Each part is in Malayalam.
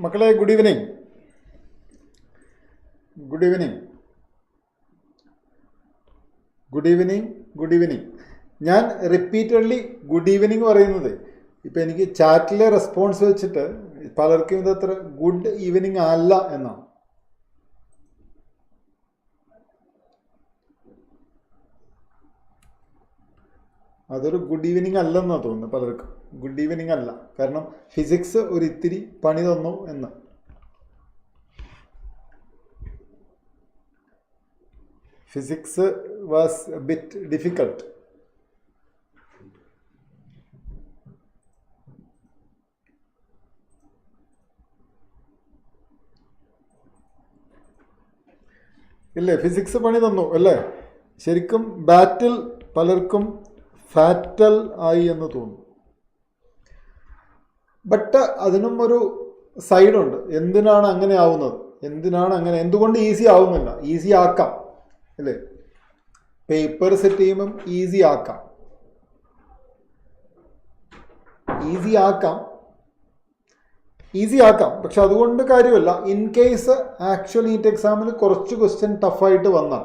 മക്കളെ good evening. Good evening. Good evening. Good evening. ഞാൻ റിപ്പീറ്റഡ്ലി ഗുഡ് ഈവനിങ് പറയുന്നത് ഇപ്പം എനിക്ക് ചാറ്റിലെ റെസ്പോൺസ് വെച്ചിട്ട് പലർക്കും ഇതത്ര ഗുഡ് ഈവനിങ് അല്ല എന്നാണ്. അതൊരു ഗുഡ് ഈവനിങ് അല്ലെന്നാണ് തോന്നുന്നത് പലർക്കും. ഗുഡ് ഈവനിങ് അല്ല, കാരണം ഫിസിക്സ് ഒരു ഇത്തിരി പണി തന്നു എന്ന്. Physics was A bit difficult. ഇല്ലേ, ഫിസിക്സ് പണി തന്നു അല്ലേ? ശരിക്കും ബാറ്റിൽ പലർക്കും ഫാറ്റൽ ആയി എന്ന് തോന്നുന്നു. ബട്ട് അതിനും ഒരു സൈഡുണ്ട്. എന്തിനാണ് അങ്ങനെ ആവുന്നത്? എന്തുകൊണ്ട് ഈസി ആവുന്നില്ല? ഈസി ആക്കാം അല്ലേ? പേപ്പർ സെറ്റ് ചെയ്യുമ്പം ഈസി ആക്കാം. പക്ഷെ അതുകൊണ്ട് കാര്യമല്ല. ഇൻ കേസ് ആക്ച്വൽ നീറ്റ് എക്സാമിൽ കുറച്ച് ക്വസ്റ്റ്യൻ ടഫായിട്ട് വന്നാൽ,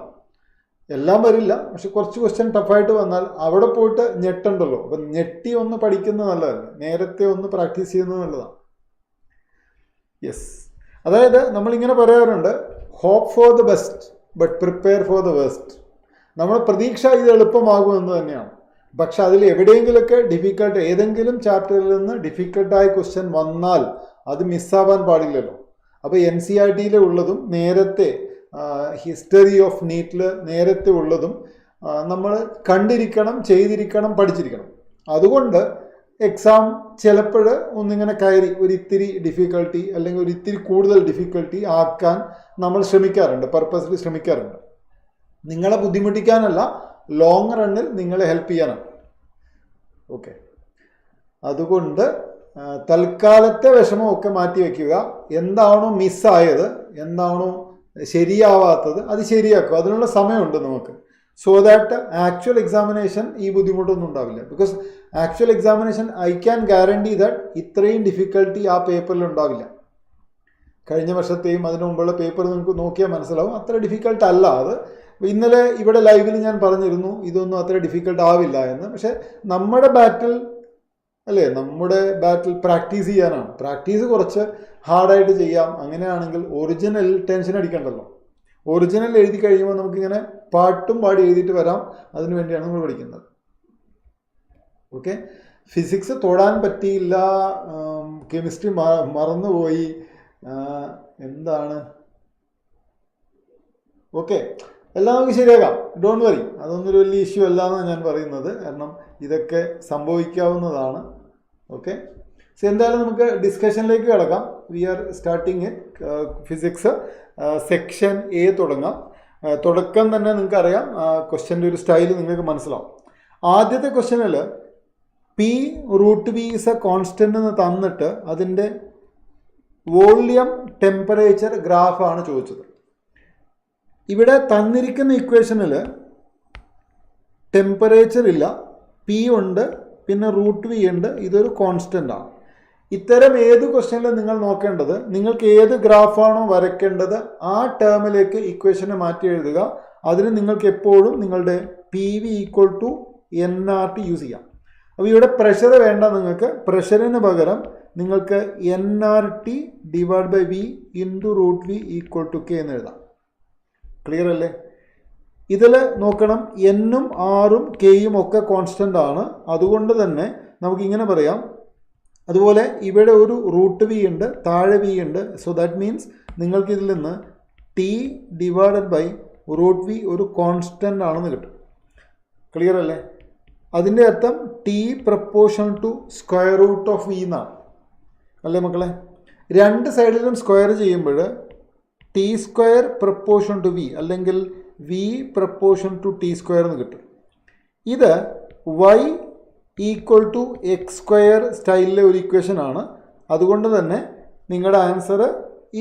എല്ലാം വരില്ല, പക്ഷെ കുറച്ച് ക്വസ്റ്റ്യൻ ടഫായിട്ട് വന്നാൽ അവിടെ പോയിട്ട് ഞെട്ടുണ്ടല്ലോ. അപ്പം ഞെട്ടി ഒന്ന് പഠിക്കുന്നത് നല്ലതല്ല, നേരത്തെ ഒന്ന് പ്രാക്ടീസ് ചെയ്യുന്നത് നല്ലതാണ്. യെസ്, അതായത് നമ്മളിങ്ങനെ പറയാറുണ്ട്, hope for the best but prepare for the worst. നമ്മുടെ പ്രതീക്ഷ ഇത് എളുപ്പമാകുമെന്ന് തന്നെയാണ്. പക്ഷെ അതിൽ എവിടെയെങ്കിലൊക്കെ ഡിഫിക്കൽട്ട്, ഏതെങ്കിലും ചാപ്റ്ററിൽ നിന്ന് ഡിഫിക്കൽട്ടായ ക്വസ്റ്റ്യൻ വന്നാൽ അത് മിസ്സാവാൻ പാടില്ലല്ലോ. അപ്പോൾ NCERT ഉള്ളതും നേരത്തെ ഹിസ്റ്ററി ഓഫ് നീറ്റിൽ നേരത്തെ ഉള്ളതും നമ്മൾ കണ്ടിരിക്കണം, ചെയ്തിരിക്കണം, പഠിച്ചിരിക്കണം. അതുകൊണ്ട് എക്സാം ചിലപ്പോൾ ഒന്നിങ്ങനെ കയറി ഒരു ഇത്തിരി ഡിഫിക്കൽട്ടി അല്ലെങ്കിൽ ഒരു ഇത്തിരി കൂടുതൽ ഡിഫിക്കൽട്ടി ആക്കാൻ നമ്മൾ ശ്രമിക്കാറുണ്ട്, പർപ്പസ്ലി ശ്രമിക്കാറുണ്ട്. നിങ്ങളെ ബുദ്ധിമുട്ടിക്കാനല്ല, ലോങ് റണ്ണിൽ നിങ്ങളെ ഹെൽപ്പ് ചെയ്യാനാണ്. ഓക്കെ, അതുകൊണ്ട് തൽക്കാലത്തെ വിഷമമൊക്കെ മാറ്റി വയ്ക്കുക. എന്താണോ മിസ്സായത്, എന്താണോ ശരിയാവാത്തത്, അത് ശരിയാക്കുക. അതിനുള്ള സമയമുണ്ട് നമുക്ക്. സോ ദാറ്റ് ആക്ച്വൽ എക്സാമിനേഷൻ ഈ ബുദ്ധിമുട്ടൊന്നും ഉണ്ടാവില്ല. Because actual examination I can guarantee that ഇത്രയും ഡിഫിക്കൽട്ടി ആ പേപ്പറിൽ ഉണ്ടാവില്ല. കഴിഞ്ഞ വർഷത്തെയും അതിനു മുമ്പുള്ള പേപ്പർ നിങ്ങൾക്ക് നോക്കിയാൽ മനസ്സിലാവും, അത്ര ഡിഫിക്കൽട്ട് അല്ല അത്. ഇന്നലെ ഇവിടെ ലൈവിൽ ഞാൻ പറഞ്ഞിരുന്നു ഇതൊന്നും അത്ര ഡിഫിക്കൽട്ട് ആവില്ല എന്ന്. പക്ഷെ നമ്മുടെ ബാറ്റിൽ പ്രാക്ടീസ് ചെയ്യാനാണ്. പ്രാക്ടീസ് കുറച്ച് ഹാർഡായിട്ട് ചെയ്യാം. അങ്ങനെയാണെങ്കിൽ ഒറിജിനൽ ടെൻഷൻ അടിക്കണ്ടല്ലോ. ഒറിജിനൽ എഴുതി കഴിയുമ്പോൾ നമുക്കിങ്ങനെ പാട്ടും പാടി എഴുതിയിട്ട് വരാം. അതിനു വേണ്ടിയാണ് നമ്മൾ പഠിക്കുന്നത്. ഓക്കെ, ഫിസിക്സ് തൊടാൻ പറ്റിയില്ല, കെമിസ്ട്രി മറന്നുപോയി, എന്താണ്, ഓക്കെ, എല്ലാം നമുക്ക് ശരിയാക്കാം. ഡോണ്ട് വറി, അതൊന്നൊരു വലിയ ഇഷ്യൂ അല്ല എന്നാണ് ഞാൻ പറയുന്നത്. കാരണം ഇതൊക്കെ സംഭവിക്കാവുന്നതാണ്. ഓക്കെ, സോ എന്തായാലും നമുക്ക് ഡിസ്കഷനിലേക്ക് കിടക്കാം. We are starting it. Physics section A തുടങ്ങാം. തുടക്കം തന്നെ നിങ്ങൾക്കറിയാം, ക്വസ്റ്റ്യൻ്റെ ഒരു സ്റ്റൈൽ നിങ്ങൾക്ക് മനസ്സിലാവും. ആദ്യത്തെ ക്വസ്റ്റ്യനിൽ P√V ഈസ് എ കോൺസ്റ്റൻ്റ് എന്ന് തന്നിട്ട് അതിൻ്റെ വോള്യം ടെമ്പറേച്ചർ ഗ്രാഫാണ് ചോദിച്ചത്. ഇവിടെ തന്നിരിക്കുന്ന ഇക്വേഷനിൽ ടെമ്പറേച്ചർ ഇല്ല, P ഉണ്ട്, പിന്നെ √V ഉണ്ട്. ഇതൊരു കോൺസ്റ്റൻ്റ് ആണ്. ഇത്തരം ഏത് ക്വസ്റ്റ്യനിൽ നിങ്ങൾ നോക്കേണ്ടത്, നിങ്ങൾക്ക് ഏത് ഗ്രാഫാണോ വരയ്ക്കേണ്ടത് ആ ടേമിലേക്ക് ഇക്വേഷനെ മാറ്റി എഴുതുക. അതിന് നിങ്ങൾക്ക് എപ്പോഴും നിങ്ങളുടെ PV = nRT യൂസ് ചെയ്യാം. അപ്പോൾ ഇവിടെ പ്രഷർ വേണ്ട, നിങ്ങൾക്ക് പ്രഷറിന് പകരം നിങ്ങൾക്ക് nRT / V × √V = K എന്ന് എഴുതാം. ക്ലിയർ അല്ലേ? ഇതിൽ നോക്കണം, എന്നും ആറും കെയും ഒക്കെ കോൺസ്റ്റൻ്റ് ആണ്. അതുകൊണ്ട് തന്നെ നമുക്കിങ്ങനെ പറയാം. അതുപോലെ ഇവിടെ ഒരു √V ഉണ്ട്, താഴെ V ഉണ്ട്. സോ ദാറ്റ് മീൻസ് നിങ്ങൾക്ക് ഇതിൽ നിന്ന് T / √V ഒരു കോൺസ്റ്റൻ്റ് ആണെന്ന് കിട്ടും. ക്ലിയർ അല്ലേ? അതിൻ്റെ അർത്ഥം T ∝ √V എന്നാണ് അല്ലേ മക്കളെ? രണ്ട് സൈഡിലും സ്ക്വയർ ചെയ്യുമ്പോൾ T² ∝ V അല്ലെങ്കിൽ V ∝ T² എന്ന് കിട്ടും. ഇത് Y = x² സ്റ്റൈലിലെ ഒരു ഇക്വേഷൻ ആണ്. അതുകൊണ്ട് തന്നെ നിങ്ങളുടെ ആൻസർ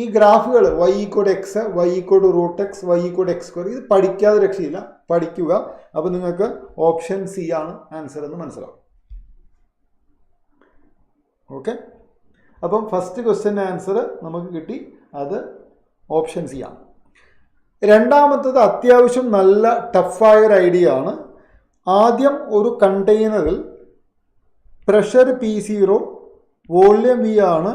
ഈ ഗ്രാഫുകൾ y = x, y = √x, y = x², ഇത് പഠിക്കാതെ രക്ഷയില്ല, പഠിക്കുക. അപ്പോൾ നിങ്ങൾക്ക് ഓപ്ഷൻ C ആണ് ആൻസർ എന്ന് മനസ്സിലാവും. ഓക്കെ, അപ്പം ഫസ്റ്റ് ക്വസ്റ്റ്യൻ ആൻസർ നമുക്ക് കിട്ടി, അത് ഓപ്ഷൻ സി ആണ്. രണ്ടാമത്തത് അത്യാവശ്യം നല്ല ടഫായൊരു ഐഡിയ ആണ്. ആദ്യം ഒരു കണ്ടെയ്നറിൽ പ്രഷർ P0, വോള്യം V ആണ്,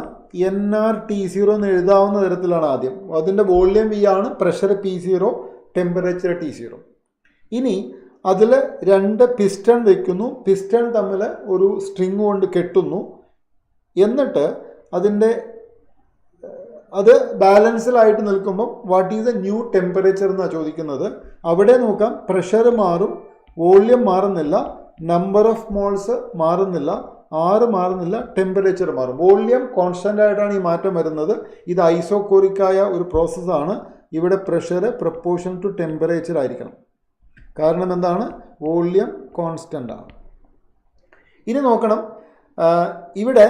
nRT0 എന്ന് എഴുതാവുന്ന തരത്തിലാണ് ആദ്യം. അതിൻ്റെ വോള്യം V ആണ്, പ്രഷർ P0, ടെമ്പറേച്ചർ T0. ഇനി അതിൽ 2 പിസ്റ്റൺ വയ്ക്കുന്നു. പിസ്റ്റൺ തമ്മിൽ ഒരു സ്ട്രിങ് കൊണ്ട് കെട്ടുന്നു. എന്നിട്ട് അത് ബാലൻസിലായിട്ട് നിൽക്കുമ്പോൾ what is the new temperature എന്നാണ് ചോദിക്കുന്നത്. അവിടെ നോക്കാം, പ്രഷർ മാറും, വോള്യം മാറുന്നില്ല, നമ്പർ ഓഫ് മോൾസ് മാറുന്നില്ല, R മാറുന്നില്ല, ടെമ്പറേച്ചർ മാറും. വോള്യം കോൺസ്റ്റൻ്റ് ആയിട്ടാണ് ഈ മാറ്റം വരുന്നത്. ഇത് ഐസോകോറിക്കായ ഒരു പ്രോസസ്സാണ്. ഇവിടെ പ്രഷർ പ്രപ്പോർഷൻ ടു ടെമ്പറേച്ചർ ആയിരിക്കണം. കാരണം എന്താണ്? വോള്യം കോൺസ്റ്റൻ്റ് ആണ്. ഇനി നോക്കണം, ഇവിടെ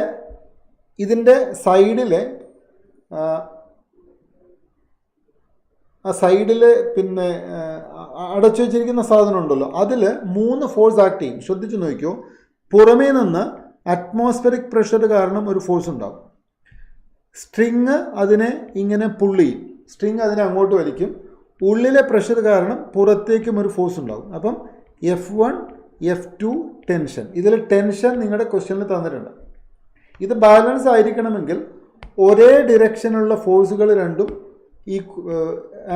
ഇതിൻ്റെ സൈഡിലെ പിന്നെ അടച്ചു വെച്ചിരിക്കുന്ന സാധനം ഉണ്ടല്ലോ, അതിൽ 3 ഫോഴ്സ് ആക്ട് ചെയ്യും. ശ്രദ്ധിച്ചു നോക്കിയോ, പുറമേ നിന്ന് അറ്റ്മോസ്ഫിയറിക് പ്രഷർ കാരണം ഒരു ഫോഴ്സ് ഉണ്ടാകും. സ്ട്രിങ് അതിനെ ഇങ്ങനെ പുള്ള് ചെയ്യും, സ്ട്രിങ് അതിനെ അങ്ങോട്ട് വലിക്കും. ഉള്ളിലെ പ്രഷർ കാരണം പുറത്തേക്കും ഒരു ഫോഴ്സ് ഉണ്ടാകും. അപ്പം F1 F2 ടെൻഷൻ. ഇതിൽ ടെൻഷൻ നിങ്ങളുടെ ക്വസ്റ്റ്യനിൽ തന്നിട്ടുണ്ട്. ഇത് ബാലൻസ് ആയിരിക്കണമെങ്കിൽ ഒരേ ഡിറക്ഷനുള്ള ഫോഴ്സുകൾ രണ്ടും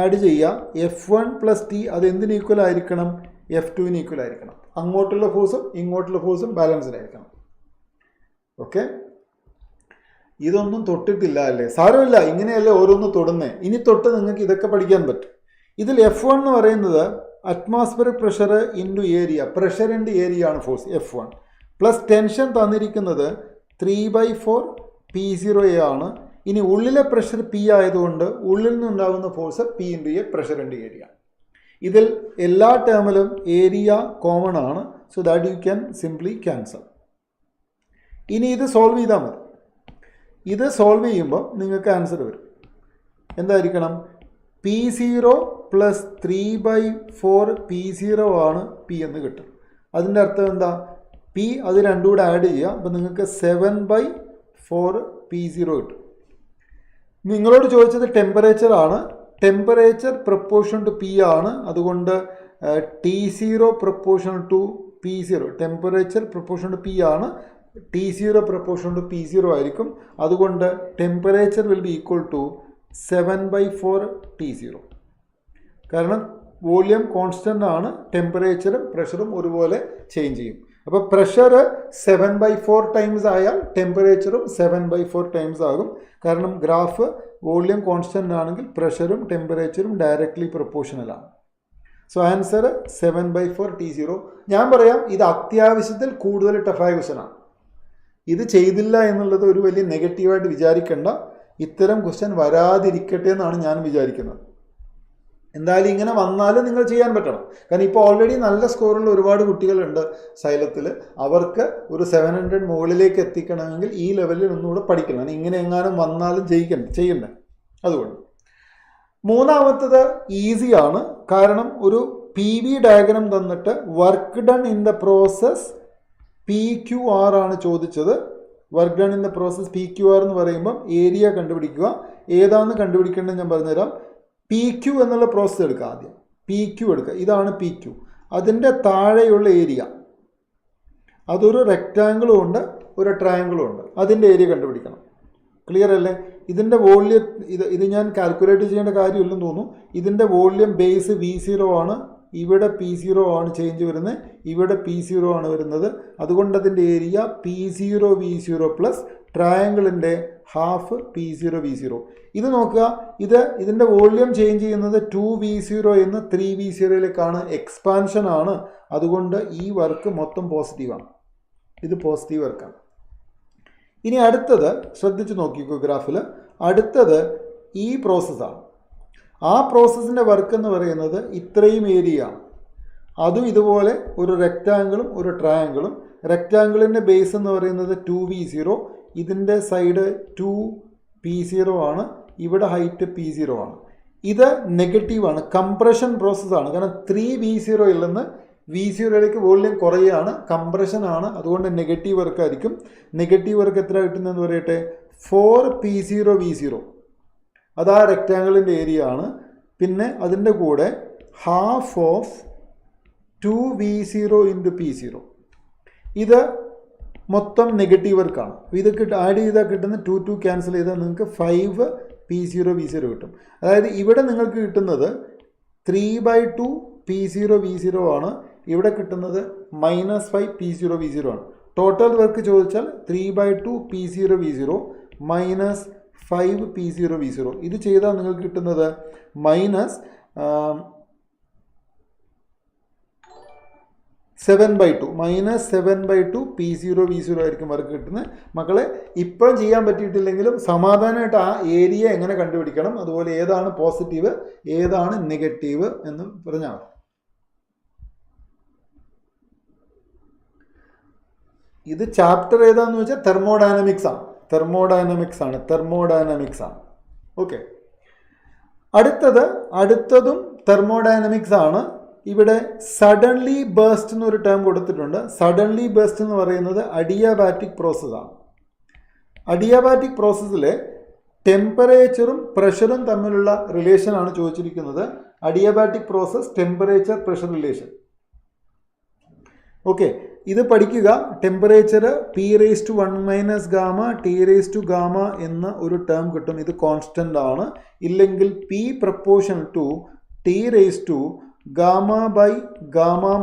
ആഡ് ചെയ്യുക. F1 + T അത് എന്തിന് ഈക്വൽ ആയിരിക്കണം? F2 ഈക്വൽ ആയിരിക്കണം. അങ്ങോട്ടുള്ള ഫോഴ്സും ഇങ്ങോട്ടുള്ള ഫോഴ്സും ബാലൻസ്ഡായിരിക്കണം. ഓക്കെ, ഇതൊന്നും തൊട്ടിട്ടില്ല അല്ലേ? സാരമില്ല, ഇങ്ങനെയല്ലേ ഓരോന്ന് തൊടുന്നേ. ഇനി തൊട്ട് നിങ്ങൾക്ക് ഇതൊക്കെ പഠിക്കാൻ പറ്റും. ഇതിൽ F1 എന്ന് പറയുന്നത് അറ്റ്മോസ്ഫിയറിക് പ്രഷർ ഇൻറ്റു ഏരിയ, പ്രഷറിൻ്റെ ഏരിയ ആണ് ഫോഴ്സ് F1, പ്ലസ് ടെൻഷൻ തന്നിരിക്കുന്നത് 3/4 P0A ആണ്. ഇനി ഉള്ളിലെ പ്രഷർ P ആയതുകൊണ്ട് ഉള്ളിൽ നിന്നുണ്ടാകുന്ന ഫോഴ്സ് P × A, പ്രഷറിൻ്റെ ഏരിയ. ഇതിൽ എല്ലാ ടേമിലും ഏരിയ കോമൺ ആണ്. So that you can simply cancel. ഇനി ഇത് സോൾവ് ചെയ്താൽ മതി. ഇത് സോൾവ് ചെയ്യുമ്പോൾ നിങ്ങൾക്ക് ആൻസർ വരും. എന്തായിരിക്കണം? P0 + 3/4 P0 ആണ് P എന്ന് കിട്ടും. അതിൻ്റെ അർത്ഥം എന്താ? P അത് രണ്ടും കൂടെ ആഡ് ചെയ്യുക. അപ്പോൾ നിങ്ങൾക്ക് 7/4 P0 കിട്ടും. നിങ്ങളോട് ചോദിച്ചത് ടെമ്പറേച്ചർ ആണ്. ടെമ്പറേച്ചർ പ്രപ്പോർഷൻ ടു P ആണ്. അതുകൊണ്ട് T0 proportion to P0, temperature proportion to P ആണ്. T0 പ്രപ്പോർഷൻ ടു P0 ആയിരിക്കും. അതുകൊണ്ട് temperature will be equal to 7/4 T0. കാരണം വോള്യം കോൺസ്റ്റൻ്റ് ആണ്, ടെമ്പറേച്ചറും പ്രഷറും ഒരുപോലെ ചേഞ്ച് ചെയ്യും. അപ്പോൾ പ്രഷർ 7/4 ടൈംസ് ആയാൽ ടെമ്പറേച്ചറും 7/4 ടൈംസ് ആകും. കാരണം ഗ്രാഫ് വോള്യം കോൺസ്റ്റൻ്റ് ആണെങ്കിൽ പ്രഷറും ടെമ്പറേച്ചറും ഡയറക്റ്റ്ലി പ്രൊപ്പോർഷണലാണ്. So answer 7/4 T0. ഞാൻ പറയാം, ഇത് അത്യാവശ്യത്തിൽ കൂടുതൽ ടഫായ ക്വസ്റ്റ്യനാണ്. ഇത് ചെയ്തില്ല എന്നുള്ളത് ഒരു വലിയ നെഗറ്റീവായിട്ട് വിചാരിക്കേണ്ട. ഇത്തരം ക്വസ്റ്റ്യൻ വരാതിരിക്കട്ടെ എന്നാണ് ഞാൻ വിചാരിക്കുന്നത്. എന്തായാലും ഇങ്ങനെ വന്നാലും നിങ്ങൾ ചെയ്യാൻ പറ്റണം. കാരണം ഇപ്പോൾ ഓൾറെഡി നല്ല സ്കോറുള്ള ഒരുപാട് കുട്ടികളുണ്ട് സൈലത്തിൽ. അവർക്ക് ഒരു 700 മുകളിലേക്ക് എത്തിക്കണമെങ്കിൽ ഈ ലെവലിൽ ഒന്നുകൂടെ പഠിക്കണം. ഇങ്ങനെ എങ്ങാനും വന്നാലും ചെയ്യണ്ടേ. അതുകൊണ്ട് മൂന്നാമത്തത് ഈസിയാണ്. കാരണം ഒരു PV ഡയഗ്രാം തന്നിട്ട് work done in the process PQR ആണ് ചോദിച്ചത്. Work done in the process PQR എന്ന് പറയുമ്പം ഏരിയ കണ്ടുപിടിക്കുക. ഏതാണെന്ന് കണ്ടുപിടിക്കേണ്ടത് ഞാൻ പറഞ്ഞുതരാം. PQ എന്നുള്ള പ്രോസസ്സ് എടുക്കുക. ആദ്യം PQ എടുക്കുക. ഇതാണ് PQ. അതിൻ്റെ താഴെയുള്ള ഏരിയ, അതൊരു റെക്റ്റാങ്കിളും ഉണ്ട്, ഒരു ട്രയാങ്കിളും ഉണ്ട്. അതിൻ്റെ ഏരിയ കണ്ടുപിടിക്കണം. ക്ലിയർ അല്ലേ? ഇതിൻ്റെ വോള്യം ഇത് ഞാൻ കാൽക്കുലേറ്റ് ചെയ്യേണ്ട കാര്യമില്ലെന്ന് തോന്നുന്നു. ഇതിൻ്റെ വോള്യം ബേസ് V0 ആണ്. ഇവിടെ P0 ആണ് ചേഞ്ച് വരുന്നത്, ഇവിടെ P0 ആണ് വരുന്നത്. അതുകൊണ്ട് അതിൻ്റെ area P0 V0 plus ട്രയാങ്കിളിൻ്റെ half P0 V0. ഇത് നോക്കുക, ഇതിൻ്റെ വോള്യം ചേഞ്ച് ചെയ്യുന്നത് 2V0 എന്ന് 3V0യിലേക്കാണ്, എക്സ്പാൻഷൻ ആണ്. അതുകൊണ്ട് ഈ വർക്ക് മൊത്തം പോസിറ്റീവാണ്. ഇത് പോസിറ്റീവ് വർക്കാണ്. ഇനി അടുത്തത് ശ്രദ്ധിച്ച് നോക്കിക്കോ ഗ്രാഫിൽ. അടുത്തത് ഈ പ്രോസസ്സാണ്. ആ പ്രോസസ്സിൻ്റെ വർക്ക് എന്ന് പറയുന്നത് ഇത്രയും ഏരിയ ആണ്. അതും ഇതുപോലെ ഒരു റെക്റ്റാങ്കിളും ഒരു ട്രയാങ്കിളും. റെക്റ്റാങ്കിളിൻ്റെ ബേസ് എന്ന് പറയുന്നത് 2V0, ഇതിൻ്റെ സൈഡ് 2P0 ആണ്, ഇവിടെ ഹൈറ്റ് P0 ആണ്. ഇത് നെഗറ്റീവാണ്, കംപ്രഷൻ പ്രോസസ്സാണ്. കാരണം 3V0യിൽ നിന്ന് V0യിലേക്ക് വോളിയം കുറയാണ്, കംപ്രഷൻ ആണ്, അതുകൊണ്ട് നെഗറ്റീവ് വർക്ക് ആയിരിക്കും. നെഗറ്റീവ് വർക്ക് എത്ര കിട്ടുന്നതെന്ന് പറയട്ടെ, 4P0 V0. അത് ആ റെക്റ്റാങ്കിളിൻ്റെ ഏരിയ ആണ്. പിന്നെ അതിൻ്റെ കൂടെ half of 2V0 into P0. ഇത് മൊത്തം നെഗറ്റീവ് വർക്കാണ്. ഇത് ആഡ് ചെയ്താൽ കിട്ടുന്ന 2 ക്യാൻസൽ ചെയ്താൽ നിങ്ങൾക്ക് 5P0 V0 കിട്ടും. അതായത് ഇവിടെ നിങ്ങൾക്ക് കിട്ടുന്നത് 3/2 P0 V0 ആണ്. ഇവിടെ കിട്ടുന്നത് -5P0 V0 ആണ്. ടോട്ടൽ വർക്ക് ചോദിച്ചാൽ 3/2 P0 V0 minus 5 P0 V0. ഇത് ചെയ്താൽ നിങ്ങൾക്ക് കിട്ടുന്നത് -7/2 P0 V0 ആയിരിക്കും വർക്ക് കിട്ടുന്നത്. മക്കളെ ഇപ്പം ചെയ്യാൻ പറ്റിയിട്ടില്ലെങ്കിലും സമാധാനമായിട്ട് ആ ഏരിയ എങ്ങനെ കണ്ടുപിടിക്കണം, അതുപോലെ ഏതാണ് പോസിറ്റീവ് ഏതാണ് നെഗറ്റീവ് എന്ന് പറഞ്ഞാൽ മതി. ഇത് ചാപ്റ്റർ ഏതാണെന്ന് വെച്ചാൽ തെർമോഡൈനമിക്സ് ആണ്. ഓക്കെ, അടുത്തതും തെർമോഡൈനമിക്സ് ആണ്. ഇവിടെ സഡൻലി ബേസ്റ്റ് എന്നൊരു ടേം കൊടുത്തിട്ടുണ്ട്. സഡൻലി ബേസ്റ്റ് എന്ന് പറയുന്നത് അഡിയാബാറ്റിക് പ്രോസസ്സാണ്. അഡിയാബാറ്റിക് പ്രോസസ്സിൽ ടെമ്പറേച്ചറും പ്രഷറും തമ്മിലുള്ള റിലേഷനാണ് ചോദിച്ചിരിക്കുന്നത്. Adiabatic process, temperature pressure relation. Okay, ഇത് പഠിക്കുക. ടെമ്പറേച്ചർ P⁻1 - ഗാമ T⁻γ എന്ന ഒരു ടേം കിട്ടും. ഇത് കോൺസ്റ്റൻ്റ് ആണ്. ഇല്ലെങ്കിൽ P പ്രപ്പോർഷണൽ ടു T⁻γ/γ -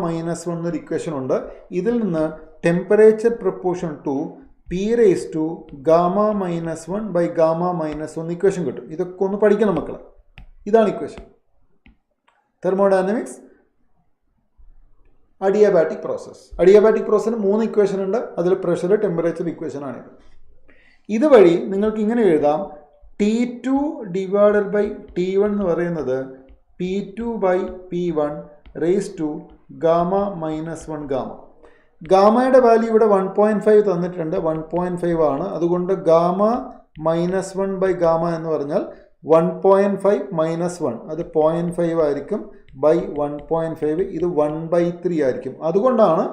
1 എന്നൊരു ഇക്വേഷൻ ഉണ്ട്. ഇതിൽ നിന്ന് temperature proportion to P⁻γ - 1/γ - 1 equation കിട്ടും. ഇതൊക്കെ ഒന്ന് പഠിക്കണം മക്കളെ. ഇതാണ് ഇക്വേഷൻ. തെർമോഡൈനമിക്സ് അഡിയാബാറ്റിക് പ്രോസസ്സിന് 3 ഇക്വേഷൻ ഉണ്ട്. അതിൽ പ്രഷർ ടെമ്പറേച്ചർ ഇക്വേഷനാണിത്. ഇതുവഴി നിങ്ങൾക്ക് ഇങ്ങനെ എഴുതാം, T2 / T1 എന്ന് പറയുന്നത് P2/P1 raise to gamma -1 gamma. ഗാമയുടെ വാല്യൂ ഇവിടെ 1.5 തന്നിട്ടുണ്ട്. 1.5 ആണ്. അതുകൊണ്ട് ഗാമ -1/γ എന്ന് പറഞ്ഞാൽ 1.5 - 1 അത് 0.5 ആയിരിക്കും ബൈ 1.5. ഇത് 1/3 ആയിരിക്കും. അതുകൊണ്ടാണ്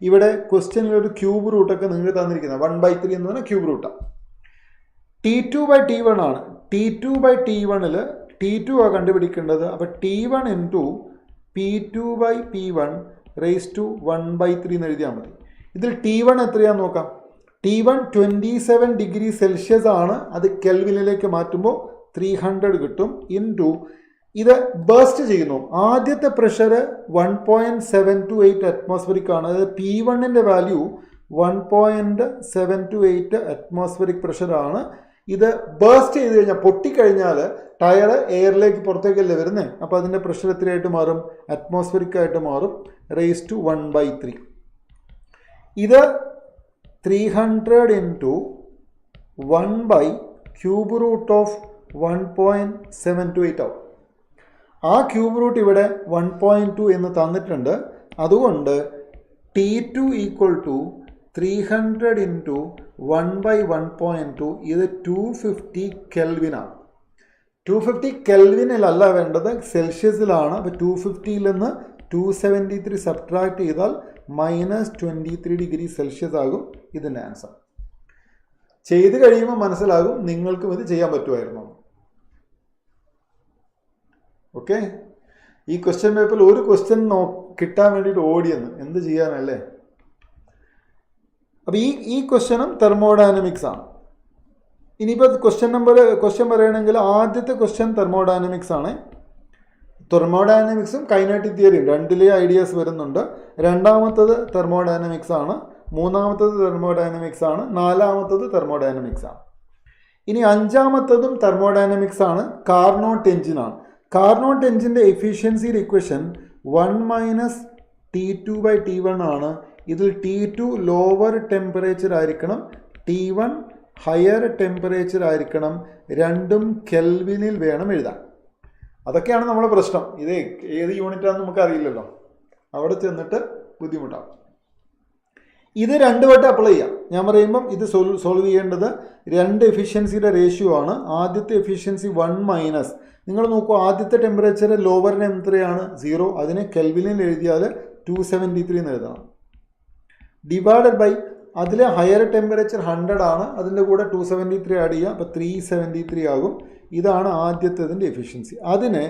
ഇവിടെ ക്വസ്റ്റ്യനിൽ ഒരു ക്യൂബ് റൂട്ടൊക്കെ നിങ്ങൾക്ക് തന്നിരിക്കുന്നത്. 1/3 എന്ന് പറഞ്ഞാൽ ക്യൂബ് റൂട്ടാണ്. T2/T1 ആണ്. T2/T1ൽ T2 ആണ് കണ്ടുപിടിക്കേണ്ടത്. അപ്പോൾ T1 into P2/P1 raise to 1/3 എന്ന് എഴുതിയാൽ മതി. ഇതിൽ T1 എത്രയാണെന്ന് നോക്കാം. T1 27 ഡിഗ്രി സെൽഷ്യസ് ആണ്. അത് കെൽവിനിലേക്ക് മാറ്റുമ്പോൾ 300 കിട്ടും. ഇൻറ്റു ഇത് ബേസ്റ്റ് ചെയ്യുന്നു. ആദ്യത്തെ പ്രഷർ 1.728 അറ്റ്മോസ്ഫിയറിക് ആണ്. അതായത് P1ൻ്റെ വാല്യൂ 1.728 അറ്റ്മോസ്ഫിയറിക് പ്രഷറാണ്. ഇത് ബേസ്റ്റ് ചെയ്ത് കഴിഞ്ഞാൽ, പൊട്ടിക്കഴിഞ്ഞാൽ ടയർ എയറിലേക്ക് പുറത്തേക്കല്ലേ വരുന്നത്. അപ്പോൾ അതിൻ്റെ പ്രഷർ എത്രയായിട്ട് മാറും? അറ്റ്മോസ്ഫിയറിക് ആയിട്ട് മാറും. Raise to 1/3. ഇത് 300 ഇൻറ്റു 1/√(1.728) ആവും. ആ ക്യൂബ് റൂട്ട് ഇവിടെ 1.2 എന്ന് തന്നിട്ടുണ്ട്. അതുകൊണ്ട് T2 = 300 ഇൻറ്റു 1/1.2. ഇത് 250 കെൽവിനാണ്. 250 കെൽവിനിലല്ല വേണ്ടത്, സെൽഷ്യസിലാണ്. അപ്പോൾ 250ൽ നിന്ന് 273 സബ്ട്രാക്ട് ചെയ്താൽ -23 ഡിഗ്രി സെൽഷ്യസ് ആകും ഇതിൻ്റെ ആൻസർ. ചെയ്ത് കഴിയുമ്പോൾ മനസ്സിലാകും നിങ്ങൾക്കും ഇത് ചെയ്യാൻ പറ്റുമായിരുന്നു. ഓക്കെ, ഈ ക്വസ്റ്റ്യൻ പേപ്പറിൽ ഒരു ക്വസ്റ്റ്യൻ കിട്ടാൻ വേണ്ടിയിട്ട് ഓടിയെന്ന് എന്ത് ചെയ്യാനല്ലേ. അപ്പോൾ ഈ ക്വസ്റ്റ്യനും തെർമോഡൈനമിക്സ് ആണ്. ഇനിയിപ്പോൾ ക്വസ്റ്റ്യൻ പറയുകയാണെങ്കിൽ ആദ്യത്തെ ക്വസ്റ്റ്യൻ തെർമോഡൈനമിക്സ് ആണ്. തെർമോഡൈനമിക്സും കൈനറ്റിക് തിയറിയും രണ്ടിലെ ഐഡിയാസ് വരുന്നുണ്ട്. രണ്ടാമത്തത് തെർമോഡൈനമിക്സ് ആണ്. മൂന്നാമത്തത് തെർമോഡൈനമിക്സ് ആണ്. നാലാമത്തത് തെർമോഡൈനമിക്സ് ആണ്. ഇനി അഞ്ചാമത്തതും തെർമോഡൈനമിക്സ് ആണ്. കാർനോട്ട് എഞ്ചിനാണ്. കാർനോട്ട് എഞ്ചിൻ്റെ എഫിഷ്യൻസി ഇക്വേഷൻ 1 - T2/T1 ആണ്. ഇതിൽ T2 ലോവർ ടെമ്പറേച്ചർ ആയിരിക്കണം, T1 ഹയർ ടെമ്പറേച്ചർ ആയിരിക്കണം. രണ്ടും കെൽവിനിൽ വേണം എഴുതാൻ. അതൊക്കെയാണ് നമ്മുടെ പ്രശ്നം. ഇത് ഏത് യൂണിറ്റാണെന്ന് നമുക്ക് അറിയില്ലല്ലോ. അവിടെ ചെന്നിട്ട് ബുദ്ധിമുട്ടാവും. ഇത് 2 വട്ടം അപ്ലൈ ചെയ്യാം. ഞാൻ പറയുമ്പം ഇത് സോൾവ് ചെയ്യേണ്ടത് 2 എഫിഷ്യൻസിയുടെ റേഷ്യോ ആണ്. ആദ്യത്തെ എഫിഷ്യൻസി 1 - നിങ്ങൾ നോക്കൂ, ആദ്യത്തെ ടെമ്പറേച്ചർ ലോവറിന് എത്രയാണ്? 0. അതിനെ കെൽവിനിൽ എഴുതിയാൽ 273 എന്ന് എഴുതണം. ഡിവൈഡഡ് ബൈ അതിലെ ഹയർ ടെമ്പറേച്ചർ 100 ആണ്, അതിൻ്റെ കൂടെ 273 ആഡ് ചെയ്യുക, അപ്പോൾ 373 ആകും. ഇതാണ് ആദ്യത്തേതിൻ്റെ എഫിഷ്യൻസി. അതിനെ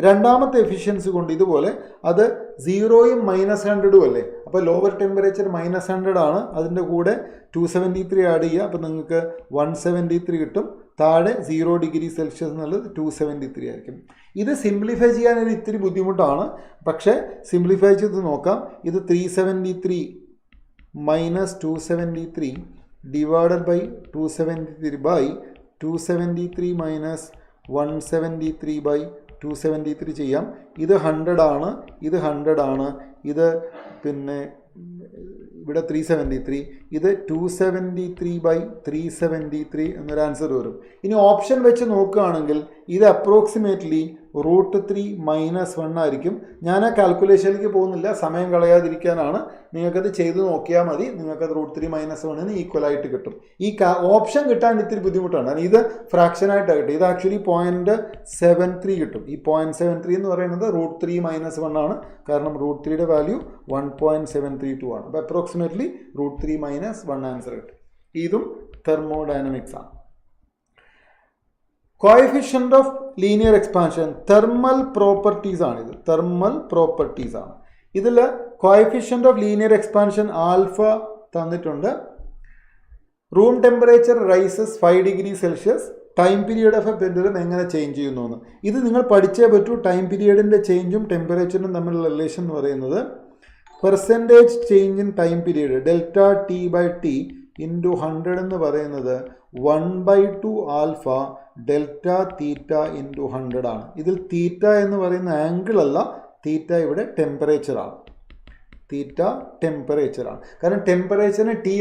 രണ്ടാമത്തെ എഫിഷ്യൻസി കൊണ്ട് ഇതുപോലെ അത് 0യും -100 അല്ലേ, അപ്പോൾ ലോവർ ടെമ്പറേച്ചർ -100 ആണ്, അതിൻ്റെ കൂടെ 273 ആഡ് ചെയ്യുക, അപ്പോൾ നിങ്ങൾക്ക് 173 കിട്ടും. താഴെ 0 ഡിഗ്രി സെൽഷ്യസ് എന്നുള്ളത് 273 ആയിരിക്കും. ഇത് സിംപ്ലിഫൈ ചെയ്യാൻ ഒരു ഇത്തിരി ബുദ്ധിമുട്ടാണ്, പക്ഷേ സിംപ്ലിഫൈ ചെയ്ത് നോക്കാം. ഇത് 373 minus 273 divided by 273 by 273 minus 173 by 273 ചെയ്യാം. ഇത് 100 ആണ്, ഇത് 100 ആണ്, ഇത് പിന്നെ ഇവിടെ 373, ഇത് 273 by 373 എന്നൊരു ആൻസർ വരും. ഇനി ഓപ്ഷൻ വെച്ച് നോക്കുകയാണെങ്കിൽ ഇത് അപ്രോക്സിമേറ്റ്ലി √3 - 1 ആയിരിക്കും. ഞാൻ ആ കാൽക്കുലേഷനിലേക്ക് പോകുന്നില്ല, സമയം കളയാതിരിക്കാനാണ്. നിങ്ങൾക്കത് ചെയ്ത് നോക്കിയാൽ മതി, നിങ്ങൾക്കത് √3 - 1 ഈക്വൽ ആയിട്ട് കിട്ടും. ഈ ഓപ്ഷൻ കിട്ടാൻ ഇത്തിരി ബുദ്ധിമുട്ടാണ്, കാരണം ഇത് ഫ്രാക്ഷനായിട്ടാണ് കിട്ടും. ഇത് ആക്ച്വലി 0.73 കിട്ടും. ഈ 0.73 എന്ന് പറയുന്നത് √3 - 1 ആണ്, കാരണം √3യുടെ വാല്യൂ 1.732 ആണ്. അപ്പോൾ അപ്രോക്സിമേറ്റ്ലി √3 - 1 ആൻസർ കിട്ടും. ഇതും തെർമോഡൈനമിക്സ് ആണ്. Coefficient of linear expansion thermal properties ആണ്. ഇത് തെർമൽ പ്രോപ്പർട്ടീസ് ആണ്. ഇതിൽ coefficient of linear expansion alpha തന്നിട്ടുണ്ട്. Room temperature rises 5 degree Celsius, time period of a pendulum എങ്ങനെ ചേഞ്ച് ചെയ്യുന്നു എന്ന്. ഇത് നിങ്ങൾ പഠിച്ചേ പറ്റൂ. ടൈം പീരിയഡിൻ്റെ ചേഞ്ചും ടെമ്പറേച്ചറും തമ്മിലുള്ള റിലേഷൻ എന്ന് പറയുന്നത് percentage change in time period ΔT/T × 100 എന്ന് പറയുന്നത് 1/2 ആൽഫ ഡെൽറ്റ തീറ്റ × 100 ആണ്. ഇതിൽ തീറ്റ എന്ന് പറയുന്ന ആംഗിൾ അല്ല, തീറ്റ ഇവിടെ ടെമ്പറേച്ചറാണ്. തീറ്റ ടെമ്പറേച്ചറാണ്. കാരണം ടെമ്പറേച്ചറിന് ടി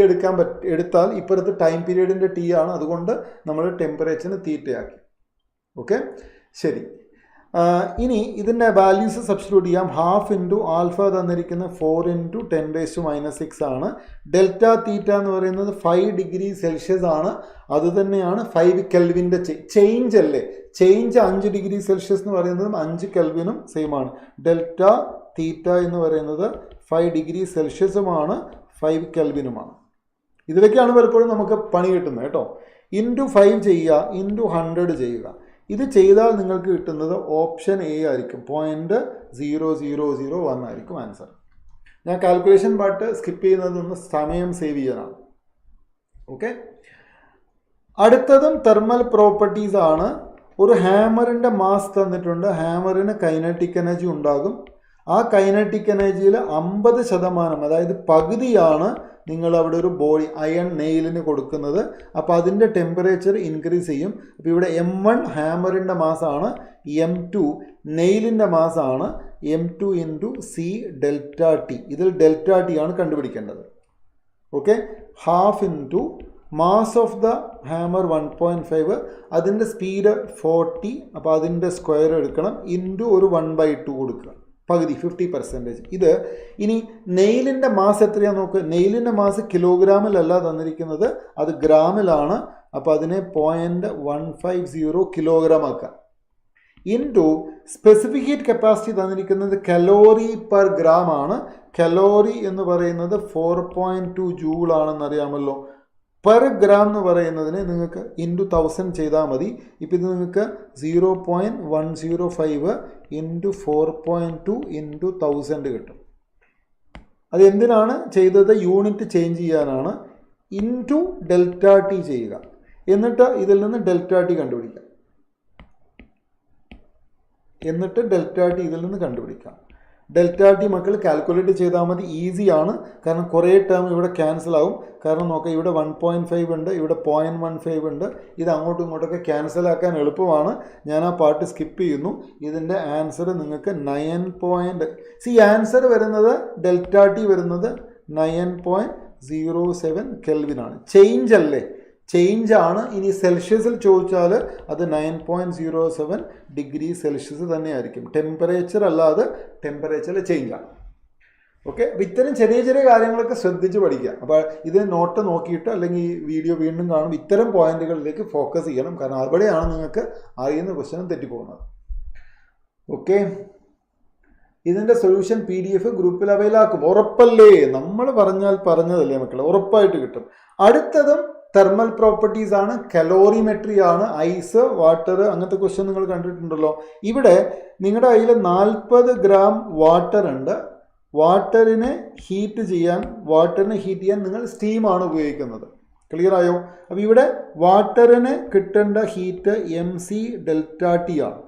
എടുത്താൽ ഇപ്പുറത്ത് ടൈം പീരീഡിൻ്റെ ടി ആണ്, അതുകൊണ്ട് നമ്മൾ ടെമ്പറേച്ചറിന് തീറ്റയാക്കി. ഓക്കെ, ശരി. ഇനി ഇതിൻ്റെ വാല്യൂസ് സബ്സ്റ്റിറ്റ്യൂട്ട് ചെയ്യാം. 1/2 × ആൽഫ തന്നിരിക്കുന്ന 4 × 10⁻⁻6 ആണ്. ഡെൽറ്റ തീറ്റ എന്ന് പറയുന്നത് 5 ഡിഗ്രി സെൽഷ്യസ് ആണ്. അത് തന്നെയാണ് 5 കെൽവിൻ്റെ ചേഞ്ച് അല്ലേ. ചേഞ്ച് 5 ഡിഗ്രി സെൽഷ്യസ് എന്ന് പറയുന്നതും 5 കെൽവിനും സെയിം ആണ്. ഡെൽറ്റ തീറ്റ എന്ന് പറയുന്നത് 5 ഡിഗ്രി സെൽഷ്യസുമാണ്, 5 കെൽവിനുമാണ്. ഇതിലൊക്കെയാണ് പലപ്പോഴും നമുക്ക് പണി കിട്ടുന്നത് കേട്ടോ. × 5 ചെയ്യുക, × 100 ചെയ്യുക. ഇത് ചെയ്താൽ നിങ്ങൾക്ക് കിട്ടുന്നത് ഓപ്ഷൻ എ ആയിരിക്കും. 0.0001 ആയിരിക്കും ആൻസർ. ഞാൻ കാൽക്കുലേഷൻ പാർട്ട് സ്കിപ്പ് ചെയ്യുന്നതൊന്ന് സമയം സേവ് ചെയ്യാനാണ്. ഓക്കെ, അടുത്തതും തെർമൽ പ്രോപ്പർട്ടീസ് ആണ്. ഒരു ഹാമറിൻ്റെ മാസ് തന്നിട്ടുണ്ട്. ഹാമറിന് കൈനറ്റിക് എനർജി ഉണ്ടാകും. ആ കൈനറ്റിക് എനർജിയിൽ 50%, അതായത് പകുതിയാണ് നിങ്ങൾ അവിടെ ഒരു ബോഡി അയൺ നെയിലിന് കൊടുക്കുന്നത്. അപ്പോൾ അതിൻ്റെ ടെമ്പറേച്ചർ ഇൻക്രീസ് ചെയ്യും. അപ്പോൾ ഇവിടെ M1 ഹാമറിൻ്റെ മാസാണ്, M2 നെയിലിൻ്റെ മാസാണ്. M2 × C ΔT. ഇതിൽ ΔT ആണ് കണ്ടുപിടിക്കേണ്ടത്. Okay, 1/2 × mass of the hammer 1.5, അതിൻ്റെ സ്പീഡ് 40, അപ്പോൾ അതിൻ്റെ സ്ക്വയർ എടുക്കണം, × ഒരു 1/2 കൊടുക്കുക, പകുതി 50%. ഇത് ഇനി നെയിലിൻ്റെ മാസ് എത്രയാണെന്ന് നോക്കുക. നെയിലിൻ്റെ മാസ് കിലോഗ്രാമിലല്ല തന്നിരിക്കുന്നത്, അത് ഗ്രാമിലാണ്. അപ്പോൾ അതിനെ 0.150 കിലോഗ്രാം ആക്കാം. സ്പെസിഫിക് ഹീറ്റ് കപ്പാസിറ്റി തന്നിരിക്കുന്നത് കലോറി പെർ ഗ്രാം ആണ്. കലോറി എന്ന് പറയുന്നത് 4.2 ജൂൾ ആണെന്നറിയാമല്ലോ. പെർ ഗ്രാം എന്ന് പറയുന്നതിന് നിങ്ങൾക്ക് × 1000 ചെയ്താൽ മതി. ഇപ്പം ഇത് നിങ്ങൾക്ക് 0.105 × 4.2 × 1000 കിട്ടും. അത് എന്തിനാണ് ചെയ്തത്? യൂണിറ്റ് ചേഞ്ച് ചെയ്യാനാണ്. × ΔT ചെയ്യുക, എന്നിട്ട് ഇതിൽ നിന്ന് ΔT കണ്ടുപിടിക്കാം. ΔT മക്കൾ കാൽക്കുലേറ്റ് ചെയ്താൽ മതി, ഈസിയാണ്. കാരണം കുറേ ടേം ഇവിടെ ക്യാൻസൽ ആവും. കാരണം നോക്കാം, ഇവിടെ 1.5 ഉണ്ട്, ഇവിടെ 0.15 ഉണ്ട്. ഇത് അങ്ങോട്ടും ഇങ്ങോട്ടൊക്കെ ക്യാൻസൽ ആക്കാൻ എളുപ്പമാണ്. ഞാൻ ആ പാർട്ട് സ്കിപ്പ് ചെയ്യുന്നു. ഇതിൻ്റെ ആൻസർ നിങ്ങൾക്ക് 9. ആൻസർ വരുന്നത് ΔT വരുന്നത് 9.07 കെൽവിനാണ്. ചേഞ്ച് അല്ലേ, ചേഞ്ച് ആണ്. ഇനി സെൽഷ്യസിൽ ചോദിച്ചാൽ അത് 9.07 ഡിഗ്രി സെൽഷ്യസ് തന്നെയായിരിക്കും. ടെമ്പറേച്ചർ അല്ലാതെ ടെമ്പറേച്ചറിൽ ചേഞ്ചാണ്. ഓക്കെ, അപ്പോൾ ഇത്തരം ചെറിയ ചെറിയ കാര്യങ്ങളൊക്കെ ശ്രദ്ധിച്ച് പഠിക്കുക. അപ്പോൾ ഇത് നോട്ട് നോക്കിയിട്ട് അല്ലെങ്കിൽ ഈ വീഡിയോ വീണ്ടും കാണും, ഇത്തരം പോയിന്റുകളിലേക്ക് ഫോക്കസ് ചെയ്യണം. കാരണം അവിടെയാണ് നിങ്ങൾക്ക് അറിയുന്ന ക്വസ്റ്റ്യനും തെറ്റിപ്പോകുന്നത്. ഓക്കെ, ഇതിൻ്റെ സൊല്യൂഷൻ PDF ഗ്രൂപ്പിൽ അവൈലാക്കും. ഉറപ്പല്ലേ? നമ്മൾ പറഞ്ഞാൽ പറഞ്ഞതല്ലേ മക്കളെ, ഉറപ്പായിട്ട് കിട്ടും. അടുത്തതും തെർമൽ പ്രോപ്പർട്ടീസ് ആണ്, കലോറിമെട്രി ആണ്, ഐസ്, വാട്ടർ, അങ്ങനത്തെ ക്വസ്റ്റ്യൻ നിങ്ങൾ കണ്ടിട്ടുണ്ടല്ലോ. ഇവിടെ നിങ്ങളുടെ കയ്യിൽ 40 ഗ്രാം വാട്ടർ ഉണ്ട്. വാട്ടറിനെ ഹീറ്റ് ചെയ്യാൻ നിങ്ങൾ സ്റ്റീമാണ് ഉപയോഗിക്കുന്നത്. ക്ലിയർ ആയോ? അപ്പോൾ ഇവിടെ വാട്ടറിന് കിട്ടേണ്ട ഹീറ്റ് mc∆T ആണ്.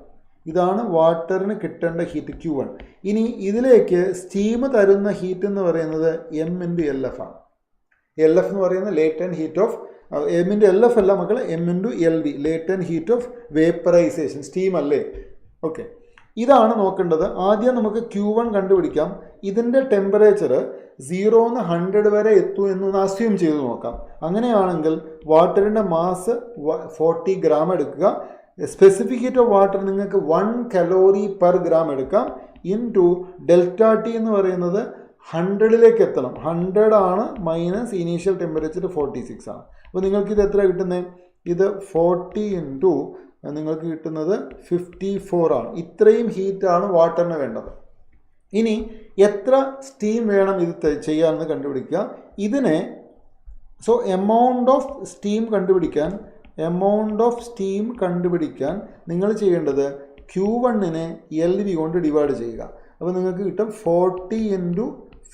ഇതാണ് വാട്ടറിന് കിട്ടേണ്ട ഹീറ്റ് Q1. ഇനി ഇതിലേക്ക് സ്റ്റീം തരുന്ന ഹീറ്റ് എന്ന് പറയുന്നത് m×LF ആണ്. LF എന്ന് പറയുന്നത് ലേറ്റൻറ്റ് ഹീറ്റ് ഓഫ് m×LF അല്ല മക്കളെ, m×LV latent heat of vaporisation, steam അല്ലേ? ഓക്കെ, ഇതാണ് നോക്കേണ്ടത്. ആദ്യം നമുക്ക് Q1 കണ്ടുപിടിക്കാം. ഇതിൻ്റെ ടെമ്പറേച്ചർ 0 to 100 വരെ എത്തും എന്നൊന്ന് അസ്യൂം ചെയ്ത് നോക്കാം. അങ്ങനെയാണെങ്കിൽ വാട്ടറിൻ്റെ മാസ് 40 ഗ്രാം എടുക്കുക. സ്പെസിഫിക് ഹീറ്റ് ഓഫ് വാട്ടർ നിങ്ങൾക്ക് 1 കലോറി പെർ ഗ്രാം എടുക്കാം. ഇൻറ്റു ∆T എന്ന് പറയുന്നത് 100ലേക്ക് എത്തണം. 100 ആണ് മൈനസ് ഇനീഷ്യൽ ടെമ്പറേച്ചർ 46 ആണ്. അപ്പോൾ നിങ്ങൾക്ക് ഇത് എത്ര കിട്ടുന്നത്? ഇത് 40 ഇൻറ്റു നിങ്ങൾക്ക് കിട്ടുന്നത് 54 ആണ്. ഇത്രയും ഹീറ്റാണ് വാട്ടറിന് വേണ്ടത്. ഇനി എത്ര സ്റ്റീം വേണം ഇത് ചെയ്യാമെന്ന് കണ്ടുപിടിക്കുക. ഇതിനെ എമൗണ്ട് ഓഫ് സ്റ്റീം കണ്ടുപിടിക്കാൻ നിങ്ങൾ ചെയ്യേണ്ടത് Q1നെ LV കൊണ്ട് ഡിവൈഡ് ചെയ്യുക. അപ്പോൾ നിങ്ങൾക്ക് കിട്ടും 40 into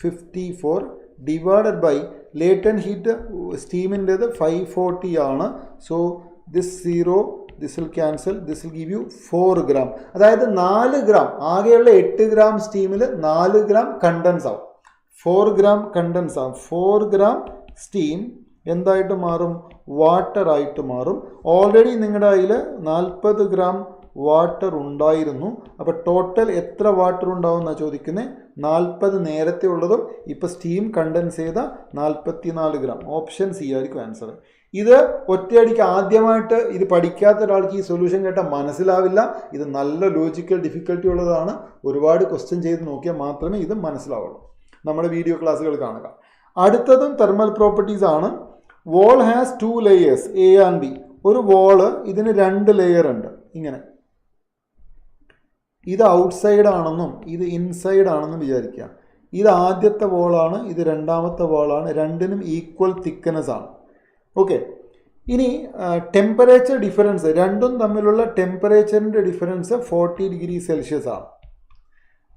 54 divided by latent heat സ്റ്റീമിൻ്റേത് 540 ആണ്. So this 0, this will cancel, this will give you 4 gram. അതായത് 4 ഗ്രാം, ആകെയുള്ള 8 ഗ്രാം സ്റ്റീമിൽ 4 ഗ്രാം കണ്ടൻസ് ആവും. 4 ഗ്രാം കണ്ടൻസ് ആവും. 4 ഗ്രാം സ്റ്റീം എന്തായിട്ട് മാറും? വാട്ടറായിട്ട് മാറും. ഓൾറെഡി നിങ്ങളുടെ കയ്യിൽ 40 ഗ്രാം വാട്ടർ ഉണ്ടായിരുന്നു. അപ്പോൾ ടോട്ടൽ എത്ര വാട്ടർ ഉണ്ടാവും എന്നാണ് ചോദിക്കുന്നത്. 40 നേരത്തെ ഉള്ളതും ഇപ്പോൾ സ്റ്റീം കണ്ടൻസ് ചെയ്ത 44 ഗ്രാം. ഓപ്ഷൻ സി ആയിരിക്കും ആൻസർ. ഇത് ഒറ്റയടിക്ക് ആദ്യമായിട്ട് ഇത് പഠിക്കാത്ത ഒരാൾക്ക് ഈ സൊല്യൂഷൻ കേട്ടാൽ മനസ്സിലാവില്ല. ഇത് നല്ല ലോജിക്കൽ ഡിഫിക്കൽട്ടി ഉള്ളതാണ്. ഒരുപാട് ക്വസ്റ്റ്യൻ ചെയ്ത് നോക്കിയാൽ മാത്രമേ ഇത് മനസ്സിലാവുള്ളൂ. നമ്മുടെ വീഡിയോ ക്ലാസ്സുകൾ കാണുക. അടുത്തതും തെർമൽ പ്രോപ്പർട്ടീസ് ആണ്. Wall has 2 layers A and B. ഒരു വോള് ഇതിന് 2 ലെയർ ഉണ്ട്. ഇങ്ങനെ ഇത് ഔട്ട്സൈഡ് ആണെന്നും ഇത് ഇൻസൈഡ് ആണെന്നും വിചാരിക്കുക. ഇത് ആദ്യത്തെ വോളാണ്, ഇത് രണ്ടാമത്തെ വോളാണ്. രണ്ടിനും ഈക്വൽ തിക്നെസ് ആണ്. ഓക്കെ, ഇനി ടെമ്പറേച്ചർ ഡിഫറൻസ്, രണ്ടും തമ്മിലുള്ള ടെമ്പറേച്ചറിൻ്റെ ഡിഫറൻസ് 40 ഡിഗ്രി സെൽഷ്യസ് ആണ്.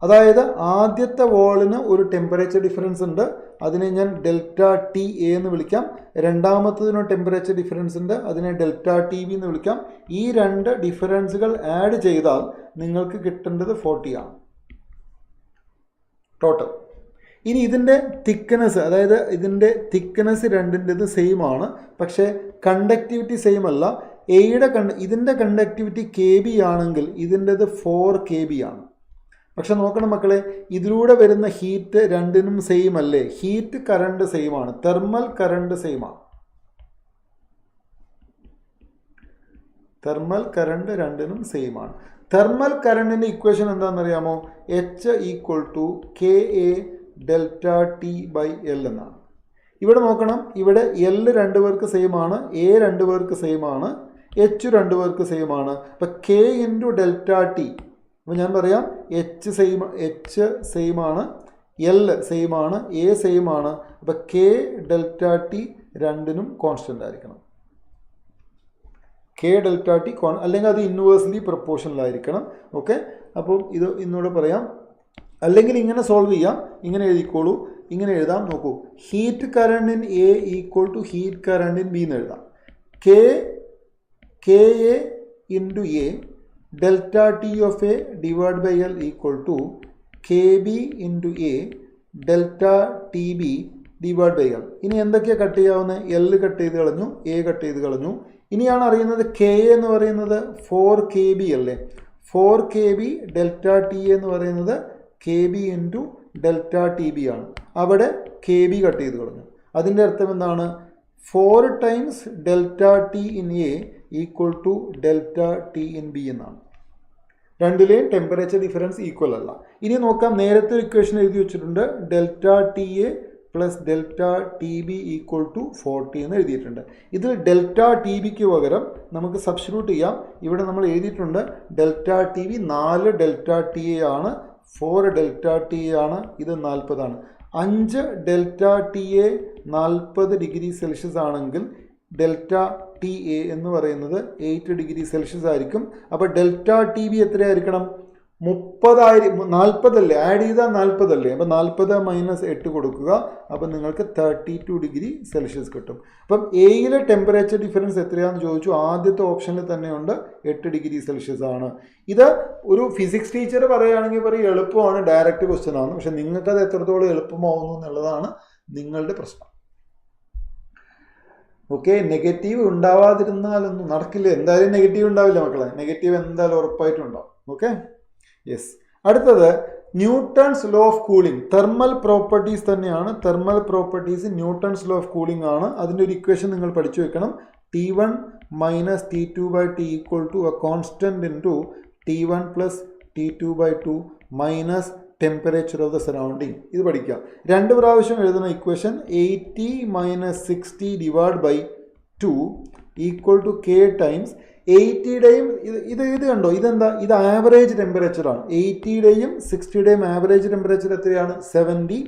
അതായത് ആദ്യത്തെ വോളിന് ഒരു ടെമ്പറേച്ചർ ഡിഫറൻസ് ഉണ്ട്, അതിനെ ഞാൻ ∆T A എന്ന് വിളിക്കാം. രണ്ടാമത്തതിന് ടെമ്പറേച്ചർ ഡിഫറൻസ് ഉണ്ട്, അതിനെ ∆T B എന്ന് വിളിക്കാം. ഈ രണ്ട് ഡിഫറൻസുകൾ ആഡ് ചെയ്താൽ നിങ്ങൾക്ക് കിട്ടേണ്ടത് 40 ആണ് ടോട്ടൽ. ഇനി ഇതിൻ്റെ തിക്നെസ്, അതായത് ഇതിൻ്റെ തിക്നെസ് രണ്ടിൻ്റെത് സെയിം ആണ്, പക്ഷേ കണ്ടക്ടിവിറ്റി സെയിം അല്ല. ഇതിൻ്റെ കണ്ടക്ടിവിറ്റി KB ആണെങ്കിൽ ഇതിൻ്റെത് 4 KB ആണ്. പക്ഷെ നോക്കണം മക്കളെ, ഇതിലൂടെ വരുന്ന ഹീറ്റ് രണ്ടിനും സെയിം അല്ലേ? ഹീറ്റ് കറണ്ട് സെയിം ആണ്, തെർമൽ കറണ്ട് സെയിം ആണ്. തെർമൽ കറണ്ട് രണ്ടിനും സെയിം ആണ്. തെർമൽ കറണ്ടിൻ്റെ ഇക്വേഷൻ എന്താണെന്നറിയാമോ? H = KA∆T/L എന്നാണ്. ഇവിടെ നോക്കണം, ഇവിടെ L 2 പേർക്ക് സെയിം ആണ്, A 2 പേർക്ക് സെയിം ആണ്, H 2 പേർക്ക് സെയിം ആണ്. അപ്പം K × ∆T. അപ്പോൾ ഞാൻ പറയാം H സെയിം ആണ്, L സെയിം ആണ്, A സെയിം ആണ്. അപ്പോൾ K∆T രണ്ടിനും കോൺസ്റ്റൻ്റ് ആയിരിക്കണം. K∆T അല്ലെങ്കിൽ അത് ഇൻവേഴ്സ്ലി പ്രൊപ്പോർഷണലായിരിക്കണം. ഓക്കെ, അപ്പോൾ ഇത് ഇന്നോട് പറയാം. അല്ലെങ്കിൽ ഇങ്ങനെ സോൾവ് ചെയ്യാം, ഇങ്ങനെ എഴുതിക്കോളൂ. ഇങ്ങനെ എഴുതാം, നോക്കൂ. Heat current in A = heat current in B എന്ന് എഴുതാം. KA × A ∆T of A / L = KB × A ∆TB / L. ഇനി എന്തൊക്കെയാണ് കട്ട് ചെയ്യാവുന്നത്? L കട്ട് ചെയ്ത് കളഞ്ഞു, A കട്ട് ചെയ്ത് കളഞ്ഞു. ഇനിയാണ് അറിയുന്നത് KA എന്ന് പറയുന്നത് 4 KB അല്ലേ? 4 KB ∆T എന്ന് പറയുന്നത് KB × ∆TB ആണ്. അവിടെ KB കട്ട് ചെയ്ത് കളഞ്ഞു. അതിൻ്റെ അർത്ഥം എന്താണ്? 4 times ∆T in A = ∆T in B എന്നാണ്. രണ്ടിലെയും ടെമ്പറേച്ചർ ഡിഫറൻസ് ഈക്വൽ അല്ല. ഇനി നോക്കാം, നേരത്തെ ഇക്വേഷൻ എഴുതി വെച്ചിട്ടുണ്ട്. ∆TA + ∆TB = 40 എന്ന് എഴുതിയിട്ടുണ്ട്. ഇതിൽ ∆TBക്ക് പകരം നമുക്ക് സബ്സ്റ്റിറ്റ്യൂട്ട് ചെയ്യാം. ഇവിടെ നമ്മൾ എഴുതിയിട്ടുണ്ട് ∆TB 4 ∆TA ആണ്, 4 ഡെൽറ്റ ടി ആണ്, ഇത് 40 ആണ്. 5 delta T A 40 degree Celsius ആണെങ്കിൽ ഡെൽറ്റ ടി എ എന്ന് പറയുന്നത് 8 ഡിഗ്രി സെൽഷ്യസ് ആയിരിക്കും. അപ്പോൾ ഡെൽറ്റ ടി ബി എത്രയായിരിക്കണം? 30 40 അല്ലേ, ആഡ് ചെയ്താൽ 40 അല്ലേ, അപ്പോൾ 40 - 8 കൊടുക്കുക, അപ്പോൾ നിങ്ങൾക്ക് 32 ഡിഗ്രി സെൽഷ്യസ് കിട്ടും. അപ്പം എയിലെ ടെമ്പറേച്ചർ ഡിഫറൻസ് എത്രയാണെന്ന് ചോദിച്ചു. ആദ്യത്തെ ഓപ്ഷനിൽ തന്നെയുണ്ട് 8 ഡിഗ്രി സെൽഷ്യസ് ആണ്. ഇത് ഒരു ഫിസിക്സ് ടീച്ചർ പറയുകയാണെങ്കിൽ പറയും എളുപ്പമാണ്, ഡയറക്റ്റ് ക്വസ്റ്റ്യൻ ആണ്. പക്ഷെ നിങ്ങൾക്കത് എത്രത്തോളം എളുപ്പമാവുന്നു എന്നുള്ളതാണ് നിങ്ങളുടെ പ്രശ്നം. ഓക്കെ, നെഗറ്റീവ് ഉണ്ടാവാതിരുന്നാലൊന്നും നടക്കില്ല. എന്തായാലും നെഗറ്റീവ് ഉണ്ടാവില്ല മക്കളെ, നെഗറ്റീവ് എന്തായാലും ഉറപ്പായിട്ടും ഉണ്ടാവും. Okay, yes. അടുത്തത് Newton's law of cooling. Thermal properties തന്നെയാണ്. Thermal properties Newton's law of cooling ആണ്. അതിൻ്റെ ഒരു ഇക്വേഷൻ നിങ്ങൾ പഠിച്ചു വെക്കണം. T1 - T2/T = a constant into T1 + T2/2 minus temperature of the surrounding. ഇത് പഠിക്കാം. 2 പ്രാവശ്യം എഴുതുന്ന ഇക്വേഷൻ 80 - 60 / 2 = K times 80യുടെയും ഇത് കണ്ടോ, ഇതെന്താ, ഇത് ആവറേജ് ടെമ്പറേച്ചറാണ്. 80യുടെയും 60യുടെയും ആവറേജ് ടെമ്പറേച്ചർ എത്രയാണ്? 70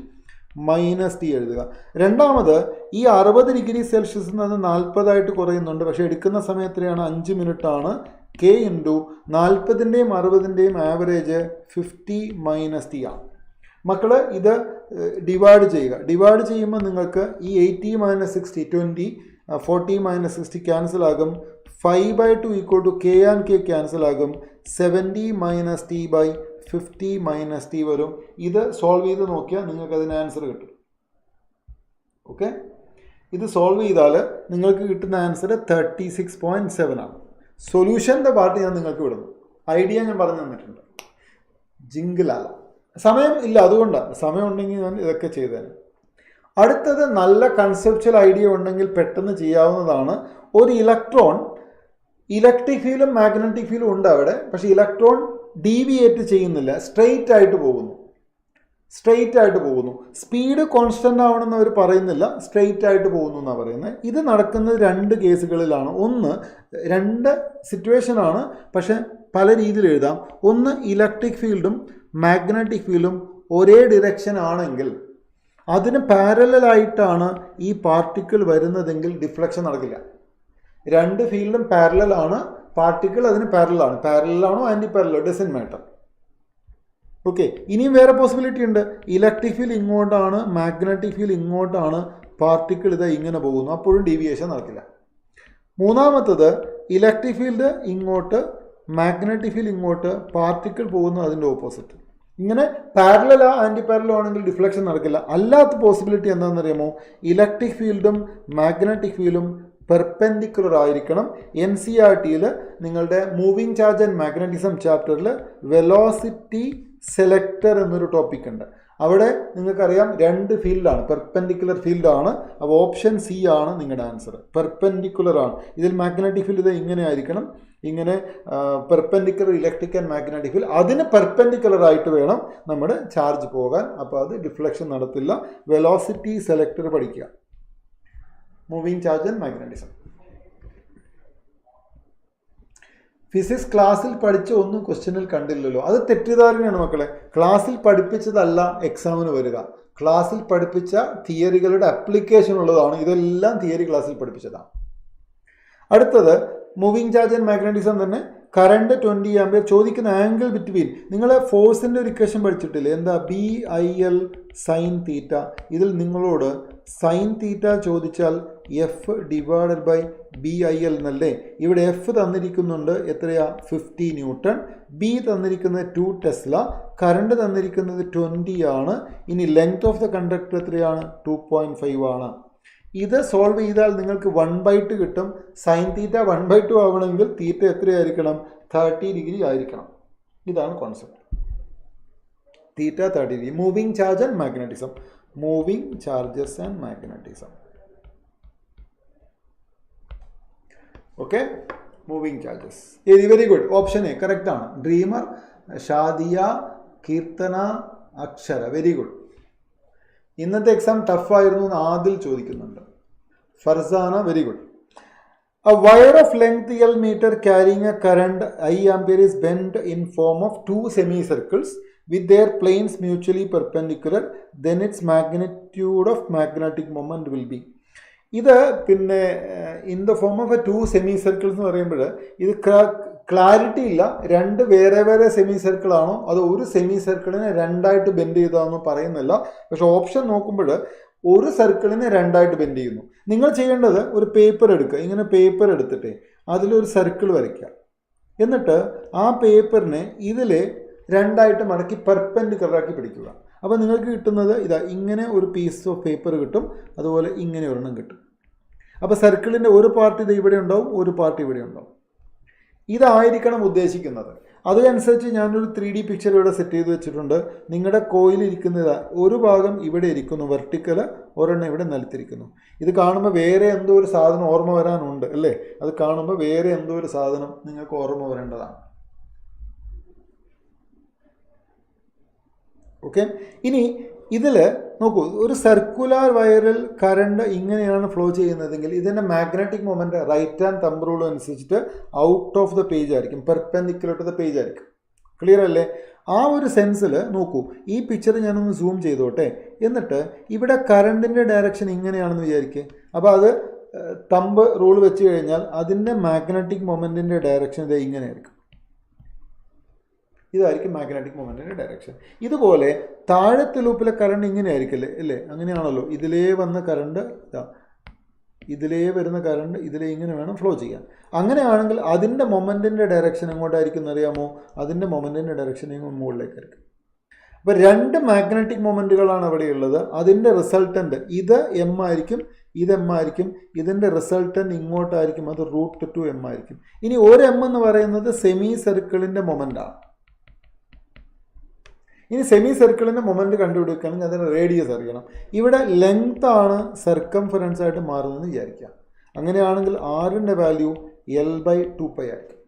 - T എഴുതുക. രണ്ടാമത് ഈ 60 ഡിഗ്രി സെൽഷ്യസ് നിന്ന് 40 ആയിട്ട് കുറയുന്നുണ്ട്. പക്ഷേ എടുക്കുന്ന സമയം എത്രയാണ്? 5 മിനിറ്റ് ആണ്. K × 40ൻ്റെയും 60ൻ്റെയും ആവറേജ് 50 - T ആണ്. മക്കൾ ഇത് ഡിവൈഡ് ചെയ്യുക. ഡിവൈഡ് ചെയ്യുമ്പോൾ നിങ്ങൾക്ക് ഈ 80 - 60 20, 40 - 60 ക്യാൻസൽ ആകും. 5/2 = K and K ക്യാൻസൽ ആകും. 70 - T/50 - T വരും. ഇത് സോൾവ് ചെയ്ത് നോക്കിയാൽ നിങ്ങൾക്ക് അതിന് ആൻസർ കിട്ടും. ഓക്കെ, ഇത് സോൾവ് ചെയ്താൽ നിങ്ങൾക്ക് കിട്ടുന്ന ആൻസർ 36.7 ആണ്. സൊല്യൂഷൻ്റെ പാർട്ട് ഞാൻ നിങ്ങൾക്ക് വിടുന്നു. ഐഡിയ ഞാൻ പറഞ്ഞു തന്നിട്ടുണ്ട്. ജിങ്കിളല്ല, സമയം ഇല്ല, അതുകൊണ്ടാണ്. സമയം ഉണ്ടെങ്കിൽ ഞാൻ ഇതൊക്കെ ചെയ്തേനെ. അടുത്തത് നല്ല കൺസെപ്ച്വൽ ഐഡിയ ഉണ്ടെങ്കിൽ പെട്ടെന്ന് ചെയ്യാവുന്നതാണ്. ഒരു ഇലക്ട്രോൺ, ഇലക്ട്രിക് ഫീൽഡും മാഗ്നറ്റിക് ഫീൽഡും ഉണ്ട് അവിടെ. പക്ഷേ ഇലക്ട്രോൺ ഡീവിയേറ്റ് ചെയ്യുന്നില്ല, സ്ട്രെയിറ്റ് ആയിട്ട് പോകുന്നു. സ്പീഡ് കോൺസ്റ്റൻ്റ് ആവണമെന്ന് അവർ പറയുന്നില്ല, സ്ട്രെയിറ്റ് ആയിട്ട് പോകുന്നു എന്നാണ് പറയുന്നത്. ഇത് നടക്കുന്നത് 2 കേസുകളിലാണ്. ഒന്ന് 2 സിറ്റുവേഷനാണ്, പക്ഷെ പല രീതിയിൽ എഴുതാം. ഒന്ന് ഇലക്ട്രിക് ഫീൽഡും മാഗ്നറ്റിക് ഫീൽഡും ഒരേ ഡിറക്ഷൻ ആണെങ്കിൽ അതിന് പാരലലായിട്ടാണ് ഈ പാർട്ടിക്കിൾ വരുന്നതെങ്കിൽ ഡിഫ്ലക്ഷൻ നടക്കില്ല. 2 ഫീൽഡും പാരലലാണ്, പാർട്ടിക്കിൾ അതിന് പാരലലാണ്. പാരലലാണോ ആൻറ്റി പാരലോ ഡസൻറ്റ് മാറ്റർ. ഓക്കെ, ഇനിയും വേറെ പോസിബിലിറ്റി ഉണ്ട്. ഇലക്ട്രിക് ഫീൽഡ് ഇങ്ങോട്ടാണ്, മാഗ്നറ്റിക് ഫീൽഡ് ഇങ്ങോട്ടാണ്, പാർട്ടിക്കിൾ ഇത് ഇങ്ങനെ പോകുന്നു, അപ്പോഴും ഡീവിയേഷൻ നടക്കില്ല. മൂന്നാമത്തത് ഇലക്ട്രിക് ഫീൽഡ് ഇങ്ങോട്ട്, മാഗ്നറ്റിക് ഫീൽഡ് ഇങ്ങോട്ട്, പാർട്ടിക്കിൾ പോകുന്നു അതിൻ്റെ ഓപ്പോസിറ്റ്. ഇങ്ങനെ പാരലലാ ആൻറ്റി പാരലോ ആണെങ്കിൽ ഡിഫ്ലക്ഷൻ നടക്കില്ല. അല്ലാത്ത പോസിബിലിറ്റി എന്താണെന്നറിയാമോ? ഇലക്ട്രിക് ഫീൽഡും മാഗ്നറ്റിക് ഫീൽഡും പെർപെൻഡിക്കുലർ ആയിരിക്കണം. NCERTയിൽ നിങ്ങളുടെ മൂവിങ് ചാർജ് ആൻഡ് മാഗ്നറ്റിസം ചാപ്റ്ററിൽ വെലോസിറ്റി സെലക്ടർ എന്നൊരു ടോപ്പിക് ഉണ്ട്. അവിടെ നിങ്ങൾക്കറിയാം 2 ഫീൽഡാണ്, പെർപെൻഡിക്കുലർ ഫീൽഡാണ്. അപ്പോൾ ഓപ്ഷൻ സി ആണ് നിങ്ങളുടെ ആൻസർ. പെർപെൻഡിക്കുലർ ആണ്. ഇതിൽ മാഗ്നറ്റിക് ഫീൽഡ് ഇത് ഇങ്ങനെ ആയിരിക്കണം, ഇങ്ങനെ perpendicular electric and magnetic field, അതിന് പെർപെൻഡിക്കുലർ ആയിട്ട് വേണം നമ്മുടെ ചാർജ് പോകാൻ. അപ്പോൾ അത് ഡിഫ്ലക്ഷൻ നടത്തില്ല. വെലോസിറ്റി സെലക്ടർ പഠിക്കുക. Moving charge and magnetism. Physics ക്ലാസ്സിൽ പഠിച്ച ഒന്നും ക്വസ്റ്റ്യനിൽ കണ്ടില്ലല്ലോ, അത് തെറ്റിദ്ധാരണയാണ് മക്കളെ. ക്ലാസ്സിൽ പഠിപ്പിച്ചതല്ല എക്സാമിന് വരിക. ക്ലാസ്സിൽ പഠിപ്പിച്ച തിയറികളുടെ അപ്ലിക്കേഷൻ ഉള്ളതാണ്. ഇതെല്ലാം തിയറി ക്ലാസ്സിൽ പഠിപ്പിച്ചതാണ്. അടുത്തത് മൂവിങ് ചാർജ് ആൻഡ് മാഗ്നറ്റിസം തന്നെ. Current 20 ampere. ചോദിക്കുന്ന ആംഗിൾ ബിറ്റ്വീൻ, നിങ്ങൾ ഫോഴ്സിൻ്റെ ഒരു ഇക്വേഷൻ പഠിച്ചിട്ടില്ലേ? എന്താ? BIL sin θ. ഇതിൽ നിങ്ങളോട് sin θ ചോദിച്ചാൽ F/BIL എന്നല്ലേ? ഇവിടെ F തന്നിരിക്കുന്നുണ്ട് എത്രയാ? 50 ന്യൂട്ടൺ. B തന്നിരിക്കുന്നത് 2 ടെസ്ല. കറണ്ട് തന്നിരിക്കുന്നത് 20 ആണ്. ഇനി ലെങ്ത് ഓഫ് ദ കണ്ടക്ടർ എത്രയാണ്? 2.5 ആണ്. ഇത് സോൾവ് ചെയ്താൽ നിങ്ങൾക്ക് 1/2 കിട്ടും. sin θ 1/2 ആവണമെങ്കിൽ തീറ്റ എത്രയായിരിക്കണം? 30 ഡിഗ്രി ആയിരിക്കണം. ഇതാണ് concept. Theta 30 degree. Moving charge and magnetism. Moving charges and magnetism. Okay, moving charges. Very good. Option A correct ആണ്. ഡ്രീമർ, ഷാദിയ, കീർത്തന, അക്ഷര. Very good. ഇന്നത്തെ എക്സാം ടഫായിരുന്നു എന്ന് ആദിൽ ചോദിക്കുന്നുണ്ട്. Farsana, very good. A wire of length L meter carrying a current I ampere is bent in form of 2 semicircles with their planes mutually perpendicular, then its magnitude of magnetic moment will be. ഇത് പിന്നെ in the form of A 2 semi circles എന്ന് പറയുമ്പോൾ ഇത് ക്ലാരിറ്റി ഇല്ല. രണ്ട് വേറെ വേറെ സെമി സർക്കിൾ ആണോ അതോ ഒരു സെമി സർക്കിളിനെ രണ്ടായിട്ട് ബെൻഡ് ചെയ്താണെന്ന് പറയുന്നില്ല. പക്ഷെ ഓപ്ഷൻ നോക്കുമ്പോൾ ഒരു സർക്കിളിനെ രണ്ടായിട്ട് ബെൻഡ് ചെയ്യുന്നു. നിങ്ങൾ ചെയ്യേണ്ടത് ഒരു പേപ്പർ എടുക്കുക. ഇങ്ങനെ പേപ്പർ എടുത്തിട്ട് അതിലൊരു സർക്കിൾ വരയ്ക്കുക. എന്നിട്ട് ആ പേപ്പറിനെ ഇതിൽ രണ്ടായിട്ട് മടക്കി പെർപെൻഡിക്കുലറാക്കി പിടിക്കുക. അപ്പോൾ നിങ്ങൾക്ക് കിട്ടുന്നത് ഇതാ ഇങ്ങനെ ഒരു പീസ് ഓഫ് പേപ്പർ കിട്ടും, അതുപോലെ ഇങ്ങനെ ഒരെണ്ണം കിട്ടും. അപ്പോൾ സർക്കിളിൻ്റെ ഒരു പാർട്ട് ഇത് ഇവിടെ ഉണ്ടാവും, ഒരു പാർട്ട് ഇവിടെ ഉണ്ടാവും. ഇതായിരിക്കണം ഉദ്ദേശിക്കുന്നത്. അതനുസരിച്ച് ഞാനൊരു 3D പിക്ചർ ഇവിടെ സെറ്റ് ചെയ്ത് വെച്ചിട്ടുണ്ട്. നിങ്ങളുടെ കോയിൽ ഇരിക്കുന്നത് ഒരു ഭാഗം ഇവിടെ ഇരിക്കുന്നു വെർട്ടിക്കൽ, ഒരെണ്ണം ഇവിടെ നിലത്തിരിക്കുന്നു. ഇത് കാണുമ്പോൾ വേറെ എന്തോ ഒരു സാധനം ഓർമ്മ വരാനുണ്ട് അല്ലേ? അത് കാണുമ്പോൾ വേറെ എന്തോ ഒരു സാധനം നിങ്ങൾക്ക് ഓർമ്മ വരേണ്ടതാണ്. ഓക്കെ, ഇനി ഇതിൽ നോക്കൂ, ഒരു സർക്കുലർ വയറിൽ കറണ്ട് ഇങ്ങനെയാണ് ഫ്ലോ ചെയ്യുന്നതെങ്കിൽ ഇതിൻ്റെ magnetic moment right hand thumb rule അനുസരിച്ചിട്ട് ഔട്ട് ഓഫ് ദ പേജ് ആയിരിക്കും, പെർപെൻഡിക്കുലർ ടു ദ പേജ് ആയിരിക്കും. ക്ലിയർ അല്ലേ? ആ ഒരു സെൻസിൽ നോക്കൂ, ഈ പിക്ചർ ഞാനൊന്ന് സൂം ചെയ്തോട്ടെ. എന്നിട്ട് ഇവിടെ കറണ്ടിൻ്റെ ഡയറക്ഷൻ ഇങ്ങനെയാണെന്ന് വിചാരിക്കുക. അപ്പോൾ അത് തമ്പ് റൂൾ വെച്ച് കഴിഞ്ഞാൽ അതിൻ്റെ മാഗ്നറ്റിക് മൊമെൻറ്റിൻ്റെ ഡയറക്ഷൻ ഇത് ഇങ്ങനെ ആയിരിക്കും. ഇതായിരിക്കും മാഗ്നറ്റിക് മൊമെൻറ്റിൻ്റെ ഡയറക്ഷൻ. ഇതുപോലെ താഴത്തെ ലൂപ്പിലെ കറണ്ട് ഇങ്ങനെ ആയിരിക്കില്ലേ അല്ലേ? അങ്ങനെയാണല്ലോ. ഇതിലേ വന്ന കറണ്ട് ഇതിലേ വരുന്ന കറണ്ട് ഇതിലേ ഇങ്ങനെ വേണം ഫ്ലോ ചെയ്യാൻ. അങ്ങനെയാണെങ്കിൽ അതിൻ്റെ മൊമെൻറ്റിൻ്റെ ഡയറക്ഷൻ എങ്ങോട്ടായിരിക്കും എന്നറിയാമോ? അതിൻ്റെ മൊമെൻറ്റിൻ്റെ ഡയറക്ഷൻ ഇങ്ങോട്ട് മുകളിലേക്കായിരിക്കും. അപ്പോൾ രണ്ട് മാഗ്നറ്റിക് മൊമെൻറ്റുകളാണ് അവിടെ ഉള്ളത്. അതിൻ്റെ റിസൾട്ടൻ്റ് ഇത് എം ആയിരിക്കും, ഇത് എം ആയിരിക്കും. ഇതിൻ്റെ റിസൾട്ടൻ്റ് ഇങ്ങോട്ടായിരിക്കും, അത് √2m ആയിരിക്കും. ഇനി ഒരു എം എന്ന് പറയുന്നത് സെമി സർക്കിളിൻ്റെ മൊമെൻ്റാണ്. ഇനി സെമി സർക്കിളിൻ്റെ മൊമെൻറ്റ് കണ്ടുപിടിക്കുകയാണെങ്കിൽ അതിന് റേഡിയസ് അറിയണം. ഇവിടെ ലെങ്ത് ആണ് സർക്കംഫറൻസ് ആയിട്ട് മാറുന്നതെന്ന് വിചാരിക്കുക. അങ്ങനെയാണെങ്കിൽ ആറിൻ്റെ വാല്യൂ L/2π ആയിരിക്കും.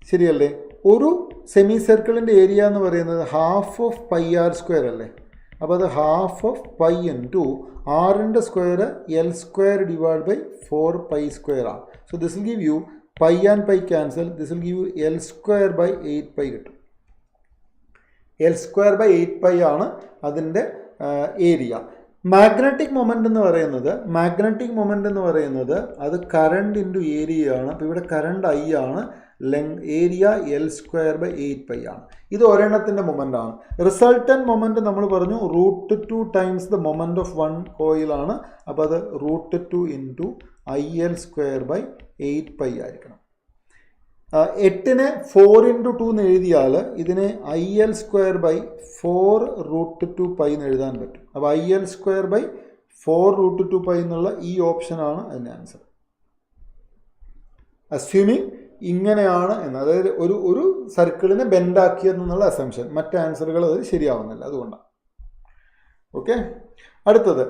ശരിയല്ലേ? ഒരു സെമി സർക്കിളിൻ്റെ ഏരിയ എന്ന് പറയുന്നത് ഹാഫ് ഓഫ് πr² അല്ലേ? അപ്പോൾ അത് ഹാഫ് ഓഫ് π ഇൻറ്റു ആറിൻ്റെ സ്ക്വയർ L² / 4π² ആണ്. So this will give you π and π cancel. This will give you L²/8π കിട്ടും. L²/8π ആണ് അതിൻ്റെ ഏരിയ. മാഗ്നറ്റിക് മൊമെൻ്റ് എന്ന് പറയുന്നത് അത് കറണ്ട് ഇൻറ്റു ഏരിയ ആണ്. അപ്പോൾ ഇവിടെ കറണ്ട് I ആണ്, ഏരിയ L²/8π ആണ്. ഇത് ഒരെണ്ണത്തിൻ്റെ മൊമെൻ്റ് ആണ്. റിസൾട്ടൻറ്റ് മൊമെൻ്റ് നമ്മൾ പറഞ്ഞു √2 times the moment of one കോയിലാണ്. അപ്പോൾ അത് √2 ഇൻറ്റു IL²/8π ആയിരിക്കണം. 8നെ 4 × 2 എന്ന് എഴുതിയാൽ ഇതിനെ IL²/4 √2π എന്ന് എഴുതാൻ പറ്റും. അപ്പോൾ IL²/4 √2π എന്നുള്ള ഈ ഓപ്ഷനാണ് അതിൻ്റെ ആൻസർ. അസ്യൂമിങ് ഇങ്ങനെയാണ് എന്ന്, അതായത് ഒരു സർക്കിളിനെ ബെൻഡാക്കിയതെന്നുള്ള അസംഷൻ. മറ്റ് ആൻസറുകൾ അത് ശരിയാവുന്നില്ല, അതുകൊണ്ടാണ്. ഓക്കെ, അടുത്തത്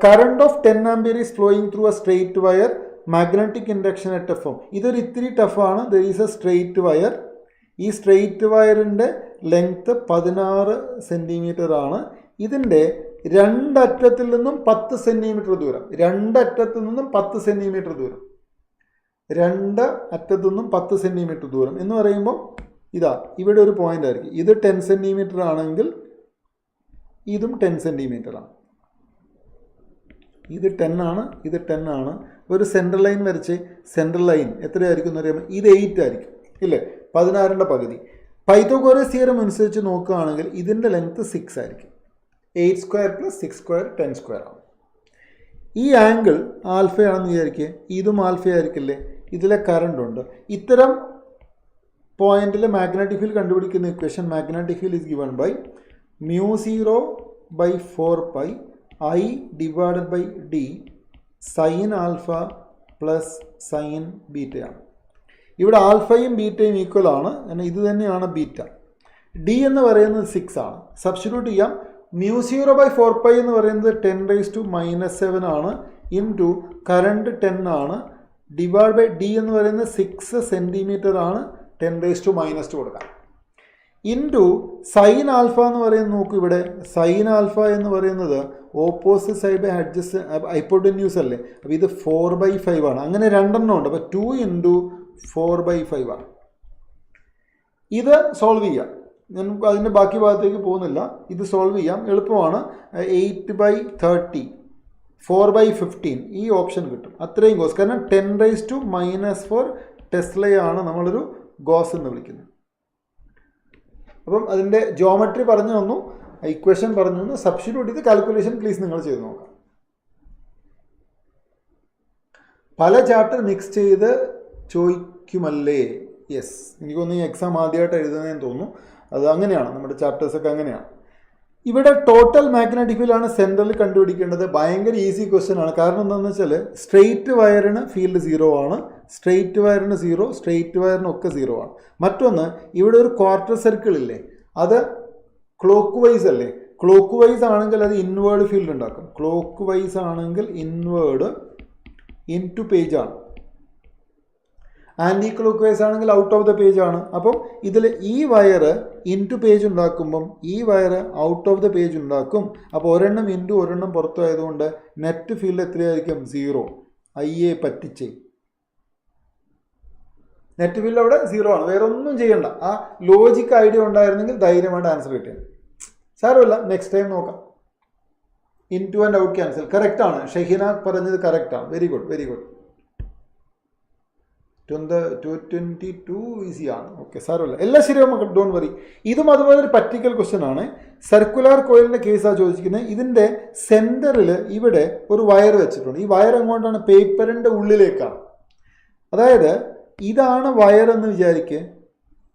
current of 10 ampere is flowing through a straight wire, magnetic induction at F. ഇതൊരു ഇത്തിരി ടഫാണ്. There is a straight wire. ഈ സ്ട്രെയിറ്റ് വയറിൻ്റെ ലെങ്ത്ത് 16 സെൻറ്റിമീറ്റർ ആണ്. ഇതിൻ്റെ രണ്ടറ്റത്തിൽ നിന്നും 10 സെൻറ്റിമീറ്റർ ദൂരം, രണ്ട് അറ്റത്തു നിന്നും 10 സെൻറ്റിമീറ്റർ ദൂരം എന്ന് പറയുമ്പോൾ ഇതാ ഇവിടെ ഒരു പോയിന്റ് ആയിരിക്കും. ഇത് 10 സെൻറ്റിമീറ്റർ ആണെങ്കിൽ ഇതും 10 സെൻറ്റിമീറ്റർ ആണ്. ഇത് 10 ആണ്, ഇത് 10 ആണ്. ഒരു സെൻട്രൽ ലൈൻ വരച്ച് സെൻട്രൽ ലൈൻ എത്രയായിരിക്കും എന്ന് പറയുമ്പോൾ ഇത് 8 ആയിരിക്കും ഇല്ലേ? 16ൻ്റെ പകുതി. പൈത്തഗോറസ് തിയറം അനുസരിച്ച് നോക്കുകയാണെങ്കിൽ ഇതിൻ്റെ ലെങ്ത്ത് 6 ആയിരിക്കും. 8² + 6² 10² ആണ്. ഈ ആംഗിൾ ആൽഫയാണെന്ന് വിചാരിക്കുക, ഇതും ആൽഫയായിരിക്കില്ലേ? ഇതിലെ കറണ്ട് ഉണ്ട്. ഇത്തരം പോയിന്റിൽ മാഗ്നറ്റിക് ഫീൽഡ് കണ്ടുപിടിക്കുന്ന equation magnetic field is given by μ0/4π I/d sin α + sin β ആണ്. ഇവിടെ ആൽഫയും ബീറ്റയും ഈക്വൽ ആണ്, കാരണം ഇത് തന്നെയാണ് ബീറ്റ. ഡി എന്ന് പറയുന്നത് 6 ആണ്. സബ്സ്റ്റിറ്റ്യൂട്ട് ചെയ്യാം. μ0/4π എന്ന് പറയുന്നത് 10⁻⁻7 ആണ്. ഇൻറ്റു കറണ്ട് 10 ആണ്. ഡിവൈഡ് ബൈ ഡി എന്ന് പറയുന്നത് 6 സെൻറ്റിമീറ്റർ ആണ്. 10⁻⁻2 കൊടുക്കാം. ഇൻറ്റു സൈൻ ആൽഫ എന്ന് പറയുന്നത് നോക്കൂ, ഇവിടെ സൈൻ ആൽഫ എന്ന് പറയുന്നത് ഓപ്പോസിറ്റ് സൈഡ് ബൈ ഹൈപ്പോട്ടന്യൂസ് അല്ലേ? അപ്പോൾ ഇത് 4/5 ആണ്. അങ്ങനെ രണ്ടെണ്ണം ഉണ്ട്. അപ്പോൾ 2 × 4/5 ആണ്. ഇത് സോൾവ് ചെയ്യാം. ഞാൻ അതിൻ്റെ ബാക്കി ഭാഗത്തേക്ക് പോകുന്നില്ല. ഇത് സോൾവ് ചെയ്യാം, എളുപ്പമാണ്. 8/30 4/15 ഈ ഓപ്ഷൻ കിട്ടും. അത്രയും ഗോസ്. കാരണം 10⁻⁻⁴ ടെസ്ലയാണ് നമ്മളൊരു ഗോസ് എന്ന് വിളിക്കുന്നത്. അപ്പം അതിൻ്റെ ജോമെട്രി പറഞ്ഞു തന്നു, ഇക്വേഷൻ പറഞ്ഞു തന്നു. സബ്സ്റ്റിറ്റ്യൂട്ട് ചെയ്ത് കാൽക്കുലേഷൻ പ്ലീസ് നിങ്ങൾ ചെയ്ത് നോക്കാം. പല ചാപ്റ്റർ മിക്സ് ചെയ്ത് ചോദിക്കുമല്ലേ? യെസ്, എനിക്കൊന്ന് ഈ എക്സാം ആദ്യമായിട്ട് എഴുതുന്നതെന്ന് തോന്നുന്നു. അത് അങ്ങനെയാണ്, നമ്മുടെ ചാപ്റ്റേഴ്സൊക്കെ അങ്ങനെയാണ്. ഇവിടെ ടോട്ടൽ മാഗ്നറ്റിക് ഫീൽഡാണ് സെൻട്രൽ കണ്ടുപിടിക്കേണ്ടത്. ഭയങ്കര ഈസി ക്വസ്റ്റ്യൻ ആണ്. കാരണം എന്താണെന്ന് വെച്ചാൽ സ്ട്രെയിറ്റ് വയറിന് ഫീൽഡ് 0 ആണ്, സ്ട്രെയിറ്റ് വയറിന് 0, സ്ട്രെയിറ്റ് വയറിനൊക്കെ 0 ആണ്. മറ്റൊന്ന്, ഇവിടെ ഒരു ക്വാർട്ടർ സർക്കിൾ ഇല്ലേ, അത് ക്ലോക്ക് വൈസ് അല്ലേ? ക്ലോക്ക് വൈസ് ആണെങ്കിൽ അത് ഇൻവേർഡ് ഫീൽഡ് ഉണ്ടാക്കും. ക്ലോക്ക് വൈസ് ആണെങ്കിൽ ഇൻവേർഡ് ഇൻടു പേജ് ആണ്. ആൻറ്റി ക്ലോക്ക് വൈസ് ആണെങ്കിൽ ഔട്ട് ഓഫ് ദ പേജ് ആണ്. അപ്പം ഇതിൽ ഈ വയർ ഇൻറ്റു പേജ് ഉണ്ടാക്കുമ്പം ഈ wire out of the page ഉണ്ടാക്കും. അപ്പോൾ ഒരെണ്ണം ഇൻറ്റു ഒരെണ്ണം പുറത്തായതുകൊണ്ട് നെറ്റ് ഫീൽഡ് എത്രയായിരിക്കും? 0. അയ്യേ പറ്റിച്ചേ, നെറ്റ് ഫീൽഡ് അവിടെ 0 ആണ്. വേറെ ഒന്നും ചെയ്യണ്ട. ആ ലോജിക്ക് ഐഡിയ ഉണ്ടായിരുന്നെങ്കിൽ ധൈര്യമായിട്ട് ആൻസർ കിട്ടിയത്. സാരമില്ല, നെക്സ്റ്റ് ടൈം നോക്കാം. Into and out cancel. കറക്റ്റാണ്, ഷഹീന പറഞ്ഞത് കറക്റ്റാണ്. Very good, very good. 222 ഈസിയാണ്. ഓക്കെ, സാരമില്ല, എല്ലാം ശരിയാവും, ഡോണ്ട് വറി. ഇതും അതുപോലെ ഒരു പ്രാക്ടിക്കൽ ക്വസ്റ്റ്യൻ ആണ്. സർക്കുലർ കോയിലിൻ്റെ കേസാണ് ചോദിച്ചിരിക്കുന്നത്. ഇതിൻ്റെ സെൻറ്ററിൽ ഇവിടെ ഒരു വയർ വെച്ചിട്ടുണ്ട്. ഈ വയർ എങ്ങോട്ടാണ്? പേപ്പറിൻ്റെ ഉള്ളിലേക്കാണ്. അതായത് ഇതാണ് വയർ എന്ന് വിചാരിക്കുക.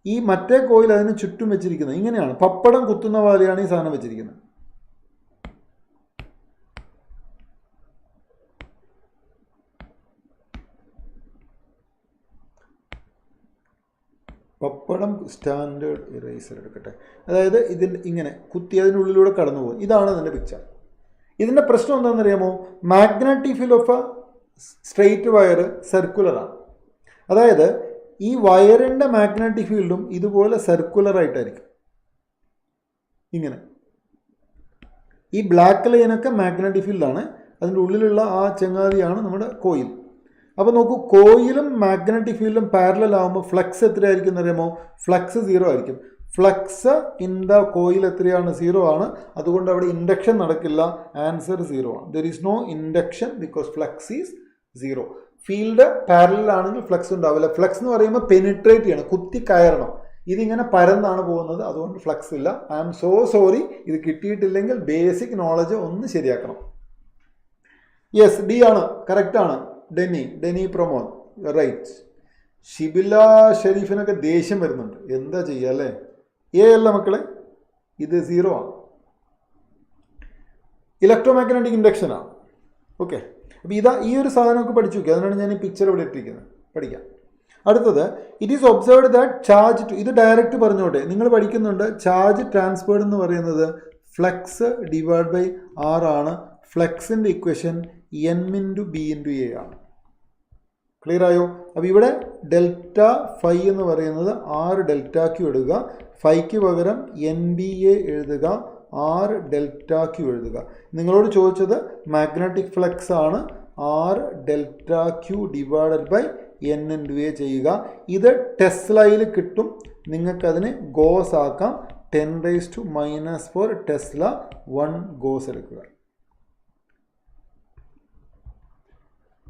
ഈ മറ്റേ കോയിൽ അതിന് ചുറ്റും വെച്ചിരിക്കുന്നത് ഇങ്ങനെയാണ്. പപ്പടം കുത്തുന്ന പോലെയാണ് ഈ സാധനം വെച്ചിരിക്കുന്നത്. പപ്പടം സ്റ്റാൻഡേർഡ് ഇറേസർ എടുക്കട്ടെ. അതായത് ഇതിൻ്റെ ഇങ്ങനെ കുത്തി അതിനുള്ളിലൂടെ കടന്നു പോകും. ഇതാണ് അതിൻ്റെ പിക്ചർ. ഇതിൻ്റെ പ്രശ്നം എന്താണെന്നറിയാമോ? Magnetic field of a straight wire സർക്കുലറാണ്. അതായത് ഈ വയറിൻ്റെ മാഗ്നറ്റിക് ഫീൽഡും ഇതുപോലെ സർക്കുലറായിട്ടായിരിക്കും. ഇങ്ങനെ ഈ ബ്ലാക്ക് ലൈനൊക്കെ മാഗ്നറ്റിക് ഫീൽഡാണ്. അതിൻ്റെ ഉള്ളിലുള്ള ആ ചങ്ങാതിയാണ് നമ്മുടെ കോയിൽ. അപ്പോൾ നോക്കൂ, കോയിലും മാഗ്നറ്റിക് ഫീൽഡും പാരലൽ ആകുമ്പോൾ ഫ്ലക്സ് എത്രയായിരിക്കും എന്നറിയാമോ? ഫ്ലക്സ് 0 ആയിരിക്കും. ഫ്ലക്സ് ഇൻ ദ കോയിൽ എത്രയാണ്? 0 ആണ്. അതുകൊണ്ട് അവിടെ ഇൻഡക്ഷൻ നടക്കില്ല. ആൻസർ 0 ആണ്. There is no induction because flux is 0. Field parallel ആണെങ്കിൽ ഫ്ലക്സ് ഉണ്ടാവില്ല. ഫ്ലക്സ് എന്ന് പറയുമ്പോൾ പെനിട്രേറ്റ് ചെയ്യണം, കുത്തി കയറണം. ഇതിങ്ങനെ പരന്നാണ് പോകുന്നത്, അതുകൊണ്ട് ഫ്ലക്സ് ഇല്ല. I am so sorry. ഇത് കിട്ടിയിട്ടില്ലെങ്കിൽ ബേസിക് നോളജ് ഒന്ന് ശരിയാക്കണം. യെസ്, ഡി ആണ്, കറക്റ്റാണ്. ഡെനി പ്രമോദ്, റൈറ്റ്. ഷിബില ഷെരീഫിനൊക്കെ ദേഷ്യം വരുന്നുണ്ട്. എന്താ ചെയ്യുക അല്ലേ? അല്ല മക്കളെ, ഇത് 0 ആണ്. Electro magnetic ഇൻഡക്ഷനാണ്. ഓക്കെ, അപ്പോൾ ഈ ഒരു സാധനമൊക്കെ പഠിച്ചു നോക്കി. അതിനാണ് ഞാൻ ഈ പിക്ചർ ഇവിടെ ഇട്ടിരിക്കുന്നത്. പഠിക്കാം. അടുത്തത്, it is observed that charge to, ഇത് ഡയറക്റ്റ് പറഞ്ഞോട്ടെ, നിങ്ങൾ പഠിക്കുന്നുണ്ട്. ചാർജ് ട്രാൻസ്ഫേർഡ് എന്ന് പറയുന്നത് ഫ്ലക്സ് ഡിവൈഡ് ബൈ ആർ ആണ്. ഫ്ലക്സിൻ്റെ ഇക്വേഷൻ n/b/a ആണ്. ക്ലിയർ ആയോ? അപ്പോൾ ഇവിടെ ഡെൽറ്റ ഫൈ എന്ന് പറയുന്നത് r∆q എടുക്കുക. ഫൈക്ക് പകരം NBA എഴുതുക, r∆q എഴുതുക. നിങ്ങളോട് ചോദിച്ചത് മാഗ്നറ്റിക് ഫ്ലക്സ് ആണ്. r∆q ഡിവൈഡഡ് ബൈ n/a ചെയ്യുക. ഇത് ടെസ്ലയിൽ കിട്ടും. നിങ്ങൾക്കതിന് ഗോസ് ആക്കാം. 10⁻⁻⁴ ടെസ്ല 1 ഗോസ് എടുക്കുക.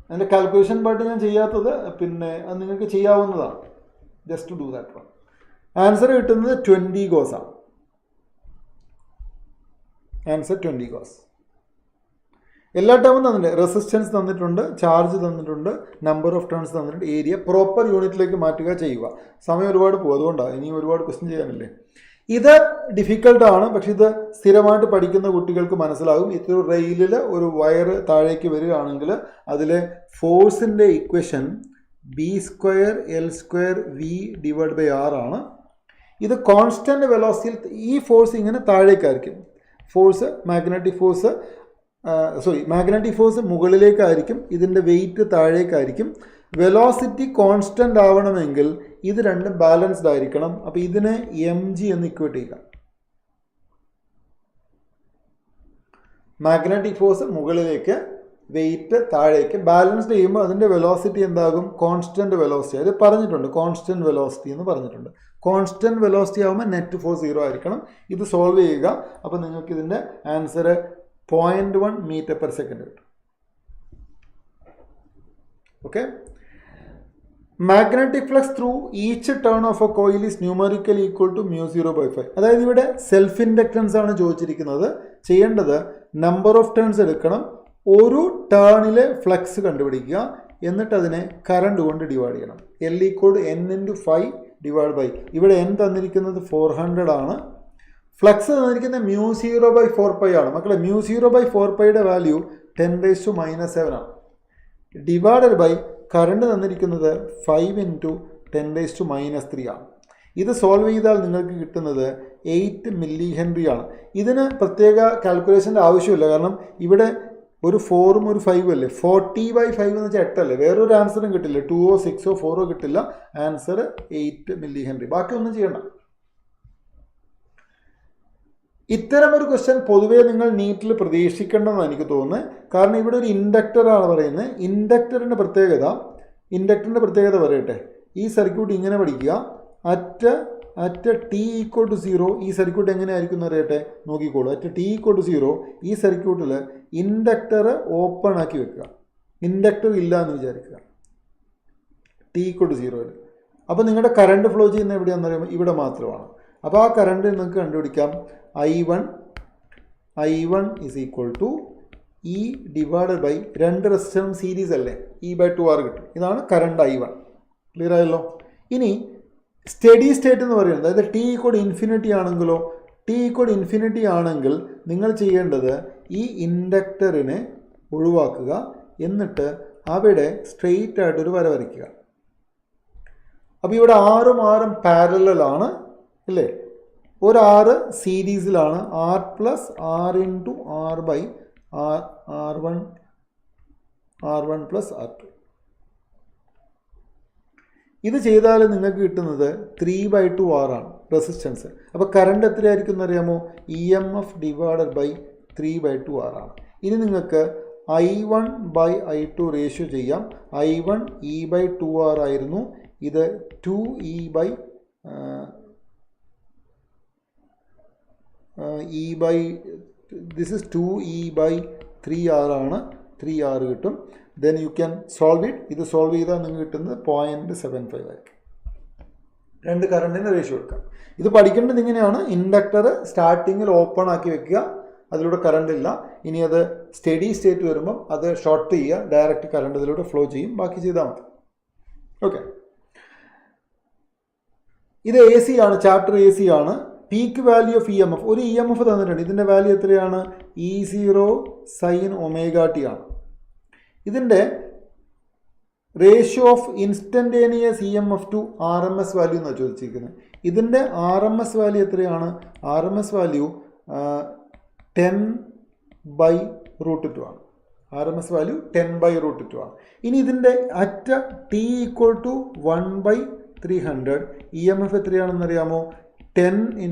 അതിൻ്റെ കാൽക്കുലേഷൻ പാർട്ട് ഞാൻ ചെയ്യാത്തത്, പിന്നെ അത് നിങ്ങൾക്ക് ചെയ്യാവുന്നതാണ്. Just do that one. Answer കിട്ടുന്നത് 20 ഗോസ് ആണ്. Answer 20 goes. എല്ലാ ടേമും തന്നിട്ടുണ്ട്. റെസിസ്റ്റൻസ് തന്നിട്ടുണ്ട്, ചാർജ് തന്നിട്ടുണ്ട്, നമ്പർ ഓഫ് ടേൺസ് തന്നിട്ടുണ്ട്, ഏരിയ പ്രോപ്പർ യൂണിറ്റിലേക്ക് മാറ്റുക ചെയ്യുക. സമയം ഒരുപാട് പോകും, അതുകൊണ്ടാണ്. ഇനി ഒരുപാട് ക്വസ്റ്റ്യൻ ചെയ്യാനില്ലേ. ഇത് ഡിഫിക്കൽട്ടാണ്, പക്ഷെ ഇത് സ്ഥിരമായിട്ട് പഠിക്കുന്ന കുട്ടികൾക്ക് മനസ്സിലാകും. ഇതൊരു റെയിലിൽ ഒരു വയർ താഴേക്ക് വരികയാണെങ്കിൽ അതിലെ ഫോഴ്സിൻ്റെ ഇക്വേഷൻ B²L²V/R ആണ്. ഇത് കോൺസ്റ്റൻറ്റ് വെലോസിറ്റിയിൽ ഈ ഫോഴ്സ് ഇങ്ങനെ താഴേക്കായിരിക്കും. മാഗ്നറ്റിക് ഫോഴ്സ് മുകളിലേക്കായിരിക്കും, ഇതിൻ്റെ വെയിറ്റ് താഴേക്കായിരിക്കും. വെലോസിറ്റി കോൺസ്റ്റൻ്റ് ആവണമെങ്കിൽ ഇത് രണ്ടും ബാലൻസ്ഡ് ആയിരിക്കണം. അപ്പോൾ ഇതിനെ mg എന്ന് ഇക്വേറ്റ് ചെയ്യുക. മാഗ്നറ്റിക് ഫോഴ്സ് മുകളിലേക്ക്, വെയിറ്റ് താഴേക്ക്. ബാലൻസ്ഡ് ചെയ്യുമ്പോൾ അതിൻ്റെ വെലോസിറ്റി എന്താകും? Constant velocity. അത് പറഞ്ഞിട്ടുണ്ട്, കോൺസ്റ്റൻ്റ് വെലോസിറ്റി എന്ന് പറഞ്ഞിട്ടുണ്ട്. കോൺസ്റ്റൻറ്റ് വെലോസിറ്റി ആകുമ്പോൾ നെറ്റ് ഫോഴ്സ് 0 ആയിരിക്കണം. ഇത് സോൾവ് ചെയ്യുക. അപ്പോൾ നിങ്ങൾക്ക് ഇതിൻ്റെ ആൻസർ 0.1 m/s കിട്ടും. Okay. Magnetic flux through each turn of a coil is numerically equal to μ0/5. അതായത് ഇവിടെ സെൽഫ് ഇൻഡക്റ്റൻസ് ആണ് ചോദിച്ചിരിക്കുന്നത്. ചെയ്യേണ്ടത് നമ്പർ ഓഫ് ടേൺസ് എടുക്കണം, ഒരു ടേണിലെ ഫ്ലക്സ് കണ്ടുപിടിക്കുക, എന്നിട്ട് അതിനെ കറണ്ട് കൊണ്ട് ഡിവൈഡ് ചെയ്യണം. L = n/5 / ഇവിടെ n തന്നിരിക്കുന്നത് 400 ആണ്. ഫ്ലക്സ് തന്നിരിക്കുന്നത് μ0/4π ആണ്. മക്കളെ μ0/4πയുടെ വാല്യൂ 10⁻⁻7 ആണ്. ഡിവൈഡഡ് ബൈ കറണ്ട് തന്നിരിക്കുന്നത് 5 × 10⁻³ ആണ്. ഇത് സോൾവ് ചെയ്താൽ നിങ്ങൾക്ക് കിട്ടുന്നത് 8 mH ആണ്. ഇതിന് പ്രത്യേക കാൽക്കുലേഷൻ്റെ ആവശ്യമില്ല, കാരണം ഇവിടെ ഒരു 4ഉം ഒരു 5ഉം അല്ലേ. 40/5 എന്ന് വെച്ചാൽ 8 അല്ലേ. വേറൊരു ആൻസറും കിട്ടില്ല, 2ഓ 6ഓ 4ഓ കിട്ടില്ല. Answer 8 mH. ബാക്കിയൊന്നും ചെയ്യണ്ട. ഇത്തരമൊരു ക്വസ്റ്റ്യൻ പൊതുവേ നിങ്ങൾ നീറ്റിൽ പ്രതീക്ഷിക്കേണ്ടെന്നാണ് എനിക്ക് തോന്നുന്നത്. കാരണം ഇവിടെ ഒരു ഇൻഡക്ടറാണ് പറയുന്നത്. ഇൻഡക്ടറിൻ്റെ പ്രത്യേകത പറയട്ടെ. ഈ സർക്യൂട്ട് ഇങ്ങനെ പഠിക്കുക. അറ്റ് t = 0 ഈ സർക്യൂട്ട് എങ്ങനെയായിരിക്കും എന്ന് അറിയട്ടെ, നോക്കിക്കോളൂ. അറ്റ് t = 0 ഈ സർക്യൂട്ടിൽ ഇൻഡക്ടർ ഓപ്പൺ ആക്കി വെക്കുക. ഇൻഡക്ടർ ഇല്ല എന്ന് വിചാരിക്കുക t = 0. അപ്പോൾ നിങ്ങളുടെ കറണ്ട് ഫ്ലോ ചെയ്യുന്ന എവിടെയാണെന്ന് പറയുമ്പോൾ ഇവിടെ മാത്രമാണ്. അപ്പോൾ ആ കറണ്ട് നിങ്ങൾക്ക് കണ്ടുപിടിക്കാം. I1 = E ഡിവൈഡഡ് ബൈ 2 റെസിസ്റ്ററും സീരീസ് അല്ലേ, E/2R കിട്ടും. ഇതാണ് കറണ്ട് I1. ക്ലിയർ ആയല്ലോ. ഇനി സ്റ്റഡി സ്റ്റേറ്റ് എന്ന് പറയുന്നത്, അതായത് t = ആണെങ്കിലോ, t = ആണെങ്കിൽ നിങ്ങൾ ചെയ്യേണ്ടത് ഈ ഇൻഡക്ടറിനെ ഒഴിവാക്കുക, എന്നിട്ട് അവിടെ സ്ട്രെയിറ്റ് ആയിട്ടൊരു വര വരയ്ക്കുക. അപ്പോൾ ഇവിടെ 6ഉം 6ഉം പാരലലാണ് അല്ലേ. ഒരു 6 സീരീസിലാണ്, R + R × R/R1 + R2. ഇത് ചെയ്താൽ നിങ്ങൾക്ക് കിട്ടുന്നത് 3/2R ആണ് റെസിസ്റ്റൻസ്. അപ്പോൾ കറണ്ട് എത്രയായിരിക്കും എന്നറിയാമോ? EMF ഡിവൈഡഡ് ബൈ 3/2R ആണ്. ഇനി നിങ്ങൾക്ക് I1/I2 റേഷ്യോ ചെയ്യാം. I1 E/2R ആയിരുന്നു, ഇത് 2E this is 2E/3R ആണ്. 3R കിട്ടും. then you can solve it. ഇത് സോൾവ് ചെയ്താൽ നിങ്ങൾക്ക് കിട്ടുന്നത് 0.75 ആയിരിക്കും. 2 കറണ്ടിൻ്റെ റേഷ്യോ എടുക്കാം. ഇത് പഠിക്കേണ്ടത് ഇങ്ങനെയാണ്. ഇൻഡക്ടർ സ്റ്റാർട്ടിങ്ങിൽ ഓപ്പൺ ആക്കി വെക്കുക, അതിലൂടെ കറണ്ട് ഇല്ല. ഇനി അത് സ്റ്റഡി സ്റ്റേറ്റ് വരുമ്പം അത് ഷോർട്ട് ചെയ്യുക, ഡയറക്റ്റ് കറണ്ട് ഇതിലൂടെ ഫ്ലോ ചെയ്യും. ബാക്കി ചെയ്താൽ മതി. ഓക്കെ. ഇത് AC ആണ്, ചാപ്റ്റർ AC ആണ്. പീക്ക് വാല്യൂ ഓഫ് EMF, ഒരു EMF തന്നിട്ടുണ്ട്. ഇതിൻ്റെ വാല്യൂ എത്രയാണ്? E0 sin ωt ആണ്. ഇതിൻ്റെ ratio of instantaneous EMF to RMS value എന്നാണ് ചോദിച്ചിരിക്കുന്നത്. ഇതിൻ്റെ RMS വാല്യൂ എത്രയാണ്? RMS വാല്യൂ 10/√2 ആണ്. RMS വാല്യൂ 10/√2 ആണ്. ഇനി ഇതിൻ്റെ അറ്റ് t = 1/300 EMF എത്രയാണെന്നറിയാമോ? 10 ×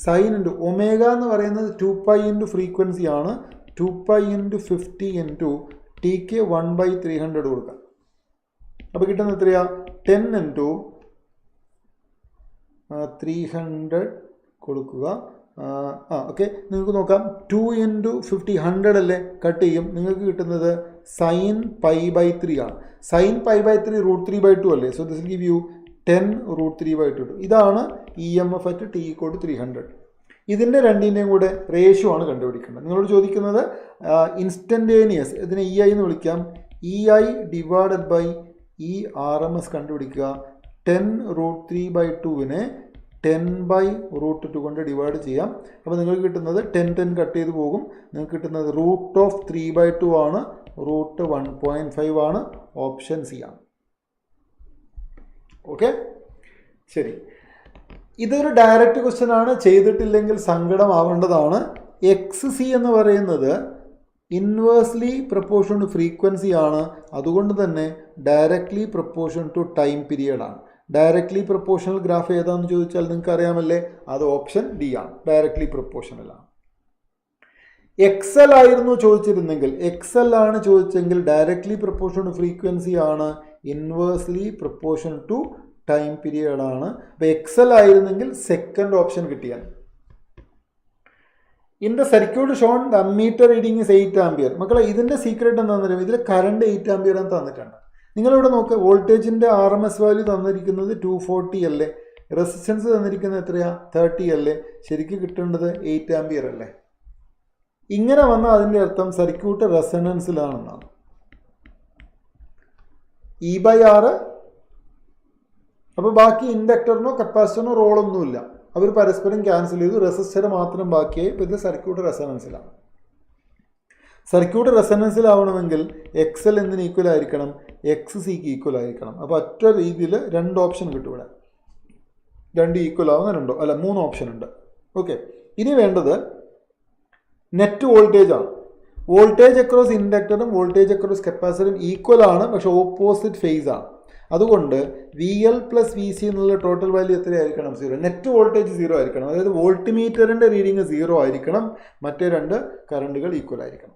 sin × ഒമേഗ എന്ന് പറയുന്നത് 2π × ഫ്രീക്വൻസി ആണ്. 2π × 50 × tക്ക് 1/300 കൊടുക്കാം. അപ്പോൾ കിട്ടുന്നത് എത്രയാ? 10 × 300 കൊടുക്കുക. ഓക്കെ, നിങ്ങൾക്ക് നോക്കാം. 2 × 50 100 അല്ലേ, കട്ട് ചെയ്യും. നിങ്ങൾക്ക് കിട്ടുന്നത് sin π/3 ആണ്. sin π/3 √3/2 അല്ലേ. So this will give U 10 √3/2. ഇതാണ് EMF at t = 300. ഇതിൻ്റെ രണ്ടിൻ്റെയും കൂടെ റേഷ്യോ ആണ് കണ്ടുപിടിക്കേണ്ടത്. നിങ്ങളോട് ചോദിക്കുന്നത് ഇൻസ്റ്റൻറ്റേനിയസ്, ഇതിനെ EI എന്ന് വിളിക്കാം. EI ഡിവൈഡഡ് ബൈ RMS കണ്ടുപിടിക്കുക. 10 √3/2നെ 10/√2 കൊണ്ട് ഡിവൈഡ് ചെയ്യാം. അപ്പോൾ നിങ്ങൾക്ക് കിട്ടുന്നത് 10 കട്ട് ചെയ്ത് പോകും. നിങ്ങൾക്ക് കിട്ടുന്നത് √3/2 ആണ്. √1.5 ആണ്. ഓപ്ഷൻ C ആണ്. ഓക്കെ, ശരി. ഇതൊരു ഡയറക്റ്റ് ക്വസ്റ്റ്യൻ ആണ്. ചെയ്തിട്ടില്ലെങ്കിൽ സങ്കടമാവേണ്ടതാണ്. XC എന്ന് പറയുന്നത് ഇൻവേഴ്സ്ലി പ്രൊപ്പോർഷൻ ടു ഫ്രീക്വൻസി ആണ്. അതുകൊണ്ട് തന്നെ directly proportion to time period ആണ്. ഡയറക്ട്ലി പ്രൊപ്പോർഷണൽ ഗ്രാഫ് ഏതാണെന്ന് ചോദിച്ചാൽ നിങ്ങൾക്ക് അറിയാമല്ലേ, അത് ഓപ്ഷൻ D ആണ്. ഡയറക്ട്ലി പ്രൊപ്പോർഷണലാണ്. XL ആയിരുന്നു ചോദിച്ചിരുന്നെങ്കിൽ, XL ആണ് ചോദിച്ചെങ്കിൽ ഡയറക്ട്ലി പ്രൊപ്പോർഷൻ ടു ഫ്രീക്വൻസി ആണ്. ഇൻവേഴ്സ്ലി പ്രൊപ്പോർഷൻ ടു ടൈം പീരിയഡാണ്. അപ്പോൾ എക്സൽ ആയിരുന്നെങ്കിൽ സെക്കൻഡ് ഓപ്ഷൻ കിട്ടിയാൽ. In the circuit shown the ammeter reading is 8 ampere. മക്കളെ ഇതിൻ്റെ സീക്രട്ട് എന്താണെന്ന് പറയുമ്പോൾ ഇതിൽ കറണ്ട് 8 ആംപിയർ എന്ന് തന്നിട്ടുണ്ട്. നിങ്ങളിവിടെ നോക്കുക, വോൾട്ടേജിൻ്റെ RMS വാല്യൂ തന്നിരിക്കുന്നത് 240 അല്ലേ, റെസിസ്റ്റൻസ് തന്നിരിക്കുന്നത് എത്രയാ 30 അല്ലേ, ശരിക്കും കിട്ടേണ്ടത് 8 ആംപിയർ അല്ലേ. ഇങ്ങനെ വന്നാൽ അതിൻ്റെ അർത്ഥം സർക്യൂട്ട് റെസണൻസിലാണെന്നാണ്. E/R. അപ്പോൾ ബാക്കി ഇൻഡക്ടറിനോ കപ്പാസിറ്ററിനോ റോളൊന്നുമില്ല, അവർ പരസ്പരം ക്യാൻസൽ ചെയ്തു, റെസിസ്റ്റർ മാത്രം ബാക്കിയായി. ഇപ്പോൾ ഇത് സർക്യൂട്ട് റെസണൻസിലാണ്. സർക്യൂട്ട് റെസണൻസിലാവണമെങ്കിൽ XL എന്തിന് ഈക്വൽ ആയിരിക്കണം, XCക്ക് ഈക്വൽ ആയിരിക്കണം. അപ്പോൾ ഒറ്റ രീതിയിൽ 2 ഓപ്ഷൻ കിട്ടും ഇവിടെ. 2 ഈക്വൽ ആവുന്ന 3 ഓപ്ഷൻ ഉണ്ട്. ഓക്കെ, ഇനി വേണ്ടത് നെറ്റ് വോൾട്ടേജ് ആണ്. വോൾട്ടേജ് അക്രോസ് ഇൻഡക്ടറും വോൾട്ടേജ് അക്രോസ് കപ്പാസിറ്ററും ഈക്വൽ ആണ്, പക്ഷെ ഓപ്പോസിറ്റ് ഫേസ് ആണ്. അതുകൊണ്ട് VL + VC എന്നുള്ള ടോട്ടൽ വാല്യൂ എത്രയായിരിക്കണം, 0. നെറ്റ് വോൾട്ടേജ് 0 ആയിരിക്കണം. അതായത് വോൾട്ട് മീറ്ററിൻ്റെ റീഡിങ് 0 ആയിരിക്കണം, മറ്റേ 2 കറണ്ടുകൾ ഈക്വൽ ആയിരിക്കണം,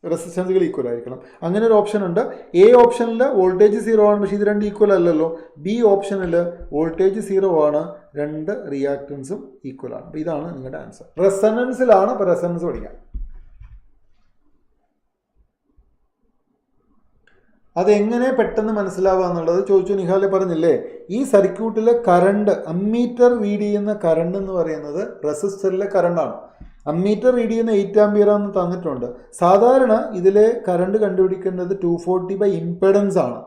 റെസിസ്റ്റൻസുകൾ ഈക്വൽ ആയിരിക്കണം. അങ്ങനെ ഒരു ഓപ്ഷൻ ഉണ്ട്. A ഓപ്ഷനിൽ വോൾട്ടേജ് 0 ആണ്, പക്ഷേ ഇത് 2 ഈക്വൽ അല്ലല്ലോ. B ഓപ്ഷനിൽ വോൾട്ടേജ് 0 ആണ്, 2 റിയാക്ടൻസും ഈക്വൽ ആണ്. അപ്പോൾ ഇതാണ് നിങ്ങളുടെ ആൻസർ. റെസണൻസിലാണ്. അപ്പോൾ റെസണൻസ് പഠിക്കാം. അതെങ്ങനെ പെട്ടെന്ന് മനസ്സിലാവുക എന്നുള്ളത് ചോദിച്ചു. നിഹാലെ പറഞ്ഞില്ലേ, ഈ സർക്യൂട്ടിലെ കറണ്ട്, അമ്മീറ്റർ റീഡ് ചെയ്യുന്ന കറണ്ട് എന്ന് പറയുന്നത് റെസിസ്റ്ററിലെ കറണ്ടാണ്. അമ്മീറ്റർ റീഡ് ചെയ്യുന്ന 8 ആംപിയർ എന്ന് തന്നിട്ടുണ്ട്. സാധാരണ ഇതിലെ കറണ്ട് കണ്ടുപിടിക്കേണ്ടത് 240 ഇംപെഡൻസ് ആണ്.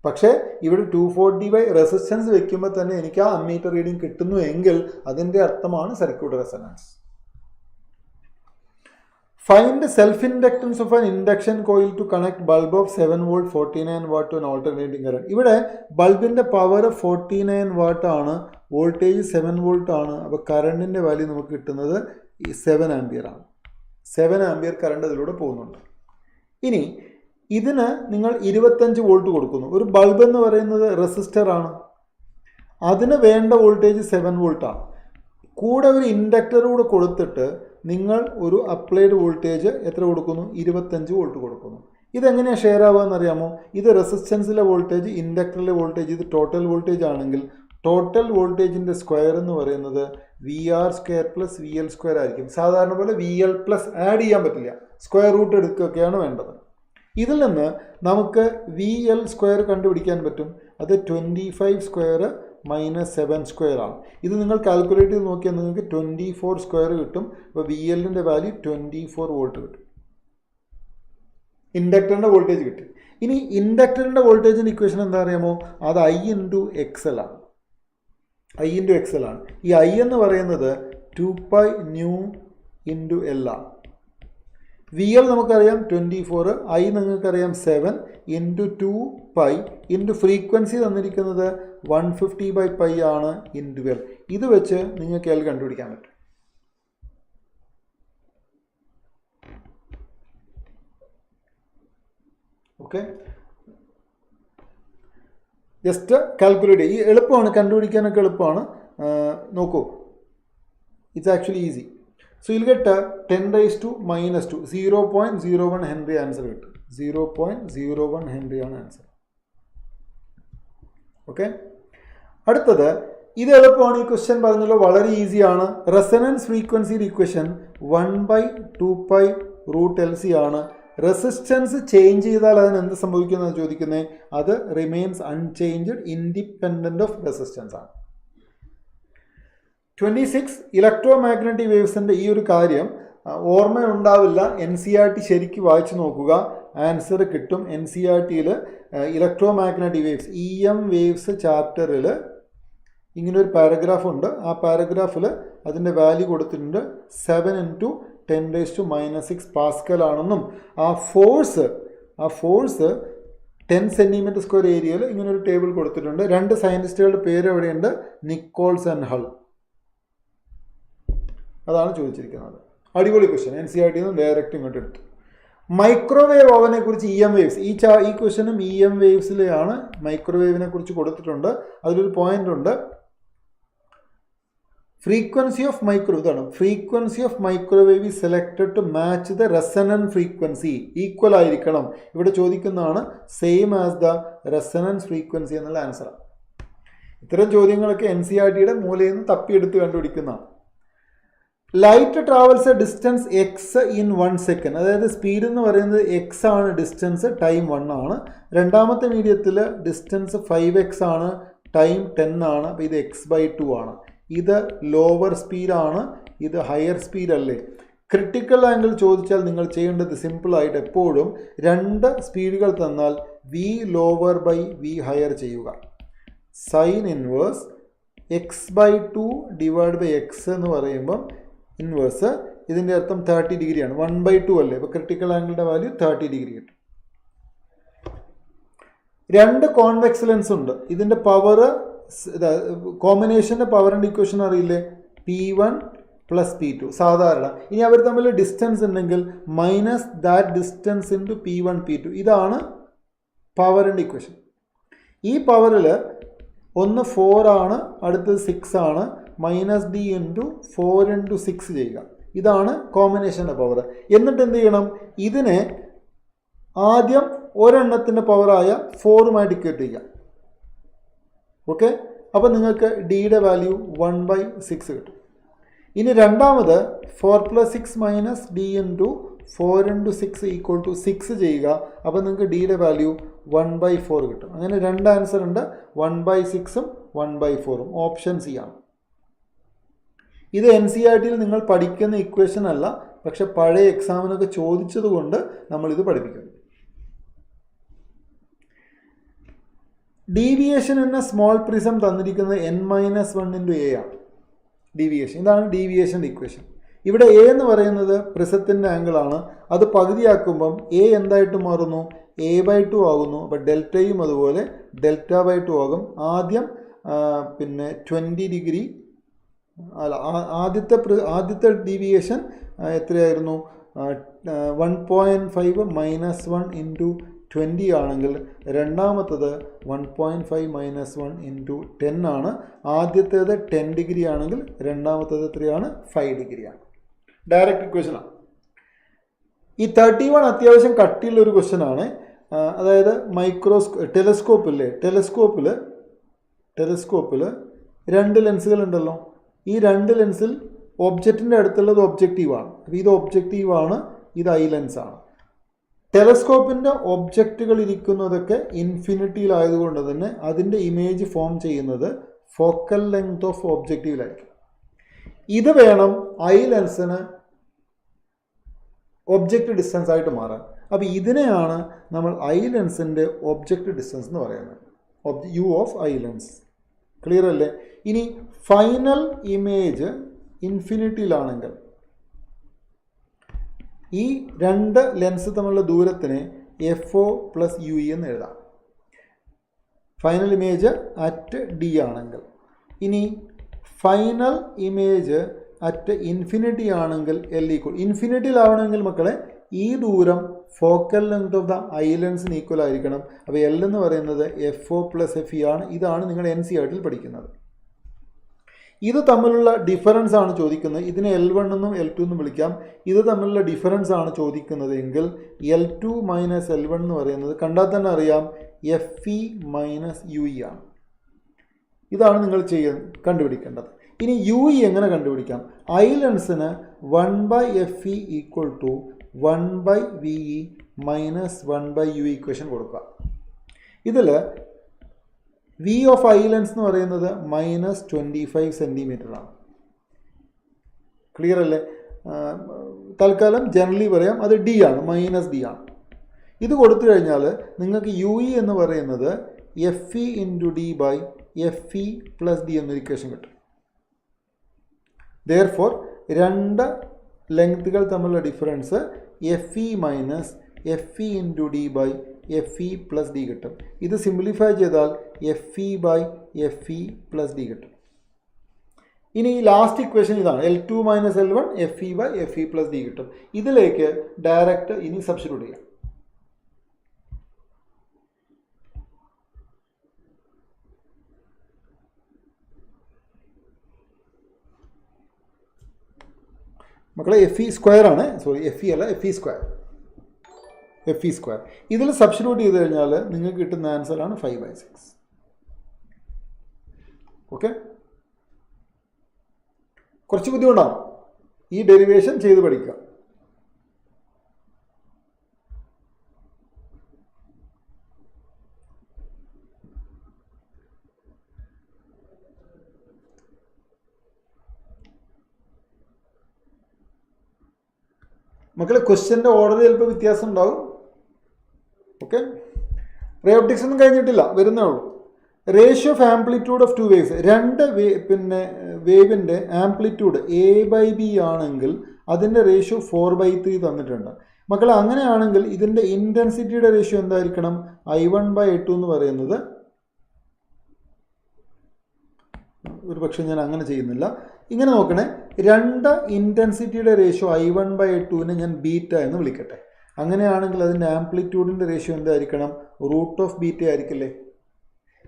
പക്ഷേ ഇവിടെ 240 റെസിസ്റ്റൻസ് വെക്കുമ്പോൾ തന്നെ എനിക്ക് ആ അമ്മീറ്റർ റീഡിങ് കിട്ടുന്നു എങ്കിൽ അതിൻ്റെ അർത്ഥമാണ് circuit resonance. Find self inductance of an induction coil to connect bulb of 7 volt 49 watt to an alternating current. ഇവിടെ ബൾബിൻ്റെ പവർ 49 വാട്ട് ആണ്, വോൾട്ടേജ് 7 വോൾട്ട് ആണ്. അപ്പോൾ കറണ്ടിൻ്റെ വാല്യൂ നമുക്ക് കിട്ടുന്നത് 7 ആംപിയർ ആണ്. 7 ആംപിയർ കറണ്ട് അതിലൂടെ പോകുന്നുണ്ട്. ഇനി ഇതിന് നിങ്ങൾ 25 വോൾട്ട് കൊടുക്കുന്നു. ഒരു ബൾബ് എന്ന് പറയുന്നത് റെസിസ്റ്റർ ആണ്, അതിന് വേണ്ട വോൾട്ടേജ് 7 വോൾട്ടാണ്. കൂടെ ഒരു ഇൻഡക്ടർ കൂടെ കൊടുത്തിട്ട് നിങ്ങൾ ഒരു അപ്ലൈഡ് വോൾട്ടേജ് എത്ര കൊടുക്കുന്നു, 25 വോൾട്ട് കൊടുക്കുന്നു. ഇതെങ്ങനെയാണ് ഷെയർ ആവുക എന്നറിയാമോ? ഇത് റെസിസ്റ്റൻസിലെ വോൾട്ടേജ്, ഇൻഡക്ടറിലെ വോൾട്ടേജ്, ഇത് ടോട്ടൽ വോൾട്ടേജ് ആണെങ്കിൽ ടോട്ടൽ വോൾട്ടേജിൻ്റെ സ്ക്വയർ എന്ന് പറയുന്നത് VR² + VL² ആയിരിക്കും. സാധാരണ പോലെ VL+ ആഡ് ചെയ്യാൻ പറ്റില്ല, സ്ക്വയർ റൂട്ട് എടുക്കുകയൊക്കെയാണ് വേണ്ടത്. ഇതിൽ നിന്ന് നമുക്ക് VL² കണ്ടുപിടിക്കാൻ പറ്റും. അത് 25² - 7² ആണ്. ഇത് നിങ്ങൾ കാൽക്കുലേറ്റ് ചെയ്ത് നോക്കിയാൽ നിങ്ങൾക്ക് 24² കിട്ടും. അപ്പോൾ VLൻ്റെ വാല്യൂ 24 വോൾട്ട് കിട്ടും. ഇൻഡക്ടറിൻ്റെ വോൾട്ടേജ് കിട്ടി. ഇനി ഇൻഡക്ടറിൻ്റെ വോൾട്ടേജിൻ്റെ ഇക്വേഷൻ എന്താ അറിയാമോ? അത് I × XL ആണ്. I × XL ആണ്. ഈ I എന്ന് പറയുന്നത് 2πν × L ആണ്. VL നമുക്കറിയാം 24, I നിങ്ങൾക്കറിയാം 7 × 2π × ഫ്രീക്വൻസി തന്നിരിക്കുന്നത് 150/π ആണ് × L. ഇത് വെച്ച് നിങ്ങൾക്ക് L കണ്ടുപിടിക്കാൻ പറ്റും. ഓക്കെ, ജസ്റ്റ് കാൽക്കുലേറ്റ് ചെയ്യും. ഈ എളുപ്പമാണ്, കണ്ടുപിടിക്കാനൊക്കെ എളുപ്പമാണ്. നോക്കൂ, it's actually easy. So you'll get 10⁻⁻², 0.01 Henry answer കിട്ടും. 0.01 ഹെൻറി ആണ് ആൻസർ. ഓക്കെ, അടുത്തത് ഇത് എളുപ്പമാണ്. ഈ ക്വസ്റ്റ്യൻ പറഞ്ഞല്ലോ, വളരെ ഈസിയാണ്. റെസണൻസ് ഫ്രീക്വൻസിയുടെ ഇക്വേഷൻ 1/2π√LC ആണ്. റെസിസ്റ്റൻസ് ചേഞ്ച് ചെയ്താൽ അതിന് എന്ത് സംഭവിക്കുന്നത് ചോദിക്കുന്നത്? അത് remains unchanged independent of resistance ആണ്. 26 ഇലക്ട്രോ മാഗ്നറ്റിക് വേവ്സിൻ്റെ ഈ ഒരു കാര്യം ഓർമ്മയുണ്ടാവില്ല. NCERT ശരിക്കും വായിച്ചു നോക്കുക, ആൻസർ കിട്ടും. NCERTയിൽ electromagnetic waves, EM waves ചാപ്റ്ററിൽ ഇങ്ങനൊരു പാരഗ്രാഫ് ഉണ്ട്. ആ പാരഗ്രാഫിൽ അതിൻ്റെ വാല്യൂ കൊടുത്തിട്ടുണ്ട്. 7 × 10⁻⁻6 പാസ്കൽ ആണെന്നും ആ ഫോഴ്സ് 10 cm² ഏരിയയിൽ ഇങ്ങനൊരു ടേബിൾ കൊടുത്തിട്ടുണ്ട്. 2 സയൻറ്റിസ്റ്റുകളുടെ പേര് എവിടെയുണ്ട്? Nichols and Hull. അതാണ് ചോദിച്ചിരിക്കുന്നത്. അടിപൊളി ക്വസ്റ്റ്യൻ. NCERTയിൽ നിന്ന് ഡയറക്റ്റ് ഇങ്ങോട്ട് എടുത്തു. മൈക്രോവേവ് ഓവനെ കുറിച്ച് EM വേവ്സ്, ഈ ക്വസ്റ്റ്യനും EM വേവ്സിലെയാണ്. മൈക്രോവേവിനെ കുറിച്ച് കൊടുത്തിട്ടുണ്ട്. അതിലൊരു പോയിന്റ് ഉണ്ട്, frequency of microwave is selected to match the resonance frequency. Equal ആയിരിക്കണം. ഇവിടെ ചോദിക്കുന്നതാണ് same as the resonance frequency എന്നുള്ള ആൻസർ. ഇത്തരം ചോദ്യങ്ങളൊക്കെ NCERTയുടെ മൂലയിൽ നിന്ന് തപ്പിയെടുത്ത് കണ്ടുപിടിക്കുന്നതാണ്. Light travels a distance x in 1 second. അതായത് സ്പീഡ് എന്ന് പറയുന്നത് എക്സ് ആണ്, ഡിസ്റ്റൻസ് ടൈം 1 ആണ്. രണ്ടാമത്തെ മീഡിയത്തിൽ ഡിസ്റ്റൻസ് 5x ആണ്, ടൈം 10 ആണ്. അപ്പോൾ ഇത് x/2 ആണ്. ഇത് ലോവർ സ്പീഡാണ്, ഇത് ഹയർ സ്പീഡ് അല്ലേ? ക്രിട്ടിക്കൽ ആംഗിൾ ചോദിച്ചാൽ നിങ്ങൾ ചെയ്യേണ്ടത് സിമ്പിളായിട്ട് എപ്പോഴും 2 സ്പീഡുകൾ തന്നാൽ v lower by v higher ചെയ്യുക. Sine inverse x/2 divide by x എന്ന് പറയുമ്പം ഇൻവേഴ്സ് ഇതിൻ്റെ അർത്ഥം 30 ഡിഗ്രിയാണ്. 1/2 അല്ലേ? അപ്പോൾ ക്രിട്ടിക്കൽ ആംഗിളിൻ്റെ വാല്യൂ 30 ഡിഗ്രി കിട്ടും. 2 കോൺവെക്സ് ലെൻസ് ഉണ്ട്. ഇതിൻ്റെ പവർ കോമ്പിനേഷൻ്റെ പവറിൻ്റെ ഇക്വേഷൻ അറിയില്ലേ? P1 + P2 സാധാരണ. ഇനി അവർ തമ്മിൽ ഡിസ്റ്റൻസ് ഉണ്ടെങ്കിൽ minus that distance into P1 P2. ഇതാണ് പവറിൻ്റെ ഇക്വേഷൻ. ഈ പവറിൽ ഒന്ന് 4 ആണ്, അടുത്തത് 6 ആണ്. -d ഇൻറ്റു 4 ഇൻറ്റു 6 ചെയ്യുക. ഇതാണ് കോമ്പിനേഷൻ്റെ പവർ. എന്നിട്ട് എന്ത് ചെയ്യണം? ഇതിനെ ആദ്യം ഒരെണ്ണത്തിൻ്റെ പവറായ 4 ഇക്വേറ്റ് ചെയ്യുക. ഓക്കെ, അപ്പോൾ നിങ്ങൾക്ക് ഡിയുടെ വാല്യൂ 1/6 കിട്ടും. ഇനി രണ്ടാമത് 4 + 6 - d ഇൻറ്റു 4 ഇൻറ്റു 6 = 6 ചെയ്യുക. അപ്പോൾ നിങ്ങൾക്ക് ഡിയുടെ വാല്യൂ 1/4 കിട്ടും. അങ്ങനെ 2 ആൻസർ ഉണ്ട്, 1/6ഉം 1/4ഉം. ഓപ്ഷൻ സി ആണ്. ഇത് NCERTയിൽ നിങ്ങൾ പഠിക്കുന്ന ഇക്വേഷൻ അല്ല, പക്ഷെ പഴയ എക്സാമിനൊക്കെ ചോദിച്ചത് കൊണ്ട് നമ്മളിത് പഠിപ്പിക്കുന്നു. ഡീവിയേഷൻ എന്ന സ്മോൾ പ്രിസം തന്നിരിക്കുന്നത് n-1 ഇൻറ്റു a ആണ്. ഡീവിയേഷൻ, ഇതാണ് ഡീവിയേഷൻ്റെ ഇക്വേഷൻ. ഇവിടെ a എന്ന് പറയുന്നത് പ്രിസത്തിൻ്റെ ആംഗിളാണ്. അത് പകുതിയാക്കുമ്പം a എന്തായിട്ട് മാറുന്നു? a/2 ആകുന്നു. അപ്പോൾ ഡെൽറ്റയും അതുപോലെ Δ/2 ആകും. ആദ്യം 20 ഡിഗ്രി അല്ല, ആദ്യത്തെ ഡീവിയേഷൻ എത്രയായിരുന്നു? 1.5 - 1 ഇൻറ്റു 20 ആണെങ്കിൽ രണ്ടാമത്തത് 1.5 - 1 ഇൻറ്റു 10 ആണ്. ആദ്യത്തേത് 10 ഡിഗ്രി ആണെങ്കിൽ രണ്ടാമത്തേത് എത്രയാണ്? 5 ഡിഗ്രിയാണ്. ഡയറക്റ്റ് ഇക്വേഷനാണ്. ഈ 31 അത്യാവശ്യം കട്ടിയുള്ളൊരു ക്വസ്റ്റ്യനാണ്. അതായത് ടെലസ്കോപ്പില്ലേ, ടെലസ്കോപ്പിൽ 2 ലെൻസുകൾ ഉണ്ടല്ലോ. ഈ 2 ലെൻസിൽ ഒബ്ജക്റ്റിൻ്റെ അടുത്തുള്ളത് ഒബ്ജക്റ്റീവാണ്. അപ്പോൾ ഇത് ഒബ്ജക്റ്റീവാണ്, ഇത് ഐ ലെൻസാണ്. ടെലസ്കോപ്പിൻ്റെ ഒബ്ജക്റ്റുകൾ ഇരിക്കുന്നതൊക്കെ ഇൻഫിനിറ്റിയിലായതുകൊണ്ട് തന്നെ അതിൻ്റെ ഇമേജ് ഫോം ചെയ്യുന്നത് ഫോക്കൽ ലെങ്ത് ഓഫ് ഒബ്ജക്റ്റീവിലായിരിക്കും. ഇത് വേണം ഐ ലെൻസിന് ഒബ്ജക്റ്റ് ഡിസ്റ്റൻസ് ആയിട്ട് മാറാൻ. അപ്പോൾ ഇതിനെയാണ് നമ്മൾ ഐ ലെൻസിൻ്റെ ഒബ്ജക്റ്റ് ഡിസ്റ്റൻസ് എന്ന് പറയുന്നത്, u of I lens. Clear അല്ലേ? ഇനി ഫൈനൽ ഇമേജ് ഇൻഫിനിറ്റിയിലാണെങ്കിൽ ഈ 2 ലെൻസ് തമ്മിലുള്ള ദൂരത്തിന് FO + UE എന്ന് എഴുതാം. ഫൈനൽ ഇമേജ് അറ്റ് D ആണെങ്കിൽ. ഇനി ഫൈനൽ ഇമേജ് അറ്റ് ഇൻഫിനിറ്റി ആണെങ്കിൽ L = ഇൻഫിനിറ്റിയിലാവണമെങ്കിൽ മക്കളെ ഈ ദൂരം focal length of the eye ലെൻസിന് ഈക്വൽ ആയിരിക്കണം. അപ്പോൾ L എന്ന് പറയുന്നത് FO + FE ആണ്. ഇതാണ് നിങ്ങൾ NCERTയിൽ പഠിക്കുന്നത്. ഇത് തമ്മിലുള്ള ഡിഫറൻസ് ആണ് ചോദിക്കുന്നത്. ഇതിനെ L1 എന്നും L2 എന്നും വിളിക്കാം. ഇത് തമ്മിലുള്ള ഡിഫറൻസ് ആണ് ചോദിക്കുന്നത് എങ്കിൽ L2 - L1 എന്ന് പറയുന്നത് കണ്ടാൽ തന്നെ അറിയാം FE - UE ആണ്. ഇതാണ് നിങ്ങൾ കണ്ടുപിടിക്കേണ്ടത്. ഇനി UE എങ്ങനെ കണ്ടുപിടിക്കാം? I ലെൻസിന് 1/FE = 1/VE - 1/UE equation കൊടുക്കുക. ഇതിൽ V ഓഫ് ഐ ലെൻസ് എന്ന് പറയുന്നത് -25 സെൻറ്റിമീറ്റർ ആണ്. ക്ലിയർ അല്ലേ? തൽക്കാലം ജനറലി പറയാം അത് D ആണ്, -D ആണ്. ഇത് കൊടുത്തു കഴിഞ്ഞാൽ നിങ്ങൾക്ക് UE എന്ന് പറയുന്നത് FE × D / FE + D എന്നൊരു ഇക്വേഷൻ കിട്ടും. Therefore 2 ലെങ്ത്തുകൾ തമ്മിലുള്ള difference FE - FE × D / FE + D കിട്ടും. ഇത് സിംപ്ലിഫൈ ചെയ്താൽ FE / FE + D കിട്ടും. ഇനി ഈ ലാസ്റ്റ് ഇക്വേഷൻ ഇതാണ്, L2 - L1 FE / FE + D കിട്ടും. ഇതിലേക്ക് ഡയറക്റ്റ് ഇനി സബ്സ്റ്റിറ്റ്യൂട്ട് ചെയ്യാം. മക്കളെ FE² ആണ്, സോറി FE അല്ല, FE². ഇതിൽ സബ്സ്റ്റിറ്റ്യൂട്ട് ചെയ്ത് കഴിഞ്ഞാൽ നിങ്ങൾക്ക് കിട്ടുന്ന ആൻസറാണ് 5/6. ഓക്കെ, കുറച്ച് ബുദ്ധിമുട്ടാണ് ഈ ഡെറിവേഷൻ ചെയ്ത് പഠിക്കുക. മക്കളെ ക്വസ്റ്റ്യൻ്റെ ഓർഡർ ചിലപ്പോൾ വ്യത്യാസം ഉണ്ടാവും. ഓക്കെ, റേ ഓപ്റ്റിക്സ് ഒന്നും കഴിഞ്ഞിട്ടില്ല, വരുന്നേ ഉള്ളൂ. Ratio of amplitude of two waves, രണ്ട് വേവിൻ്റെ ആംപ്ലിറ്റ്യൂഡ് A/B ആണെങ്കിൽ അതിൻ്റെ റേഷ്യോ 4/3 തന്നിട്ടുണ്ട്. മക്കളെ അങ്ങനെയാണെങ്കിൽ ഇതിൻ്റെ ഇൻറ്റൻസിറ്റിയുടെ റേഷ്യോ എന്തായിരിക്കണം? I1/2 എന്ന് പറയുന്നത്, ഒരു പക്ഷേ ഞാൻ അങ്ങനെ ചെയ്യുന്നില്ല, ഇങ്ങനെ നോക്കണേ, രണ്ട് ഇൻറ്റൻസിറ്റിയുടെ റേഷ്യോ I1/2നെ ഞാൻ ബീറ്റ എന്ന് വിളിക്കട്ടെ. അങ്ങനെയാണെങ്കിൽ അതിൻ്റെ ആംപ്ലിറ്റ്യൂഡിൻ്റെ റേഷ്യോ എന്തായിരിക്കണം? √β ആയിരിക്കില്ലേ?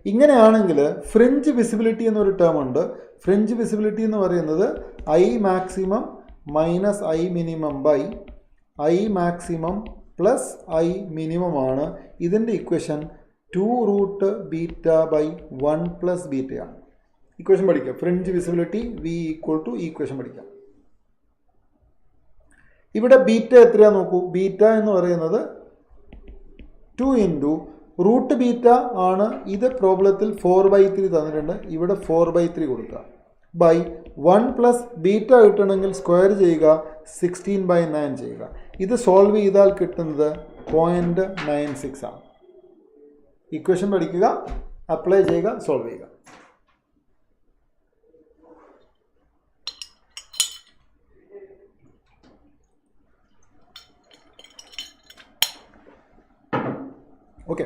ഇങ്ങനെയാണെങ്കിൽ ഫ്രിഞ്ച് വിസിബിലിറ്റി എന്നൊരു ടേം ഉണ്ട്. ഫ്രിഞ്ച് വിസിബിലിറ്റി എന്ന് പറയുന്നത് I maximum minus I minimum by I maximum plus I minimum ആണ്. ഇതിൻ്റെ ഇക്വേഷൻ 2√β/1 + β ആണ്. ഇക്വേഷൻ പഠിക്കാം. ഫ്രിഞ്ച് വിസിബിലിറ്റി V = ഇക്വേഷൻ പഠിക്കാം. ഇവിടെ ബീറ്റ എത്രയാ നോക്കൂ. ബീറ്റ എന്ന് പറയുന്നത് 2 √β ആണ്. ഇത് പ്രോബ്ലത്തിൽ 4/3 തന്നിട്ടുണ്ട്, ഇവിടെ 4/3 കൊടുക്കുക. ബൈ 1 + β കിട്ടണമെങ്കിൽ സ്ക്വയർ ചെയ്യുക, 16/9 ചെയ്യുക. ഇത് സോൾവ് ചെയ്താൽ കിട്ടുന്നത് 0.96 ആണ്. ഇക്വേഷൻ പഠിക്കുക, അപ്ലൈ ചെയ്യുക, സോൾവ് ചെയ്യുക. ഓക്കെ,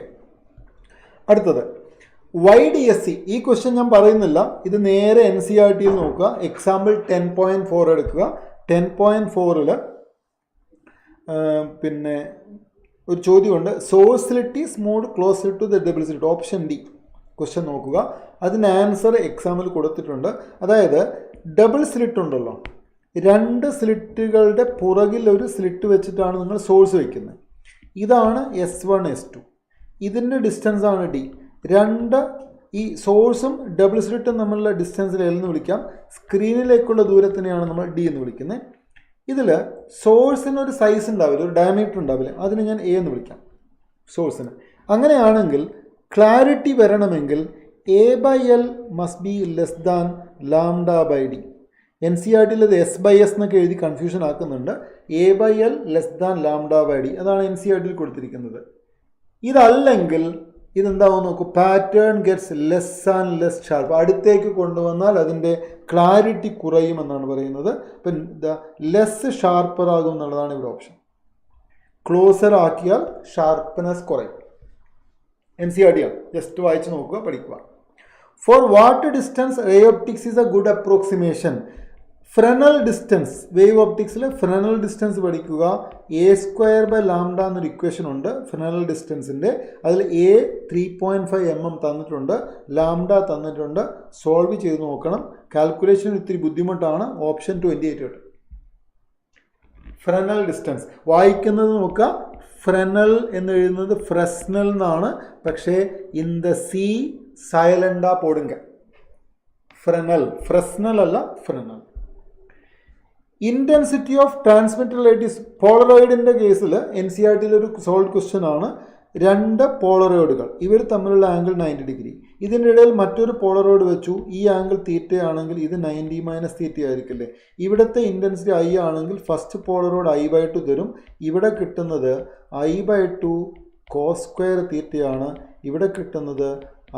അടുത്തത് YDSC. ഈ ക്വസ്റ്റ്യൻ ഞാൻ പറയുന്നില്ല, ഇത് നേരെ NCERTയിൽ നോക്കുക. എക്സാമ്പിൾ 10.4 എടുക്കുക. 10.4ൽ പിന്നെ ഒരു ചോദ്യമുണ്ട്, source slit is moved closer to the double slit, option D. Question നോക്കുക, അതിന് ആൻസർ എക്സാമിൽ കൊടുത്തിട്ടുണ്ട്. അതായത് ഡബിൾ സ്ലിറ്റ് ഉണ്ടല്ലോ, രണ്ട് സ്ലിറ്റുകളുടെ പുറകിൽ ഒരു സ്ലിറ്റ് വെച്ചിട്ടാണ് നിങ്ങൾ സോഴ്സ് വയ്ക്കുന്നത്. ഇതാണ് S1 S2, ഇതിൻ്റെ ഡിസ്റ്റൻസ് ആണ് D. രണ്ട് ഈ സോഴ്സും ഡബിൾ സ്ലിറ്റും തമ്മിലുള്ള ഡിസ്റ്റൻസിൽ L എന്ന് വിളിക്കാം. സ്ക്രീനിലേക്കുള്ള ദൂരത്തിനെയാണ് നമ്മൾ D എന്ന് വിളിക്കുന്നത്. ഇതിൽ സോഴ്സിനൊരു സൈസ് ഉണ്ടാവില്ല, ഒരു ഡയമീറ്റർ ഉണ്ടാവില്ല, അതിന് ഞാൻ A എന്ന് വിളിക്കാം സോഴ്സിന്. അങ്ങനെയാണെങ്കിൽ ക്ലാരിറ്റി വരണമെങ്കിൽ A/L must be less than λ/D. NCERTയിൽ ഇത് S/S എന്നൊക്കെ എഴുതി കൺഫ്യൂഷൻ ആക്കുന്നുണ്ട്. A/L ലെസ് ദാൻ λ/D, അതാണ് NCERTയിൽ കൊടുത്തിരിക്കുന്നത്. ഇതല്ലെങ്കിൽ ഇതെന്താവും നോക്കൂ, pattern gets less and less sharp. അടുത്തേക്ക് കൊണ്ടുവന്നാൽ അതിൻ്റെ ക്ലാരിറ്റി കുറയുമെന്നാണ് പറയുന്നത്. അപ്പം ലെസ് ഷാർപ്പർ ആകും എന്നുള്ളതാണ് ഇവിടെ ഓപ്ഷൻ. ക്ലോസർ ആക്കിയാൽ ഷാർപ്പ്നെസ് കുറയും. NCERT ആണ്, ജസ്റ്റ് വായിച്ച് നോക്കുക, പഠിക്കുക. For what distance ray optics is a good approximation. Fresnel distance, wave ഓപ്റ്റിക്സിൽ ഫ്രെനൽ ഡിസ്റ്റൻസ് പഠിക്കുക. A² λ എന്നൊരു ഇക്വേഷൻ ഉണ്ട് ഫ്രെനൽ ഡിസ്റ്റൻസിൻ്റെ. അതിൽ A 3.5 mm തന്നിട്ടുണ്ട്, λ തന്നിട്ടുണ്ട്. സോൾവ് ചെയ്ത് നോക്കണം. കാൽക്കുലേഷൻ ഇത്തിരി ബുദ്ധിമുട്ടാണ്. ഓപ്ഷൻ 28 കിട്ടും. ഫ്രെനൽ ഡിസ്റ്റൻസ് വായിക്കുന്നത് നോക്കുക. ഫ്രെനൽ എന്ന് എഴുതുന്നത് ഫ്രെസ്നൽ എന്നാണ്, പക്ഷേ ഇൻ ദ സി സൈലൻഡാ പോടുങ്ക. ഫ്രെനൽ, ഫ്രെസ്നൽ അല്ല, Fresnel. Intensity of transmitted light is പോളറോയിഡിൻ്റെ കേസിൽ NCERTയിൽ ഒരു സോൾവ് ക്വസ്റ്റ്യൻ ആണ്. രണ്ട് പോളറോയിഡുകൾ, ഇവർ തമ്മിലുള്ള ആംഗിൾ 90 ഡിഗ്രി. ഇതിൻ്റെ ഇടയിൽ മറ്റൊരു പോളറോയിഡ് വെച്ചു, ഈ ആംഗിൾ θ ആണെങ്കിൽ ഇത് 90 - θ ആയിരിക്കില്ലേ. ഇവിടുത്തെ ഇൻറ്റൻസിറ്റി I ആണെങ്കിൽ ഫസ്റ്റ് പോളറോയിഡ് I/2 തരും. ഇവിടെ കിട്ടുന്നത് I/2 cos² θ ആണ്. ഇവിടെ കിട്ടുന്നത്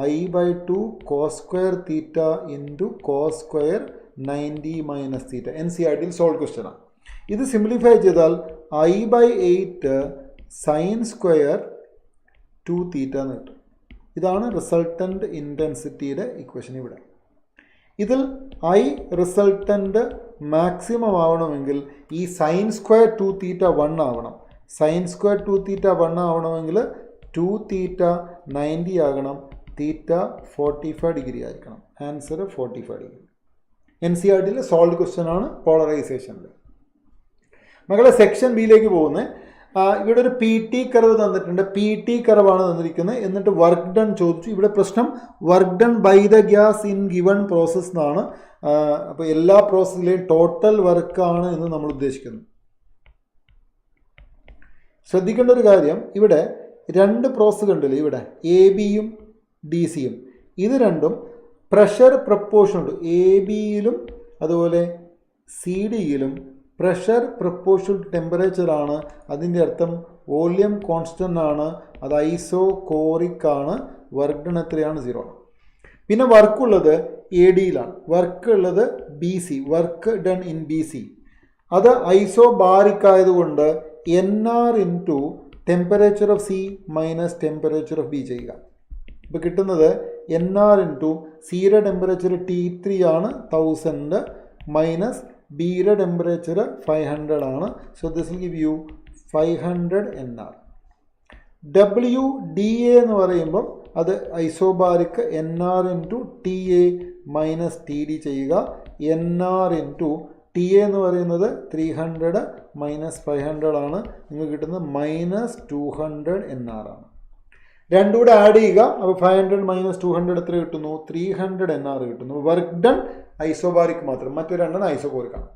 I/2 cos² θ × cos² 90 - θ. NCERTയിൽ solve question ആണ്. ഇത് സിംപ്ലിഫൈ ചെയ്താൽ I/8 sin² 2θ എന്ന് കിട്ടും. ഇതാണ് റിസൾട്ടൻ്റ് ഇൻറ്റൻസിറ്റിയുടെ ഇക്വേഷൻ ഇവിടെ. ഇതിൽ I റിസൾട്ടൻ്റ് മാക്സിമം ആവണമെങ്കിൽ ഈ sin² 2θ 1 ആവണം. sin² 2θ 1 ആവണമെങ്കിൽ 2θ 90 ആകണം, θ 45 ഡിഗ്രി ആയിരിക്കണം. Answer 45 degree. NCERTയിലെ സോൾവ് ക്വസ്റ്റ്യൻ ആണ് പോളറൈസേഷനിൽ. മകളെ സെക്ഷൻ ബിയിലേക്ക് പോകുന്നത്. ഇവിടെ ഒരു PT കർവ് തന്നിട്ടുണ്ട്. PT കർവാണ് തന്നിരിക്കുന്നത്. എന്നിട്ട് വർക്ക് ഡൺ ചോദിച്ചു. ഇവിടെ പ്രശ്നം work done by the gas in given process എന്നാണ്. അപ്പോൾ എല്ലാ പ്രോസസ്സിലെയും ടോട്ടൽ വർക്കാണ് എന്ന് നമ്മൾ ഉദ്ദേശിക്കുന്നത്. ശ്രദ്ധിക്കേണ്ട ഒരു കാര്യം, ഇവിടെ രണ്ട് പ്രോസസ്സ് കണ്ടില്ലേ, ഇവിടെ AB-യും DC-യും. ഇത് രണ്ടും പ്രഷർ പ്രപ്പോർഷൻ ഉണ്ട്. AB-യിലും അതുപോലെ CD-യിലും പ്രഷർ പ്രപ്പോർഷൻ ടെമ്പറേച്ചർ ആണ്. അതിൻ്റെ അർത്ഥം വോള്യം കോൺസ്റ്റൻ്റ് ആണ്. അത് ഐസോകോറിക് ആണ്. വർക്ക് ഡൺ എത്രയാണ്? 0 ആണ്. പിന്നെ വർക്കുള്ളത് AD-യിലാണ്. വർക്ക് ഉള്ളത് BC, work done in BC. അത് ഐസോബാറിക് ആയതുകൊണ്ട് NR into temperature of C minus temperature of B ചെയ്യുക. ഇപ്പോൾ കിട്ടുന്നത് NR ഇൻറ്റു സിയുടെ ടെമ്പറേച്ചർ T3 ആണ് 1000 മൈനസ് ബിയുടെ ടെമ്പറേച്ചർ 500 ആണ്. So this will give U 500 NR. WDA എന്ന് പറയുമ്പം അത് isobaric NR into TA minus TD ചെയ്യുക. NR ഇൻറ്റു TA എന്ന് പറയുന്നത് 300 മൈനസ് 500 ആണ്. നിങ്ങൾക്ക് കിട്ടുന്നത് മൈനസ് 200 NR ആണ്. രണ്ടും കൂടെ ആഡ് ചെയ്യുക. അപ്പോൾ 500 മൈനസ് 200 എത്ര കിട്ടുന്നു? 300 NR കിട്ടുന്നു. വർക്ക് ഡൺ ഐസോബാറിക് മാത്രം, മറ്റൊരു രണ്ടെണ്ണം ഐസോകോറിക് ആണ്.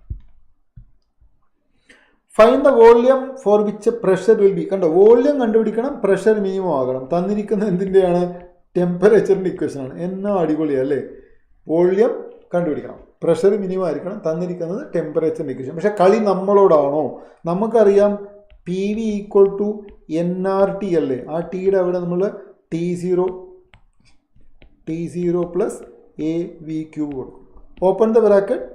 Find the volume for which pressure will be. കണ്ടോ, വോള്യം കണ്ടുപിടിക്കണം, പ്രഷർ മിനിമം ആകണം. തന്നിരിക്കുന്ന എന്തിൻ്റെയാണ്? ടെമ്പറേച്ചറിൻ്റെ ഇക്വേഷൻ ആണ്. എന്നാ അടിപൊളിയാണ് അല്ലേ? വോള്യം കണ്ടുപിടിക്കണം, പ്രഷർ മിനിമം ആയിരിക്കണം, തന്നിരിക്കുന്നത് ടെമ്പറേച്ചറിൻ്റെ ഇക്വേഷൻ. പക്ഷേ കളി നമ്മളോടാണോ? നമുക്കറിയാം PV ഈക്വൽ ടു NRT അല്ലേ? ആ ടിയുടെ അവിടെ നമ്മൾ T0 പ്ലസ് AV³ കൊടുക്കും. Open the bracket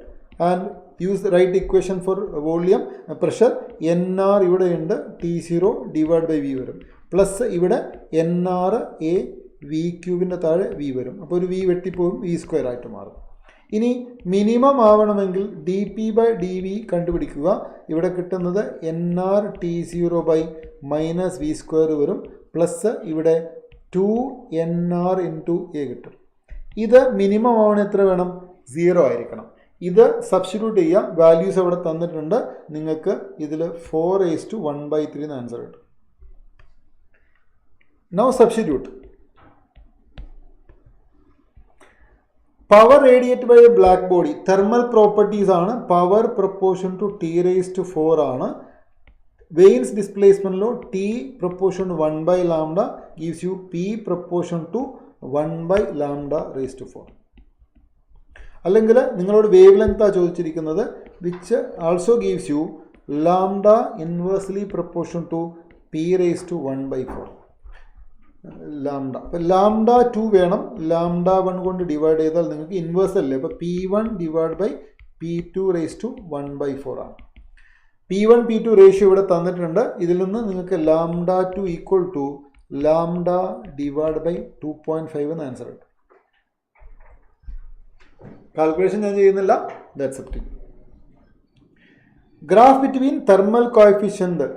and use the right equation for volume pressure. NR ഇവിടെ ഉണ്ട്, T0 ഡിവൈഡ് ബൈ V വരും. പ്ലസ് ഇവിടെ NR AV³ താഴെ V വരും. അപ്പോൾ ഒരു V വെട്ടിപ്പോകും, V² ആയിട്ട് മാറും. ഇനി മിനിമം ആവണമെങ്കിൽ dP/dV കണ്ടുപിടിക്കുക. ഇവിടെ കിട്ടുന്നത് NR T0 by minus V² വരും. പ്ലസ് ഇവിടെ 2NR ഇൻറ്റു A കിട്ടും. ഇത് മിനിമം ആവണ എത്ര വേണം? 0 ആയിരിക്കണം. ഇത് സബ്സ്റ്റിറ്റ്യൂട്ട് ചെയ്യാം. വാല്യൂസ് അവിടെ തന്നിട്ടുണ്ട്. നിങ്ങൾക്ക് ഇതിൽ 4:1/3 എന്ന് ആൻസർ കിട്ടും. Now substitute. Power radiate by a black body. Thermal properties ആണ്. പവർ പ്രൊപ്പോർഷൻ ടു T⁴ ആണ്. വെയിൻസ് ഡിസ്പ്ലേസ്മെൻറ്റിലോ T proportion 1/λ gives you P proportion to 1/λ⁴. അല്ലെങ്കിൽ നിങ്ങളോട് വേവ് ലെങ്താണ് ചോദിച്ചിരിക്കുന്നത്, which also gives you λ inversely proportion to P⁴. Lambda. അപ്പോൾ λ2 വേണം. λ1 കൊണ്ട് ഡിവൈഡ് ചെയ്താൽ നിങ്ങൾക്ക് ഇൻവേഴ്സ് അല്ലേ? അപ്പോൾ P1 ഡിവൈഡ് ബൈ P2⁴ ആണ്. P1 P2 റേഷ്യോ ഇവിടെ തന്നിട്ടുണ്ട്. ഇതിൽ നിന്ന് നിങ്ങൾക്ക് λ2 ഈക്വൽ ടു λ ഡിവൈഡ് ബൈ 2.5 എന്ന് ആൻസർ കിട്ടും. കാൽക്കുലേഷൻ ഞാൻ ചെയ്യുന്നില്ല, that's it. Graph between thermal coefficient.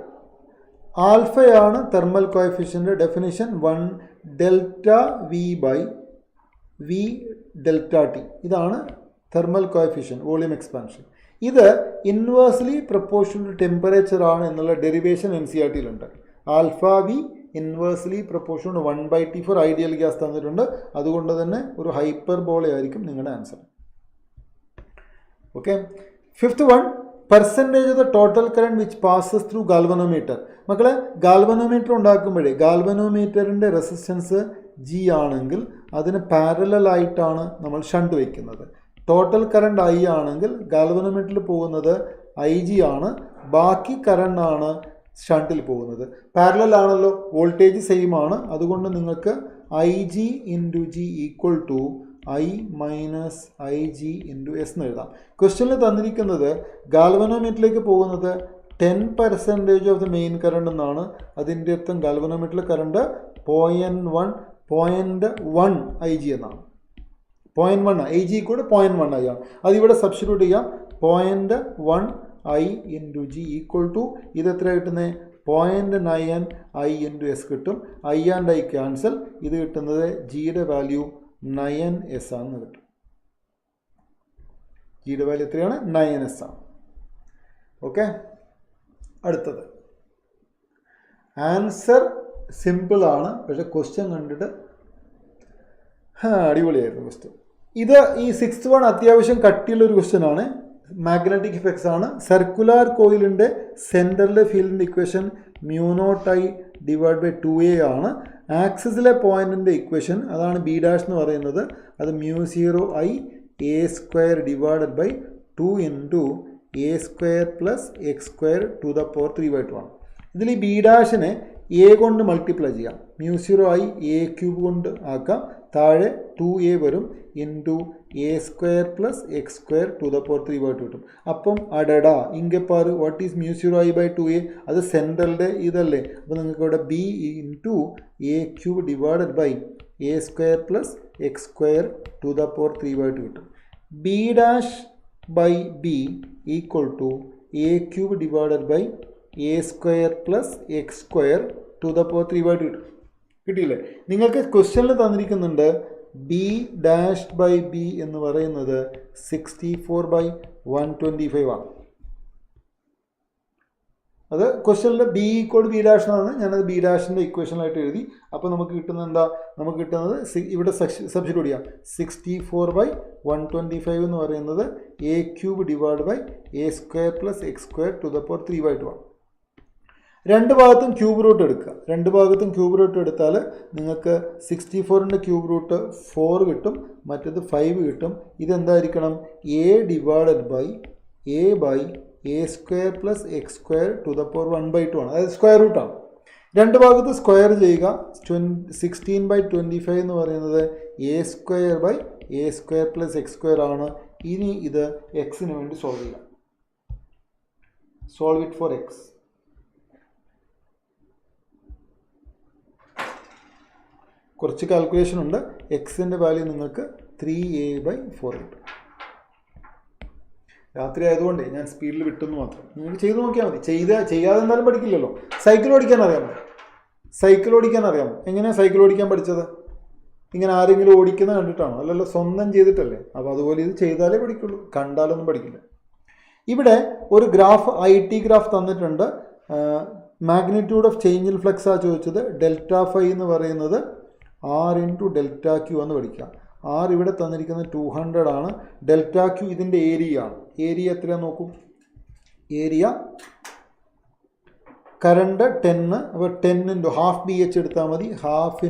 ആൽഫയാണ് thermal coefficient. Definition 1∆V by V∆T. ഇതാണ് തെർമൽ കോഎഫിഷ്യന്റ്, വോളിയം എക്സ്പാൻഷൻ. ഇത് ഇൻവേഴ്സ്ലി പ്രൊപ്പോർഷൻ ടു ടെമ്പറേച്ചർ ആണ് എന്നുള്ള ഡെറിവേഷൻ NCERT-യിലുണ്ട്. Alpha V inversely proportion to 1/T for ideal gas തന്നിട്ടുണ്ട്. അതുകൊണ്ട് തന്നെ ഒരു ഹൈപ്പർബോള ആയിരിക്കും നിങ്ങളുടെ answer. Okay. 5th one, percentage of the total current which passes through galvanometer. മക്കളെ, ഗാൽവനോമീറ്റർ ഉണ്ടാക്കുമ്പോഴേ ഗാൽവനോമീറ്ററിൻ്റെ റെസിസ്റ്റൻസ് G ആണെങ്കിൽ അതിന് പാരലലായിട്ടാണ് നമ്മൾ ഷണ്ട് വയ്ക്കുന്നത്. ടോട്ടൽ കറണ്ട് I ആണെങ്കിൽ ഗാൽവനോമീറ്ററിൽ പോകുന്നത് IG ആണ്, ബാക്കി കറണ്ട് ആണ് ഷണ്ടിൽ പോകുന്നത്. പാരലൽ ആണല്ലോ, വോൾട്ടേജ് സെയിം ആണ്. അതുകൊണ്ട് നിങ്ങൾക്ക് IG into G equal to I minus IG into S എന്ന് എഴുതാം. ക്വസ്റ്റ്യനിൽ തന്നിരിക്കുന്നത് ഗാൽവനോമീറ്ററിലേക്ക് പോകുന്നത് 10% ഓഫ് ദ മെയിൻ കറണ്ട് എന്നാണ്. അതിൻ്റെ അർത്ഥം ഗാൽവനോമീറ്ററിൽ കറണ്ട് 0.1 IG എന്നാണ്. 0.1 IG കൂടെ 0.1 I ആണ്. അതിവിടെ സബ്സ്റ്റിറ്റ്യൂട്ട് ചെയ്യാം. 0.1 I into G equal to ഇത് എത്ര കിട്ടുന്നത്? 0.9 I ഇൻറ്റു S കിട്ടും. I and I cancel. ഇത് കിട്ടുന്നത് ജിയുടെ വാല്യൂ 9S ആണെന്ന് കിട്ടും. ജിയുടെ വാല്യൂ എത്രയാണ്? 9S ആണ്. ഓക്കെ. അടുത്തത് ആൻസർ സിമ്പിൾ ആണ്, പക്ഷെ ക്വസ്റ്റ്യൻ കണ്ടിട്ട് അടിപൊളിയായിരുന്നു ക്വസ്റ്റ്യൻ. ഇത് ഈ 6th വൺ അത്യാവശ്യം കട്ടിയുള്ളൊരു ക്വസ്റ്റ്യൻ ആണ്. മാഗ്നറ്റിക് ഇഫക്ട്സ് ആണ്. സർക്കുലാർ കോയിലിൻ്റെ സെൻറ്ററിലെ ഫീൽഡിൻ്റെ ഇക്വേഷൻ μ0I / 2a ആണ്. ആക്സിസിലെ പോയിന്റിൻ്റെ ഇക്വേഷൻ അതാണ് ബി ഡാഷ് എന്ന് പറയുന്നത്. അത് μ0I a² / 2 × a² + x² ⁴ 3/2 ആണ്. ഇതിൽ ഈ ബി ഡാഷിനെ എ കൊണ്ട് മൾട്ടിപ്ലൈ ചെയ്യാം. μ0I a³ കൊണ്ട് ആക്കാം. താഴെ 2a വരും ഇൻറ്റു a² + x² ⁴ 3/2 കിട്ടും. അപ്പം അടട ഇങ്കെപ്പാറ് വാട്ട് ഈസ് μ0I / 2a? അത് സെൻട്രലിൻ്റെ ഇതല്ലേ. അപ്പോൾ നിങ്ങൾക്ക് ഇവിടെ b × a³ / a² + x² ⁴ 3/2 കിട്ടും. b dash by b equal to a³ / a² + x² ⁴ 3/2 കിട്ടും. കിട്ടിയില്ലേ? നിങ്ങൾക്ക് ക്വസ്റ്റ്യനിൽ തന്നിരിക്കുന്നുണ്ട് ബി ഡാഷ് ബൈ ബി എന്ന് പറയുന്നത് 64/125 ആണ്. അത് ക്വസ്റ്റ്യനിൽ ബി ഈക്വൽ ബി ഡാഷ് എന്നാണ്. ഞാനത് ബി ഡാഷിൻ്റെ ഇക്വേഷനായിട്ട് എഴുതി. അപ്പോൾ നമുക്ക് കിട്ടുന്നത് എന്താ? നമുക്ക് കിട്ടുന്നത് ഇവിടെ സബ്സ്റ്റിറ്റ്യൂട്ട് ചെയ്യാം. 64/125 എന്ന് പറയുന്നത് a³ / a² + x² ⁴ 3/2 ആണ്. രണ്ട് ഭാഗത്തും ക്യൂബ് റൂട്ട് എടുക്കുക. രണ്ട് ഭാഗത്തും ക്യൂബ് റൂട്ട് എടുത്താൽ നിങ്ങൾക്ക് 64ൻ്റെ ക്യൂബ് റൂട്ട് 4 കിട്ടും, മറ്റത് 5 കിട്ടും. ഇതെന്തായിരിക്കണം? a / a² + x² ⁴ 1/2 ആണ്. അതായത് സ്ക്വയർ റൂട്ടാണ്. രണ്ട് ഭാഗത്ത് സ്ക്വയർ ചെയ്യുക. 16/25 എന്ന് പറയുന്നത് a² / a² + x² ആണ്. ഇനി ഇത് എക്സിന് വേണ്ടി സോൾവ് ചെയ്യാം. Solve it for X. കുറച്ച് കാൽക്കുലേഷൻ ഉണ്ട്. എക്സിൻ്റെ വാല്യൂ നിങ്ങൾക്ക് 3a/4 കിട്ടും. രാത്രി ആയതുകൊണ്ട് ഞാൻ സ്പീഡിൽ വിട്ടെന്ന് മാത്രം. നിങ്ങൾക്ക് ചെയ്ത് നോക്കിയാൽ മതി. ചെയ്യാതെ എന്തായാലും പഠിക്കില്ലല്ലോ. സൈക്കിൾ ഓടിക്കാൻ അറിയാമോ? സൈക്കിൾ ഓടിക്കാൻ അറിയാമോ? എങ്ങനെയാണ് സൈക്കിൾ ഓടിക്കാൻ പഠിച്ചത്? ഇങ്ങനെ ആരെങ്കിലും ഓടിക്കുന്നത് കണ്ടിട്ടാണോ? അല്ലല്ലോ, സ്വന്തം ചെയ്തിട്ടല്ലേ. അപ്പോൾ അതുപോലെ ഇത് ചെയ്താലേ പഠിക്കുള്ളൂ, കണ്ടാലൊന്നും പഠിക്കില്ല. ഇവിടെ ഒരു ഗ്രാഫ് IT ഗ്രാഫ് തന്നിട്ടുണ്ട്. Magnitude of change in flux ആ ചോദിച്ചത്. ∆φ എന്ന് പറയുന്നത് r × ∆q എന്ന് പഠിക്കാം. r ഇവിടെ തന്നിരിക്കുന്നത് 200 ആണ്. ∆q ഇതിൻ്റെ ഏരിയ ആണ്. ഏരിയ എത്രയാണ് നോക്കൂ. Area current 10. അപ്പോൾ 10 × ½ BH എടുത്താൽ മതി. ½ ×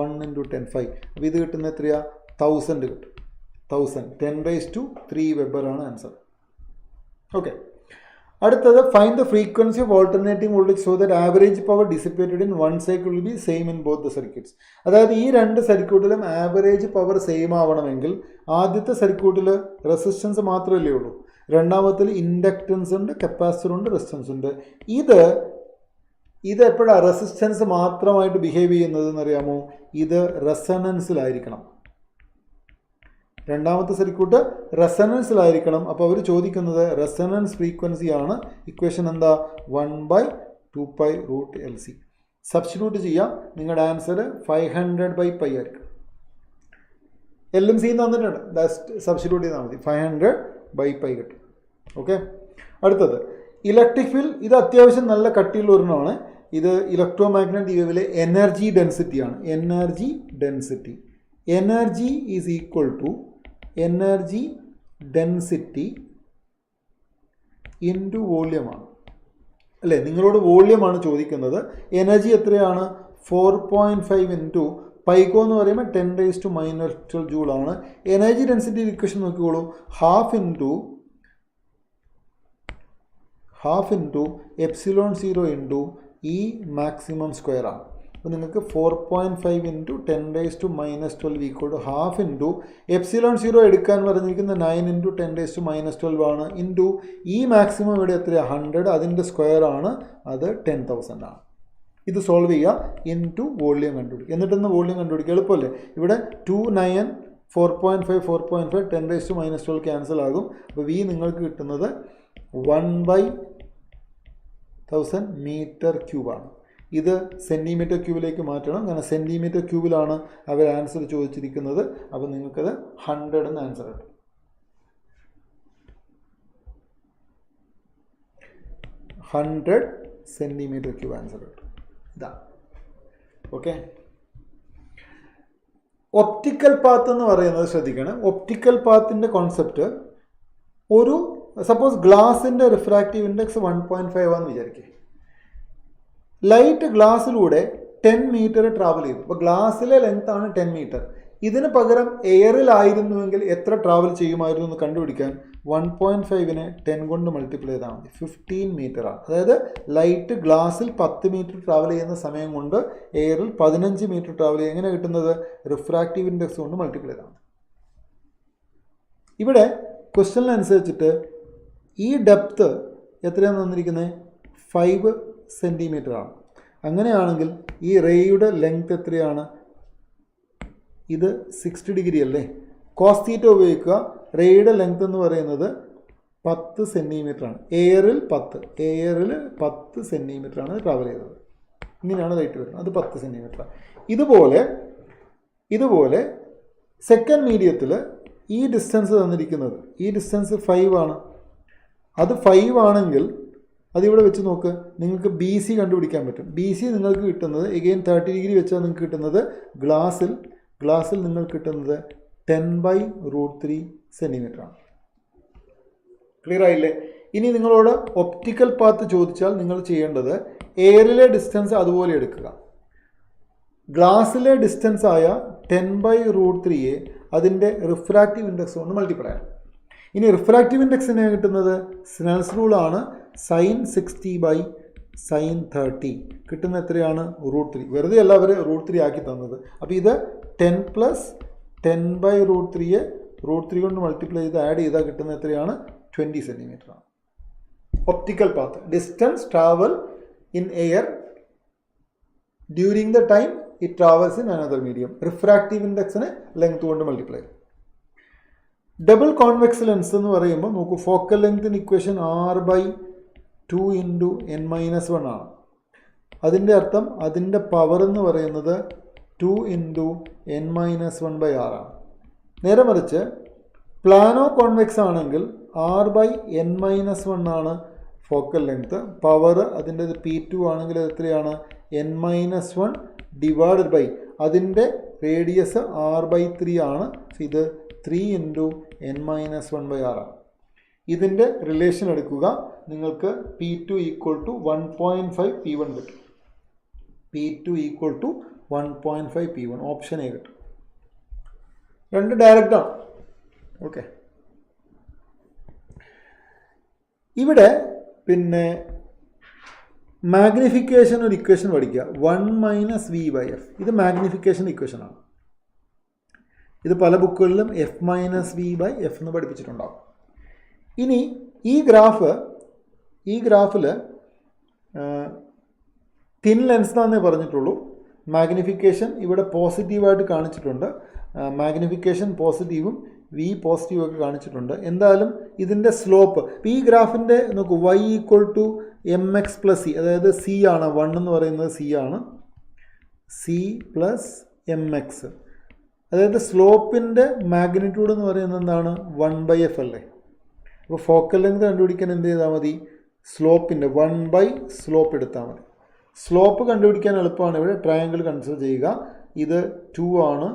1 × 10 5. അപ്പോൾ ഇത് കിട്ടുന്ന എത്രയാണ്? 1000 കിട്ടും. 1000 10⁻³ വെബറാണ് ആൻസർ. ഓക്കെ. അടുത്തത് find the frequency of alternating voltage so that average power dissipated in one cycle will be same in both the circuits. അതായത് ഈ രണ്ട് സർക്യൂട്ടിലും ആവറേജ് പവർ സെയിം ആവണമെങ്കിൽ ആദ്യത്തെ സർക്യൂട്ടിൽ റെസിസ്റ്റൻസ് മാത്രമല്ലേ ഉള്ളൂ. രണ്ടാമത്തിൽ ഇൻഡക്റ്റൻസ് ഉണ്ട്, കപ്പാസിറ്റർ ഉണ്ട്, റെസിസ്റ്റൻസ് ഉണ്ട്. ഇത് എപ്പോഴാണ് റെസിസ്റ്റൻസ് മാത്രമായിട്ട് ബിഹേവ് ചെയ്യുന്നത് എന്നറിയാമോ? ഇത് റെസണൻസിലായിരിക്കണം. രണ്ടാമത്തെ സർക്യൂട്ട് റെസണൻസിലായിരിക്കണം. അപ്പോൾ അവർ ചോദിക്കുന്നത് റെസണൻസ് ഫ്രീക്വൻസി ആണ്. ഇക്വേഷൻ എന്താ? 1/2π√LC. സബ്സ്റ്റിറ്റ്യൂട്ട് ചെയ്യാം. നിങ്ങളുടെ ആൻസർ 500/π ആയിരിക്കും. LMC തന്നിട്ടുണ്ട്. സബ്സ്റ്റിറ്റ്യൂട്ട് ചെയ്താൽ മതി. 500/π കിട്ടും. ഓക്കെ. അടുത്തത് ഇലക്ട്രിക് ഫീൽഡ്. ഇത് അത്യാവശ്യം നല്ല കട്ടിയുള്ള ഒരെണ്ണമാണ്. ഇത് ഇലക്ട്രോ മാഗ്നറ്റിക് വേവിലെ എനർജി ഡെൻസിറ്റിയാണ്. Energy density. Energy is equal to energy density into വോള്യമാണ് അല്ലേ. നിങ്ങളോട് വോള്യമാണ് ചോദിക്കുന്നത്. എനർജി എത്രയാണ്? 4.5 ഇൻറ്റു പൈക്കോ എന്ന് പറയുമ്പോൾ 10⁻⁻12 ജൂൾ ആണ്. എനർജി ഡെൻസിറ്റി ഇക്വേഷൻ നോക്കിക്കോളൂ. Half into ε0 into E maximum square ആണ്. അപ്പോൾ നിങ്ങൾക്ക് 4.5 into 10⁻⁻12 equal to half into ε0 എടുക്കാൻ പറഞ്ഞിരിക്കുന്ന 9 ഇൻറ്റു 10⁻⁻12 ആണ്. ഇൻറ്റു ഈ മാക്സിമം ഇവിടെ എത്രയാണ്? 100. അതിൻ്റെ സ്ക്വയർ ആണ്. അത് 10,000 ആണ്. ഇത് സോൾവ് ചെയ്യുക. ഇൻറ്റു വോള്യം കണ്ടുപിടിക്കുക. എന്നിട്ടൊന്ന് വോള്യം കണ്ടുപിടിക്കുക. എളുപ്പമല്ലേ. ഇവിടെ 2 9 4.5 4.5 10⁻⁻12 ക്യാൻസൽ ആകും. അപ്പോൾ V നിങ്ങൾക്ക് കിട്ടുന്നത് 1/1000 മീറ്റർ ക്യൂബാണ്. ഇത് സെൻറ്റിമീറ്റർ ക്യൂബിലേക്ക് മാറ്റണം. കാരണം സെൻറ്റിമീറ്റർ ക്യൂബിലാണ് അവർ ആൻസർ ചോദിച്ചിരിക്കുന്നത്. അപ്പോൾ നിങ്ങൾക്കത് 100 എന്ന് ആൻസർ കിട്ടും. 100 സെൻറ്റിമീറ്റർ ക്യൂബ് ആൻസർ കിട്ടും. ഇതാ. ഓക്കെ, ഒപ്റ്റിക്കൽ പാത്ത് എന്ന് പറയുന്നത് ശ്രദ്ധിക്കണം. ഒപ്റ്റിക്കൽ പാത്തിൻ്റെ കോൺസെപ്റ്റ്, ഒരു സപ്പോസ് ഗ്ലാസിൻ്റെ റിഫ്രാക്റ്റീവ് ഇൻഡെക്സ് 1.5 ആണെന്ന് വിചാരിക്കുക. ലൈറ്റ് ഗ്ലാസ്സിലൂടെ 10 മീറ്റർ ട്രാവൽ ചെയ്തു. അപ്പോൾ ഗ്ലാസ്സിലെ ലെങ്ത് ആണ് 10 മീറ്റർ. ഇതിന് പകരം എയറിലായിരുന്നുവെങ്കിൽ എത്ര ട്രാവൽ ചെയ്യുമായിരുന്നു എന്ന് കണ്ടുപിടിക്കാൻ 1.5നെ 10 കൊണ്ട് മൾട്ടിപ്ലൈ ചെയ്താൽ മതി. 15 മീറ്ററാണ്. അതായത് ലൈറ്റ് ഗ്ലാസ്സിൽ 10 മീറ്റർ ട്രാവൽ ചെയ്യുന്ന സമയം കൊണ്ട് എയറിൽ 15 മീറ്റർ ട്രാവൽ ചെയ്യും. എങ്ങനെ കിട്ടുന്നത്? റിഫ്രാക്റ്റീവ് ഇൻഡെക്സ് കൊണ്ട് മൾട്ടിപ്ലൈ ചെയ്താൽ മതി. ഇവിടെ ക്വസ്റ്റ്യനിനനുസരിച്ചിട്ട് ഈ ഡെപ്ത് എത്രയാണ് തന്നിരിക്കുന്നത്? 5 സെൻറ്റിമീറ്റർ ആണ്. അങ്ങനെയാണെങ്കിൽ ഈ റേയുടെ ലെങ്ത് എത്രയാണ്? ഇത് 60 ഡിഗ്രി അല്ലേ? കോസ് തീറ്റ ഉപയോഗിക്കുക. റേയുടെ ലെങ്ത് എന്ന് പറയുന്നത് 10 സെൻറ്റിമീറ്റർ ആണ്. എയറിൽ 10 സെൻറ്റിമീറ്റർ ആണ് ട്രാവൽ ചെയ്തത്. ഇങ്ങനെയാണ് റേറ്റ് വരുന്നത്. അത് 10 സെൻറ്റിമീറ്റർ. ഇതുപോലെ സെക്കൻഡ് മീഡിയത്തിൽ ഈ ഡിസ്റ്റൻസ് തന്നിരിക്കുന്നത്, ഈ ഡിസ്റ്റൻസ് 5 ആണ്. അത് 5 ആണെങ്കിൽ അതിവിടെ വെച്ച് നോക്ക്, നിങ്ങൾക്ക് ബി സി കണ്ടുപിടിക്കാൻ പറ്റും. ബി സി നിങ്ങൾക്ക് കിട്ടുന്നത് എഗെയിൻ 30 ഡിഗ്രി വെച്ചാൽ നിങ്ങൾക്ക് കിട്ടുന്നത് ഗ്ലാസ്സിൽ നിങ്ങൾക്ക് കിട്ടുന്നത് 10/√3 സെൻറ്റിമീറ്റർ ആണ്. ക്ലിയർ ആയില്ലേ? ഇനി നിങ്ങളോട് ഒപ്റ്റിക്കൽ പാത്ത് ചോദിച്ചാൽ നിങ്ങൾ ചെയ്യേണ്ടത് എയറിലെ ഡിസ്റ്റൻസ് അതുപോലെ എടുക്കുക. ഗ്ലാസ്സിലെ ഡിസ്റ്റൻസ് ആയ 10/√3യെ അതിൻ്റെ റിഫ്രാക്റ്റീവ് ഇൻഡെക്സ് കൊണ്ട് മൾട്ടിപ്ലൈ ആണ്. ഇനി റിഫ്രാക്റ്റീവ് ഇൻഡെക്സ് എങ്ങനെയാണ് കിട്ടുന്നത്? സ്നെൽസ് റൂളാണ്. sin 60/sin30 കിട്ടുന്ന എത്രയാണ്? √3. വെറുതെ അല്ല അവർ √3 ആക്കി തന്നത്. അപ്പോൾ ഇത് 10 + 10/√3യെ √3 കൊണ്ട് മൾട്ടിപ്ലൈ ചെയ്ത് ആഡ് ചെയ്താൽ കിട്ടുന്ന എത്രയാണ്? 20 സെൻറ്റിമീറ്റർ ആണ്. Optical path, distance travel in air during the time it travels in another medium. Refractive ഇൻഡെക്സിനെ ലെങ്ത് കൊണ്ട് മൾട്ടിപ്ലൈ. ഡബിൾ കോൺവെക്സ് ലെൻസ് എന്ന് പറയുമ്പോൾ നോക്കൂ, ഫോക്കൽ ലെങ്തിന് ഇക്വേഷൻ r/2 × n-1 ആണ്. അതിൻ്റെ അർത്ഥം അതിൻ്റെ പവർ എന്ന് പറയുന്നത് 2 × n-1/r ആണ്. നേരെ മറിച്ച് പ്ലാനോ കോൺവെക്സ് ആണെങ്കിൽ r/n-1 ആണ് ഫോക്കൽ ലെങ്ത്. പവർ അതിൻ്റെ P2 ആണെങ്കിൽ അത് എത്രയാണ്? n-1 ഡിവൈഡഡ് ബൈ അതിൻ്റെ റേഡിയസ് r/3 ആണ്. ഇത് 3 × n-1/r ആണ്. ഇതിൻ്റെ റിലേഷൻ എടുക്കുക, നിങ്ങൾക്ക് P2 = 1.5 P1 കിട്ടും. P2 = 1.5 P1, ഓപ്ഷൻ എ കിട്ടും. രണ്ട് ഡയറക്റ്റാണ്. ഓക്കെ, ഇവിടെ പിന്നെ മാഗ്നിഫിക്കേഷൻ ഒരു ഇക്വേഷൻ പഠിക്കുക, 1 - v/f. ഇത് മാഗ്നിഫിക്കേഷൻ ഇക്വേഷനാണ്. ഇത് പല ബുക്കുകളിലും f - v/f എന്ന് പഠിപ്പിച്ചിട്ടുണ്ടാകും. ഇനി ഈ ഗ്രാഫിൽ തിൻ ലെൻസ് എന്നാന്നേ പറഞ്ഞിട്ടുള്ളൂ. മാഗ്നിഫിക്കേഷൻ ഇവിടെ പോസിറ്റീവായിട്ട് കാണിച്ചിട്ടുണ്ട്. മാഗ്നിഫിക്കേഷൻ പോസിറ്റീവും വി പോസിറ്റീവും ഒക്കെ കാണിച്ചിട്ടുണ്ട്. എന്തായാലും ഇതിൻ്റെ സ്ലോപ്പ് ഈ ഗ്രാഫിൻ്റെ നോക്കൂ, y = mx + c, അതായത് c ആണ്. 1 എന്ന് പറയുന്നത് c ആണ്. c + mx, അതായത് സ്ലോപ്പിൻ്റെ മാഗ്നിറ്റ്യൂഡ് എന്ന് പറയുന്നത് എന്താണ്? 1/f അല്ലേ? അപ്പോൾ ഫോക്കൽ ലെങ്ത് കണ്ടുപിടിക്കാൻ എന്ത് ചെയ്താൽ മതി? സ്ലോപ്പിൻ്റെ 1/സ്ലോപ്പ് എടുത്താൽ മതി. സ്ലോപ്പ് കണ്ടുപിടിക്കാൻ എളുപ്പമാണ്. ഇവിടെ ട്രയാങ്കിൾ കൺസിഡർ ചെയ്യുക. ഇത് 2 ആണ്,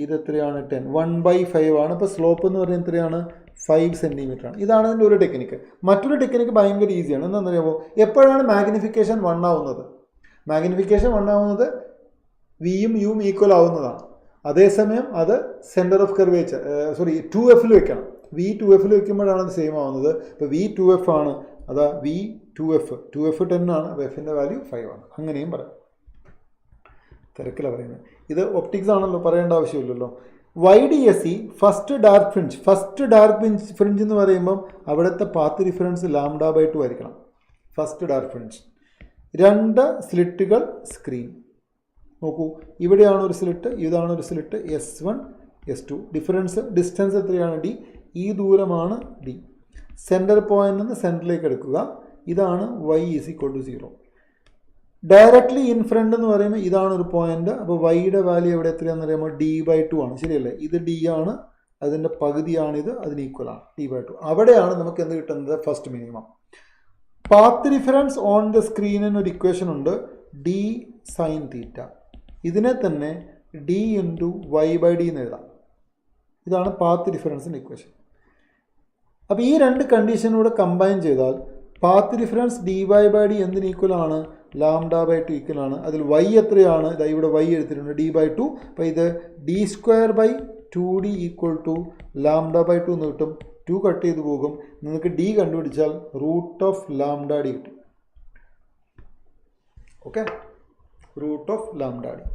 ഇത് എത്രയാണ്? 10. 1/5 ആണ്. അപ്പോൾ സ്ലോപ്പ് എന്ന് പറയുന്നത് എത്രയാണ്? 5 സെൻറ്റിമീറ്റർ ആണ്. ഇതാണ് ഇതിൻ്റെ ഒരു ടെക്നിക്ക്. മറ്റൊരു ടെക്നിക്ക് ഭയങ്കര ഈസിയാണ്. എന്താണെന്നറിയാമോ? എപ്പോഴാണ് മാഗ്നിഫിക്കേഷൻ 1 ആവുന്നത്? മാഗ്നിഫിക്കേഷൻ 1 ആവുന്നത് വിയും യുവും ഈക്വൽ ആവുന്നതാണ്. അതേസമയം അത് സെൻറ്റർ ഓഫ് കർവേച്ചർ 2f വെക്കണം. v 2f വെക്കുമ്പോഴാണ് അത് സെയിം ആവുന്നത്. ഇപ്പോൾ v 2f ആണ്, അതാ v 2f 10 ആണ്. അപ്പോൾ എഫിൻ്റെ വാല്യൂ 5 ആണ്. അങ്ങനെയും പറയാം. തിരക്കില പറയുന്നത്. ഇത് ഒപ്റ്റിക്സ് ആണല്ലോ, പറയേണ്ട ആവശ്യമില്ലല്ലോ. YDSE ഫസ്റ്റ് ഡാർക്ക് ഫ്രിഞ്ച് എന്ന് പറയുമ്പം അവിടുത്തെ പാത്ത് ഡിഫറൻസ് λ/2 ആയിരിക്കണം. First dark fringe. 2 സ്ലിറ്റുകൾ സ്ക്രീൻ. നോക്കൂ, ഇവിടെയാണ് ഒരു സ്ലിറ്റ്, ഇതാണ് ഒരു സ്ലിറ്റ്. S1 S2. ഡിസ്റ്റൻസ് എത്രയാണ്? d. ഈ ദൂരമാണ് d. സെൻറ്റർ പോയിൻ്റിൽ നിന്ന് സെൻറ്ററിലേക്ക് എടുക്കുക. ഇതാണ് y = 0. ഡയറക്റ്റ്ലി ഇൻ ഫ്രണ്ട് എന്ന് പറയുമ്പോൾ ഇതാണ് ഒരു പോയിന്റ്. അപ്പോൾ വൈയുടെ വാല്യൂ എവിടെ എത്രയാണെന്ന് പറയുമ്പോൾ d/2 ആണ്. ശരിയല്ലേ? ഇത് d ആണ്, അതിൻ്റെ പകുതിയാണിത്, അതിന് ഈക്വൽ ആണ് d/2. അവിടെയാണ് നമുക്ക് എന്ത് കിട്ടുന്നത്? First minimum. Path difference on the സ്ക്രീനിന് ഒരു ഇക്വേഷൻ ഉണ്ട്. d sine theta. ഇതിനെ തന്നെ D into Y by D എന്ന് എഴുതാം. ഇതാണ് പാത്ത് ഡിഫറൻസിൻ്റെ ഇക്വേഷൻ. അപ്പോൾ ഈ രണ്ട് കണ്ടീഷനൂടെ കമ്പൈൻ ചെയ്താൽ path difference D Y by D എന്തിന് ഈക്വലാണ്? Lambda by 2 ഈക്വലാണ്. അതിൽ വൈ എത്രയാണ്? ഇതാ ഇവിടെ വൈ എടുത്തിട്ടുണ്ട്, ഡി ബൈ 2. അപ്പോൾ ഇത് D square by 2d equal to lambda by 2 എന്ന് കിട്ടും. 2 കട്ട് ചെയ്ത് പോകും. നിങ്ങൾക്ക് ഡി കണ്ടുപിടിച്ചാൽ റൂട്ട് ഓഫ് ലാംഡ ഡി കിട്ടും. Okay, root of lambda D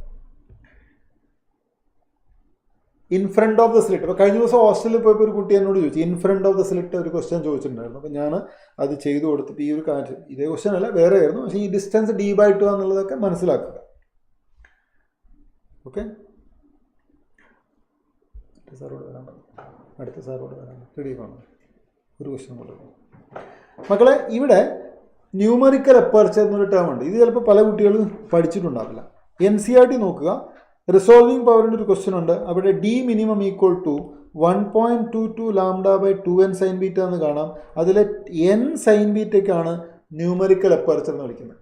in front of the slit. അപ്പോൾ കഴിഞ്ഞ ദിവസം ഹോസ്റ്റലിൽ പോയപ്പോൾ ഒരു കുട്ടി എന്നോട് ചോദിച്ചു, in front of the slit ഒരു ക്വസ്റ്റ്യൻ ചോദിച്ചിട്ടുണ്ടായിരുന്നു. അപ്പോൾ ഞാൻ അത് ചെയ്തു കൊടുത്തിട്ട് ഈ ഒരു കാര്യം, ഇതേ ക്വസ്റ്റ്യൻ അല്ല വേറെ ആയിരുന്നു, പക്ഷേ ഈ ഡിസ്റ്റൻസ് ഡി ബൈ 2 എന്നുള്ളതൊക്കെ മനസ്സിലാക്കുക. ഓക്കെ, സാറോട് വരാൻ പറഞ്ഞു, അടുത്ത സാറോട് വരാൻ റെഡി കാണും. ഒരു ക്വസ്റ്റ്യൻ കൂടെ മക്കളെ, ഇവിടെ ന്യൂമറിക്കൽ അപ്പർച്ചർ എന്നൊരു ടേം ഉണ്ട്. ഇത് ചിലപ്പോൾ പല കുട്ടികളും പഠിച്ചിട്ടുണ്ടാവില്ല. NCERT നോക്കുക, റിസോൾവിംഗ് പവറിൻ്റെ ഒരു ക്വസ്റ്റ്യൻ ഉണ്ട്. അവിടെ D minimum equal to 1.22 lambda by 2n sine beta എന്ന് കാണാം. അതിൽ n സൈൻ ബീറ്റയ്ക്കാണ് ന്യൂമറിക്കൽ അപ്പർച്ചർ എന്ന് വിളിക്കുന്നത്,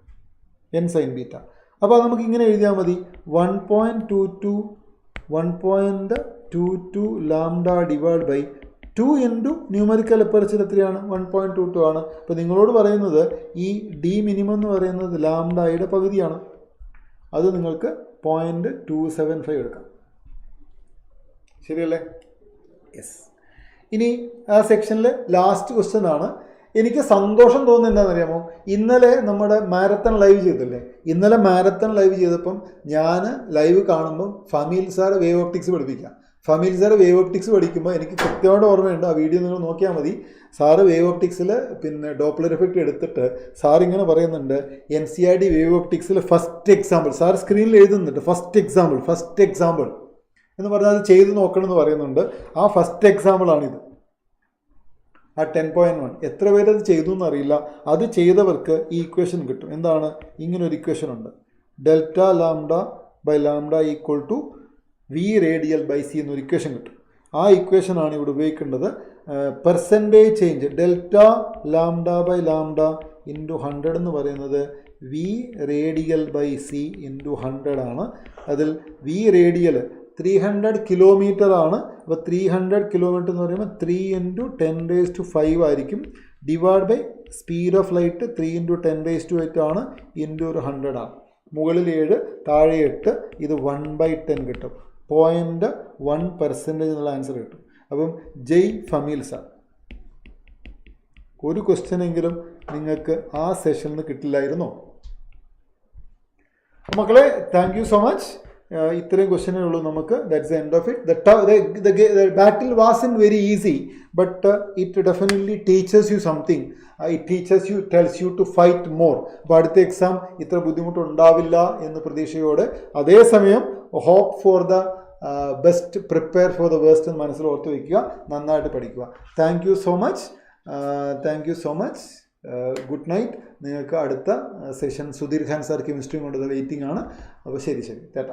n സൈൻ ബീറ്റ. അപ്പോൾ അത് നമുക്ക് ഇങ്ങനെ എഴുതിയാൽ മതി, 1.22 lambda divide by 2 into numerical aperture എത്രയാണ്? 1.22 ആണ്. അപ്പോൾ നിങ്ങളോട് പറയുന്നത് ഈ ഡി മിനിമം എന്ന് പറയുന്നത് ലാംഡയുടെ പകുതിയാണ്. അത് നിങ്ങൾക്ക് 0.275 എടുക്കാം. ശരിയല്ലേ? യെസ്. ഇനി ആ സെക്ഷനിൽ ലാസ്റ്റ് ക്വസ്റ്റ്യൻ ആണ്. എനിക്ക് സന്തോഷം തോന്നുന്നത് എന്താണെന്നറിയാമോ? ഇന്നലെ നമ്മുടെ മാരത്തൺ ലൈവ് ചെയ്തില്ലേ? ഇന്നലെ മാരത്തൺ ലൈവ് ചെയ്തപ്പം ഞാൻ ലൈവ് കാണുമ്പം ഫമീൽ സാർ വേവ് ഓപ്റ്റിക്സ് പഠിപ്പിക്കാം. ഫമീൽ സാർ വേവ് ഓപ്റ്റിക്സ് പഠിക്കുമ്പോൾ എനിക്ക് കൃത്യമായിട്ട് ഓർമ്മയുണ്ട്, ആ വീഡിയോ നിങ്ങൾ നോക്കിയാൽ മതി. സാറ് വേവ് ഓപ്റ്റിക്സിൽ പിന്നെ ഡോപ്ലർ എഫക്റ്റ് എടുത്തിട്ട് സാർ ഇങ്ങനെ പറയുന്നുണ്ട്, NCERT വേവ് ഓപ്റ്റിക്സിൽ ഫസ്റ്റ് എക്സാമ്പിൾ, സാർ സ്ക്രീനിൽ എഴുതുന്നുണ്ട് ഫസ്റ്റ് എക്സാമ്പിൾ എന്ന് പറഞ്ഞാൽ അത് ചെയ്ത് നോക്കണം എന്ന് പറയുന്നുണ്ട്. ആ ഫസ്റ്റ് എക്സാമ്പിളാണിത്, ആ 10.1. എത്ര പേര് അത് ചെയ്തു എന്നറിയില്ല. അത് ചെയ്തവർക്ക് ഈ ഇക്വേഷൻ കിട്ടും. എന്താണ്? ഇങ്ങനൊരു ഇക്വേഷൻ ഉണ്ട്, delta lambda by lambda equal to v radial by c എന്നൊരു ഇക്വേഷൻ കിട്ടും. ആ ഇക്വേഷനാണ് ഇവിടെ ഉപയോഗിക്കേണ്ടത്. Percentage change delta lambda by lambda into 100 എന്ന് പറയുന്നത് v radial by c into 100 ആണ്. അതിൽ വി റേഡിയൽ 300 കിലോമീറ്റർ ആണ്. അപ്പോൾ 300 കിലോമീറ്റർ എന്ന് പറയുമ്പോൾ 3 ഇൻറ്റു 10⁵ ആയിരിക്കും. Divide by speed of light 3 into 10⁸ ആണ്, ഇൻറ്റു ഒരു 100 ആണ്. മുകളിൽ 7 താഴെ 8, ഇത് 1/10 കിട്ടും. 0.1% എന്നുള്ള ആൻസർ കിട്ടും. അപ്പം ജയ് ഫമീൽ സാർ, ഒരു ക്വസ്റ്റ്യനെങ്കിലും നിങ്ങൾക്ക് ആ സെഷനിൽ നിന്ന് കിട്ടില്ലായിരുന്നോ? മക്കളെ, താങ്ക് യു സോ മച്ച്. ഇത്രയും ക്വസ്റ്റ്യനേ ഉള്ളൂ നമുക്ക്. That's the end of it. The battle wasn't very easy, but it definitely teaches you something. It tells you to fight more. അപ്പോൾ അടുത്ത എക്സാം ഇത്ര ബുദ്ധിമുട്ടുണ്ടാവില്ല എന്ന് പ്രതീക്ഷയോടെ, അതേസമയം hope for the best, prepare for the worst എന്ന് മനസ്സിൽ ഓർത്ത് വയ്ക്കുക. നന്നായിട്ട് പഠിക്കുക. Thank you so much. Good night. നിങ്ങൾക്ക് അടുത്ത session Sudheer Khan sir chemistry കൊണ്ട് വെയിറ്റിംഗ് ആണ്. അപ്പോൾ ശരി tata.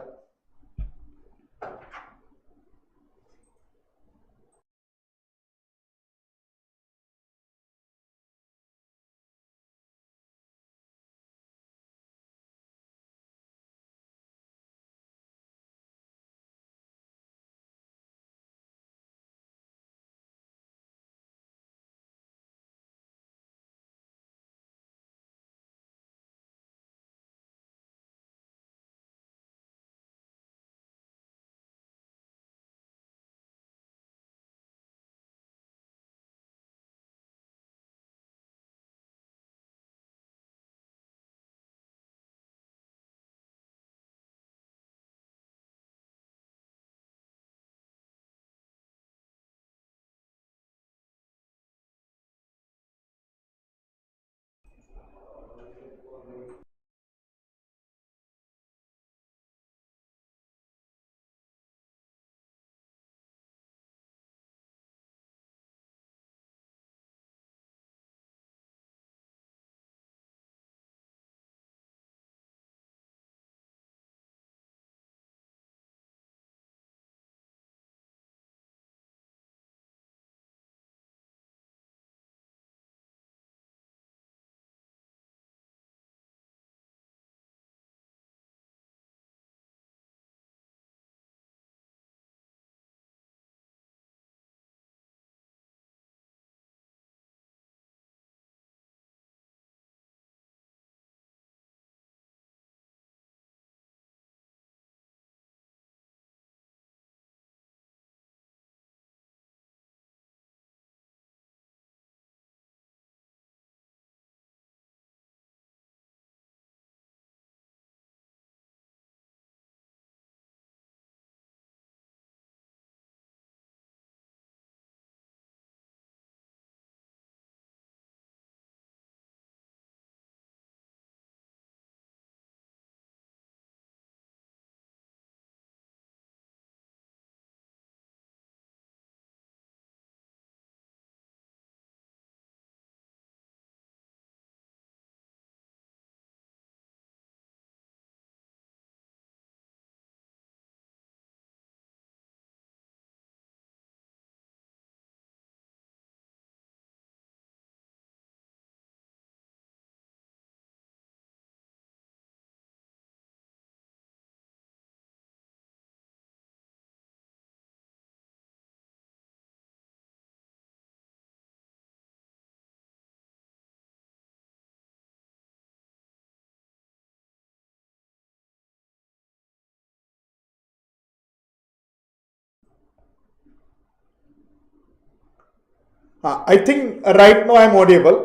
I think right now I'm audible.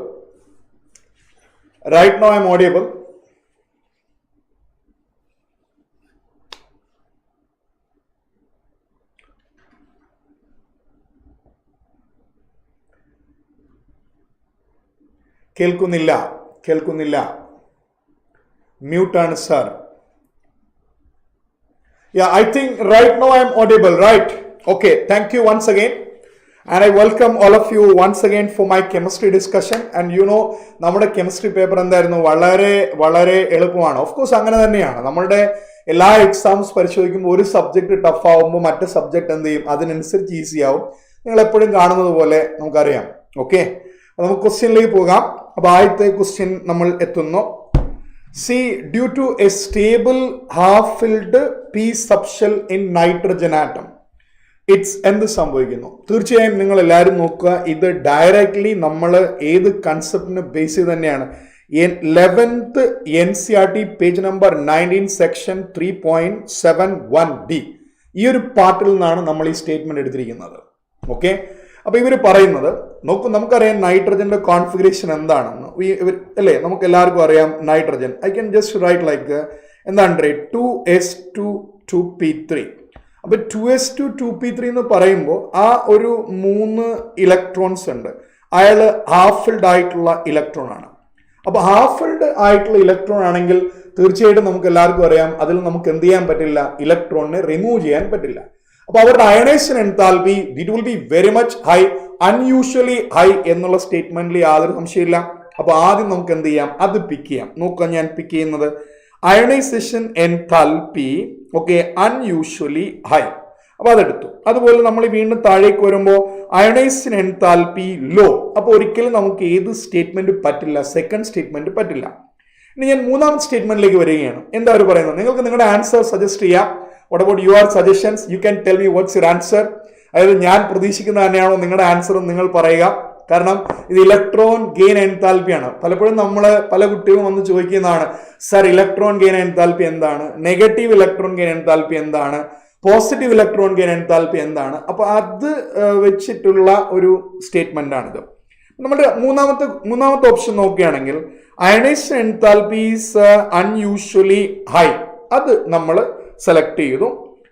Right now I'm audible. കേൾക്കുന്നില്ല. Mute ആണ് sir. Yeah, I think right now I'm audible, right? Okay, thank you once again. And I welcome all of you once again for my chemistry discussion. And you know, നമ്മുടെ കെമിസ്ട്രി പേപ്പർ എന്തായിരുന്നു, വളരെ എളുപ്പമാണ്. ഓഫ് കോഴ്സ് അങ്ങനെ തന്നെയാണ്. നമ്മളുടെ എല്ലാ എക്സാംസ് പരിശോധിക്കുമ്പോൾ ഒരു സബ്ജക്ട് ടഫ് ആവുമ്പോൾ മറ്റു സബ്ജക്ട് എന്ത് ചെയ്യും, അതിനനുസരിച്ച് ഈസി ആവും. നിങ്ങൾ എപ്പോഴും കാണുന്നത് പോലെ നമുക്കറിയാം. ഓക്കെ, നമുക്ക് ക്വസ്റ്റ്യനിലേക്ക് പോകാം. അപ്പൊ ആദ്യത്തെ ക്വസ്റ്റ്യൻ നമ്മൾ എത്തുന്നു. See, due to a stable half-filled p subshell in nitrogen atom, it's എന്ത് സംഭവിക്കുന്നു? തീർച്ചയായും നിങ്ങൾ എല്ലാവരും നോക്കുക. ഇത് ഡയറക്ട്ലി നമ്മൾ ഏത് കൺസെപ്റ്റിന് ബേസ് ചെയ്ത് തന്നെയാണ്. 11th NCERT page number 19 section 3.71D ഈ ഒരു പാർട്ടിൽ നിന്നാണ് നമ്മൾ ഈ സ്റ്റേറ്റ്മെന്റ് എടുത്തിരിക്കുന്നത്. ഓക്കെ, അപ്പൊ ഇവർ പറയുന്നത് നോക്കൂ, നമുക്കറിയാം നൈട്രജന്റെ കോൺഫിഗറേഷൻ എന്താണെന്ന് അല്ലേ, നമുക്ക് എല്ലാവർക്കും അറിയാം. Nitrogen I can just write like എന്താണ് 2s2 2p3. അപ്പൊ 2s2 2p3 എന്ന് പറയുമ്പോൾ ആ ഒരു 3 ഇലക്ട്രോൺസ് ഉണ്ട്. അയാൾ ഹാഫ് ഫിൽഡ് ആയിട്ടുള്ള ഇലക്ട്രോൺ ആണ്. അപ്പൊ ഹാഫ് ഫിൽഡ് ആയിട്ടുള്ള ഇലക്ട്രോൺ ആണെങ്കിൽ തീർച്ചയായിട്ടും നമുക്ക് എല്ലാവർക്കും അറിയാം, അതിൽ നമുക്ക് എന്ത് ചെയ്യാൻ പറ്റില്ല, ഇലക്ട്രോണിനെ റിമൂവ് ചെയ്യാൻ പറ്റില്ല. അപ്പൊ അവരുടെ ionisation enthalpy it will be very much high, unusually high എന്നുള്ള സ്റ്റേറ്റ്മെന്റിൽ യാതൊരു സംശയമില്ല. അപ്പൊ ആദ്യം നമുക്ക് എന്ത് ചെയ്യാം, അത് പിക്ക് ചെയ്യാം. നോക്കാം, ഞാൻ പിക്ക് ചെയ്യുന്നത് ionisation enthalpy okay unusually high. അപ്പൊ അതെടുത്തു. അതുപോലെ നമ്മൾ വീണ്ടും താഴേക്ക് വരുമ്പോൾ അയണൈസേഷൻ എൻതാൽപ്പി ലോ. അപ്പൊ ഒരിക്കലും നമുക്ക് ഏത് സ്റ്റേറ്റ്മെന്റ് പറ്റില്ല, സെക്കൻഡ് സ്റ്റേറ്റ്മെന്റ് പറ്റില്ല. ഇനി ഞാൻ മൂന്നാമത്തെ സ്റ്റേറ്റ്മെന്റിലേക്ക് വരികയാണ്. എന്താ അവർ പറയുന്നത്, നിങ്ങൾക്ക് നിങ്ങളുടെ ആൻസർ സജസ്റ്റ് ചെയ്യാം. What about your suggestions? You can tell me what's your answer. അതായത് ഞാൻ പ്രതീക്ഷിക്കുന്ന തന്നെയാണോ നിങ്ങളുടെ ആൻസറും നിങ്ങൾ പറയുക. കാരണം ഇത് ഇലക്ട്രോൺ ഗെയിൻ എൻതാൽപ്പിയാണ്. പലപ്പോഴും പല കുട്ടികളും വന്ന് ചോദിക്കുന്നതാണ്, സർ ഇലക്ട്രോൺ ഗെയിൻ എൻതാൽപ്പി എന്താണ്, നെഗറ്റീവ് ഇലക്ട്രോൺ ഗെയിൻ എൻതാൽപ്പി എന്താണ്, പോസിറ്റീവ് ഇലക്ട്രോൺ ഗെയിൻ എൻതാൽപ്പി എന്താണ്. അപ്പൊ അത് വെച്ചിട്ടുള്ള ഒരു സ്റ്റേറ്റ്മെന്റ് ആണിത്. നമ്മുടെ മൂന്നാമത്തെ ഓപ്ഷൻ നോക്കുകയാണെങ്കിൽ ionisation enthalpy is unusually high, അത് നമ്മൾ സെലക്ട് ചെയ്തു.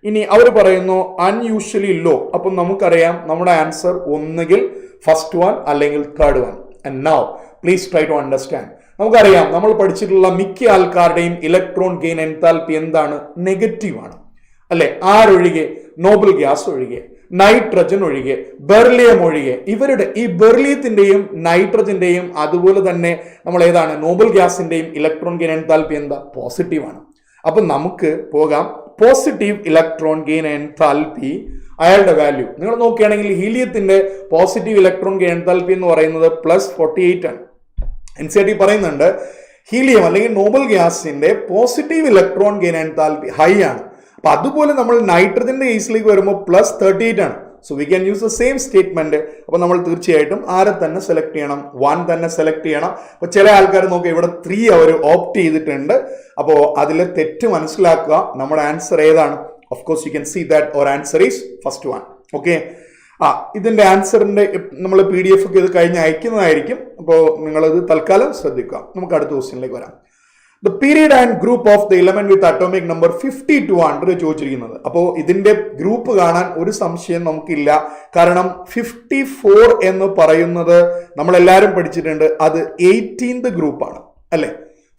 ഇനി അവർ പറയുന്നു അൺയൂഷ്വലി ലോ. അപ്പം നമുക്കറിയാം നമ്മുടെ ആൻസർ ഒന്നുകിൽ ഫസ്റ്റ് വൺ അല്ലെങ്കിൽ third one. And now please try to understand. നമുക്കറിയാം നമ്മൾ പഠിച്ചിട്ടുള്ള മിക്ക ആൾക്കാരുടെയും ഇലക്ട്രോൺ ഗെയിൻ എൻതാൽപ്പി എന്താണ്, നെഗറ്റീവ് ആണ് അല്ലെ. ആരൊഴികെ, നോബൽ ഗ്യാസ് ഒഴികെ, നൈട്രജൻ ഒഴികെ, ബെർലിയം ഒഴികെ. ഇവരുടെ ഈ ബെർലിയത്തിന്റെയും നൈട്രജന്റെയും അതുപോലെ തന്നെ നമ്മൾ ഏതാണ് നോബൽ ഗ്യാസിന്റെയും ഇലക്ട്രോൺ ഗെയിൻ എൻതാൽപ്പി എന്താ, പോസിറ്റീവ് ആണ്. അപ്പൊ നമുക്ക് പോകാം. പോസിറ്റീവ് ഇലക്ട്രോൺ ഗെയിൻ എൻതാൽപ്പി അയാളുടെ വാല്യൂ നിങ്ങൾ നോക്കുകയാണെങ്കിൽ ഹീലിയത്തിന്റെ പോസിറ്റീവ് ഇലക്ട്രോൺ ഗെയിൻ എൻതാൽപ്പി എന്ന് പറയുന്നത് +48 ആണ്. NCERT പറയുന്നുണ്ട് ഹീലിയം അല്ലെങ്കിൽ നോബൽ ഗ്യാസിന്റെ positive electron gain enthalpy high ആണ്. അപ്പൊ അതുപോലെ നമ്മൾ നൈട്രജന്റെ കേസിലേക്ക് വരുമ്പോൾ +38 ആണ്. So we can use the same statement. അപ്പൊ നമ്മൾ തീർച്ചയായിട്ടും ആരെ തന്നെ സെലക്ട് ചെയ്യണം, 1 തന്നെ സെലക്ട് ചെയ്യണം. അപ്പൊ ചില ആൾക്കാർ നോക്കുക ഇവിടെ 3 അവർ ഓപ്റ്റ് ചെയ്തിട്ടുണ്ട്. അപ്പോൾ അതിൽ തെറ്റ് മനസ്സിലാക്കുക, നമ്മുടെ ആൻസർ ഏതാണ്. Of course you can see that our answer is first one. Okay, ഇതിന്റെ ആൻസറിന്റെ നമ്മൾ PDF ഒക്കെ ഇത് കഴിഞ്ഞ് അയക്കുന്നതായിരിക്കും. അപ്പോൾ നിങ്ങളത് തൽക്കാലം ശ്രദ്ധിക്കുക. നമുക്ക് അടുത്ത ക്വസ്റ്റ്യനിലേക്ക് വരാം. The period and group of the element with atomic number 52 ആണ് ചോദിച്ചിരിക്കുന്നത്. അപ്പോൾ ഇതിന്റെ ഗ്രൂപ്പ് കാണാൻ ഒരു സംശയം നമുക്കില്ല. കാരണം 54 എന്ന് പറയുന്നത് നമ്മളെല്ലാവരും പഠിച്ചിട്ടുണ്ട്, അത് 18th ഗ്രൂപ്പാണ് അല്ലെ.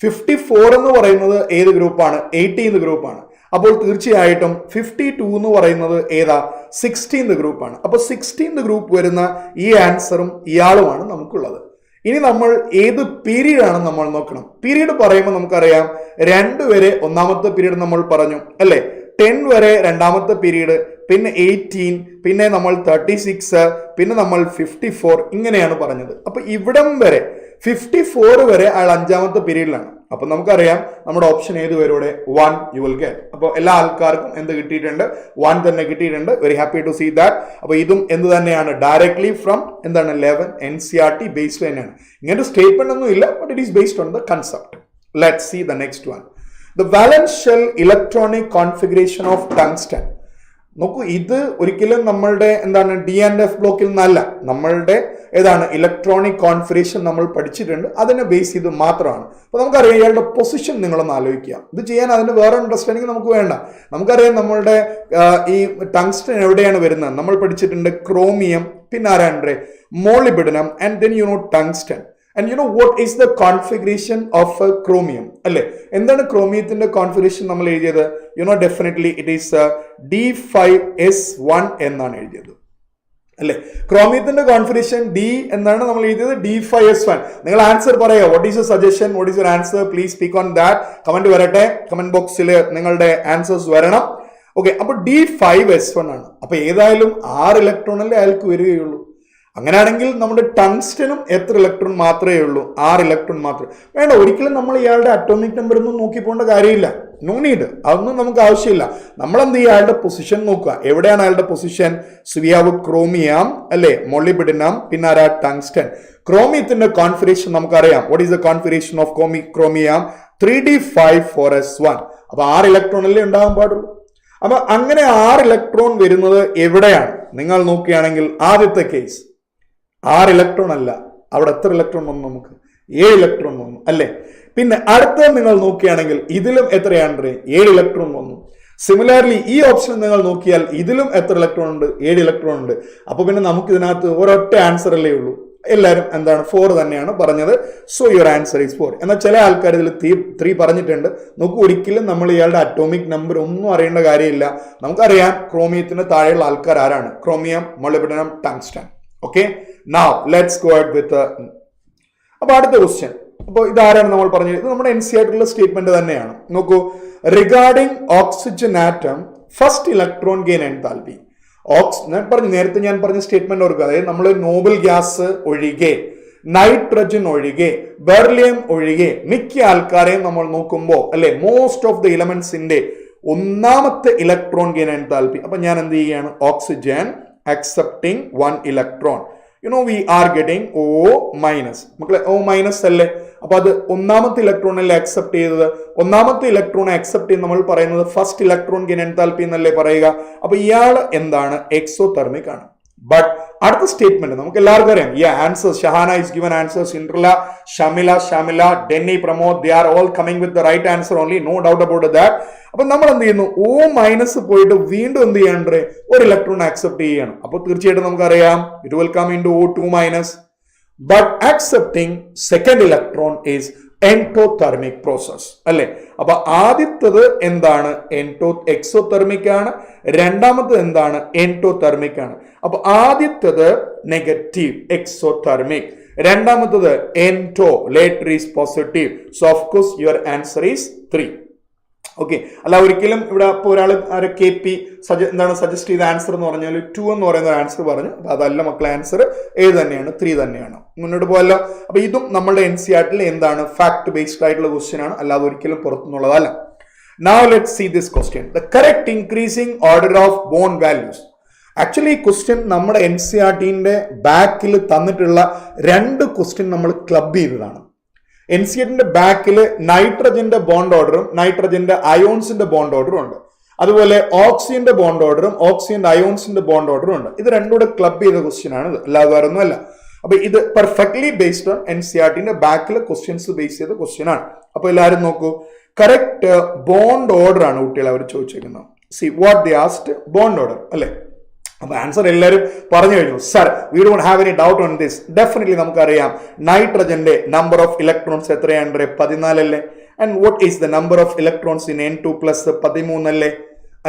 54 എന്ന് പറയുന്നത് ഏത് ഗ്രൂപ്പാണ്, 18th ഗ്രൂപ്പാണ്. അപ്പോൾ തീർച്ചയായിട്ടും 52 എന്ന് പറയുന്നത് ഏതാ, 16th ഗ്രൂപ്പാണ്. അപ്പൊ 16th ഗ്രൂപ്പ് വരുന്ന ഈ ആൻസറും ഇയാളുമാണ് നമുക്കുള്ളത്. ഇനി നമ്മൾ ഏത് പീരീഡ് ആണ് നമ്മൾ നോക്കണം. പീരീഡ് പറയുമ്പോൾ നമുക്കറിയാം 2 വരെ ഒന്നാമത്തെ പീരീഡ് നമ്മൾ പറഞ്ഞു അല്ലെ, 10 വരെ രണ്ടാമത്തെ പീരീഡ്, പിന്നെ 18, പിന്നെ നമ്മൾ 36, പിന്നെ നമ്മൾ 54 ഇങ്ങനെയാണ് പറഞ്ഞത്. അപ്പൊ ഇവിടം വരെ 54 വരെ അയാൾ 5ാമത്തെ പീരീഡിലാണ്. അപ്പൊ നമുക്കറിയാം നമ്മുടെ ഓപ്ഷൻ ഏത് വരും, 1 യു വിൽ ഗെറ്റ്. അപ്പോൾ എല്ലാ ആൾക്കാർക്കും എന്ത് കിട്ടിയിട്ടുണ്ട്, 1 തന്നെ കിട്ടിയിട്ടുണ്ട്. Very happy to see that. അപ്പൊ ഇതും എന്ത് തന്നെയാണ്, ഡയറക്ട്ലി ഫ്രം എന്താണ് 11 NCERT ബേസ്ഡ് തന്നെയാണ്. ഇങ്ങനൊരു സ്റ്റേറ്റ്മെന്റ് ഒന്നും ഇല്ല, but it is based on the concept. Let's see the next one. The valence shell electronic configuration of tungsten. നോക്കൂ, ഇത് ഒരിക്കലും നമ്മളുടെ എന്താണ് D&F ബ്ലോക്കിൽ നിന്നല്ല, നമ്മളുടെ ഏതാണ് ഇലക്ട്രോണിക് കോൺഫിഗറേഷൻ നമ്മൾ പഠിച്ചിട്ടുണ്ട്, അതിനെ ബേസ് ചെയ്ത് മാത്രമാണ്. അപ്പോൾ നമുക്കറിയാം ഇയാളുടെ പൊസിഷൻ നിങ്ങളൊന്ന് ആലോചിക്കുക. ഇത് ചെയ്യാൻ അതിന് വേറെ അണ്ടർസ്റ്റാൻഡിങ് നമുക്ക് വേണ്ട. നമുക്കറിയാം നമ്മളുടെ ഈ ടങ്സ്റ്റൻ എവിടെയാണ് വരുന്നത്, നമ്മൾ പഠിച്ചിട്ടുണ്ട് ക്രോമിയം, പിന്നെ ആരാണ്ട് molybdenum, and then tungsten. And you know what is the configuration of a chromium? അല്ലേ, എന്താണ് ക്രോമിയത്തിന്റെ കോൺഫിഗറേഷൻ നമ്മൾ എഴുതിയത്? Definitely it is D5S1 എന്നാണ് എഴുതിയത് അല്ലേ. ക്രോമിയത്തിന്റെ കോൺഫിഗറേഷൻ D എന്നാണ് നമ്മൾ എഴുതിയത്, D5S1. നിങ്ങൾ ആൻസർ പറയാ, what is your suggestion, what is your answer, please speak on that. Comment വരട്ടെ, കമന്റ് ബോക്സിൽ നിങ്ങളുടെ ആൻസേഴ്സ് വരണം. ഓക്കെ, അപ്പൊ D5S1 ആണ്. അപ്പൊ ഏതായാലും 6 ഇലക്ട്രോണല്ലേ അയാൾക്ക് വരികയുള്ളൂ. അങ്ങനെയാണെങ്കിൽ നമ്മുടെ ടങ്സ്റ്റനും എത്ര ഇലക്ട്രോൺ മാത്രമേ ഉള്ളൂ? 6 ഇലക്ട്രോൺ മാത്രം. വേണ്ട, ഒരിക്കലും നമ്മൾ ഇയാളുടെ അറ്റോമിക് നമ്പർ ഒന്നും നോക്കി പോകേണ്ട കാര്യമില്ല. നോ നീഡ്, അതൊന്നും നമുക്ക് ആവശ്യമില്ല. നമ്മൾ എന്ത് ചെയ്യുക, അയാളുടെ പൊസിഷൻ നോക്കുക. എവിടെയാണ് അയാളുടെ പൊസിഷൻ? സിവിയാവ് ക്രോമിയം അല്ലെ, മൊളിബിഡിനം, പിന്നെ ആരാ ടങ്സ്റ്റൻ. ക്രോമിയത്തിന്റെ കോൺഫിഗറേഷൻ നമുക്കറിയാം. What is the configuration of chromium? 3D5-4S1. അപ്പൊ 6 ഇലക്ട്രോൺ അല്ലേ ഉണ്ടാകാൻ പാടുള്ളൂ. അപ്പൊ അങ്ങനെ 6 ഇലക്ട്രോൺ വരുന്നത് എവിടെയാണ്? നിങ്ങൾ നോക്കുകയാണെങ്കിൽ ആദ്യത്തെ കേസ് 6 ഇലക്ട്രോൺ അല്ല, അവിടെ എത്ര ഇലക്ട്രോൺ വന്നു? നമുക്ക് 7 ഇലക്ട്രോൺ വന്നു അല്ലേ. പിന്നെ അടുത്ത നിങ്ങൾ നോക്കുകയാണെങ്കിൽ ഇതിലും എത്രയാണ്? 7 ഇലക്ട്രോൺ വന്നു. സിമിലർലി ഈ ഓപ്ഷൻ നിങ്ങൾ നോക്കിയാൽ ഇതിലും എത്ര ഇലക്ട്രോൺ ഉണ്ട്? 7 ഇലക്ട്രോൺ ഉണ്ട്. അപ്പൊ പിന്നെ നമുക്ക് ഇതിനകത്ത് ഒരൊറ്റ ആൻസർ അല്ലേ ഉള്ളൂ. എല്ലാവരും എന്താണ് 4 തന്നെയാണ് പറഞ്ഞത്. So your answer is 4. എന്നാൽ ചില ആൾക്കാർ ഇതിൽ 3 പറഞ്ഞിട്ടുണ്ട്. നോക്കൂ, ഒരിക്കലും നമ്മൾ ഇയാളുടെ അറ്റോമിക് നമ്പർ ഒന്നും അറിയേണ്ട കാര്യമില്ല. നമുക്കറിയാം ക്രോമിയത്തിന് താഴെയുള്ള ആൾക്കാർ ആരാണ്? Chromium, molybdenum, tungsten. Okay, now let's go ahead with. അപ്പൊ അടുത്ത ക്വസ്റ്റ്യൻ. അപ്പോൾ ഇതാരാണ് നമ്മൾ പറഞ്ഞത്? ഇത് നമ്മുടെ NCERT സ്റ്റേറ്റ്മെന്റ് തന്നെയാണ്. നോക്കൂ, regarding oxygen atom first electron gain enthalpy. നേരത്തെ ഞാൻ പറഞ്ഞ സ്റ്റേറ്റ്മെന്റ് ഓർക്കുക. അതായത് നമ്മൾ നോബൽ ഗ്യാസ് ഒഴികെ, നൈട്രജൻ ഒഴികെ, ബെർലിയം ഒഴികെ മിക്ക ആൾക്കാരെയും നമ്മൾ നോക്കുമ്പോൾ അല്ലെ, മോസ്റ്റ് ഓഫ് ദ ഇലമെന്റ്സിന്റെ ഒന്നാമത്തെ ഇലക്ട്രോൺ ഗെയിൻ എൻതാൽപ്പി. അപ്പൊ ഞാൻ എന്ത് ചെയ്യാണ്? Oxygen accepting 1 electron, we are getting O minus. മക്കളെ O മൈനസ് അല്ലേ? അപ്പൊ അത് ഒന്നാമത്തെ ഇലക്ട്രോണല്ലേ അക്സെപ്റ്റ് ചെയ്തത്. ഒന്നാമത്തെ ഇലക്ട്രോണെ അക്സെപ്റ്റ് ചെയ്ത് നമ്മൾ പറയുന്നത് ഫസ്റ്റ് ഇലക്ട്രോൺ ഗെയിൻ എൻതാൽപ്പി എന്നല്ലേ പറയുക. അപ്പൊ ഇയാൾ എന്താണ്? എക്സോതെർമിക് ആണ്. ബട്ട് അടുത്ത സ്റ്റേറ്റ്മെന്റ് നമുക്ക് എല്ലാവർക്കും അറിയാം. ഈ answers, Shahana is given answers, ഇൻട്രല, Shamila, Denny, Pramod, they are all coming with the right answer only, no doubt about that. അപ്പൊ നമ്മൾ എന്ത് ചെയ്യുന്നു? O മൈനസ് പോയിട്ട് വീണ്ടും എന്ത് ചെയ്യണ്ടേ? ഒരു ഇലക്ട്രോൺ ആക്സെപ്റ്റ് ചെയ്യണം. അപ്പൊ തീർച്ചയായിട്ടും നമുക്കറിയാം it will come into O2 minus. But accepting second electron is endothermic process അല്ലെ. അപ്പൊ ആദ്യത്തത് എന്താണ്? എക്സോതെർമിക് ആണ്. രണ്ടാമത്തത് എന്താണ്? എൻഡോതെർമിക് ആണ്. അപ്പൊ ആദ്യത്തത് നെഗറ്റീവ് എക്സോതെർമിക്, രണ്ടാമത്തത് endo, later is positive. So of course your answer is 3. Okay, അല്ല ഒരിക്കലും ഇവിടെ ഇപ്പോൾ ഒരാൾ KP എന്താണ് സജസ്റ്റ് ചെയ്ത ആൻസർ എന്ന് പറഞ്ഞാൽ 2 എന്ന് പറയുന്ന ആൻസർ പറഞ്ഞു. അപ്പൊ അതല്ല മക്കളെ, ആൻസർ ഏത് തന്നെയാണ്? 3 തന്നെയാണ്. മുന്നോട്ട് പോകല്ലോ. അപ്പൊ ഇതും നമ്മുടെ NCERT എന്താണ്? ഫാക്ട് ബേസ്ഡ് ആയിട്ടുള്ള ക്വസ്റ്റ്യൻ ആണ്, അല്ലാതെ ഒരിക്കലും പുറത്തുനിന്നുള്ളതല്ല. Now let's see this question. The correct increasing order of bond values. Actually ഈ ക്വസ്റ്റ്യൻ നമ്മുടെ NCERT ബാക്കിൽ തന്നിട്ടുള്ള 2 ക്വസ്റ്റ്യൻ നമ്മൾ ക്ലബ് ചെയ്തതാണ്. NCERT ബാക്കിൽ നൈട്രജന്റെ ബോണ്ട് ഓർഡറും നൈട്രജന്റെ അയോൺസിന്റെ ബോണ്ട് ഓർഡറും ഉണ്ട്. അതുപോലെ ഓക്സിജന്റെ ബോണ്ട് ഓർഡറും ഓക്സിജന്റെ അയോൺസിന്റെ ബോണ്ട് ഓർഡറും ഉണ്ട്. ഇത് രണ്ടും കൂടെ ക്ലബ് ചെയ്ത ക്വസ്റ്റ്യൻ ആണ്, അല്ലാതെ വേറെ ഒന്നുമല്ല. അപ്പൊ ഇത് പെർഫെക്റ്റ്ലി ബേസ്ഡ് ഓൺ NCERT ബാക്കിലെ ക്വസ്റ്റ്യൻസ് ബേസ് ചെയ്ത ക്വസ്റ്റ്യൻ ആണ്. അപ്പൊ എല്ലാവരും നോക്കൂ, കറക്റ്റ് ബോണ്ട് ഓർഡർ ആണ് കുട്ടികൾ അവർ ചോദിച്ചിരിക്കുന്നത്. See what they asked, bond order അല്ലെ. അപ്പൊ ആൻസർ എല്ലാവരും പറഞ്ഞു കഴിഞ്ഞു. Sir we don't have any doubt on this. Definitely നമുക്കറിയാം നൈട്രജന്റെ നമ്പർ ഓഫ് ഇലക്ട്രോൺസ് എത്രയാണ്? 14 അല്ലേ. And what is the number of electrons in N2 plus 13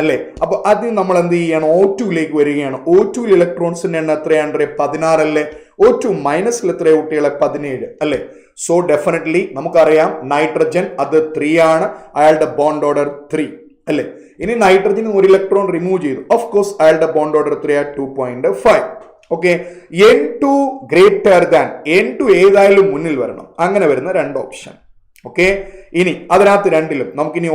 അല്ലേ. അപ്പൊ അത് നമ്മൾ എന്ത് ചെയ്യാണ്? O2ലേക്ക് വരികയാണ്. O2 ഇലക്ട്രോൺസിന്റെ എണ്ണം എത്രയാണ്? 16 അല്ലേ. O2 മൈനസിൽ എത്രയാണ് കുട്ടികളെ? 17 അല്ലേ. സോ ഡെഫിനറ്റ്ലി നമുക്കറിയാം നൈട്രജൻ അത് 3 ആണ്, അയാളുടെ ബോണ്ട് ഓർഡർ 3 അല്ലേ. ഇനി നൈട്രജന് 1 ഇലക്ട്രോൺ റിമൂവ് ചെയ്തു. ഓഫ് കോഴ്സ് അയാളുടെ bond order 2.5. Okay, N2 greater than, N2 ഏതായാലും മുന്നിൽ വരണം. അങ്ങനെ വരുന്ന 2 ഓപ്ഷൻ. ഓക്കെ, ഇനി അതിനകത്ത് രണ്ടിലും നമുക്കിനി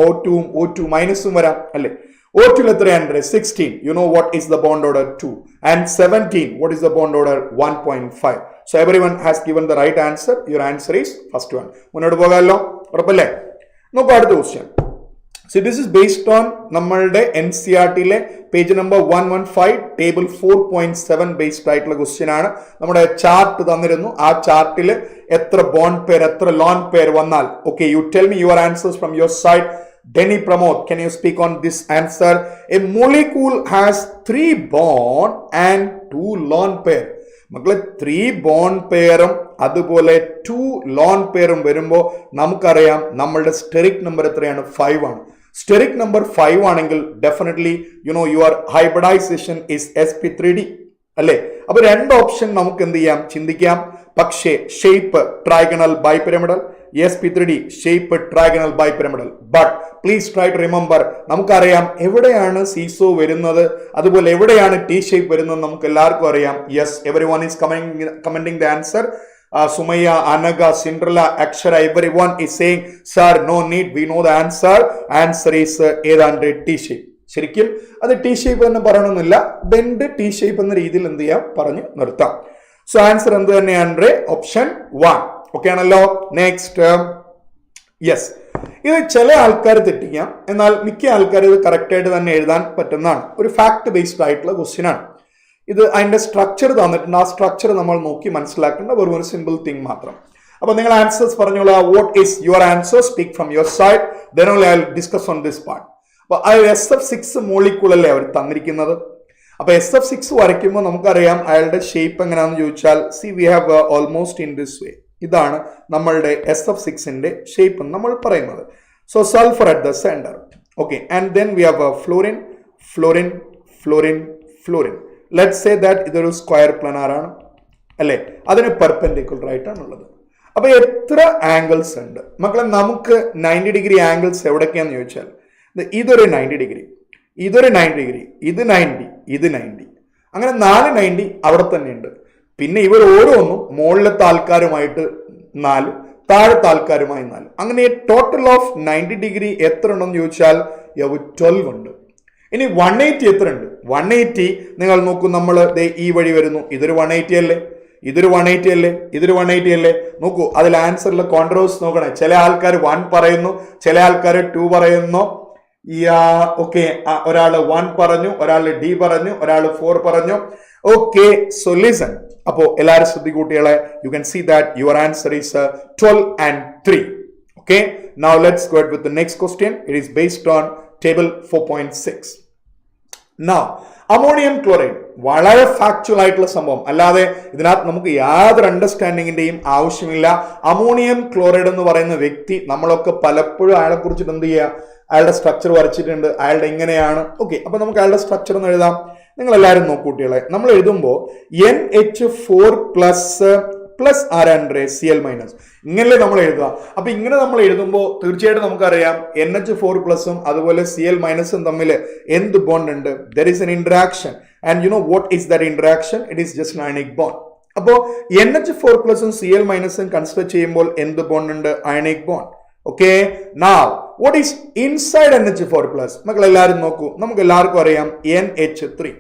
O2 മൈനസും വരാം അല്ലെ. O2 എത്രയാണ്? 16. You know what is the bond order? 2. And 17, what is the bond order? 1.5. So everyone has given the right answer. Your answer is first one. മുന്നോട്ട് പോകാമല്ലോ, ഉറപ്പല്ലേ? നോക്കൂ അടുത്ത question. So this is based on നമ്മളുടെ NCERT page number 115 table 4.7 based ആയിട്ടുള്ള ക്വസ്റ്റ്യൻ ആണ്. നമ്മുടെ ചാർട്ട് തന്നിരുന്നു. ആ ചാർട്ടിൽ എത്ര ബോണ്ട് പെയർ എത്ര ലോൺ പെയർ വന്നാൽ, okay, you tell me your answers from your side. Denny Pramod, can you speak on this answer? A molecule has 3 bond and 2 lone pair. മക്കളെ 3 ബോണ്ട് പെയറും അതുപോലെ 2 ലോൺ പെയറും വരുമ്പോൾ നമുക്കറിയാം നമ്മളുടെ സ്റ്റെറിക് നമ്പർ എത്രയാണ്? 5 ആണ്. സ്റ്റെറിക് നമ്പർ 5 ആണെങ്കിൽ definitely your hybridisation is sp3d അല്ലേ? അപ്പൊ 2 ഓപ്ഷൻ നമുക്ക് എന്ത് ചെയ്യാം, ചിന്തിക്കാം. പക്ഷേ shape trigonal bipyramidal, sp3d shape trigonal bipyramidal. But please try to remember, നമുക്കറിയാം എവിടെയാണ് സീസോ വരുന്നത്, അതുപോലെ എവിടെയാണ് ടി ഷേപ്പ് വരുന്നത് നമുക്ക് എല്ലാവർക്കും അറിയാം. Yes, everyone is commenting the answer. Sumaya, Anaga, Cinderella, Akshara, everyone is saying, sir, no need, we know the answer. Answer is 800 T-shape. ശരിക്കും അത് ടി ഷേപ്പ് എന്ന് പറയണമെന്നില്ല, ബെൻഡ് ടി ഷേപ്പ് എന്ന രീതിയിൽ എന്ത് ചെയ്യാം, പറഞ്ഞു നിർത്താം. സോ ആൻസർ എന്ത് തന്നെയാണ്? ഓപ്ഷൻ 1. ഓക്കെ ആണല്ലോ. നെക്സ്റ്റ്, യെസ്, ഇത് ചില ആൾക്കാർ തെറ്റിക്കാം, എന്നാൽ മിക്ക ആൾക്കാർ ഇത് കറക്റ്റ് ആയിട്ട് തന്നെ എഴുതാൻ പറ്റുന്നതാണ്. ഒരു ഫാക്ട് ബേസ്ഡ് ആയിട്ടുള്ള ക്വസ്റ്റ്യൻ ആണ് ഇത്. അതിന്റെ സ്ട്രക്ചർ തന്നിട്ടുണ്ട്, ആ സ്ട്രക്ചർ നമ്മൾ നോക്കി മനസ്സിലാക്കേണ്ട വെറും ഒരു സിമ്പിൾ തിങ് മാത്രം. അപ്പൊ നിങ്ങൾ ആൻസേഴ്സ് പറഞ്ഞോളാം. What is your answer? Speak from your side, then only I will discuss on this part. അപ്പൊ ആ SF6 മോളിക്യൂൾ അല്ലേ അവർ തന്നിരിക്കുന്നത്. അപ്പൊ SF6 വരയ്ക്കുമ്പോൾ നമുക്കറിയാം അയാളുടെ ഷേപ്പ് എങ്ങനെയാണെന്ന് ചോദിച്ചാൽ, C we have almost in this way. ഇതാണ് നമ്മളുടെ SF6ന്റെ ഷേപ്പ് എന്ന് നമ്മൾ പറയുന്നത്. So sulphur at the centre, okay, and then we have florin, florin, florin, florin. Let's say that ഇതൊരു സ്ക്വയർ പ്ലാനാർ ആണ് അല്ലേ, അതിന് പെർപെൻഡിക്കുലർ ആയിട്ടാണുള്ളത്. അപ്പൊ എത്ര ആംഗിൾസ് ഉണ്ട് മക്കളെ? നമുക്ക് 90 ഡിഗ്രി ആംഗിൾസ് എവിടൊക്കെയാന്ന് ചോദിച്ചാൽ, ഇതൊരു 90 ഡിഗ്രി, ഇതൊരു 90 ഡിഗ്രി, ഇത് 90, ഇത് 90, അങ്ങനെ 4 90 അവിടെ തന്നെ ഉണ്ട്. പിന്നെ ഇവർ ഓരോന്നും മുകളിലത്തെ ആൾക്കാരുമായിട്ട് 4, താഴത്തെ ആൾക്കാരുമായി 4, അങ്ങനെ ടോട്ടൽ ഓഫ് 90 ഡിഗ്രി എത്ര ഉണ്ടെന്ന് ചോദിച്ചാൽ 12 ഉണ്ട്. ഇനി 180 എത്ര ഉണ്ട്? 180 നിങ്ങൾ നോക്കൂ, നമ്മൾ ഈ വഴി വരുന്നു, ഇതൊരു 180 അല്ലേ, ഇതൊരു 180 അല്ലേ, ഇതൊരു 180 അല്ലേ. നോക്കൂ, അതിൽ ആൻസറിൽ കോൺട്രവേഴ്സ് നോക്കണേ. ചില ആൾക്കാർ 1 പറയുന്നു, ചില ആൾക്കാർ 2 പറയുന്നു. ഓക്കെ, ഒരാള് 1 പറഞ്ഞു, ഒരാള് D പറഞ്ഞു, ഒരാള് 4 പറഞ്ഞു. Okay, so listen. അപ്പോ എല്ലാവരും ശ്രദ്ധിക്കൂട്ടികളെ, you can see that your answer is 12 and 3. Okay, now let's go with the next question. It is based on table 4.6. Now, ammonium chloride വളരെ ഫാക്ച്വൽ ആയിട്ടുള്ള സംഭവം, അല്ലാതെ ഇതിനകത്ത് നമുക്ക് യാതൊരു അണ്ടർസ്റ്റാൻഡിങ്ങിന്റെയും ആവശ്യമില്ല. അമോണിയം ക്ലോറൈഡ് എന്ന് പറയുന്ന വ്യക്തി, നമ്മളൊക്കെ പലപ്പോഴും അയാളെ കുറിച്ചിട്ട് എന്ത് ചെയ്യുക, അയാളുടെ സ്ട്രക്ചർ വരച്ചിട്ടുണ്ട്, അയാളുടെ ഇങ്ങനെയാണ്. ഓക്കെ, അപ്പൊ നമുക്ക് അയാളുടെ സ്ട്രക്ചർ ഒന്ന് എഴുതാം. നിങ്ങൾ എല്ലാവരും നോക്കൂട്ടികളെ, നമ്മൾ എഴുതുമ്പോൾ NH4 പ്ലസ് ആരാണ് Cl മൈനസ്, ഇങ്ങനല്ലേ നമ്മൾ എഴുതുക. അപ്പൊ ഇങ്ങനെ നമ്മൾ എഴുതുമ്പോൾ തീർച്ചയായിട്ടും നമുക്കറിയാം NH4 പ്ലസും അതുപോലെ Cl മൈനസും തമ്മിൽ എന്ത് ബോണ്ട് ഉണ്ട്? There is N interaction. And you know what is that interaction? It is just ionic bond. അപ്പോ NH4 പ്ലസും Cl മൈനസും കൺസിഡർ ചെയ്യുമ്പോൾ എന്ത് ബോണ്ട് ഉണ്ട്? Ionic bond. Okay, now what is inside NH4 plus? മക്കൾ എല്ലാവരും നോക്കൂ, നമുക്ക് എല്ലാവർക്കും അറിയാം NH3.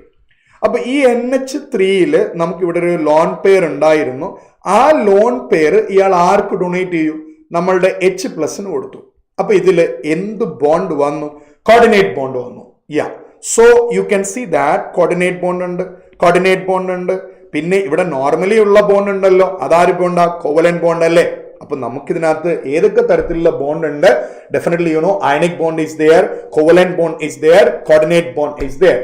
അപ്പൊ ഈ NH3യിൽ നമുക്ക് ഇവിടെ ഒരു ലോൺ പെയർ ഉണ്ടായിരുന്നു. ആ ലോൺ പെയർ ഇയാൾ ആർക്ക് ഡൊണേറ്റ് ചെയ്യും? നമ്മളുടെ H+ കൊടുത്തു. അപ്പൊ ഇതിൽ എന്ത് ബോണ്ട് വന്നു? കോർഡിനേറ്റ് ബോണ്ട് വന്നു. Yeah, so you can see that coordinate bond ഉണ്ട്, കോർഡിനേറ്റ് ബോണ്ട് ഉണ്ട്. പിന്നെ ഇവിടെ നോർമലി ഉള്ള ബോണ്ട് ഉണ്ടല്ലോ, അതാര് ബോണ്ടാ? കോവലന്റ് ബോണ്ട് അല്ലേ. അപ്പൊ നമുക്കിതിനകത്ത് ഏതൊക്കെ തരത്തിലുള്ള ബോണ്ട് ഉണ്ട്? Definitely you know ionic bond is there, covalent bond is there, coordinate bond is there.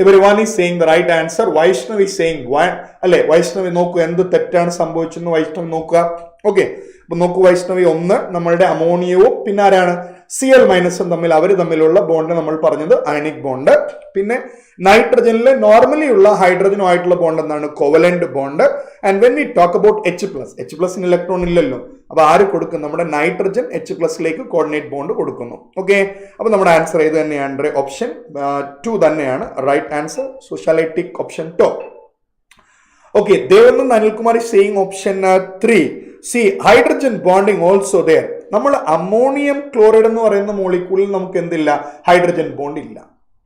Everyone is saying the right answer. Vaishnav is saying 1 അല്ലെ. വൈഷ്ണവി നോക്കൂ എന്ത് തെറ്റാണ് സംഭവിച്ചെന്ന് വൈഷ്ണവി നോക്കുക. ഓക്കെ, അപ്പൊ നോക്കൂ വൈഷ്ണവി, 1 നമ്മളുടെ അമോണിയവും പിന്നെ ആരാണ് Cl മൈനസും തമ്മിൽ അവർ തമ്മിലുള്ള ബോണ്ട് നമ്മൾ പറഞ്ഞത് അയണിക് ബോണ്ട്. പിന്നെ നൈട്രജനിലെ നോർമലി ഉള്ള ഹൈഡ്രജനുമായിട്ടുള്ള ബോണ്ട് എന്താണ്? Covalent bond. And when we talk about H+, electron ഇല്ലല്ലോ, അപ്പൊ ആര് കൊടുക്കും? നമ്മുടെ നൈട്രജൻ H+ലേക്ക് കോർഡിനേറ്റ് ബോണ്ട് കൊടുക്കുന്നു. ഓക്കെ, അപ്പൊ നമ്മുടെ ആൻസർ ഏത് തന്നെയാണ്? ഓപ്ഷൻ 2 തന്നെയാണ് right answer. So shall I tick option 2? Okay, Devanandan Anilkumar is saying option 3. See, hydrogen bonding also there. നമ്മൾ അമോണിയം ക്ലോറൈഡ് എന്ന് പറയുന്ന മോളിക്യൂളിൽ നമുക്ക് എന്തില്ല? ഹൈഡ്രജൻ ബോണ്ട് ഇല്ല.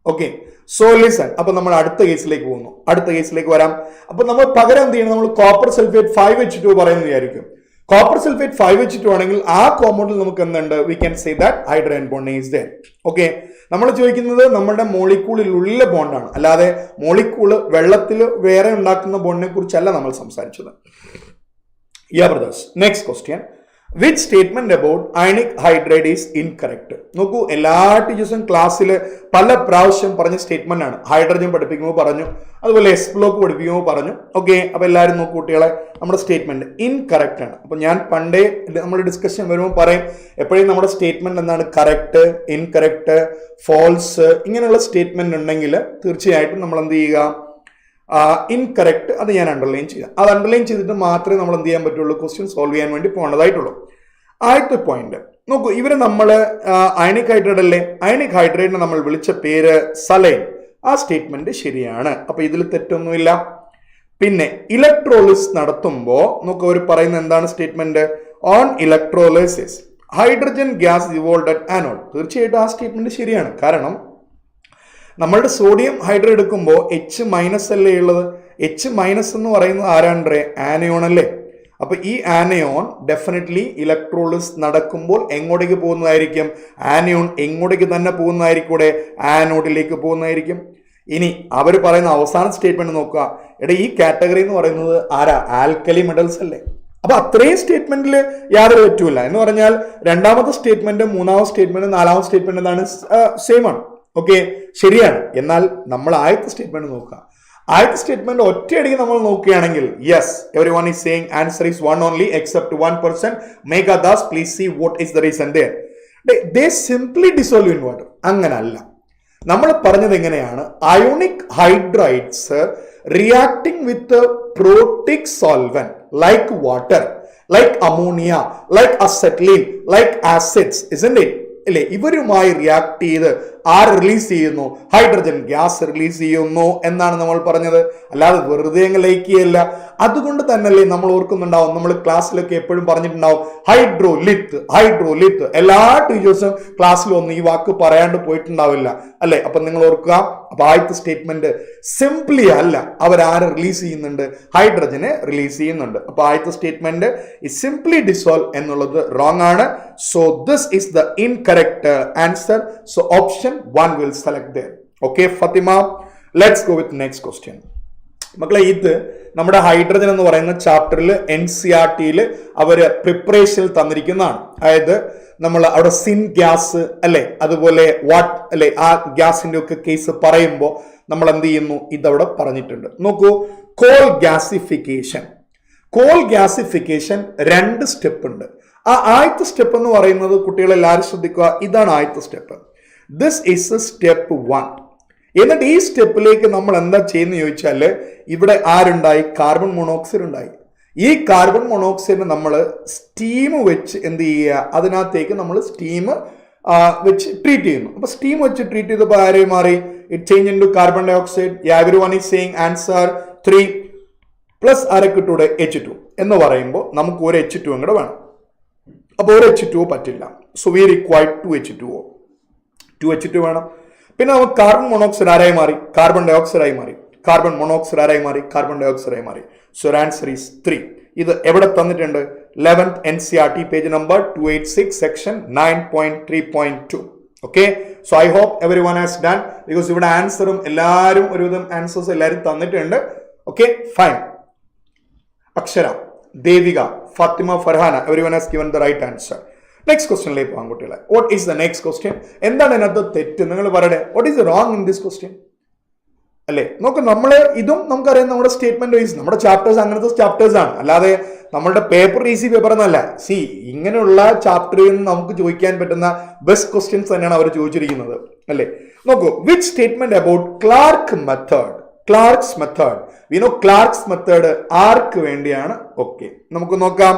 Okay, so listen. അപ്പൊ നമ്മൾ അടുത്ത കേസിലേക്ക് പോകുന്നു. അടുത്ത കേസിലേക്ക് വരാം. അപ്പൊ നമ്മൾ പകരം എന്ത് ചെയ്യണം? നമ്മൾ കോപ്പർ സൾഫേറ്റ് 5H2 പറയുന്നത് വിചാരിക്കും. കോപ്പർ സൾഫേറ്റ് 5H2 ആണെങ്കിൽ ആ കോമ്പൗണ്ടിൽ നമുക്ക് എന്തുണ്ട്, we can say that hydrogen bond is there. Okay, നമ്മൾ ചോദിക്കുന്നത് നമ്മുടെ മോളിക്യൂളിലുള്ള ബോണ്ടാണ്, അല്ലാതെ മോളിക്യൂള് വെള്ളത്തിൽ വേറെ ഉണ്ടാക്കുന്ന ബോണ്ടിനെ കുറിച്ചല്ല നമ്മൾ സംസാരിച്ചത്. Yeah, brothers. Next question. Which statement about ionic hydride is incorrect? നോക്കൂ, എല്ലാ ടീച്ചേഴ്സും ക്ലാസ്സിൽ പല പ്രാവശ്യം പറഞ്ഞ സ്റ്റേറ്റ്മെന്റ് ആണ്. ഹൈഡ്രജൻ പഠിപ്പിക്കുമ്പോൾ പറഞ്ഞു, അതുപോലെ എസ് ബ്ലോക്ക് പഠിപ്പിക്കുമ്പോൾ പറഞ്ഞു. ഓക്കെ, അപ്പൊ എല്ലാവരും നോക്കൂ കുട്ടികളെ, നമ്മുടെ സ്റ്റേറ്റ്മെന്റ് ഇൻകറക്റ്റ് ആണ്. അപ്പൊ ഞാൻ പണ്ടേ നമ്മുടെ ഡിസ്കഷൻ വരുമ്പോൾ പറയും, എപ്പോഴും നമ്മുടെ സ്റ്റേറ്റ്മെന്റ് എന്താണ്, കറക്റ്റ്, ഇൻകറക്റ്റ്, ഫോൾസ്, ഇങ്ങനെയുള്ള സ്റ്റേറ്റ്മെന്റ് ഉണ്ടെങ്കിൽ തീർച്ചയായിട്ടും നമ്മൾ എന്ത് ചെയ്യുക, ഇൻകറക്റ്റ് അത് ഞാൻ അണ്ടർലൈൻ ചെയ്യാം. അത് അണ്ടർലൈൻ ചെയ്തിട്ട് മാത്രമേ നമ്മൾ എന്ത് ചെയ്യാൻ പറ്റുള്ളൂ, ക്വസ്റ്റ്യൻ സോൾവ് ചെയ്യാൻ വേണ്ടി പോകേണ്ടതായിട്ടുള്ളൂ. ആദ്യത്തെ പോയിന്റ് നോക്കൂ, ഇവരെ നമ്മൾ അയണിക് ഹൈഡ്രൈഡ് അല്ലേ, അയണിക് ഹൈഡ്രൈഡിനെ നമ്മൾ വിളിച്ച പേര് സലൈൻ. ആ സ്റ്റേറ്റ്മെന്റ് ശരിയാണ്. അപ്പൊ ഇതിൽ തെറ്റൊന്നുമില്ല. പിന്നെ ഇലക്ട്രോളിസ് നടത്തുമ്പോൾ നോക്കൂ, അവർ പറയുന്ന എന്താണ് statement, on electrolysis hydrogen gas evolve at anode. തീർച്ചയായിട്ടും ആ സ്റ്റേറ്റ്മെന്റ് ശരിയാണ്. കാരണം നമ്മളുടെ സോഡിയം ഹൈഡ്രൈഡ് എടുക്കുമ്പോൾ H- അല്ലേ ഉള്ളത്. H- എന്ന് പറയുന്നത് ആരാണ്ടേ, ആനയോൺ അല്ലേ. അപ്പൊ ഈ ആനയോൺ ഡെഫിനറ്റ്ലി ഇലക്ട്രോളിസ് നടക്കുമ്പോൾ എങ്ങോട്ടേക്ക് പോകുന്നതായിരിക്കും, ആനയോൺ എങ്ങോട്ടേക്ക് തന്നെ പോകുന്നതായിരിക്കും, ആനോഡിലേക്ക് പോകുന്നതായിരിക്കും. ഇനി അവർ പറയുന്ന അവസാന സ്റ്റേറ്റ്മെന്റ് നോക്കുക, എടാ ഈ കാറ്റഗറി എന്ന് പറയുന്നത് ആരാ, ആൽക്കലി മെറ്റൽസ് അല്ലേ. അപ്പൊ അത്രയും സ്റ്റേറ്റ്മെന്റിൽ യാതൊരു തെറ്റുമില്ല. എന്ന് പറഞ്ഞാൽ രണ്ടാമത്തെ സ്റ്റേറ്റ്മെന്റ്, മൂന്നാമത്തെ സ്റ്റേറ്റ്മെന്റ്, നാലാമത്തെ സ്റ്റേറ്റ്മെന്റ് എന്താണ്, സെയിം ആണ്. ഓക്കെ, ശരിയാണ്. എന്നാൽ നമ്മൾ ആദ്യത്തെ സ്റ്റേറ്റ്മെന്റ് നോക്കുക. ആദ്യത്തെ സ്റ്റേറ്റ്മെന്റ് ഒറ്റയടിക്ക് നമ്മൾ നോക്കുകയാണെങ്കിൽ, yes everyone is saying answer is one only except 1%. Megha Das please see what is the reason there. They simply dissolve in water. അങ്ങനല്ല. നമ്മൾ പറഞ്ഞത് എങ്ങനെയാണ്, ionic hydrides reacting with protic solvent like water, like ammonia, like acetylene, like acids, isn't it അല്ലേ, ഇവരുമായി റിയാക്ട് ചെയ്ത് ആര് റിലീസ് ചെയ്യുന്നു, ഹൈഡ്രജൻ ഗ്യാസ് റിലീസ് ചെയ്യുന്നു എന്നാണ് നമ്മൾ പറഞ്ഞത്. അല്ലാതെ വെറുതെ അങ്ങ് ലയിക്കുകയല്ല. അതുകൊണ്ട് തന്നെയല്ലേ നമ്മൾ ഓർക്കുന്നുണ്ടാവും, നമ്മൾ ക്ലാസ്സിലൊക്കെ എപ്പോഴും പറഞ്ഞിട്ടുണ്ടാവും ഹൈഡ്രോലിത്ത്, ഹൈഡ്രോലിത്ത്. എല്ലാ ടീച്ചേഴ്സും ക്ലാസ്സിൽ ഒന്നും ഈ വാക്ക് പറയാണ്ട് പോയിട്ടുണ്ടാവില്ല അല്ലെ. അപ്പൊ നിങ്ങൾ ഓർക്കുക, അപ്പൊ ആദ്യത്തെ സ്റ്റേറ്റ്മെന്റ് സിംപ്ലി അല്ല, അവരാരെ റിലീസ് ചെയ്യുന്നുണ്ട്, ഹൈഡ്രജനെ റിലീസ് ചെയ്യുന്നുണ്ട്. അപ്പൊ ആദ്യത്തെ സ്റ്റേറ്റ്മെന്റ് സിംപ്ലി ഡിസോൾവ് എന്നുള്ളത് റോങ് ആണ്. So this is the incorrect answer. So option 1 will select there. Okay, Fatima, let's go with next question. മക്കളെ, ഇത് നമ്മുടെ ഹൈഡ്രജൻ എന്ന് പറയുന്ന ചാപ്റ്ററിൽ NCERT-യിൽ അവര് പ്രിപ്പറേഷനിൽ തന്നിരിക്കുന്നതാണ്. അതായത് നമ്മൾ അവിടെ സിൻ ഗ്യാസ് അല്ലെ, അതുപോലെ വാട്ട് അല്ലെ, ആ ഗ്യാസിന്റെ ഒക്കെ കേസ് പറയുമ്പോൾ നമ്മൾ എന്ത് ചെയ്യുന്നു, ഇതവിടെ പറഞ്ഞിട്ടുണ്ട്. നോക്കൂ, coal gasification. Coal gasification 2 step ഉണ്ട്. ആ ആദ്യത്തെ സ്റ്റെപ്പ് എന്ന് പറയുന്നത് കുട്ടികളെല്ലാവരും ശ്രദ്ധിക്കുക, ഇതാണ് ആദ്യത്തെ സ്റ്റെപ്പ്. This is step 1. എന്നിട്ട് ഈ സ്റ്റെപ്പിലേക്ക് നമ്മൾ എന്താ ചെയ്യുന്ന ചോദിച്ചാൽ, ഇവിടെ ആരുണ്ടായി, കാർബൺ മോണോക്സൈഡ് ഉണ്ടായി. ഈ കാർബൺ മോണോക്സൈഡിനെ നമ്മൾ സ്റ്റീം വെച്ച് എന്ത് ചെയ്യുക, അതിനകത്തേക്ക് നമ്മൾ സ്റ്റീം വെച്ച് ട്രീറ്റ് ചെയ്യുന്നു. അപ്പൊ സ്റ്റീം വെച്ച് ട്രീറ്റ് ചെയ്തപ്പോൾ ആരെ മാറി, it change into carbon dioxide. Everyone is saying answer 3 plus ആരക്കിട്ടൂടെ H2 എന്ന് പറയുമ്പോൾ നമുക്ക് ഒരു H2 കൂടെ വേണം. അപ്പോൾ ഒരു H2 പറ്റില്ല. സോ വി റിക്വയർഡ് 2 H2 വേണം. പിന്നെ നമുക്ക് കാർബൺ മോണോക്സൈഡ് ആരായി മാറി, കാർബൺ ഡൈ ഓക്സൈഡ് ആയി മാറി. കാർബൺ മോണോക്സൈഡ് ആരായി മാറി, കാർബൺ ഡൈ ഓക്സൈഡ് ആയി മാറി. So answer is 3. ഇത് എവിടെ തന്നിട്ടുണ്ട്, 11th NCERT page number 286 section 9.3.2. Okay, so I hope everyone has done, because ഇവിടെ ആൻസറും എല്ലാവരും ഒരുവിധം ആൻസേഴ്സ് എല്ലാവരും തന്നിട്ടുണ്ട്. Okay, fine. Akshara, Devika, Fathima, Farhana, everyone has given the right answer. Next ക്വസ്റ്റ്യനിലേക്ക് പോകാം കുട്ടികളെ. What is the next question? എന്താണ് ഇതിനകത്ത് തെറ്റ്, നിങ്ങൾ പറയണേ. What is wrong in this question അല്ലേ? നോക്ക്, നമ്മൾ ഇതും നമുക്കറിയാം, നമ്മുടെ സ്റ്റേറ്റ്മെന്റ് വൈസ് നമ്മുടെ ചാപ്റ്റേഴ്സ് അങ്ങനത്തെ ചാപ്റ്റേഴ്സ് ആണ്, അല്ലാതെ നമ്മളുടെ പേപ്പർ ഈസി പേപ്പർ എന്നല്ല. സി, ഇങ്ങനെയുള്ള ചാപ്റ്ററിൽ നിന്ന് നമുക്ക് ചോദിക്കാൻ പറ്റുന്ന ബെസ്റ്റ് ക്വസ്റ്റ്യൻസ് തന്നെയാണ് അവർ ചോദിച്ചിരിക്കുന്നത് അല്ലേ. നോക്കൂ, which statement about Clark method, Clark's method. We know Clark's method ആർക്ക് വേണ്ടിയാണ്? ഓക്കെ, നമുക്ക് നോക്കാം.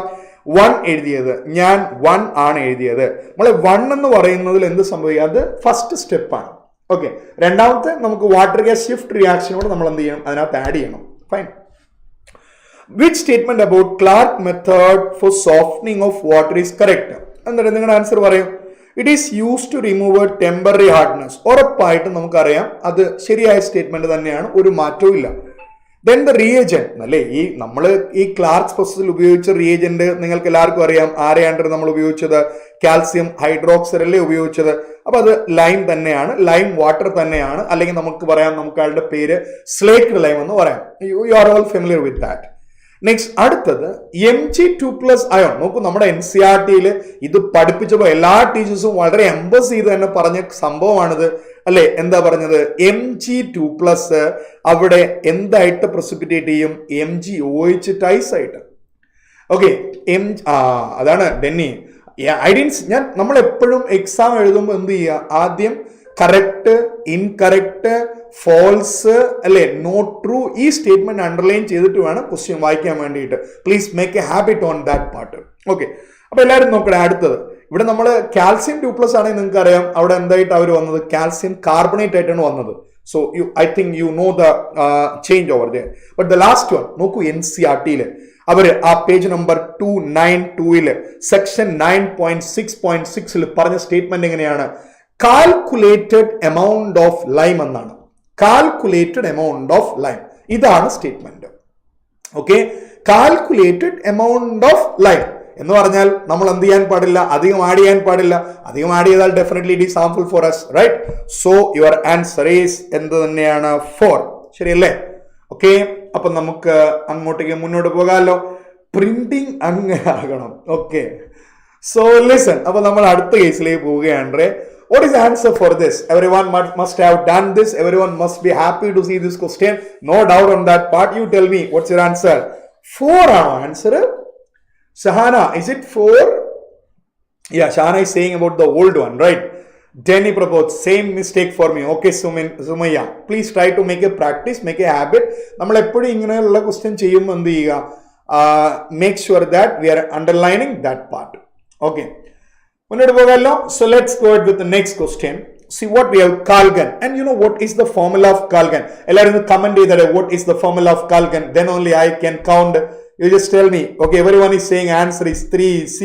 1 എഴുതിയത് ഞാൻ 1 ആണ് എഴുതിയത്. നമ്മളെ 1 എന്ന് പറയുന്നതിൽ എന്ത് സംഭവിക്കുക, അത് ഫസ്റ്റ് സ്റ്റെപ്പാണ്. ഓക്കെ, രണ്ടാമത്തെ നമുക്ക് വാട്ടർ ഗ്യാസ് ഷിഫ്റ്റ് റിയാക്ഷനോട് നമ്മൾ എന്ത് ചെയ്യണം, അതിനകത്ത് ആഡ് ചെയ്യണം. Fine. Which statement about Clark method for softening of water is correct? എന്നിട്ട് നിങ്ങളുടെ ആൻസർ പറയും. It is use to remove temporary hardness. ഉറപ്പായിട്ടും നമുക്കറിയാം അത് ശരിയായ സ്റ്റേറ്റ്മെന്റ് തന്നെയാണ്, ഒരു മാറ്റവും ഇല്ല. Then the reagent, അല്ലേ ഈ നമ്മൾ ഈ ക്ലാർക്സ് പ്രോസസ്സിൽ ഉപയോഗിച്ച റിയേജന്റ് നിങ്ങൾക്ക് എല്ലാവർക്കും അറിയാം. ആരെയാണ് നമ്മൾ ഉപയോഗിച്ചത്? കാൽസ്യം ഹൈഡ്രോക്സൈഡ് അല്ലേ ഉപയോഗിച്ചത്. അപ്പൊ അത് ലൈം തന്നെയാണ്, ലൈം വാട്ടർ തന്നെയാണ്, അല്ലെങ്കിൽ നമുക്ക് പറയാം, നമുക്ക് അയാളുടെ പേര് സ്ലേക്ട് ലൈം എന്ന് പറയാം. You are all familiar with that. Next അടുത്തത് Mg2+ അയോൺ. നോക്കൂ, നമ്മുടെ NCERT-യിൽ ഇത് പഠിപ്പിച്ചപ്പോൾ എല്ലാ ടീച്ചേഴ്സും വളരെ എംബസ് ചെയ്ത് തന്നെ പറഞ്ഞ സംഭവമാണിത് അല്ലെ. എന്താ പറഞ്ഞത്? Mg2+ അവിടെ എന്തായിട്ട് പ്രസിപ്പിറ്റേറ്റ് ചെയ്യും? MgOH ടൈസ് ആയിട്ട്. ഓക്കെ, അതാണ് ഡെന്നി. നമ്മൾ എപ്പോഴും എക്സാം എഴുതുമ്പോൾ എന്ത് ചെയ്യുക? ആദ്യം കറക്റ്റ്, ഇൻകറക്റ്റ്, ഫോൾസ് അല്ലെ, നോട്ട് ട്രൂ, ഈ സ്റ്റേറ്റ്മെന്റ് അണ്ടർലൈൻ ചെയ്തിട്ട് വേണം ക്വസ്റ്റ്യൻ വായിക്കാൻ വേണ്ടിയിട്ട്. Please make A habit on that part. Okay, അപ്പൊ എല്ലാവരും നോക്കണേ. അടുത്തത് ഇവിടെ നമ്മൾ കാൽസ്യം 2+ ആണെങ്കിൽ നിങ്ങൾക്ക് അറിയാം അവിടെ എന്തായിട്ട് അവർ വന്നത്? കാൽസ്യം കാർബണേറ്റ് ആയിട്ടാണ് വന്നത്. So I think you know the change over there. But the last one നോക്കൂ, NCERT-യിൽ അവര് ആ പേജ് നമ്പർ 292 സെക്ഷൻ 9.6.6 പറഞ്ഞ സ്റ്റേറ്റ്മെന്റ് എങ്ങനെയാണ്? കാൽക്കുലേറ്റഡ് എമൗണ്ട് ഓഫ് ലൈം എന്നാണ്. കാൽക്കുലേറ്റഡ് എമൗണ്ട് ഓഫ് ലൈം, ഇതാണ് statement. Okay, calculated amount of lime എന്ന് പറഞ്ഞാൽ നമ്മൾ എന്ത് ചെയ്യാൻ പാടില്ല? അധികം ആഡ് ചെയ്യാൻ പാടില്ല. അധികം ആഡ് ചെയ്താൽ definitely it is harmful for us, right? So your answer is എന്ത് തന്നെയാണ്? 4. ശരിയല്ലേ? ഓക്കെ, അപ്പൊ നമുക്ക് അങ്ങോട്ടേക്ക് മുന്നോട്ട് പോകാമല്ലോ. പ്രിന്റിംഗ് അങ്ങനെ ആകണം. Okay, so listen. അപ്പൊ നമ്മൾ അടുത്ത കേസിലേക്ക് പോവുകയാണ്. What is the answer for this? Everyone must have done this. Everyone must be happy to see this question. No doubt on that part. You tell me, what's your answer? 4 ആണോ answer? Shahana, is it 4? Yeah, Shahana is saying about the old one, right? Denny proposed, same mistake for me. Okay, Sumaya, please try to make a practice, make a habit. നമ്മൾ എപ്പോഴും ഇങ്ങനെയുള്ള ക്വസ്റ്റ്യൻ ചെയ്യുമ്പോൾ എന്ത് ചെയ്യുക? Make sure that we are underlining that part. Okay. So let's go ahead with the next question. See what we have, Kalgan. And you know what is the formula of Kalgan? Ellarium comment that what is the formula of Kalgan? Then only I can count. You just tell me. Okay, everyone is saying answer is 3C.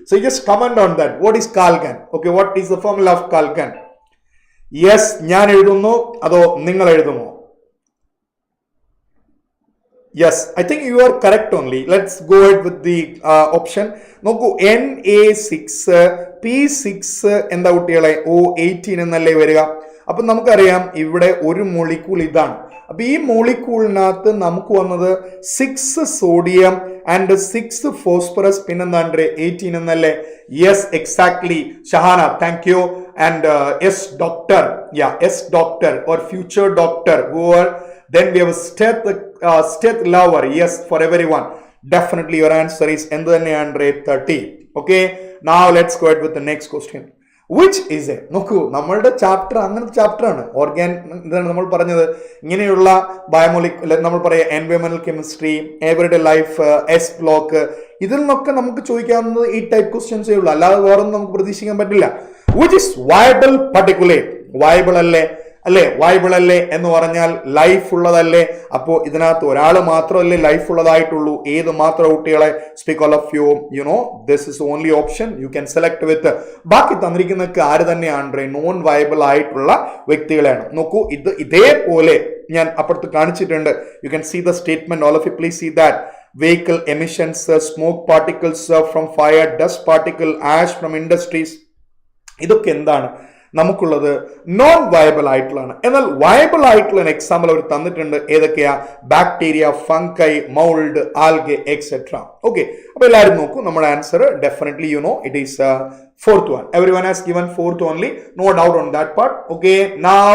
So you just comment on that. What is Kalgan? Okay, what is the formula of Kalgan? Yes, ഞാൻ എഴുതുന്നു അതോ നിങ്ങൾ എഴുതുമോ? Yes, I think you are correct only. Let's go ahead with the option. നോക്കൂ, Na6 P6 എന്താ കുട്ടികളെ? O18 എന്നല്ലേ വരിക. അപ്പൊ നമുക്കറിയാം ഇവിടെ ഒരു മോളിക്യൂൾ ഇതാണ്. അപ്പൊ ഈ മോളിക്യൂളിനകത്ത് നമുക്ക് വന്നത് 6 സോഡിയം ആൻഡ് 6 ഫോസ്ഫറസ്, പിന്നെന്താണ്ട് 18 എന്നല്ലേ? Yes, exactly Shahana, thank you. And yes doctor, yes doctor or future doctor, whoever. Then we have Steth lover. Yes, for everyone. Definitely your answer is 30. Okay. Now let's go ahead with the next question. Which is a നോക്കൂ, നമ്മളുടെ ചാപ്റ്റർ അങ്ങനത്തെ ചാപ്റ്റർ ആണ്. ഇതാണ് നമ്മൾ പറഞ്ഞത്. ഇങ്ങനെയുള്ള ബയോമോളിക്കുലർ, നമ്മൾ പറയാം എൻവയോൺമെന്റൽ chemistry, everyday life, S block, ഇതിൽ നിന്നൊക്കെ നമുക്ക് ചോദിക്കാവുന്നത് ഈ ടൈപ്പ് ക്വസ്റ്റ്യൻസേ ഉള്ളൂ. അല്ലാതെ വേറൊന്നും നമുക്ക് പ്രതീക്ഷിക്കാൻ പറ്റില്ല. Which is viable particulate? Viable അല്ലേ? വയബിൾ അല്ലേ എന്ന് പറഞ്ഞാൽ ലൈഫ് ഉള്ളതല്ലേ? അപ്പോ ഇതിനകത്ത് ഒരാൾ മാത്രമല്ലേ ലൈഫ് ഉള്ളതായിട്ടുള്ളൂ? ഏത് മാത്രം കുട്ടികളെ? Speak all of you, you know this is only option you can select with. ബാക്കി തന്നിരിക്കുന്നൊക്കെ ആര് തന്നെയാണ്? നോൺ വയബിൾ ആയിട്ടുള്ള വ്യക്തികളെയാണ്. നോക്കൂ, ഇതേപോലെ ഞാൻ അപ്പുറത്ത് കാണിച്ചിട്ടുണ്ട്. You can see the statement, all of you please see that. Vehicle emissions, smoke particles from fire, dust particle, ash from industries, ഇതൊക്കെ എന്താണ് നമുക്കുള്ളത്? നോൺ വയബിൾ ആയിട്ടുള്ളതാണ്. എന്നാൽ വയബിൾ ആയിട്ടുള്ള എക്സാമ്പിൾ അവർ തന്നിട്ടുണ്ട്. ഏതൊക്കെയാ? Bacteria, fungi, mould, algae etcetera. Okay, അപ്പൊ എല്ലാവരും നോക്കൂ, നമ്മുടെ answer definitely you no it is 4th one. Everyone has given 4th only, no doubt on that part. Okay, now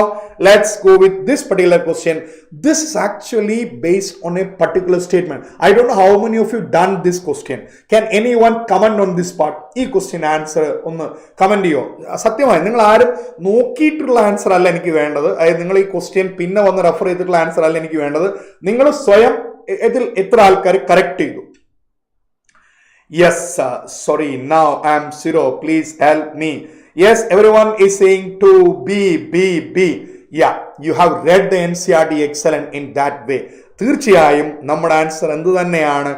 let's go with this particular question. This is actually based on a particular statement. I don't know how many of you done this question. Can anyone comment on this part? ഈ question answer ഒന്ന് കമന്റ് ചെയ്യോ? സത്യമായി നിങ്ങൾ ആരും നോക്കിയിട്ടുള്ള ആൻസർ അല്ല എനിക്ക് വേണ്ടത്. അതായത് നിങ്ങൾ ഈ ക്വസ്റ്റ്യൻ പിന്നെ വന്ന് റെഫർ ചെയ്തിട്ടുള്ള ആൻസർ അല്ല എനിക്ക് വേണ്ടത്. നിങ്ങൾ സ്വയം ഇതിൽ എത്ര ആൾക്കാർ കറക്റ്റ് ചെയ്തു? Yes, sorry, now I am 0. Please help me. Yes, everyone is saying to B. Yeah, you have read the NCERT excellent in that way. തീർച്ചയായും നമ്മുടെ ആൻസർ എന്ത് തന്നെയാണ്?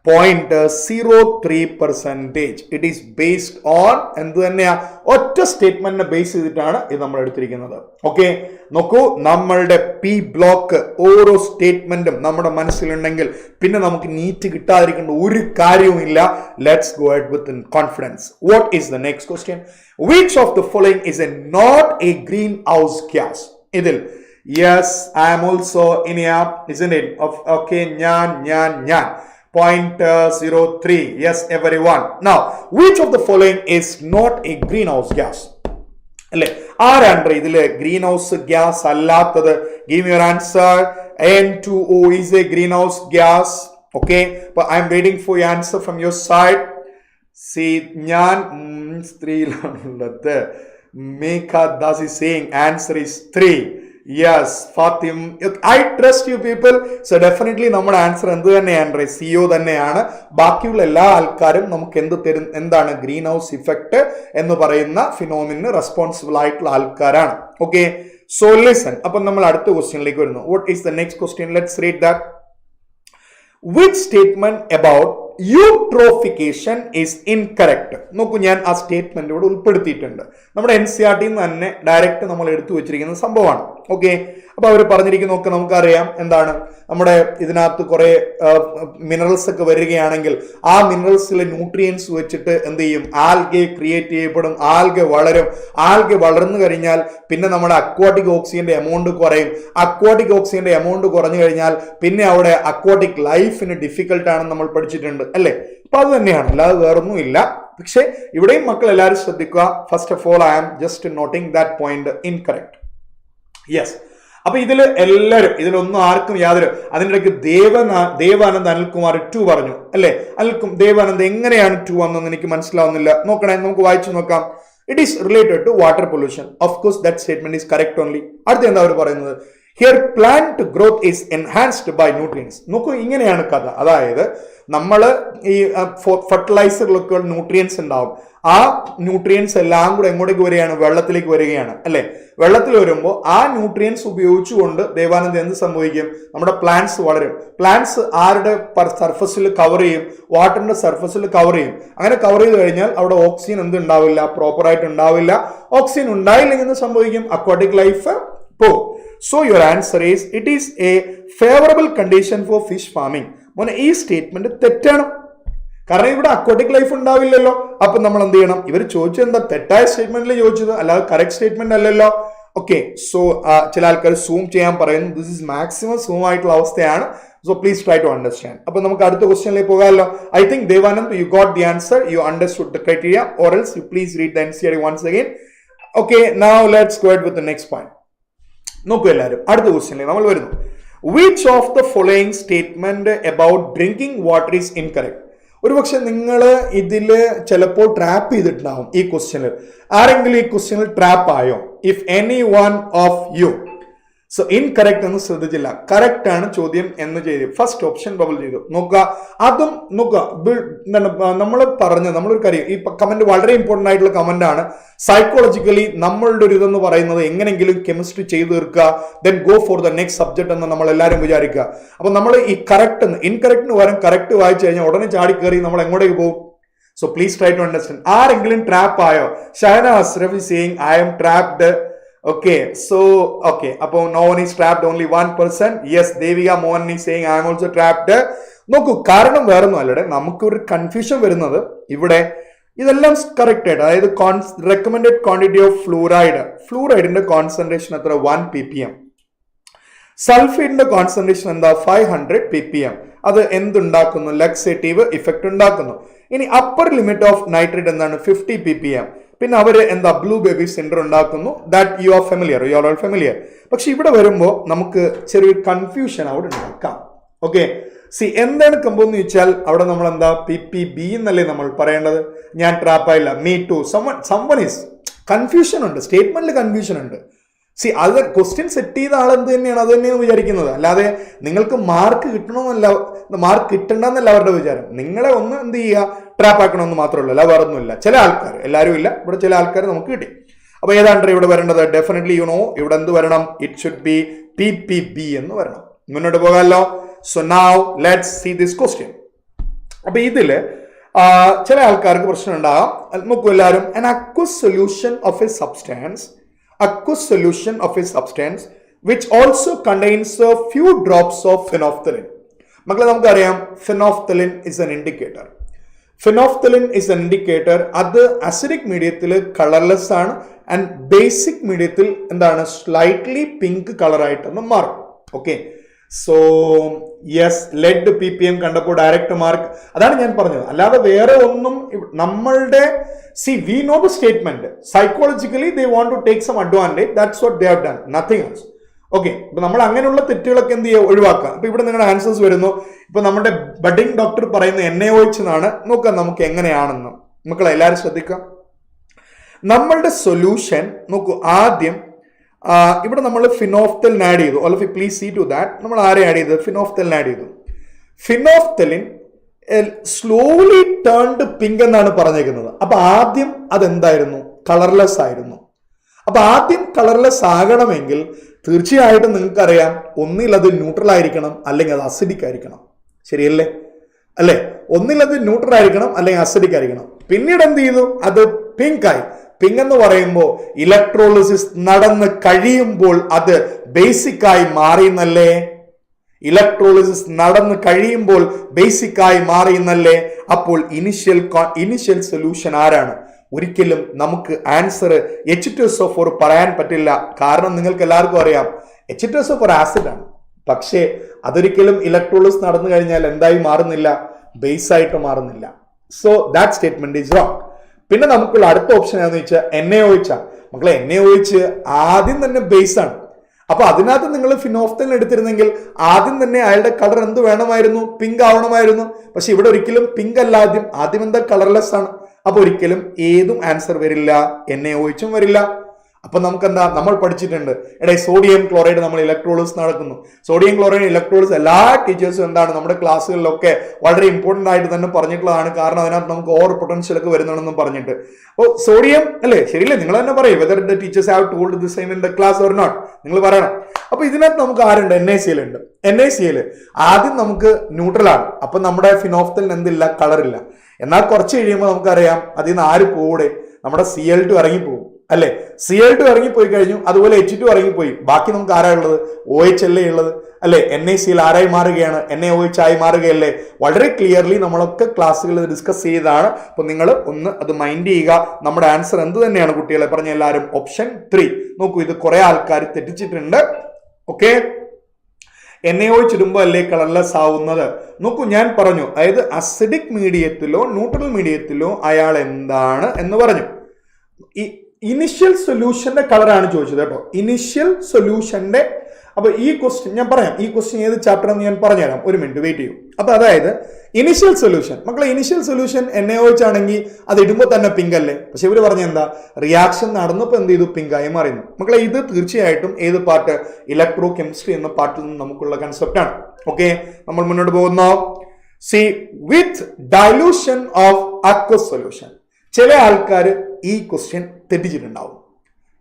0.03%. It is based on എന്ത് തന്നെയാ ഒറ്റ സ്റ്റേറ്റ്മെന്റിനെ ബേസ് ചെയ്തിട്ടാണ് ഇത് നമ്മൾ എടുത്തിരിക്കുന്നത്. ഓക്കെ, നോക്കൂ, നമ്മളുടെ പി ബ്ലോക്ക് ഓരോ സ്റ്റേറ്റ്മെന്റും നമ്മുടെ മനസ്സിലുണ്ടെങ്കിൽ പിന്നെ നമുക്ക് നീറ്റ് കിട്ടാതിരിക്കേണ്ട ഒരു കാര്യവുമില്ല. Let's go ahead with confidence. What is the next question? Which of the following is a not a green house gas? ഇതിൽ yes, I am also in a, isn't it? Okay, nyan 0.03. Yes, everyone. Now, which of the following is not a greenhouse gas? അല്ലേ, ആരാണ് ഇതില് ഗ്രീൻ ഹൗസ് ഗ്യാസ് അല്ലാത്തത്? Give me your answer. N2O is a greenhouse gas. Okay, but I am waiting for your answer from your side. See, ഞാൻ 3 Mekha Das is saying answer is 3. Yes, Fatim, I trust you people. So definitely നമ്മുടെ ആൻസർ എന്ത് തന്നെയാണ്? CO തന്നെയാണ്. ബാക്കിയുള്ള എല്ലാ ആൾക്കാരും നമുക്ക് എന്താണ് ഗ്രീൻ ഹൗസ് ഇഫക്റ്റ് എന്ന് പറയുന്ന ഫിനോമിന് റെസ്പോൺസിബിൾ ആയിട്ടുള്ള ആൾക്കാരാണ്. Okay, so listen. അപ്പൊ നമ്മൾ അടുത്ത ക്വസ്റ്റ്യനിലേക്ക് വരുന്നു. What is the next question? Let's read that. Which statement about eutrophication is incorrect? നോക്കൂ, ഞാൻ ആ സ്റ്റേറ്റ്മെന്റ് ഇവിടെ ഉൾപ്പെടുത്തിയിട്ടുണ്ട്. നമ്മുടെ NCERT തന്നെ ഡയറക്റ്റ് നമ്മൾ എടുത്തു വെച്ചിരിക്കുന്ന സംഭവമാണ്. ഓക്കെ, അപ്പൊ അവർ പറഞ്ഞിരിക്കുന്ന നോക്ക് നമുക്കറിയാം എന്താണ്, നമ്മുടെ ഇതിനകത്ത് കുറെ മിനറൽസ് ഒക്കെ വരികയാണെങ്കിൽ ആ മിനറൽസിലെ ന്യൂട്രിയൻസ് വെച്ചിട്ട് എന്ത് ചെയ്യും? ആൽഗെ ക്രിയേറ്റ് ചെയ്യപ്പെടും, ആൽഗെ വളരും. ആൽഗെ വളർന്നു കഴിഞ്ഞാൽ പിന്നെ നമ്മുടെ അക്വാട്ടിക് ഓക്സിജന്റെ എമൗണ്ട് കുറയും. അക്വാട്ടിക് ഓക്സിജന്റെ എമൗണ്ട് കുറഞ്ഞു കഴിഞ്ഞാൽ പിന്നെ അവിടെ അക്വാട്ടിക് ലൈഫിന് ഡിഫിക്കൽട്ട് ആണെന്ന് നമ്മൾ പഠിച്ചിട്ടുണ്ട് അല്ലേ? അപ്പൊ അത് തന്നെയാണ്, അല്ലാതെ വേറൊന്നും ഇല്ല. പക്ഷെ ഇവിടെയും മക്കൾ എല്ലാവരും ശ്രദ്ധിക്കുക. First of all I am just noting that point incorrect. Yes, അപ്പൊ ഇതിലൊന്നും ആർക്കും യാതൊരു, അതിൻ്റെ ഇടയ്ക്ക് ദേവാനന്ദ് അനിൽകുമാർ 2 പറഞ്ഞു അല്ലെ? ദേവാനന്ദ് എങ്ങനെയാണ് 2 വന്നതെന്ന് എനിക്ക് മനസ്സിലാവുന്നില്ല. നോക്കണേ, നമുക്ക് വായിച്ചു നോക്കാം. It is related to water pollution. Of course that statement is correct only. അടുത്ത എന്താ അവർ പറയുന്നത്? Here plant growth is enhanced by nutrients. നോക്കൂ, ഇങ്ങനെയാണ് കഥ. അതായത് നമ്മൾ ഈ ഫെർട്ടിലൈസറിലൊക്കെ ന്യൂട്രിയൻസ് ഉണ്ടാവും. ആ ന്യൂട്രിയൻസ് എല്ലാം കൂടെ എങ്ങോട്ടേക്ക് വരികയാണ്? വെള്ളത്തിലേക്ക് വരികയാണ് അല്ലെ? വെള്ളത്തിൽ വരുമ്പോൾ ആ ന്യൂട്രിയൻസ് ഉപയോഗിച്ചുകൊണ്ട് ദേവാനന്ദ് എന്ത് സംഭവിക്കും? നമ്മുടെ പ്ലാന്റ്സ് വളരും. പ്ലാന്റ്സ് ആരുടെ സർഫസിൽ കവർ ചെയ്യും? വാട്ടറിന്റെ സർഫസിൽ കവർ ചെയ്യും. അങ്ങനെ കവർ ചെയ്ത് കഴിഞ്ഞാൽ അവിടെ ഓക്സിജൻ എന്ത് ഉണ്ടാവില്ല? പ്രോപ്പറായിട്ട് ഉണ്ടാവില്ല. ഓക്സിജൻ ഉണ്ടായില്ലെങ്കിൽ എന്ത് സംഭവിക്കും? അക്വാട്ടിക് ലൈഫ് പോകും. So your answer is it is a favorable condition for fish farming. മോനെ, ഈ സ്റ്റേറ്റ്മെന്റ് തെറ്റാണ്. കാരണം ഇവിടെ അക്വാട്ടിക് ലൈഫ് ഉണ്ടാവില്ലല്ലോ. അപ്പൊ നമ്മൾ എന്ത് ചെയ്യണം? ഇവർ ചോദിച്ചത് എന്താ? തെറ്റായ സ്റ്റേറ്റ്മെന്റിൽ ചോദിച്ചത്, അല്ലാതെ കറക്റ്റ് സ്റ്റേറ്റ്മെന്റ് അല്ലല്ലോ. ഓക്കെ, സോ ചില ആൾക്കാർ സൂം ചെയ്യാൻ പറയുന്നു. ദിസ് ഇസ് മാക്സിമം സൂം ആയിട്ടുള്ള അവസ്ഥയാണ്. So please try to understand. അപ്പൊ നമുക്ക് അടുത്ത ക്വസ്റ്റ്യനിലേക്ക് പോകാമല്ലോ. I think Devanand, you got the answer, you understood the criteria, or else you please read the NCERT once again. Okay, now let's go ahead with the next point. നോക്കൂ എല്ലാവരും, അടുത്ത ക്വസ്റ്റ്യനിലേക്ക് നമ്മൾ വരുന്നു. Which of the following statement about drinking water is incorrect? ഒരുപക്ഷെ നിങ്ങൾ ഇതിൽ ചിലപ്പോൾ ട്രാപ്പ് ചെയ്തിട്ടുണ്ടാവും ഈ ക്വസ്റ്റ്യനിൽ. ആരെങ്കിലും ഈ ക്വസ്റ്റ്യനിൽ ട്രാപ്പ് ആയോ? If any one of you. So incorrect എന്ന് ശ്രദ്ധിച്ചില്ല, കറക്റ്റ് ആണ് ചോദ്യം എന്ന് ചെയ്തു. ഫസ്റ്റ് ഓപ്ഷൻ ബബിൾ ചെയ്തു. നോക്കുക, അതും നോക്കുക, നമ്മളൊരു കാര്യം, ഈ കമന്റ് വളരെ ഇമ്പോർട്ടന്റ് ആയിട്ടുള്ള കമന്റ് ആണ്. സൈക്കോളജിക്കലി നമ്മളുടെ ഒരു ഇതെന്ന് പറയുന്നത് എങ്ങനെങ്കിലും കെമിസ്ട്രി ചെയ്തു തീർക്കുക, then go for the next subject എന്ന് നമ്മൾ എല്ലാവരും വിചാരിക്കുക. അപ്പൊ നമ്മൾ ഈ കറക്റ്റ് ഇൻകറക്റ്റിന് പകരം കറക്റ്റ് വായിച്ചു കഴിഞ്ഞാൽ ഉടനെ ചാടി കയറി നമ്മൾ എങ്ങോട്ടേക്ക് പോകും? So please try to understand. ആരെങ്കിലും ട്രാപ്പ് ആയോ? ഷഹന അസ്രഫ് സേയിങ് ഐ എം ട്രാപ്ഡ്. Okay, so okay, അപ്പൊ no one is trapped, only 1%. Yes, Devika Mohan is saying I am also trapped. നോക്കൂ, കാരണം വേറൊന്നും അല്ലടെ, നമുക്ക് ഒരു കൺഫ്യൂഷൻ വരുന്നത് ഇവിടെ ഇതെല്ലാം കറക്റ്റ് ആയിട്ട്, അതായത് റെക്കമെൻഡഡ് ക്വാണ്ടിറ്റി ഓഫ് ഫ്ലൂറൈഡിന്റെ കോൺസെൻട്രേഷൻ എത്ര? 1 ppm. സൾഫൈഡിന്റെ കോൺസെൻട്രേഷൻ എന്താ? 500 ppm. അത് എന്തുണ്ടാക്കുന്നു? ലക്സേറ്റീവ് ഇഫക്റ്റ് ഉണ്ടാക്കുന്നു. ഇനി അപ്പർ ലിമിറ്റ് ഓഫ് നൈട്രേറ്റ് എന്താണ്? 50 ppm. പിന്നെ അവര് എന്താ? ബ്ലൂ ബേബി സിൻഡ്രോം ഉണ്ടാക്കുന്നു. That you are familiar. പക്ഷെ ഇവിടെ വരുമ്പോൾ നമുക്ക് ചെറിയൊരു കൺഫ്യൂഷൻ അവിടെ ഉണ്ടാക്കാം. ഓക്കെ, സി എന്താണ് സംഭവം എന്ന് ചോദിച്ചാൽ അവിടെ നമ്മൾ എന്താ PPB എന്നല്ലേ നമ്മൾ പറയേണ്ടത്? ഞാൻ ട്രാപ്പായില്ല, me too, someone is confusion ഉണ്ട്, സ്റ്റേറ്റ്മെന്റിൽ കൺഫ്യൂഷൻ ഉണ്ട്. സി അത് ക്വസ്റ്റ്യൻ സെറ്റ് ചെയ്ത ആൾ എന്ത് തന്നെയാണ് അത് തന്നെയാണ് വിചാരിക്കുന്നത്, അല്ലാതെ നിങ്ങൾക്ക് മാർക്ക് കിട്ടണ്ടെന്നല്ല അവരുടെ വിചാരം. നിങ്ങളെ ഒന്ന് എന്ത് ചെയ്യുക? ട്രാപ്പ് ആക്കണമെന്ന് മാത്രമല്ല, അല്ല വേറൊന്നുമില്ല. ചില ആൾക്കാർ, എല്ലാവരും ഇല്ല, ഇവിടെ ചില ആൾക്കാർ നമുക്ക് കിട്ടി. അപ്പൊ ഏതാണ്ട് ഇവിടെ വരേണ്ടത്? ഡെഫിനറ്റ്ലി ഇവിടെ എന്ത് വരണം? ഇറ്റ് ഷുഡ് ബി PPB എന്ന് വരണം. മുന്നോട്ട് പോകാമല്ലോ. So now let's see this question. അപ്പൊ ഇതില് ചില ആൾക്കാർക്ക് പ്രശ്നം ഉണ്ടാകാം. നോക്കൂ എല്ലാവരും, an aqueous solution of a substance which also contains a few drops of phenolphthalein. മക്കളെ നമുക്കറിയാം phenolphthalein is an indicator. അത് അസിഡിക് മീഡിയത്തിൽ കളർലെസ് ആണ് ആൻഡ് ബേസിക് മീഡിയത്തിൽ എന്താണ് സ്ലൈറ്റ്ലി പിങ്ക് കളറായിട്ടൊന്ന് മാറും. Okay, so yes, lead PPM കണ്ടപ്പോൾ ഡയറക്റ്റ് മാർക്ക്. അതാണ് ഞാൻ പറഞ്ഞത്, അല്ലാതെ വേറെ ഒന്നും നമ്മളുടെ we know the statement. Psychologically they want to take some advantage, that's what they have done, nothing else. Okay, ഇപ്പൊ നമ്മൾ അങ്ങനെയുള്ള തെറ്റുകളൊക്കെ എന്ത് ചെയ്യുക, ഒഴിവാക്കുക. ഇപ്പൊ ഇവിടെ നിങ്ങളുടെ ആൻസേഴ്സ് വരുന്നു. ഇപ്പൊ നമ്മുടെ ബഡിങ് ഡോക്ടർ പറയുന്ന NaOH എന്നാണ്. നോക്കാം നമുക്ക് എങ്ങനെയാണെന്ന്. മക്കളെ എല്ലാവരും ശ്രദ്ധിക്കാം. നമ്മളുടെ സൊല്യൂഷൻ നോക്കൂ, ആദ്യം ഇവിടെ നമ്മൾ ഫിനോഫ്തലിൻ ആഡ് ചെയ്തു. All of you please see to that. നമ്മൾ ആരെ ആഡ് ചെയ്തത്? ഫിനോഫ്തലിൻ ആഡ് ചെയ്തു. ഫിനോഫ്തലിൻ സ്ലോലി ടേൺഡ് പിങ്ക് എന്നാണ് പറഞ്ഞേക്കുന്നത്. അപ്പൊ ആദ്യം അതെന്തായിരുന്നു? കളർലെസ് ആയിരുന്നു. അപ്പൊ ആദ്യം കളർലെസ് ആകണമെങ്കിൽ തീർച്ചയായിട്ടും നിങ്ങൾക്കറിയാം, ഒന്നിൽ അത് ന്യൂട്രൽ ആയിരിക്കണം, അല്ലെങ്കിൽ അത് അസിഡിക് ആയിരിക്കണം. ശരിയല്ലേ? അല്ലെ, ഒന്നിൽ അത് ന്യൂട്രൽ ആയിരിക്കണം, അല്ലെങ്കിൽ അസിഡിക് ആയിരിക്കണം. പിന്നീട് എന്ത് ചെയ്തു? അത് പിങ്ക് ആയി. പിങ്ക് എന്ന് പറയുമ്പോൾ ഇലക്ട്രോളിസിസ് നടന്ന് കഴിയുമ്പോൾ അത് ബേസിക് ആയി മാറിയെന്നല്ലേ? ഇലക്ട്രോളിസിസ് നടന്ന് കഴിയുമ്പോൾ ബേസിക് ആയി മാറിയെന്നല്ലേ? അപ്പോൾ ഇനിഷ്യൽ സൊല്യൂഷൻ ആരാണ്? ഒരിക്കലും നമുക്ക് ആൻസർ H2SO4 പറയാൻ പറ്റില്ല. കാരണം നിങ്ങൾക്ക് എല്ലാവർക്കും അറിയാം H2SO4 ആസിഡ് ആണ്. പക്ഷേ അതൊരിക്കലും ഇലക്ട്രോളിസിസ് നടന്നു കഴിഞ്ഞാൽ എന്തായി മാറുന്നില്ല? ബേസ് ആയിട്ട് മാറുന്നില്ല. So that statement is wrong. പിന്നെ നമുക്കുള്ള അടുത്ത ഓപ്ഷൻ ഏതാണെന്ന് വെച്ചാൽ NaOH ആണ്. മക്കളെ NaOH ആദ്യം തന്നെ ബേസ് ആണ്. അപ്പൊ അതിനകത്ത് നിങ്ങൾ ഫിനോഫ്തലിൻ എടുത്തിരുന്നെങ്കിൽ ആദ്യം തന്നെ അയാളുടെ കളർ എന്ത് വേണമായിരുന്നു? പിങ്ക് ആവണമായിരുന്നു. പക്ഷെ ഇവിടെ ഒരിക്കലും പിങ്ക് അല്ല. ആദ്യം എന്താ? കളർലെസ് ആണ്. അപ്പൊ ഒരിക്കലും ഏതും ആൻസർ വരില്ല, NaOHും വരില്ല. അപ്പൊ നമുക്ക് എന്താ, നമ്മൾ പഠിച്ചിട്ടുണ്ട്, സോഡിയം ക്ലോറൈഡ് നമ്മൾ ഇലക്ട്രോളിസിസ് നടക്കുന്നു. സോഡിയം ക്ലോറൈഡ് ഇലക്ട്രോളിസിസ് എല്ലാ ടീച്ചേഴ്സും എന്താണ് നമ്മുടെ ക്ലാസ്സുകളിലൊക്കെ വളരെ ഇമ്പോർട്ടന്റ് ആയിട്ട് തന്നെ പറഞ്ഞിട്ടുള്ളതാണ്. കാരണം അതിനകത്ത് നമുക്ക് ഓവർ പൊട്ടൻഷ്യൽ ഒക്കെ വരുന്നുണ്ടെന്നും പറഞ്ഞിട്ട്. അപ്പോൾ സോഡിയം അല്ലേ, ശരിയല്ലേ? നിങ്ങൾ തന്നെ പറയും whether the teachers have told the same in the class or not. നിങ്ങൾ പറയണം. അപ്പൊ ഇതിനകത്ത് നമുക്ക് ആരുണ്ട്? NaCl ഉണ്ട്. NaCl ആദ്യം നമുക്ക് ന്യൂട്രൽ ആണ്. അപ്പൊ നമ്മുടെ ഫിനോഫ്തലിൻ എന്തില്ല? കളറില്ല. എന്നാൽ കുറച്ച് കഴിയുമ്പോൾ നമുക്കറിയാം അതിൽ നിന്ന് ആര് പോകൂടെ? നമ്മുടെ Cl2 ഇറങ്ങിപ്പോകും അല്ലെ? Cl2 ഇറങ്ങിപ്പോയി കഴിഞ്ഞു. അതുപോലെ H2 ഇറങ്ങിപ്പോയി. ബാക്കി നമുക്ക് ആരാ ഉള്ളത്? OH അല്ലേ ഉള്ളത് അല്ലെ? NaCl ആരായി മാറുകയാണ്? NaOH ആയി മാറുകയല്ലേ? വളരെ ക്ലിയർലി നമ്മളൊക്കെ ക്ലാസ്സുകളിൽ ഡിസ്കസ് ചെയ്തതാണ്. അപ്പൊ നിങ്ങൾ ഒന്ന് അത് മൈൻഡ് ചെയ്യുക. നമ്മുടെ ആൻസർ എന്ത് തന്നെയാണ് കുട്ടികളെ? പറഞ്ഞ എല്ലാവരും ഓപ്ഷൻ 3. നോക്കൂ, ഇത് കുറെ ആൾക്കാർ തെറ്റിച്ചിട്ടുണ്ട്. ഓക്കെ, NaOH ഇടുമ്പോൾ അല്ലേ കളർലെസ് ആവുന്നത്? നോക്കൂ, ഞാൻ പറഞ്ഞു, അതായത് അസിഡിക് മീഡിയത്തിലോ ന്യൂട്രൽ മീഡിയത്തിലോ അയാൾ എന്താണ് എന്ന് പറഞ്ഞു. ഈ ഇനിഷ്യൽ സൊല്യൂഷന്റെ കളറാണ് ചോദിച്ചത് കേട്ടോ. ഇനിഷ്യൽ സൊല്യൂഷന്റെ. അപ്പൊ ഈ ക്വസ്റ്റ്യൻ ഞാൻ പറയാം. ഈ ക്വസ്റ്റ്യൻ ഏത് ചാപ്റ്റർ എന്ന് ഞാൻ പറഞ്ഞുതരാം. ഒരു മിനിറ്റ് വെയിറ്റ് ചെയ്യൂ. അപ്പൊ അതായത് ഇനിഷ്യൽ സൊല്യൂഷൻ, മക്കളെ ഇനിഷ്യൽ സൊല്യൂഷൻ NaOH ആണെങ്കിൽ അത് ഇടുമ്പോൾ തന്നെ പിങ്ക് അല്ലേ? പക്ഷെ ഇവര് പറഞ്ഞ എന്താ? റിയാക്ഷൻ നടന്നപ്പോൾ എന്ത് ചെയ്തു? പിങ്കായി മാറുന്നു. മക്കളെ ഇത് തീർച്ചയായിട്ടും ഏത് പാർട്ട്? ഇലക്ട്രോ കെമിസ്ട്രി എന്ന പാർട്ടിൽ നിന്ന് നമുക്കുള്ള കൺസെപ്റ്റ് ആണ്. ഓക്കെ, നമ്മൾ മുന്നോട്ട് പോകുന്നു. C with dilution of aqueous solution. ചില ആൾക്കാർ ഈ ക്വസ്റ്റ്യൻ തെറ്റിച്ചിട്ടുണ്ടാവും,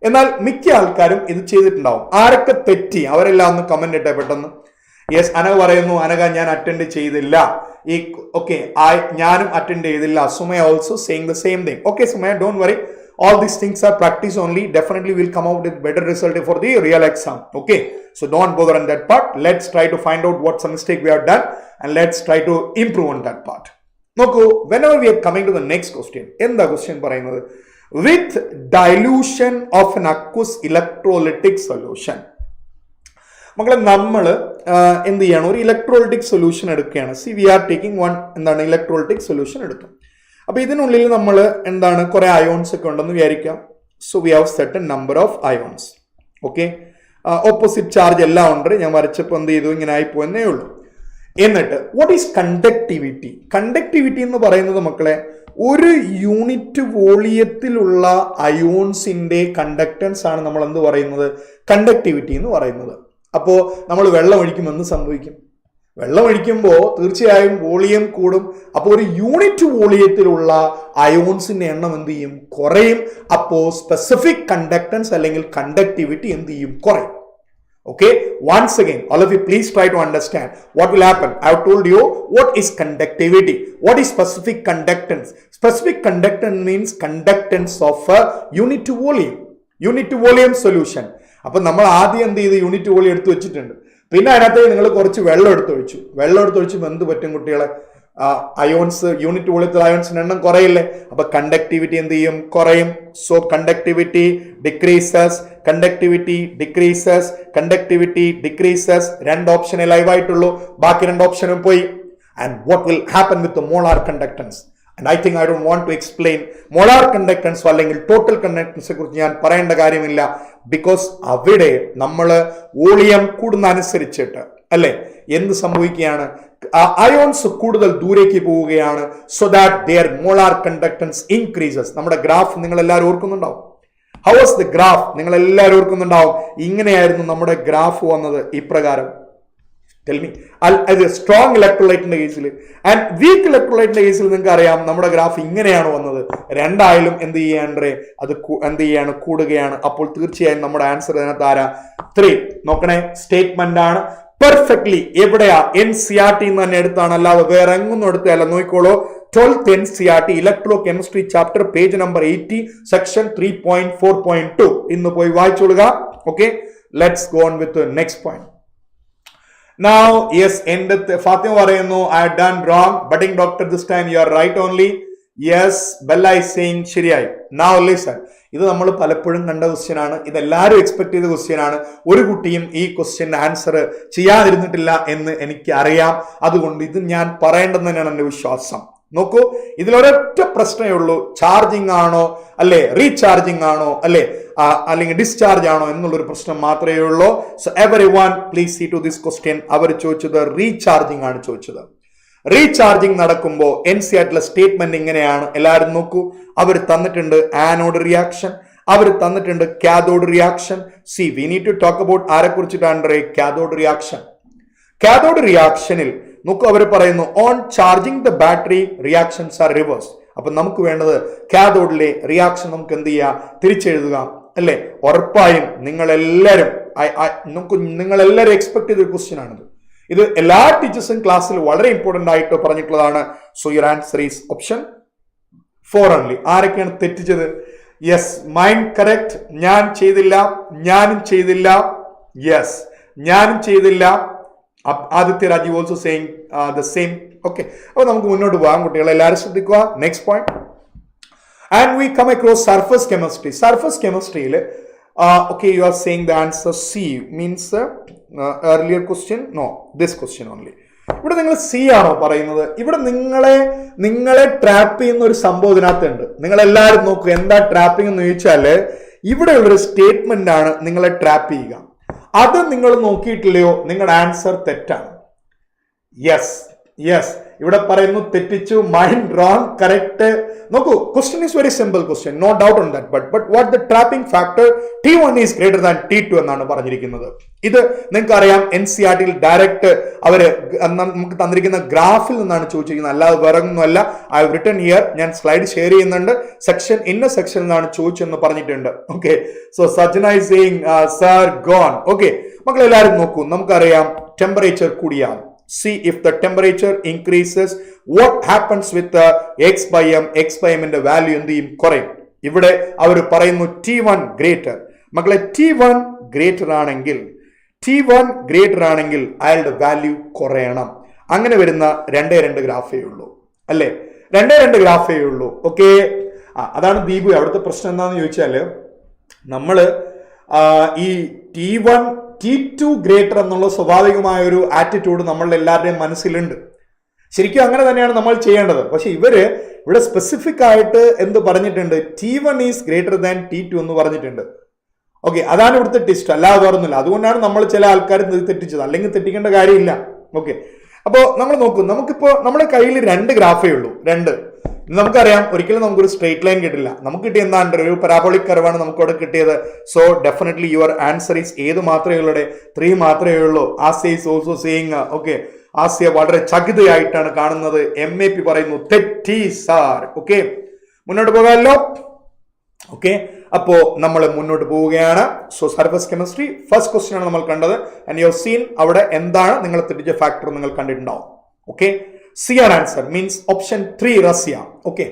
എന്നാൽ മിക്ക ആൾക്കാരും ഇത് ചെയ്തിട്ടുണ്ടാവും. ആരൊക്കെ തെറ്റി അവരെല്ലാം ഒന്ന് കമന്റ് ഇട്ടെ പെട്ടെന്ന്. യെസ്, അനക പറയുന്നു, അനക ഞാൻ അറ്റൻഡ് ചെയ്തില്ല. ഈ ഓക്കെ, ഞാനും അറ്റൻഡ് ചെയ്തില്ല. Sumaya also saying the same thing. Okay Sumaya, don't worry, all these things are practice only. Definitely we'll come out with better result for the real exam. Okay, so don't bother on that part. Let's try to find out what's a mistake we have done and let's try to improve on that part. നോക്കൂ, whenever we are coming to the next question, എന്താ ക്വസ്റ്റ്യൻ പറയുന്നത്? With dilution of an aqueous electrolytic solution. മക്കളെ നമ്മൾ എന്ത് ചെയ്യണം? ഒരു ഇലക്ട്രോളിറ്റിക് സൊല്യൂഷൻ എടുക്കുകയാണ്. See we are taking one എന്താണ് ഇലക്ട്രോളിറ്റിക് സൊല്യൂഷൻ എടുത്തു. അപ്പൊ ഇതിനുള്ളിൽ നമ്മൾ എന്താണ് കുറെ അയോൺസ് ഒക്കെ ഉണ്ടെന്ന് വിചാരിക്കാം. So we have certain number of ions. Okay, opposite charge എല്ലാം ഉണ്ട്. ഞാൻ വരച്ചപ്പോൾ എന്ത് ചെയ്തു? ഇങ്ങനെ ആയിപ്പോയെന്നേ ഉള്ളൂ. എന്നിട്ട് വാട്ട് ഈസ് കണ്ടക്ടിവിറ്റി? കണ്ടക്ടിവിറ്റി എന്ന് പറയുന്നത് മക്കളെ ഒരു യൂണിറ്റ് വോളിയത്തിലുള്ള അയോൺസിന്റെ കണ്ടക്ടൻസ് ആണ് നമ്മൾ എന്ത് പറയുന്നത്? കണ്ടക്ടിവിറ്റി എന്ന് പറയുന്നത്. അപ്പോൾ നമ്മൾ വെള്ളം ഒഴിക്കുമ്പോൾ എന്ത് സംഭവിക്കും? വെള്ളം ഒഴിക്കുമ്പോൾ തീർച്ചയായും വോളിയം കൂടും. അപ്പോൾ ഒരു യൂണിറ്റ് വോളിയത്തിലുള്ള അയോൺസിന്റെ എണ്ണം എന്ത് ചെയ്യും? കുറയും. അപ്പോൾ സ്പെസിഫിക് കണ്ടക്ടൻസ് അല്ലെങ്കിൽ കണ്ടക്ടിവിറ്റി എന്ത് ചെയ്യും? കുറയും. Okay, once again, all of you please try to understand what will happen. I have told you what is conductivity, what is specific conductance. Specific conductance means conductance of a unit to volume solution. അപ്പോൾ നമ്മൾ ആദ്യം എന്ത് ചെയ്ത് യൂണിറ്റ് വോളിയം എടുത്ത് വെച്ചിട്ടുണ്ട്. പിന്നെ അതിനകത്ത് നിങ്ങൾ കുറച്ച് വെള്ളം എടുത്തൊഴിച്ചു എന്ത് പറ്റും കുട്ടികളെ? അയോൺസ്, യൂണിറ്റ് വോളിയത്തിൽ അയോൺസിന്റെ എണ്ണം കുറയില്ലേ? അപ്പൊ കണ്ടക്ടിവിറ്റി എന്ത് ചെയ്യും? കുറയും. So conductivity decreases. രണ്ട് ഓപ്ഷനേ ലൈവ് ആയിട്ടുള്ളൂ, ബാക്കി രണ്ട് ഓപ്ഷനും പോയി. And what will happen with molar conductance? And I think I don't want to explain molar conductance അല്ലെങ്കിൽ ടോട്ടൽ കണ്ടക്ടൻസിനെ കുറിച്ച് ഞാൻ പറയേണ്ട കാര്യമില്ല. ബിക്കോസ് അവിടെ നമ്മൾ വോളിയം കൂടുന്ന അനുസരിച്ചിട്ട് അല്ലെ എന്ത് സംഭവിക്കുകയാണ്? അയോൺസ് കൂടുതൽ ദൂരേക്ക് പോവുകയാണ്. So that their molar conductance increases. നമ്മുടെ ഗ്രാഫ് നിങ്ങൾ എല്ലാവരും ഓർക്കുന്നുണ്ടാവും. How was the graph? നിങ്ങൾ എല്ലാവരും ഓർക്കുന്നുണ്ടാവും. ഇങ്ങനെയായിരുന്നു നമ്മുടെ ഗ്രാഫ് വന്നത്, ഇപ്രകാരം. Tell me. അത് സ്ട്രോങ് ഇലക്ട്രോലൈറ്റിന്റെ കേസിൽ ആൻഡ് വീക്ക് ഇലക്ട്രോലൈറ്റിന്റെ കേസിൽ നിങ്ങൾക്ക് അറിയാം നമ്മുടെ ഗ്രാഫ് ഇങ്ങനെയാണ് വന്നത്. രണ്ടായാലും എന്ത് ചെയ്യാണ്ടേ അത് എന്ത് ചെയ്യാണ്? കൂടുകയാണ്. അപ്പോൾ തീർച്ചയായും നമ്മുടെ ആൻസർ അതിനകത്ത് ആരാ? 3. നോക്കണേ, സ്റ്റേറ്റ്മെന്റ് ആണ് പെർഫെക്റ്റ്ലി. എവിടെയാ? NCERT തന്നെ എടുത്താണ്, അല്ലാതെ വേറെ എങ്ങൊന്നും എടുത്തല്ല. നോക്കിക്കോളൂ, 12th NCERT electrochemistry chapter page number 80 section 3.4.2 ഇന്ന് പോയി വായിച്ചോളുക. Okay, let's go on with next point. Now, yes, Fatima പറയുന്നു I had done wrong. Budding doctor, this time you are right only. Yes, Bella is saying ശരിയായി. Now listen. ഇത് നമ്മൾ പലപ്പോഴും കണ്ട ക്വസ്റ്റ്യൻ ആണ്, ഇതെല്ലാവരും എക്സ്പെക്ട് ചെയ്ത ക്വസ്റ്റ്യൻ ആണ്. ഒരു കുട്ടിയും ഈ ക്വസ്റ്റ്യൻ ആൻസർ ചെയ്യാതിരുന്നിട്ടില്ല എന്ന് എനിക്ക് അറിയാം. അതുകൊണ്ട് ഇത് ഞാൻ പറയേണ്ടത് തന്നെയാണ് എന്റെ വിശ്വാസം. നോക്കൂ, ഇതിലൊരൊറ്റ പ്രശ്നമേ ഉള്ളൂ. ചാർജിങ് ആണോ അല്ലെ റീചാർജിങ് ആണോ അല്ലെ അല്ലെങ്കിൽ ഡിസ്ചാർജ് ആണോ എന്നുള്ളൊരു പ്രശ്നം മാത്രമേ ഉള്ളൂ. So everyone please see to this question. അവർ ചോദിച്ചത് റീചാർജിങ് ആണ് ചോദിച്ചത്. റീചാർജിങ് നടക്കുമ്പോൾ NCERTലെ സ്റ്റേറ്റ്മെന്റ് ഇങ്ങനെയാണ്. എല്ലാവരും നോക്കൂ, അവർ തന്നിട്ടുണ്ട് ആനോഡ് റിയാക്ഷൻ, അവർ തന്നിട്ടുണ്ട് cathode reaction. See we need to talk about ആരെ കുറിച്ചിട്ടാണ്? Cathode reaction. കാഥോഡ് റിയാക്ഷനിൽ നോക്കൂ, അവർ പറയുന്നു on charging the battery reactions are reverse. അപ്പൊ നമുക്ക് വേണ്ടത് കാഥോഡിലെ റിയാക്ഷൻ നമുക്ക് എന്ത് ചെയ്യാം? തിരിച്ചെഴുതുക അല്ലെ? ഉറപ്പായും നിങ്ങളെല്ലാവരും എക്സ്പെക്ട് ചെയ്തൊരു ക്വസ്റ്റ്യൻ ആണിത്. ഇത് എല്ലാ ടീച്ചേഴ്സും ക്ലാസ്സിൽ വളരെ ഇമ്പോർട്ടന്റ് ആയിട്ട് പറഞ്ഞിട്ടുള്ളതാണ്. So your answer is option 4 only. ആരൊക്കെയാണ് തെറ്റിച്ചത്? Yes, mind correct. ഞാനും ചെയ്തില്ല. യെസ്, ഞാനും ചെയ്തില്ല. Aditya Raj also saying the same. Okay, അപ്പൊ നമുക്ക് മുന്നോട്ട് പോകാം കുട്ടികളെ, എല്ലാവരും ശ്രദ്ധിക്കുക. Next point. And we come across surface chemistry. Surface കെമിസ്ട്രിയിൽ okay, you are saying the answer C means earlier question. No, this question only. ഇവിടെ നിങ്ങൾ സി ആണോ പറയുന്നത്? ഇവിടെ നിങ്ങളെ ട്രാപ്പ് ചെയ്യുന്ന ഒരു സംഭവം ഇതിനകത്തുണ്ട്. നിങ്ങൾ എല്ലാവരും നോക്കുക, എന്താ ട്രാപ്പിംഗ് എന്ന് ചോദിച്ചാല് ഇവിടെയുള്ളൊരു സ്റ്റേറ്റ്മെന്റ് ആണ് നിങ്ങളെ ട്രാപ്പ് ചെയ്യുക. അത് നിങ്ങൾ നോക്കിയിട്ടില്ലയോ, നിങ്ങളുടെ ആൻസർ തെറ്റാണ്. യെസ്, ഇവിടെ പറയുന്നു തെറ്റിച്ചു. Mind wrong, correct. നോക്കൂ, question is very simple question, no doubt on that. But what the trapping factor T1 is greater than T2 എന്നാണ് പറഞ്ഞിരിക്കുന്നത്. ഇത് നിങ്ങൾക്ക് അറിയാം, NCERTയിൽ ഡയറക്റ്റ് അവര് നമുക്ക് തന്നിരിക്കുന്ന ഗ്രാഫിൽ നിന്നാണ് ചോദിച്ചിരിക്കുന്നത്, അല്ലാതെ വേറെ ഒന്നുമല്ല. ഐ ഹവ് റിട്ടൺ ഹിയർ, ഞാൻ സ്ലൈഡ് ഷെയർ ചെയ്യുന്നുണ്ട്. സെക്ഷൻ ഇന്ന സെക്ഷനിൽ നിന്നാണ് ചോദിച്ചെന്ന് പറഞ്ഞിട്ടുണ്ട്. Okay, so Sajna is saying sir gone. Okay, മക്കളെല്ലാവരും നോക്കൂ, നമുക്കറിയാം ടെമ്പറേച്ചർ കൂടിയാണ്. See if the temperature increases, what happens with the x by m ന്റെ വാല്യൂ എന്ത് ചെയ്യും? കുറയും. ഇവിടെ അവർ പറയുന്നു T1 ഗ്രേറ്റർ. മക്കളെ, T1 ഗ്രേറ്റർ ആണെങ്കിൽ അയാളുടെ വാല്യൂ കുറയണം. അങ്ങനെ വരുന്ന 2 ഗ്രാഫേ ഉള്ളൂ അല്ലെ? 2 ഗ്രാഫേ ഉള്ളൂ. ഓക്കെ, അതാണ് ദീപു. അവിടുത്തെ പ്രശ്നം എന്താണെന്ന് ചോദിച്ചാല് നമ്മള് ഈ T2 ഗ്രേറ്റർ എന്നുള്ള സ്വാഭാവികമായ ഒരു ആറ്റിറ്റ്യൂഡ് നമ്മളുടെ എല്ലാവരുടെയും മനസ്സിലുണ്ട്. ശരിക്കും അങ്ങനെ തന്നെയാണ് നമ്മൾ ചെയ്യേണ്ടത്. പക്ഷെ ഇവിടെ സ്പെസിഫിക് ആയിട്ട് എന്ത് പറഞ്ഞിട്ടുണ്ട്? T1 is greater than T2 എന്ന് പറഞ്ഞിട്ടുണ്ട്. ഓക്കെ, അതാണ് ഇവിടുത്തെ ടിസ്റ്റ്, അല്ലാതെ പറഞ്ഞില്ല. അതുകൊണ്ടാണ് നമ്മൾ ചില ആൾക്കാർ തെറ്റിച്ചത്, അല്ലെങ്കിൽ തെറ്റിക്കേണ്ട കാര്യമില്ല. ഓക്കെ, അപ്പോൾ നമ്മൾ നോക്കൂ, നമുക്കിപ്പോ നമ്മുടെ കയ്യിൽ 2 ഗ്രാഫേ ഉള്ളൂ. നമുക്കറിയാം, ഒരിക്കലും നമുക്കൊരു സ്ട്രേറ്റ് ലൈൻ കിട്ടില്ല. നമുക്ക് കിട്ടിയ എന്താണ്? ഒരു പരാബോളിക് കർവാണ് നമുക്കവിടെ കിട്ടിയത്. So definitely your answer is ഏത് മാത്രമേ ഉള്ളൂ? 3 മാത്രമേ ഉള്ളൂ. Asiya is also saying. Okay, Asiya വളരെ ചകിതയായിട്ടാണ് കാണുന്നത്. MAP പറയുന്നു തെറ്റി സാർ. ഓക്കെ, മുന്നോട്ട് പോകാമല്ലോ. ഓക്കെ, അപ്പോ നമ്മൾ മുന്നോട്ട് പോവുകയാണ്. So surface chemistry first question ആണ് നമ്മൾ കണ്ടത്. ആൻഡ് യു ഹവ് സീൻ അവിടെ എന്താണ് നിങ്ങൾ തെറ്റിച്ച ഫാക്ടർ നിങ്ങൾ കണ്ടിട്ടുണ്ടാവും. Okay, see our answer means option 3 Russia. Okay,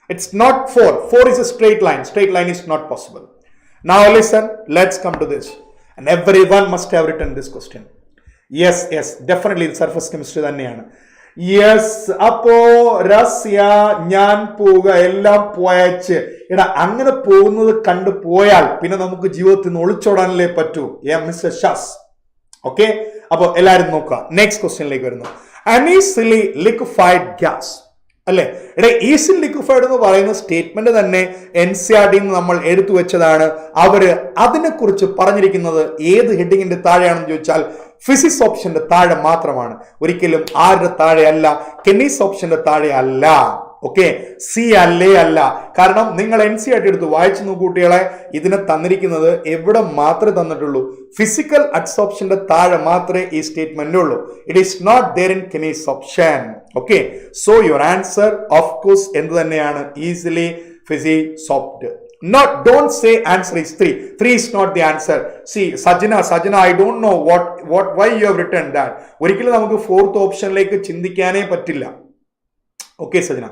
it's not 4. 4 is a straight line. Straight line is not possible. Now listen, let's come to this. And everyone must have written this question. Yes, definitely surface chemistry തന്നെയാണ്. യെസ്, അപ്പോ റഷ്യ ഞാൻ പോവുക എല്ലാം പോയച്ച്. എടാ, അങ്ങനെ പോകുന്നത് കണ്ടു പോയാൽ പിന്നെ നമുക്ക് ജീവിതത്തിൽ നിന്ന് ഒളിച്ചോടാനല്ലേ പറ്റൂ. മിസ്റ്റർ ഷാസ്. ഓക്കെ, അപ്പൊ എല്ലാരും നോക്കുക. നെക്സ്റ്റ് ക്വസ്റ്റ്യനിലേക്ക് വരുന്നു. An easily liquefied gas അല്ലെ? ഇവിടെ ഈസിൽ ലിക്വിഫൈഡ് എന്ന് പറയുന്ന സ്റ്റേറ്റ്മെന്റ് തന്നെ NCERT നമ്മൾ എടുത്തു വെച്ചതാണ്. അവര് അതിനെ കുറിച്ച് പറഞ്ഞിരിക്കുന്നത് ഏത് ഹെഡിങ്ങിന്റെ താഴെയാണെന്ന് ചോദിച്ചാൽ ഫിസിക്സ് ഓപ്ഷന്റെ താഴെ മാത്രമാണ്. ഒരിക്കലും ആരുടെ താഴെ അല്ല, കെമിസ് ഓപ്ഷന്റെ താഴെ അല്ല. ഓക്കെ, സി അല്ലേ അല്ല. കാരണം നിങ്ങൾ NCERT എടുത്ത് വായിച്ചു നോക്കൂ കുട്ടികളെ, ഇതിനെ തന്നിരിക്കുന്നത് എവിടെ മാത്രമേ തന്നിട്ടുള്ളൂ? ഫിസിക്കൽ അഡ്സോപ്ഷന്റെ താഴെ മാത്രമേ ഈ സ്റ്റേറ്റ്മെന്റ് ഉള്ളൂ. It is not there in കെമിസ് option. Okay, so your answer of course എന്ത് തന്നെയാണ്? Easily physics. Not, don't say answer is 3. 3 is not the answer. See, Sajana, I don't know why you have written that. ഒരിക്കലും നമുക്ക് ഫോർത്ത് ഓപ്ഷനിലേക്ക് ചിന്തിക്കാനേ പറ്റില്ല. Okay, Sajana.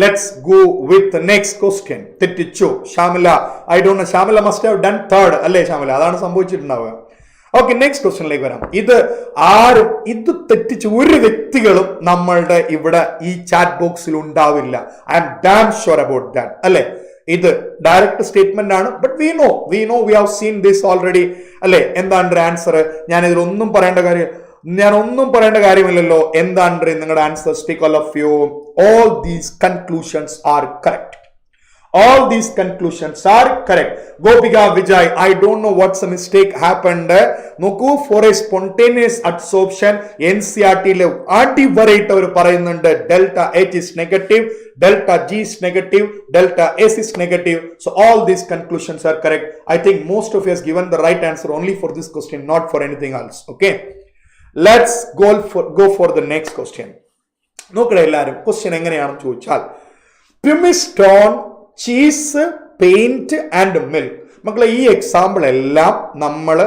Let's go with the next question. തെറ്റിച്ചു Shamila. I don't know. Shamila must have done third. അല്ലേ Shamila? അതാണ് സംഭവിച്ചിട്ടുണ്ടാവുക. ഓക്കെ, നെക്സ്റ്റ് ക്വസ്റ്റ്യനിലേക്ക് വരാം. ഇത് തെറ്റിച്ച് ഒരു വ്യക്തികളും നമ്മളുടെ ഇവിടെ ഈ ചാറ്റ് ബോക്സിൽ ഉണ്ടാവില്ല. I am damn sure about that. അല്ലെ, ഇത് ഡയറക്റ്റ് സ്റ്റേറ്റ്മെന്റ് ആണ്. But we know we have seen this already. അല്ലെ, എന്താണ് ആൻസർ? ഞാൻ ഇതിലൊന്നും പറയേണ്ട കാര്യമില്ലല്ലോ. എന്താണ് നിങ്ങളുടെ answer? Speak all of you. All these conclusions are correct. All these conclusions are correct. Gopika Vijay, I don't know what's the mistake happened. Noku, for a spontaneous absorption NCERT le anti-variate അവർ പറയുന്നുണ്ട്. Delta H is negative, delta G is negative, delta S is negative. So all these conclusions are correct. I think most of you has given the right answer only for this question, not for anything else. Okay, let's go for the next question. നോക്കട്ടെ എല്ലാവരും, ക്വസ്റ്റ്യൻ എങ്ങനെയാണെന്ന് ചോദിച്ചാൽ പ്യൂമിസ്റ്റോൺ, ചീസ്, പെയിന്റ് ആൻഡ് മിൽക്ക്. മക്കളെ, ഈ എക്സാമ്പിൾ എല്ലാം നമ്മൾ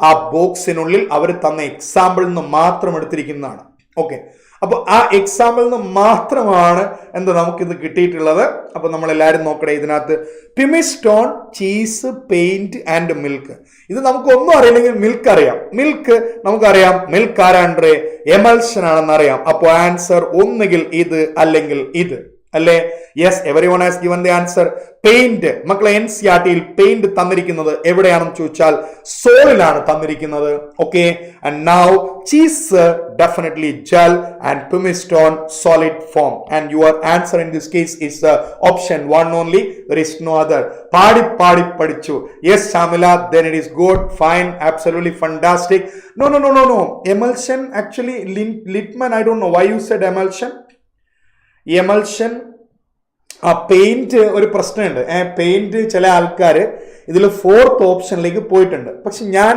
ആ ബോക്സിനുള്ളിൽ അവർ തന്ന എക്സാമ്പിളിൽ നിന്ന് മാത്രം എടുത്തിരിക്കുന്നതാണ്. ഓക്കെ, അപ്പൊ ആ എക്സാമ്പിളിൽ നിന്ന് മാത്രമാണ് നമുക്കിത് കിട്ടിയിട്ടുള്ളത്. അപ്പൊ നമ്മൾ എല്ലാവരും നോക്കണേ, ഇതിനകത്ത് പ്യൂമിസ്റ്റോൺ, ചീസ്, പെയിന്റ് ആൻഡ് മിൽക്ക്. ഇത് നമുക്കൊന്നും അറിയില്ലെങ്കിൽ മിൽക്ക് അറിയാം. മിൽക്ക് നമുക്കറിയാം. മിൽക്ക് ആരാണ്ടേ? എമൽഷൻ ആണെന്ന് അറിയാം. അപ്പൊ ആൻസർ ഒന്നുകിൽ ഇത് അല്ലെങ്കിൽ ഇത്. അല്ലേ? Yes, everyone has given the answer. Paint, മക്കളെ NCERTയിൽ പെയിന്റ് തന്നിരിക്കുന്നത് എവിടെയാണെന്ന് ചോദിച്ചാൽ സോളിലാണ് തന്നിരിക്കുന്നത്. Okay, and now cheese definitely gel and pumice stone solid form. And your answer in this case is option 1 only. There is no other. പാടി പഠിച്ചു. Yes Shamila, then it is good, fine, absolutely fantastic. No. Emulsion, actually Littman, I don't know why you said emulsion. Emulsion, paint ഒരു പ്രശ്നമുണ്ട്. പെയിന്റ് ചില ആൾക്കാർ ഇതിൽ ഫോർത്ത് ഓപ്ഷനിലേക്ക് പോയിട്ടുണ്ട്. പക്ഷെ ഞാൻ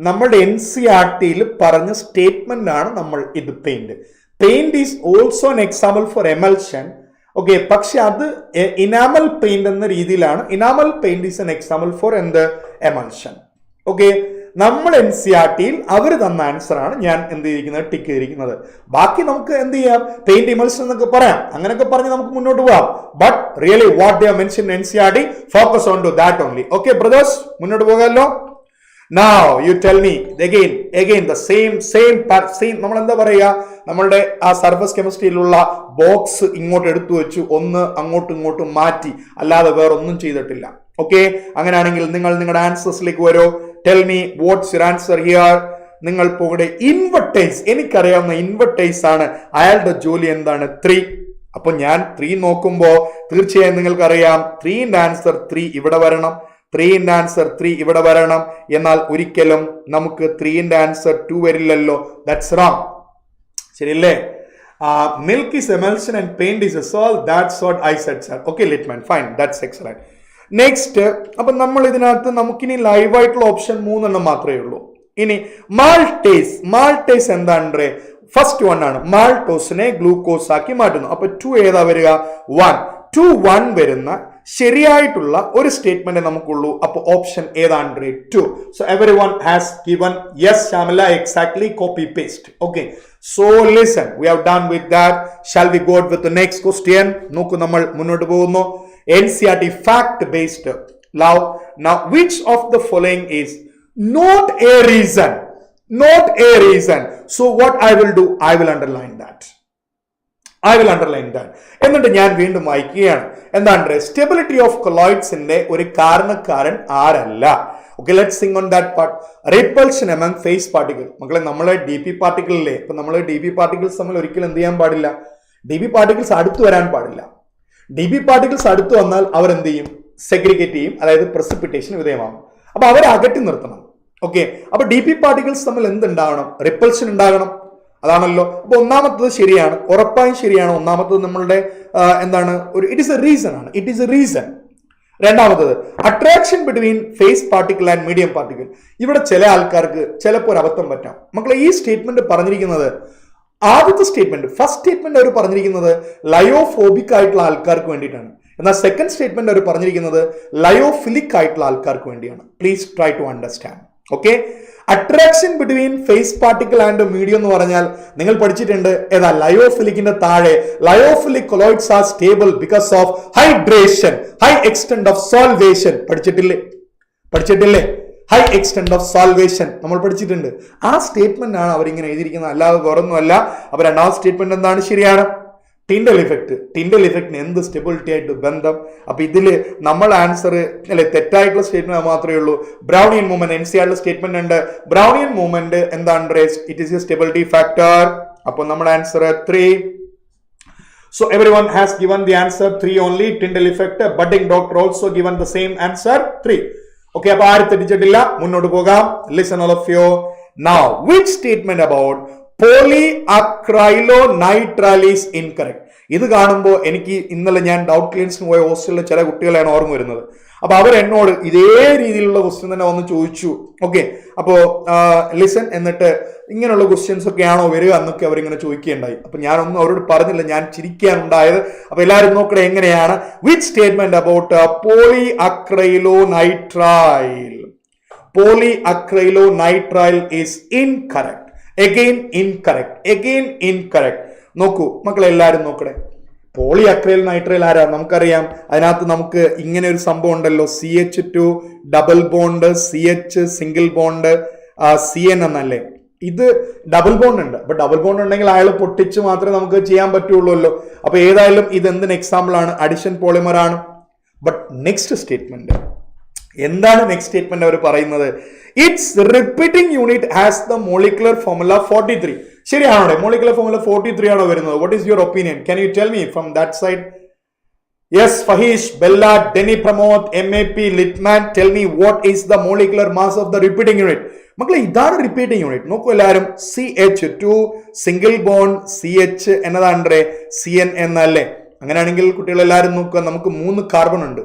നമ്മുടെ NCERTയിൽ പറഞ്ഞ സ്റ്റേറ്റ്മെന്റ് ആണ് നമ്മൾ ഇത് paint is also an example four emulsion. Okay, പക്ഷെ അത് ഇനാമൽ പെയിന്റ് എന്ന രീതിയിലാണ്. Enamel paint is N example four emulsion. Okay, നമ്മൾ NCERTയിൽ അവർ തന്ന ആൻസർ ആണ് ഞാൻ ടിക്ക് ചെയ്തിരിക്കുന്നത്. ബാക്കി നമുക്ക് എന്ത് ചെയ്യാം? പെയിന്റ് ഇമൽഷൻ എന്നൊക്കെ പറയാം. അങ്ങനെയൊക്കെ പറഞ്ഞ് നമുക്ക് മുന്നോട്ട് പോകാം. But really what they have mentioned NCERT, focus on to that only. Okay brothers, മുന്നോട്ട് പോകാമല്ലോ. Now you tell me again the same നമ്മൾ എന്താ പറയുക, നമ്മളുടെ ആ സർഫസ് കെമിസ്ട്രിയിലുള്ള ബോക്സ് ഇങ്ങോട്ട് എടുത്തു വെച്ചു, ഒന്ന് അങ്ങോട്ടും ഇങ്ങോട്ടും മാറ്റി, അല്ലാതെ വേറെ ഒന്നും ചെയ്തിട്ടില്ല. ഓക്കെ, അങ്ങനെയാണെങ്കിൽ നിങ്ങൾ നിങ്ങളുടെ ആൻസേഴ്സിലേക്ക് വരൂ. Tell me what's your answer here. നിങ്ങൾ പോകട്ടെ. ഇൻവെർട്ടൈസ്, എനിക്കറിയാവുന്ന ഇൻവെർട്ടൈസ് ആണ്. അയാളുടെ ജോലി എന്താണ്? 3. അപ്പൊ ഞാൻ 3 നോക്കുമ്പോ തീർച്ചയായും നിങ്ങൾക്കറിയാം 3ന്റെ ആൻസർ 3 ഇവിടെ വരണം, 3ന്റെ ആൻസർ 3 ഇവിടെ വരണം. എന്നാൽ ഒരിക്കലും നമുക്ക് 3ന്റെ ആൻസർ 2 വരില്ലല്ലോ. That's wrong. ശരിയല്ലേ? Milk is emulsion and paint is a salt. That's what I said sir. Okay ലിറ്റ്മാൻ, ഫൈൻ, ദാറ്റ്സ് എക്സലന്റ്. നെക്സ്റ്റ്, അപ്പൊ നമ്മൾ ഇതിനകത്ത് നമുക്കിനി ലൈവായിട്ടുള്ള ഓപ്ഷൻ 3 മാത്രമേ ഉള്ളൂ. ഇനി മാൾട്ടേസ് എന്താണ്? ഫസ്റ്റ് 1 ആണ്. മാൾട്ടോസിനെ ഗ്ലൂക്കോസ് ആക്കി മാറ്റുന്നു. അപ്പൊ 2 ഏതാ വരിക? 1 വരുന്ന ശരിയായിട്ടുള്ള ഒരു സ്റ്റേറ്റ്മെന്റ് നമുക്കുള്ളൂ. അപ്പോൾ ഓപ്ഷൻ ഏതാണ്? 2. So everyone has given yes, Shamila, exactly, copy paste. Okay, so listen, we have done with that. Shall we go with the next question? നോക്കൂ, നമ്മൾ മുന്നോട്ട് പോകുന്നു. NCERT fact based. Now which of the following is not a reason? Not a reason. So what I will do, I will underline that. എന്നിട്ട് ഞാൻ വീണ്ടും വായിക്കുകയാണ്. എന്താണ്? സ്റ്റെബിലിറ്റി ഓഫ് കൊളോയിഡ്സിന്റെ ഒരു കാരണക്കാരൻ ആരല്ല? Okay, let's sing on that part. Repulsion among phase particle. മക്കളെ, നമ്മളെ ഡി പി പാർട്ടിക്കിളില്ലേ, ഇപ്പൊ നമ്മൾ ഡി പി പാർട്ടിക്കിൾസ് തമ്മിൽ ഒരിക്കലും എന്ത് ചെയ്യാൻ പാടില്ല? ഡി പി പാർട്ടിക്കിൾസ് അടുത്ത് വരാൻ പാടില്ല. ഡി പി പാർട്ടിക്കിൾസ് അടുത്ത് വന്നാൽ അവർ എന്ത് ചെയ്യും? സെഗ്രിഗേറ്റ് ചെയ്യും, അതായത് പ്രസിപ്പിറ്റേഷൻ വിധേയമാകും. അപ്പൊ അവരെ അകറ്റി നിർത്തണം. ഓക്കെ, അപ്പൊ ഡി പി പാർട്ടിക്കിൾസ് തമ്മിൽ എന്തുണ്ടാകണം? റിപ്പൾഷൻ ഉണ്ടാകണം. അതാണല്ലോ. അപ്പൊ ഒന്നാമത്തത് ശരിയാണ്, ഉറപ്പായും ശരിയാണ്. ഒന്നാമത്തത് നമ്മളുടെ എന്താണ്, ഒരു ഇറ്റ് ഈസ് എ റീസൺ ആണ്. It is a reason. രണ്ടാമത്തത് attraction between phase particle and medium particle. ഇവിടെ ചില ആൾക്കാർക്ക് ചിലപ്പോൾ ഒരു അബദ്ധം പറ്റാം. മക്കളെ, ഈ സ്റ്റേറ്റ്മെന്റ് പറഞ്ഞിരിക്കുന്നത്, ആദ്യത്തെ സ്റ്റേറ്റ്മെന്റ്, ഫസ്റ്റ് സ്റ്റേറ്റ്മെന്റ് അവർ പറഞ്ഞിരിക്കുന്നത് ലയോഫോബിക് ആയിട്ടുള്ള ആൾക്കാർക്ക് വേണ്ടിയിട്ടാണ്. എന്നാൽ സെക്കൻഡ് സ്റ്റേറ്റ്മെന്റ് അവർ പറഞ്ഞിരിക്കുന്നത് ലയോഫിലിക് ആയിട്ടുള്ള ആൾക്കാർക്ക് വേണ്ടിയാണ്. Please try to understand. Okay, attraction between phase particle and medium എന്ന് പറഞ്ഞാൽ നിങ്ങൾ പഠിച്ചിട്ടുണ്ട് ഏതാ? ലയോഫിലിക്കിന്റെ താഴെ lyophilic colloids are stable because of hydration, high extent of solvation. പഠിച്ചിട്ടില്ലേ? ഹൈ എക്സ്റ്റെന്റ് ഓഫ് സോൾവേഷൻ നമ്മൾ പഠിച്ചിട്ടുണ്ട്. ആ സ്റ്റേറ്റ്മെന്റ് ആണ് അവരിങ്ങനെ എഴുതിയിരിക്കുന്നത്, അല്ലാതെ വേറൊന്നുമല്ല. അപ്പൊ രണ്ടാമത്തെ സ്റ്റേറ്റ്മെന്റ് എന്താണ്? ശരിയാണ്. ടിൻഡൽ ഇഫക്റ്റിന് എന്ത് സ്റ്റെബിലിറ്റി ആയിട്ട് ബന്ധം? അപ്പൊ ഇതില് നമ്മൾ ആൻസർ അല്ലെ തെറ്റായിട്ടുള്ള സ്റ്റേറ്റ്മെന്റ് മാത്രമേ ഉള്ളൂ. ബ്രൗണിയൻ മൂവ്മെന്റ്, NCERT സ്റ്റേറ്റ്മെന്റ് ഉണ്ട്. ബ്രൗണിയൻ മൂവ്മെന്റ് എന്താണ്? It is A stability factor. അപ്പൊ നമ്മുടെ answer 3. So everyone has given the answer 3 only. Tyndall effect. Budding doctor also given the same answer 3. Okay, അപ്പൊ ആരും തെറ്റിച്ചിട്ടില്ല. മുന്നോട്ട് പോകാം. Listen all of you. Now, which statement about polyacrylonitrile is incorrect? ഇത് കാണുമ്പോൾ എനിക്ക് ഇന്നലെ ഞാൻ ഡൗട്ട് ക്ലിയൻസിന് പോയ ഹോസ്റ്റലിലെ ചില കുട്ടികളെയാണ് ഓർമ്മ വരുന്നത്. അപ്പൊ അവർ എന്നോട് ഇതേ രീതിയിലുള്ള ക്വസ്റ്റ്യൻ തന്നെ വന്ന് ചോദിച്ചു. ഓക്കെ, അപ്പോ ലിസൺ, എന്നിട്ട് ഇങ്ങനെയുള്ള ക്വസ്റ്റ്യൻസ് ഒക്കെ ആണോ വരിക എന്നൊക്കെ അവരിങ്ങനെ ചോദിക്കുകയുണ്ടായി. അപ്പൊ ഞാനൊന്നും അവരോട് പറഞ്ഞില്ല, ഞാൻ ചിരിക്കാനുണ്ടായത്. അപ്പൊ എല്ലാവരും നോക്കണേ എങ്ങനെയാണ്. Which statement about polyacrylonitrile is incorrect. Again incorrect. നോക്കൂ മക്കളെ, എല്ലാവരും നോക്കണേ. പോളിഅക്രൈൽ ആരാ? നമുക്കറിയാം. അതിനകത്ത് നമുക്ക് ഇങ്ങനെ ഒരു സംഭവം ഉണ്ടല്ലോ, CH2 double bond, CH single bond, CN എന്നല്ലേ. ഇത് ഡബിൾ ബോണ്ട് ഉണ്ട്. അപ്പൊ ഡബിൾ ബോണ്ട് ഉണ്ടെങ്കിൽ അയാൾ പൊട്ടിച്ച് മാത്രമേ നമുക്ക് ചെയ്യാൻ പറ്റുള്ളൂ. അപ്പൊ ഏതായാലും ഇത് എന്തിന് എക്സാമ്പിൾ ആണ്? അഡിഷൻ പോളിമർ ആണ്. ബട്ട് നെക്സ്റ്റ് സ്റ്റേറ്റ്മെന്റ് എന്താണ്? നെക്സ്റ്റ് സ്റ്റേറ്റ്മെന്റ് അവർ പറയുന്നത് it's repeating unit has the molecular formula 43. ശരിയാണോ? മോളിക്കുലർ ഫോർമുല 43 ആണോ വരുന്നത്? What is your opinion? Can you tell me from that side? Yes, Faheesh, Bella, Denny Pramod, MAP, Littman, tell me what is the molecular mass of the repeating unit. മക്കളെ, ഇതാണ് റിപ്പീറ്റിംഗ് യൂണിറ്റ്. നോക്കൂ എല്ലാവരും. CH2 സിംഗിൾ ബോണ്ട്, CH എന്നതാണ് CN എന്നല്ലേ. അങ്ങനെയാണെങ്കിൽ കുട്ടികൾ എല്ലാവരും നോക്കുക, നമുക്ക് 3 കാർബൺ ഉണ്ട്.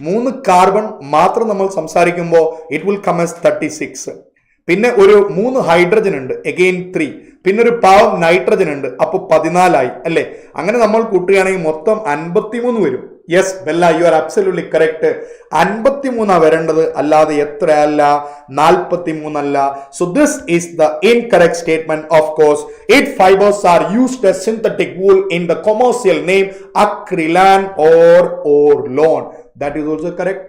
3 കാർബൺ മാത്രം നമ്മൾ സംസാരിക്കുമ്പോൾ ഇറ്റ് വിൽ കം ആസ് 36. പിന്നെ ഒരു 3 ഹൈഡ്രജൻ ഉണ്ട്, അഗെയിൻ 3. പിന്നെ ഒരു പാവം നൈട്രജൻ ഉണ്ട്, അപ്പൊ 14 ആയി അല്ലെ. അങ്ങനെ നമ്മൾ കൂട്ടുകയാണെങ്കിൽ മൊത്തം 53 വരും. Yes Bella, you are absolutely correct. 53 വരേണ്ടത്, അല്ലാതെ എത്രയല്ല, 43 അല്ല. So this is the incorrect statement. Of course it fibres are used as synthetic wool in the commercial name acrylan or orlon. That is also correct.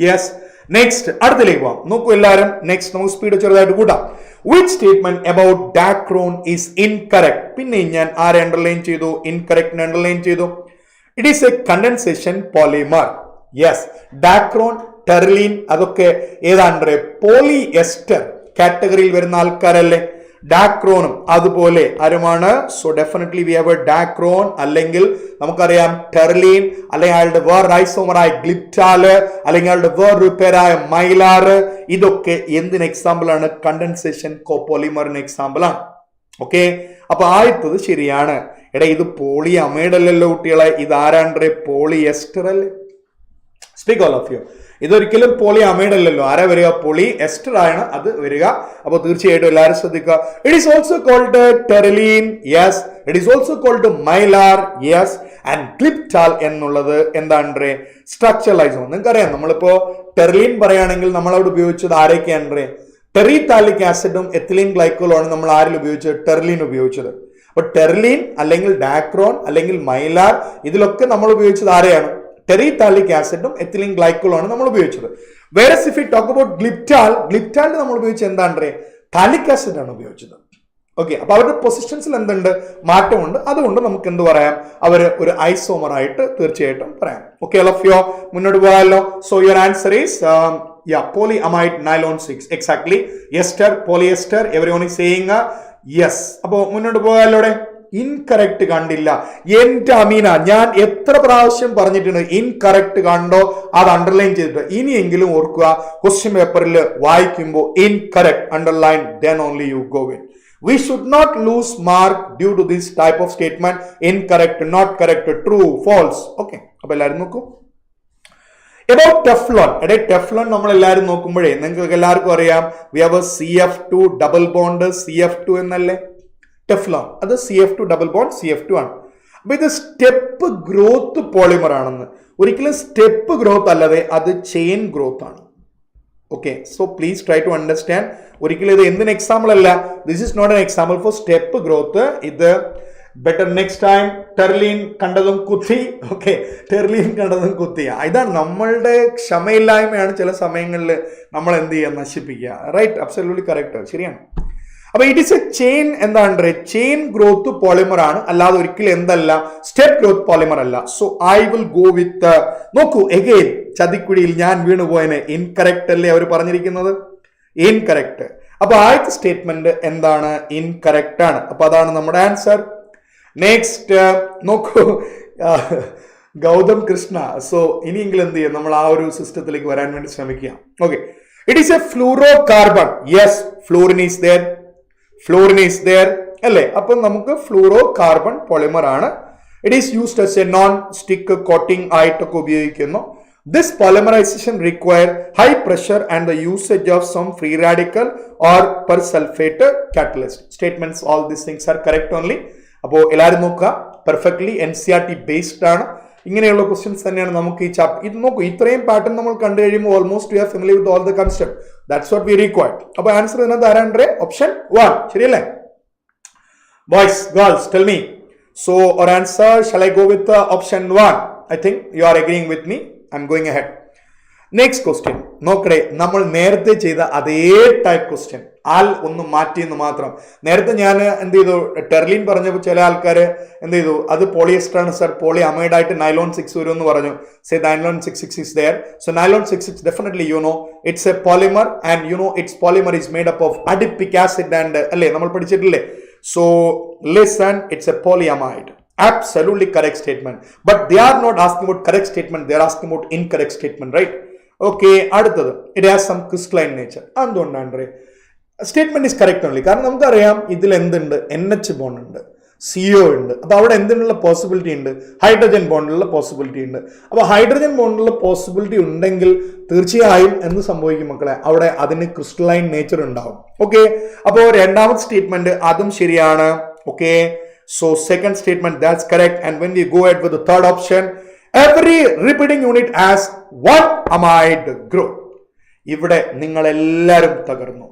Yes. Next അടുത്തിലേക്ക് പോവാം. നോക്കൂ എല്ലാവരും. നെക്സ്റ്റ് നമുക്ക് സ്പീഡ് ചെറുതായിട്ട് കൂട്ടാം. Which statement about Dacron is incorrect? പിന്നെ ഞാൻ ആരെ അണ്ടർലൈൻ ചെയ്തു? ഇൻകറക്റ്റ് അണ്ടർലൈൻ ചെയ്തു. It is a condensation polymer. Yes, Dacron, Terylene അതൊക്കെ ഏതാണ്ട് പോളിഎസ്റ്റർ കാറ്റഗറിയിൽ വരുന്ന ആൾക്കാരല്ലേ. ഡാക്രോണും അതുപോലെ ആരുമാണ്? So definitely we have a Dacron, അല്ലെങ്കിൽ നമുക്കറിയാം ടെർലിൻ, അല്ലെങ്കിൽ അയാളുടെ വേറെ ഐസോമറായ ഗ്ലിപ്റ്റാല്, അല്ലെങ്കിൽ അയാളുടെ വേറൊരു പേരായ മൈലാറ്. ഇതൊക്കെ എന്തിന് എക്സാമ്പിൾ ആണ്? കണ്ടൻസേഷൻ കോപോളിമറിന് എക്സാമ്പിൾ ആണ്. ഓക്കെ, അപ്പൊ ആദ്യത്തത് ശരിയാണ്. എടാ, ഇത് പോളി അമൈഡ് അല്ലല്ലോ കുട്ടികളെ, ഇത് ആരാണ്ട്? പോളിഎസ്റ്റർ അല്ലേ. Speak all of you. ഇതൊരിക്കലും പോളി അമൈഡ് അല്ലല്ലോ. ആരാ വരിക? പോളി എസ്റ്റർ ആണ് അത് വരിക. അപ്പോൾ തീർച്ചയായിട്ടും എല്ലാവരും ശ്രദ്ധിക്കുക. It is also called Terylene, yes. It is also called Mylar, yes. And glyptal എന്നുള്ളത് എന്താണ്? Structural isomer. നിങ്ങൾക്കറിയാം, നമ്മളിപ്പോ ടെർലീൻ പറയുകയാണെങ്കിൽ നമ്മളവിടെ ഉപയോഗിച്ചത് ആരൊക്കെയാണ്? ടെറിതാലിക് ആസിഡും എത്തിലീൻ ഗ്ലൈക്കോളും ആണ് നമ്മൾ ആരിൽ ഉപയോഗിച്ചത്? ടെർലീൻ ഉപയോഗിച്ചത്. അപ്പൊ ടെർലീൻ അല്ലെങ്കിൽ ഡാക്രോൺ അല്ലെങ്കിൽ മൈലാർ ഇതിലൊക്കെ നമ്മൾ ഉപയോഗിച്ചത് ആരെയാണ്? ടെറിതാലിക് ആസിഡും എത്തിലീൻ ഗ്ലൈക്കോളും ആണ് നമ്മൾ ഉപയോഗിച്ചത്. വേറെ ഇഫ് യു ടോക്ക് അബൌട്ട് ഗ്ലിപ്റ്റാലിൽ നമ്മൾ ഉപയോഗിച്ചത് എന്താണ്? താലിക് ആസിഡ് ആണ് ഉപയോഗിച്ചത്. ഓക്കെ, അപ്പൊ അവരുടെ പൊസിഷൻസിൽ എന്തുണ്ട്? മാറ്റമുണ്ട്. അതുകൊണ്ട് നമുക്ക് എന്ത് പറയാം? അവര് ഒരു ഐസോമർ ആയിട്ട് തീർച്ചയായിട്ടും പറയാം. ഓക്കെ, ഓൾ ഓഫ് യു മുന്നോട്ട് പോകാമല്ലോ. So your answer is polyamide nylon 6. Exactly. Ester, polyester. Everyone is saying yes. അപ്പോ മുന്നോട്ട് പോകാമല്ലോടെ. ഇൻകറക്റ്റ് കണ്ടില്ല. എന്റെ അമീന, ഞാൻ എത്ര പ്രാവശ്യം പറഞ്ഞിട്ടുണ്ട് ഇൻകറക്റ്റ് കണ്ടോ അത് അണ്ടർലൈൻ ചെയ്തിട്ട്. ഇനിയെങ്കിലും ഓർക്കുക, ക്വസ്റ്റ്യൻ പേപ്പറിൽ വായിക്കുമ്പോൾ incorrect underline, then only you go in. We should not lose mark due to this type of statement. Incorrect, not correct, true, false. Okay, അപ്പൊ എല്ലാവരും നോക്കൂ. About Teflon. Teflon നമ്മൾ എല്ലാവരും നോക്കുമ്പോഴേ നിങ്ങൾക്ക് എല്ലാവർക്കും അറിയാം, we have a CF2 double bond CF2 എന്നല്ലേ ടെഫ്ലോൺ. അത് CF2 double bond CF2 ആണ്. അപ്പൊ ഇത് സ്റ്റെപ്പ് ഗ്രോത്ത് പോളിമർ ആണെന്ന്. ഒരിക്കലും സ്റ്റെപ്പ് ഗ്രോത്ത് അല്ലാതെ അത് ചെയിൻ ഗ്രോത്ത് ആണ്. Okay, so please try to understand. ഒരിക്കലും ഇത് എന്തിന് എക്സാമ്പിൾ അല്ല. This is not an example for step growth. ഇത് ബെറ്റർ നെക്സ്റ്റ് ടൈം ടെർലീൻ കണ്ടതും കുത്തി. ഓക്കെ, ടെർലീൻ കണ്ടതും കുത്തി. ഇതാണ് നമ്മളുടെ ക്ഷമയില്ലായ്മയാണ് ചില സമയങ്ങളിൽ നമ്മൾ എന്ത് ചെയ്യുക, നശിപ്പിക്കുക. റൈറ്റ്, അബ്സല്യൂട്ട്ലി കറക്റ്റ്, ശരിയാണ്. അപ്പൊ ഇറ്റ് ഇസ് എ ചെയിൻ, എന്താണ്? ചെയിൻ ഗ്രോത്ത് പോളിമർ ആണ്, അല്ലാതെ ഒരിക്കലും എന്തല്ല, സ്റ്റെപ്പ് ഗ്രോത്ത് പോളിമർ അല്ല. So I will go with, നോക്കൂ എഗെയിൻ ചതിക്കുഴിയിൽ ഞാൻ വീണു പോയതിന്. ഇൻകറക്റ്റ് അല്ലേ അവർ പറഞ്ഞിരിക്കുന്നത്? ഇൻകറക്റ്റ്. അപ്പൊ ആദ്യത്തെ സ്റ്റേറ്റ്മെന്റ് എന്താണ്? ഇൻകറക്റ്റ് ആണ്. അപ്പൊ അതാണ് നമ്മുടെ ആൻസർ. നെക്സ്റ്റ് നോക്കൂ, ഗൗതം കൃഷ്ണ. സോ ഇനിയെങ്കിലും എന്ത് ചെയ്യാം, നമ്മൾ ആ ഒരു സിസ്റ്റത്തിലേക്ക് വരാൻ വേണ്ടി ശ്രമിക്കുക. Okay, it is A fluoro carbon. Yes, fluorine is there, fluorine is there അല്ലേ. അപ്പൊ നമുക്ക് ഫ്ലൂറോ കാർബൺ പോളിമർ ആണ്. It is used as A non stick coating ആയിട്ടൊക്കെ ഉപയോഗിക്കുന്നു. This polymerization require high pressure and the usage of some free radical or persulfate catalyst. Statements, all these things are correct only. അപ്പോൾ എല്ലാവരും നോക്കുക, പെർഫെക്റ്റ്ലി NCERT ബേസ്ഡ് ആണ്. ഇങ്ങനെയുള്ള ക്വസ്റ്റ്യൻസ് തന്നെയാണ് നമുക്ക് ഈ ചാപ്റ്റർ. ഇത് നോക്കൂ, ഇത്രയും പാറ്റേൺ നമ്മൾ കണ്ടു കഴിയുമ്പോൾ almost we are familiar with all the concept. That's what we required. അപ്പോൾ ആൻസർ ഇതിനകത്ത് ആരാണ്ടേ? ഓപ്ഷൻ 1, ശരിയല്ലേ? Boys, girls, tell me. So or answer, shall I go with option 1? I think you are agreeing with me. I'm going ahead. Next question. നോക്കടേ, നമ്മൾ നേരത്തെ ചെയ്ത അതേ ടൈപ്പ് ക്വസ്റ്റ്യൻ, ആൽ ഒന്ന് മാറ്റിയെന്ന് മാത്രം. നേരത്തെ ഞാൻ എന്ത് ചെയ്തു, ടെർലിൻ പറഞ്ഞപ്പോൾ ചില ആൾക്കാർ എന്ത് ചെയ്തു, അത് പോളിയസ്റ്റർ ആണ് സർ, പോളി അമൈഡ് ആയിട്ട് നൈലോൺ 6 വരും എന്ന് പറഞ്ഞു. Say nylon 6 is there. So nylon 6 definitely you know it's a polymer, and you know its polymer is made up of adipic acid and അല്ലേ നമ്മൾ പഠിച്ചിട്ടില്ലേ. So listen, it's a polyamide. Absolutely correct statement. But they are not asking about correct statement, they are asking about incorrect statement, right? Okay, അടുത്തത്, it has some crystalline nature. എന്തുകൊണ്ടാണ്? Statement is correct only. കാരണം നമുക്കറിയാം ഇതിൽ എന്തുണ്ട്, NH ബോണ്ട് ഉണ്ട്, CO ഉണ്ട്. അപ്പൊ അവിടെ എന്തിനുള്ള പോസിബിലിറ്റി ഉണ്ട്? ഹൈഡ്രജൻ ബോണ്ടിലുള്ള പോസിബിലിറ്റി ഉണ്ട്. അപ്പൊ ഹൈഡ്രജൻ ബോണ്ടിലുള്ള പോസിബിലിറ്റി ഉണ്ടെങ്കിൽ തീർച്ചയായും എന്ത് സംഭവിക്കും മക്കളെ? അവിടെ അതിന് ക്രിസ്റ്റലൈൻ നേച്ചർ ഉണ്ടാവും. ഓക്കെ, അപ്പോ രണ്ടാമത്തെ സ്റ്റേറ്റ്മെന്റ് അതും ശരിയാണ്. Okay, so second statement, that's correct. And when we go ahead with the third option, every repeating unit has one amide group. ഇവിടെ നിങ്ങൾ എല്ലാവരും തകർന്നു.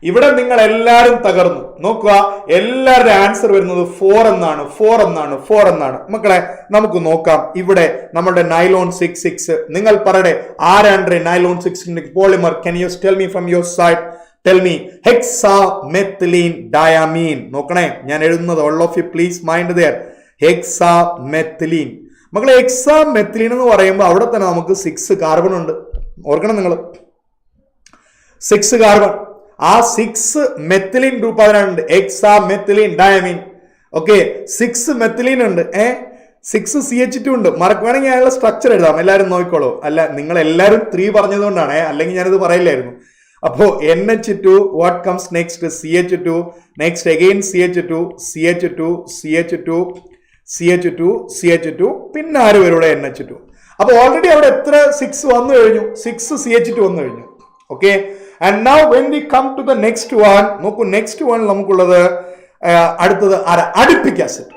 ഇവിടെ നിങ്ങൾ എല്ലാവരും തകർന്നു. നോക്കുക, എല്ലാവരുടെ ആൻസർ വരുന്നത് 4 എന്നാണ്, 4 എന്നാണ്, 4 എന്നാണ്. മക്കളെ നമുക്ക് നോക്കാം. ഇവിടെ നമ്മുടെ നൈലോൺ 6 നിങ്ങൾ പറയണേ, ആരാണ് nylon 6 polymer? Can you tell me from your side? Tell me. Hexamethylene diamine. നോക്കണേ, ഞാൻ എഴുതുന്നത്, all of you please mind there. Hexamethylene. മക്കളെ, ഹെക്സാമെത്തിലീൻ എന്ന് പറയുമ്പോൾ അവിടെ തന്നെ നമുക്ക് 6 കാർബൺ ഉണ്ട്. ഓർക്കണം നിങ്ങൾ, 6 കാർബൺ. ആ 6 മെത്തിലീൻ ഗ്രൂപ്പ് അതിനുണ്ട്, ഹെക്സാമെത്തിലീൻ ഡയമീൻ. ഓക്കെ, 6 മെത്തിലീൻ ഉണ്ട്, 6 CH2 ഉണ്ട്. വേണമെങ്കിൽ അയാളുടെ സ്ട്രക്ചർ എഴുതാം, എല്ലാവരും നോക്കിക്കോളൂ. അല്ല, നിങ്ങൾ എല്ലാവരും 3 പറഞ്ഞതുകൊണ്ടാണ്, അല്ലെങ്കിൽ ഞാനിത് പറയില്ലായിരുന്നു. അപ്പോ NH2, what comes next? CH2, next again CH2, CH2, CH2, CH2, CH2, പിന്നെ ആര് വരും ഇവിടെ? NH2. അപ്പൊ ഓൾറെഡി അവിടെ എത്ര 6 വന്നു കഴിഞ്ഞു? 6 CH2 വന്നു കഴിഞ്ഞു. Okay, and now when we come to the next one, നോക്കൂ നെക്സ്റ്റ് വൺ നമുക്കുള്ളത് അടുത്തത് അഡിപ്പിക് ആസിഡ്.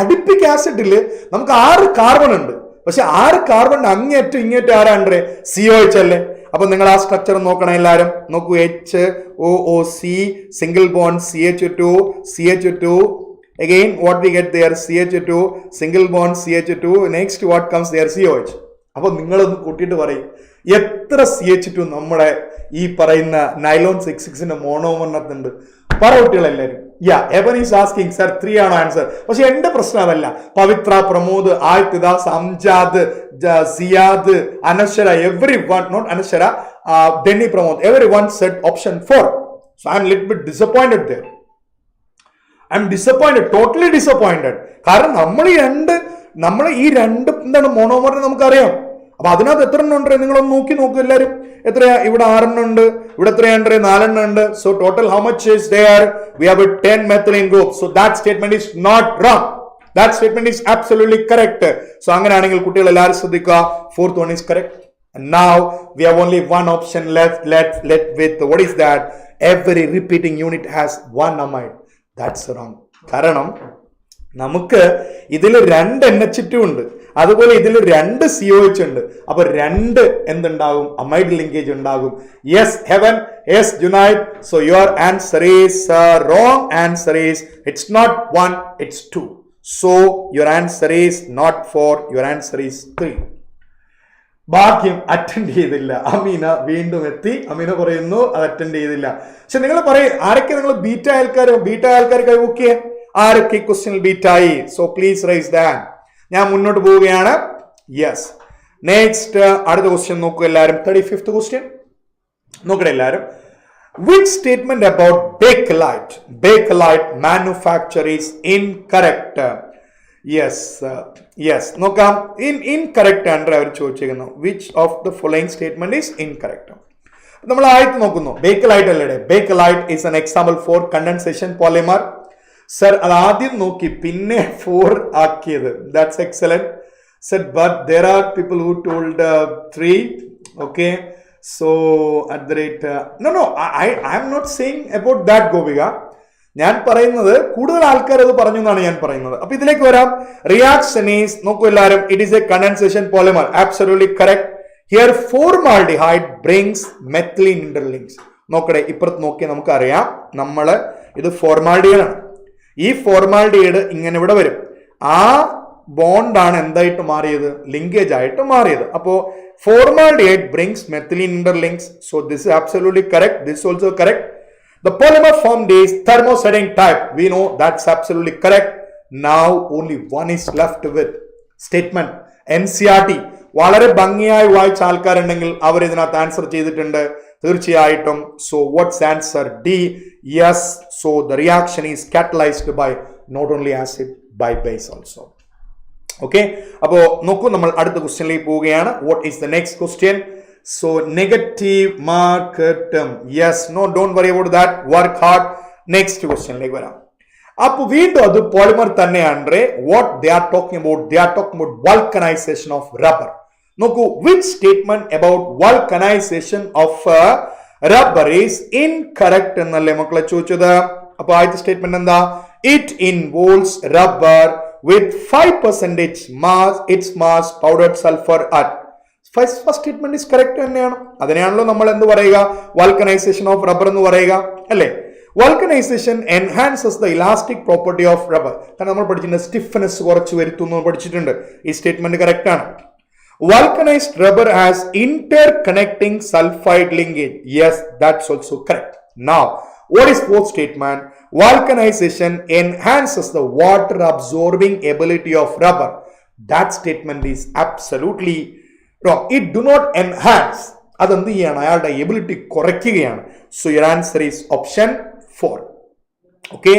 അഡിപ്പിക് ആസിഡിൽ നമുക്ക് 6 കാർബൺ ഉണ്ട്. പക്ഷെ 6 കാർബണിന്റെ അങ്ങേറ്റം ഇങ്ങേറ്റം ആരാണ്ട് COH അല്ലേ? അപ്പൊ നിങ്ങൾ ആ സ്ട്രക്ചർ നോക്കണം എല്ലാവരും. നോക്കൂ, HOOC single bond CH2 again what we get there CH2 single bond CH2 next what comes there COH. അപ്പൊ നിങ്ങളൊന്ന് കൂട്ടിയിട്ട് പറയും എത്ര CH2 നമ്മുടെ ഈ പറയുന്ന നൈലോൺ 66ന്റെ മോണോമറിനകത്തുണ്ട്? പറ കുട്ടികളെല്ലാവരും. എവൻ ഈസ് ആസ്കിങ് സർ 3 ആണോ ആൻസർ? പക്ഷെ എന്റെ പ്രശ്നം അതല്ല. പവിത്ര, പ്രമോദ്, ആദിത്യദാസ്, അംജാദ്, സിയാദ്, അനശ്വര, every one, not Anaswara, Denny, Pramod, every one Z option 4. So I M little bit disappointed there. I M disappointed, totally disappointed. കാരണം നമ്മൾ ഈ രണ്ട് എന്താണ് മോണോമറിന് നമുക്കറിയാം. അപ്പൊ അതിനകത്ത് എത്ര എണ്ണം ഉണ്ട് നിങ്ങളൊന്ന് നോക്കൂ എല്ലാവരും. എത്രയാ? ഇവിടെ 6 എണ്ണം ഉണ്ട്, ഇവിടെ എത്രയുണ്ട്? 4 എണ്ണം ഉണ്ട്. So total how much is there? We have a 10 methylene group. So that statement is not wrong. That statement is absolutely correct. So അങ്ങനെയാണെങ്കിൽ കുട്ടികൾ എല്ലാവരും ശ്രദ്ധിക്കുക, 4th one is correct. And now we have only one option left with what is that? Every repeating unit has one amide. That's wrong. കാരണം നമുക്ക് ഇതിൽ 2 NH2 ഉണ്ട്, അതുപോലെ ഇതിൽ 2 COH ഉണ്ട്. അപ്പൊ 2 എന്തുണ്ടാകും? അമൈഡ് ലിങ്കേജ് ഉണ്ടാകും. Yes Hevan, yes Junaid. So your answer is wrong. Answer is it's not 1, it's 2. So your answer is not 4, your answer is 3. ഭാഗ്യം അറ്റൻഡ് ചെയ്തില്ല. അമീന വീണ്ടും എത്തി. അമീന പറയുന്നു അത് അറ്റൻഡ് ചെയ്തില്ല. പക്ഷെ നിങ്ങൾ പറയും ആരൊക്കെ നിങ്ങൾ ബീറ്റ ആൾക്കാർ കൈവക്കിയേ? ആരൊക്കെ ക്വസ്റ്റ്യനിൽ ബീറ്റായി? So please raise the hand. ഞാൻ മുന്നോട്ട് പോവുകയാണ്. യെസ്, നെക്സ്റ്റ് അടുത്ത ക്വസ്റ്റ്യൻ നോക്കൂ എല്ലാവരും. 35th ക്വസ്റ്റ്യൻ നോക്കട്ടെ എല്ലാവരും. Which statement about Bakelite manufacture is incorrect? Yes. നോക്കാം. ഇൻകറക്റ്റ് ആണ് അവർ ചോദിച്ചിരിക്കുന്നു. Which of the following statement is incorrect? നമ്മൾ ആയിട്ട് നോക്കുന്നു. ബേക്കലൈറ്റ് അല്ലേ? Bakelite is an example for condensation polymer. Sir അത് ആദ്യം നോക്കി പിന്നെ 4 ആക്കിയത്. That's excellent sir. But there are people who told 3. Okay, so at the rate no I am not saying about that Gopika. ഞാൻ പറയുന്നത് കൂടുതൽ ആൾക്കാർ അത് പറഞ്ഞു എന്നാണ് ഞാൻ പറയുന്നത്. അപ്പൊ ഇതിലേക്ക് വരാം. റിയാക്ഷൻ ഈസ് നോക്കൂ എല്ലാവരും. It is a condensation polymer. Absolutely correct. Here formaldehyde brings methylene interlinks. നോക്കട്ടെ, ഇപ്പുറത്ത് നോക്കിയാൽ നമുക്കറിയാം നമ്മള് ഇത് ഫോർമാൽഡിഹൈഡ് ആണ്. ഈ ഫോർമാൽഡിഹൈഡ് ഇങ്ങനെ ഇവിടെ വരും. ആ ബോണ്ടാണ് എന്തായിട്ട് മാറിയത്? ലിങ്കേജ് ആയിട്ട് മാറിയത്. അപ്പോ formaldehyde brings methylene interlinks. So this is absolutely correct. This also correct. The polymer formed is thermosetting type. We know that's absolutely correct. Now only one is left with statement. NCERT വളരെ ഭംഗിയായി വായിച്ച ആൾക്കാരുണ്ടെങ്കിൽ അവർ ഇതിനകത്ത് ആൻസർ ചെയ്തിട്ടുണ്ട് തീർച്ചയായിട്ടും. So what's answer? D. Yes. So the reaction is catalyzed by not only acid by base also. Okay, അപ്പോ നോക്കൂ, നമ്മൾ അടുത്ത ക്വസ്റ്റ്യനിലേക്ക് പോവുകയാണ്. What is the next question? So negative mark term. Yes, no, don't worry about that. Work hard. Next question like vara. Appo veedu adu polymer thanne andre. What they are talking about? They are talking about vulcanization of rubber. Noku, which statement about vulcanization of rubber is incorrect ennalle makkale choichada. Appo aayitha statement endha? It involves rubber with 5% mass, its mass powdered sulfur at. First statement is correct തന്നെയാണ്. അതിനെയാണല്ലോ നമ്മൾ എന്ത് പറയുക? വൾക്കനൈസേഷൻ ഓഫ് റബ്ബർ എന്ന് പറയുക അല്ലേ? Vulcanisation enhances the elastic property of rubber. കാരണം നമ്മൾ പഠിച്ചിട്ടുണ്ട് സ്റ്റിഫ്നെസ് കുറച്ച് വരുത്തുന്നു പഠിച്ചിട്ടുണ്ട്. ഈ സ്റ്റേറ്റ്മെന്റ് കറക്റ്റ് ആണ്. Vulcanized rubber has interconnecting sulfide linkage. Yes, that's also correct. Now, what is fourth statement? Vulcanization enhances the water absorbing ability of rubber. That statement is absolutely wrong. It do not enhance. അതെന്ത് ചെയ്യാണ്? അയാളുടെ എബിലിറ്റി കുറയ്ക്കുകയാണ്. So your answer is option 4. Okay,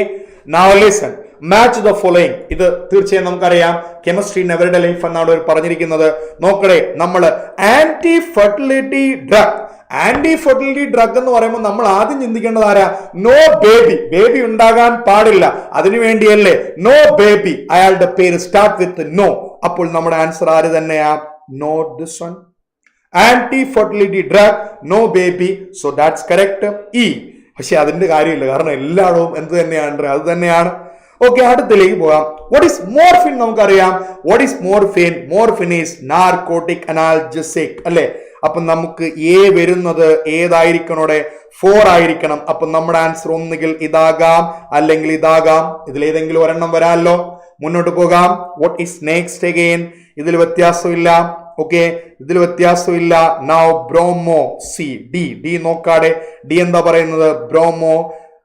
now listen. Match the following. ഇത് തീർച്ചയായും നമുക്കറിയാം. കെമിസ്ട്രി ഇൻ എവരിഡേ ലൈഫ് എന്നാണ് അവർ പറഞ്ഞിരിക്കുന്നത്. നോക്കണേ, നമ്മൾ ആന്റി ഫെർട്ടിലിറ്റി ഡ്രഗ് എന്ന് പറയുമ്പോൾ നമ്മൾ ആദ്യം ചിന്തിക്കേണ്ടത് ആരാ? No baby. ബേബി ഉണ്ടാകാൻ പാടില്ല, അതിനുവേണ്ടിയല്ലേ നോ ബേബി. അയാളുടെ പേര് സ്റ്റാർട്ട് വിത്ത് നോ. അപ്പോൾ നമ്മുടെ ആൻസർ ആര് തന്നെയാ? No, this one. Anti-fertility drug, no baby. So that's correct. E. പക്ഷെ അതിന്റെ കാര്യമില്ല, കാരണം എല്ലായിടവും എന്ത് തന്നെയാണ്, അത് തന്നെയാണ്. ഓക്കെ, അടുത്തിലേക്ക് പോകാം. What is morphine? നമുക്കറിയാം. What is morphine? Morphine is narcotic analgesic അല്ലെ. അപ്പൊ നമുക്ക് എ വരുന്നത് ഏതായിരിക്കണോടെ? 4 ആയിരിക്കണം. അപ്പൊ നമ്മുടെ ആൻസർ ഒന്നുകിൽ ഇതാകാം അല്ലെങ്കിൽ ഇതാകാം. ഇതിലേതെങ്കിലും ഒരെണ്ണം വരാമല്ലോ. മുന്നോട്ട് പോകാം. What is next again? ഇതിൽ വ്യത്യാസമില്ല. ഓക്കെ, ഇതിൽ വ്യത്യാസമില്ല. Now bromo. സി. ഡി നോക്കാടെ. ഡി എന്താ പറയുന്നത്? ബ്രോമോ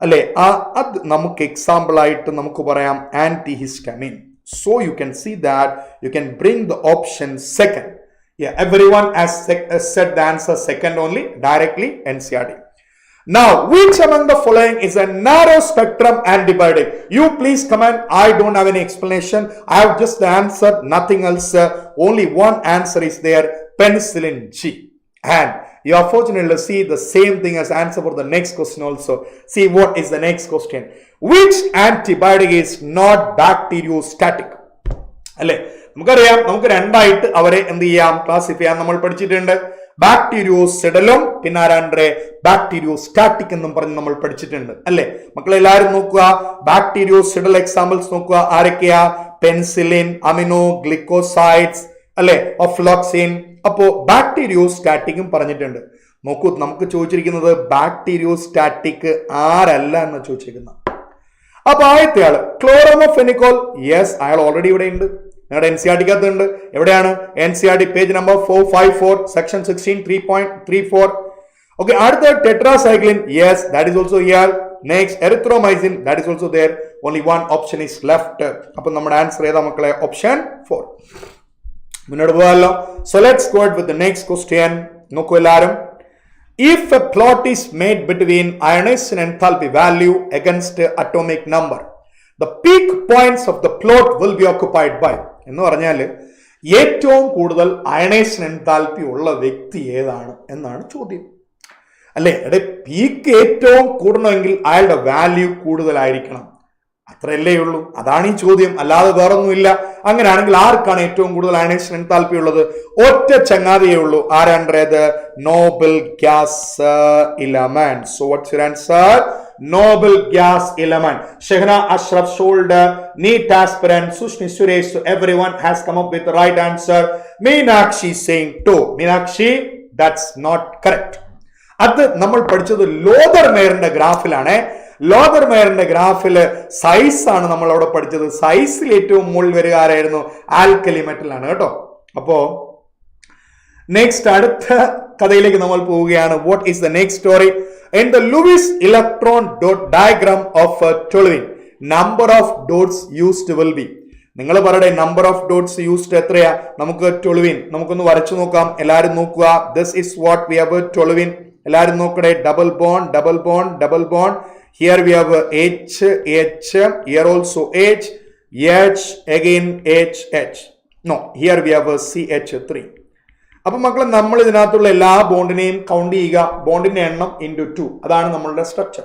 അല്ലെ. അത് നമുക്ക് എക്സാമ്പിൾ ആയിട്ട് നമുക്ക് പറയാം antihistamine. So you can see that you can bring the option second. Everyone has said the answer second only, directly NCERT. Now, which among the following is a narrow spectrum antibiotic? You please comment. I don't have any explanation. I have just the answer, nothing else. Only one answer is there, penicillin G. And you are fortunate to see the same thing as answer for the next question also. See what is the next question. Which antibiotic is not bacteriostatic? അല്ലെ, നമുക്കറിയാം. നമുക്ക് രണ്ടായിട്ട് അവരെ എന്ത് ചെയ്യാം, ക്ലാസിഫൈ ചെയ്യാം. നമ്മൾ പഠിച്ചിട്ടുണ്ട് ബാക്ടീരിയോസിഡലും പിന്നെ ആരാണ്ടേ ബാക്ടീരിയോസ്റ്റാറ്റിക് എന്നും പറഞ്ഞ് നമ്മൾ പഠിച്ചിട്ടുണ്ട് അല്ലെ. മക്കളെല്ലാരും നോക്കുക, ബാക്ടീരിയോസിഡൽ എക്സാമ്പിൾസ് നോക്കുക. ആരൊക്കെയാ? പെൻസിലിൻ, അമിനോ ഗ്ലിക്കോസൈഡ്സ് അല്ലെ, ഒഫ്ലോക്സിൻ. അപ്പോ ബാക്ടീരിയോസ്റ്റാറ്റിക്കും പറഞ്ഞിട്ടുണ്ട്. നോക്കൂ, നമുക്ക് ചോദിച്ചിരിക്കുന്നത് ബാക്ടീരിയോസ്റ്റാറ്റിക് ആരല്ല എന്ന് ചോദിച്ചിരിക്കുന്നത്. അപ്പൊ ആദ്യത്തെ ആള് ക്ലോറോമോഫെനിക്കോൾ. യെസ്, അയാൾ ഓൾറെഡി ഇവിടെ ഉണ്ട്, നിങ്ങളുടെ NCERT ഉണ്ട്. എവിടെയാണ്? NCERT page number 454 section 16 3.34. Okay, അടുത്ത tetracycline. Yes, that is also here. Next erythromycin, that is also there. Only one option is left. അപ്പൊ നമ്മുടെ ആൻസർ ഏതാ മക്കളെ? ഓപ്ഷൻ 4. മുന്നോട്ട് പോകാമല്ലോ. So let's go with the next question. നോക്കൂ എല്ലാവരും. If a plot is made between ionization enthalpy value against atomic number, the peak points of the plot will be occupied by. എന്ന് പറഞ്ഞാൽ ഏറ്റവും കൂടുതൽ അയണൈസേഷൻ എൻതാൽപ്പി ഉള്ള വ്യക്തി ഏതാണ് എന്നാണ് ചോദ്യം അല്ലെ. പീക്ക് ഏറ്റവും കൂടണമെങ്കിൽ അയാളുടെ വാല്യൂ കൂടുതലായിരിക്കണം. അത്രയല്ലേ ഉള്ളൂ. അതാണ് ഈ ചോദ്യം, അല്ലാതെ വേറൊന്നുമില്ല. അങ്ങനെയാണെങ്കിൽ ആർക്കാണ് ഏറ്റവും കൂടുതൽ അയണൈസേഷൻ എൻതാൽപ്പി ഉള്ളത്? ഒറ്റ ചങ്ങാതിയേ ഉള്ളൂ. ആരാണ്ടേത്? Noble gas element. So what's your answer? Noble gas element. Shehna Ashraf shoulder, NEET aspirant, Sushmi Suresh, so everyone has come up with the right answer. Meenakshi saying 2. Meenakshi, that's not correct. അത് നമ്മൾ പഠിച്ചത് ലോദർമേയറിന്റെ ഗ്രാഫിലാണ്. ലോദർമേയറിന്റെ ഗ്രാഫില് സൈസ് ആണ് നമ്മൾ അവിടെ പഠിച്ചത്. സൈസിൽ ഏറ്റവും മുകളിൽ വരിക ആരായിരുന്നു? ആൽക്കലി മെറ്റൽ ആണ് കേട്ടോ. അപ്പോ നെക്സ്റ്റ് അടുത്ത കഥയിലേക്ക് നമ്മൾ പോവുകയാണ്. What is the next story? In the Lewis electron dot diagram of toluene, number of dots used will be. നിങ്ങൾ പറയട്ടെ, നമ്പർ ഓഫ് ഡോട്ട്സ് യൂസ്ഡ് എത്രയാ? നമുക്ക് ടൊളുവിൻ നമുക്കൊന്ന് വരച്ചു നോക്കാം. എല്ലാരും നോക്കുക. This is what we have toluene. എല്ലാരും നോക്കട്ടെ. Double bond, double bond, double bond. Here we have H, H. Here also H, H, again H, H. No, here we have CH3. അപ്പൊ മക്കളെ, നമ്മൾ ഇതിനകത്തുള്ള എല്ലാ ബോണ്ടിനെയും കൗണ്ട് ചെയ്യുക. ബോണ്ടിന്റെ എണ്ണം ഇൻറ്റു 2. അതാണ് നമ്മളുടെ സ്ട്രക്ചർ.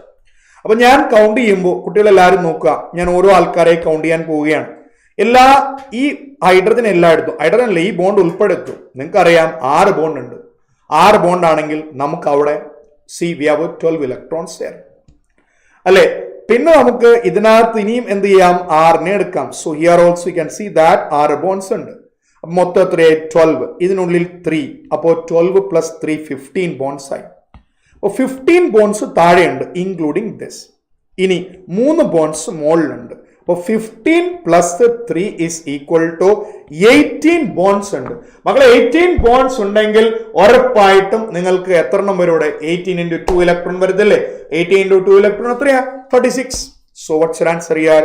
അപ്പൊ ഞാൻ കൗണ്ട് ചെയ്യുമ്പോൾ കുട്ടികളെല്ലാവരും നോക്കുക. ഞാൻ ഓരോ ആൾക്കാരെ കൗണ്ട് ചെയ്യാൻ പോവുകയാണ്. ഈ ഹൈഡ്രജൻ എല്ലായിടത്തും, ഹൈഡ്രജൻ അല്ല, ഈ ബോണ്ട് ഉൾപ്പെടുത്തും. നിങ്ങൾക്ക് അറിയാം 6 ബോണ്ട് ഉണ്ട്. 6 ബോണ്ട് ആണെങ്കിൽ നമുക്ക് അവിടെ we have 12 ഇലക്ട്രോൺസ് there അല്ലെ. പിന്നെ നമുക്ക് ഇതിനകത്ത് ഇനിയും എന്ത് ചെയ്യാം? 6നെ എടുക്കാം. So here also you can see that 6 bonds ഉണ്ട്. മൊത്തം എത്രയായി? 12. ഇതിനുള്ളിൽ 3. അപ്പോൾ 12 പ്ലസ് 3 15 ബോണ്ട്സ് ആയി. അപ്പോൾ 15 ബോണ്ട്സ് താഴെയുണ്ട്, ഇൻക്ലൂഡിങ് ദിസ്. ഇനി 3 ബോണ്ട്സ് മുകളിലുണ്ട്. അപ്പോൾ 15 plus 3 is equal to 18 bonds ഉണ്ട്. മക്കളെ, 18 ബോണ്ട്സ് ഉണ്ടെങ്കിൽ ഉറപ്പായിട്ടും നിങ്ങൾക്ക് എത്ര എണ്ണം വരും ഇവിടെ? 18 into 2 ഇലക്ട്രോൺ വരുന്നില്ലേ? 18 into 2 ഇലക്ട്രോൺ എത്രയാ? 36. So what's your answer here?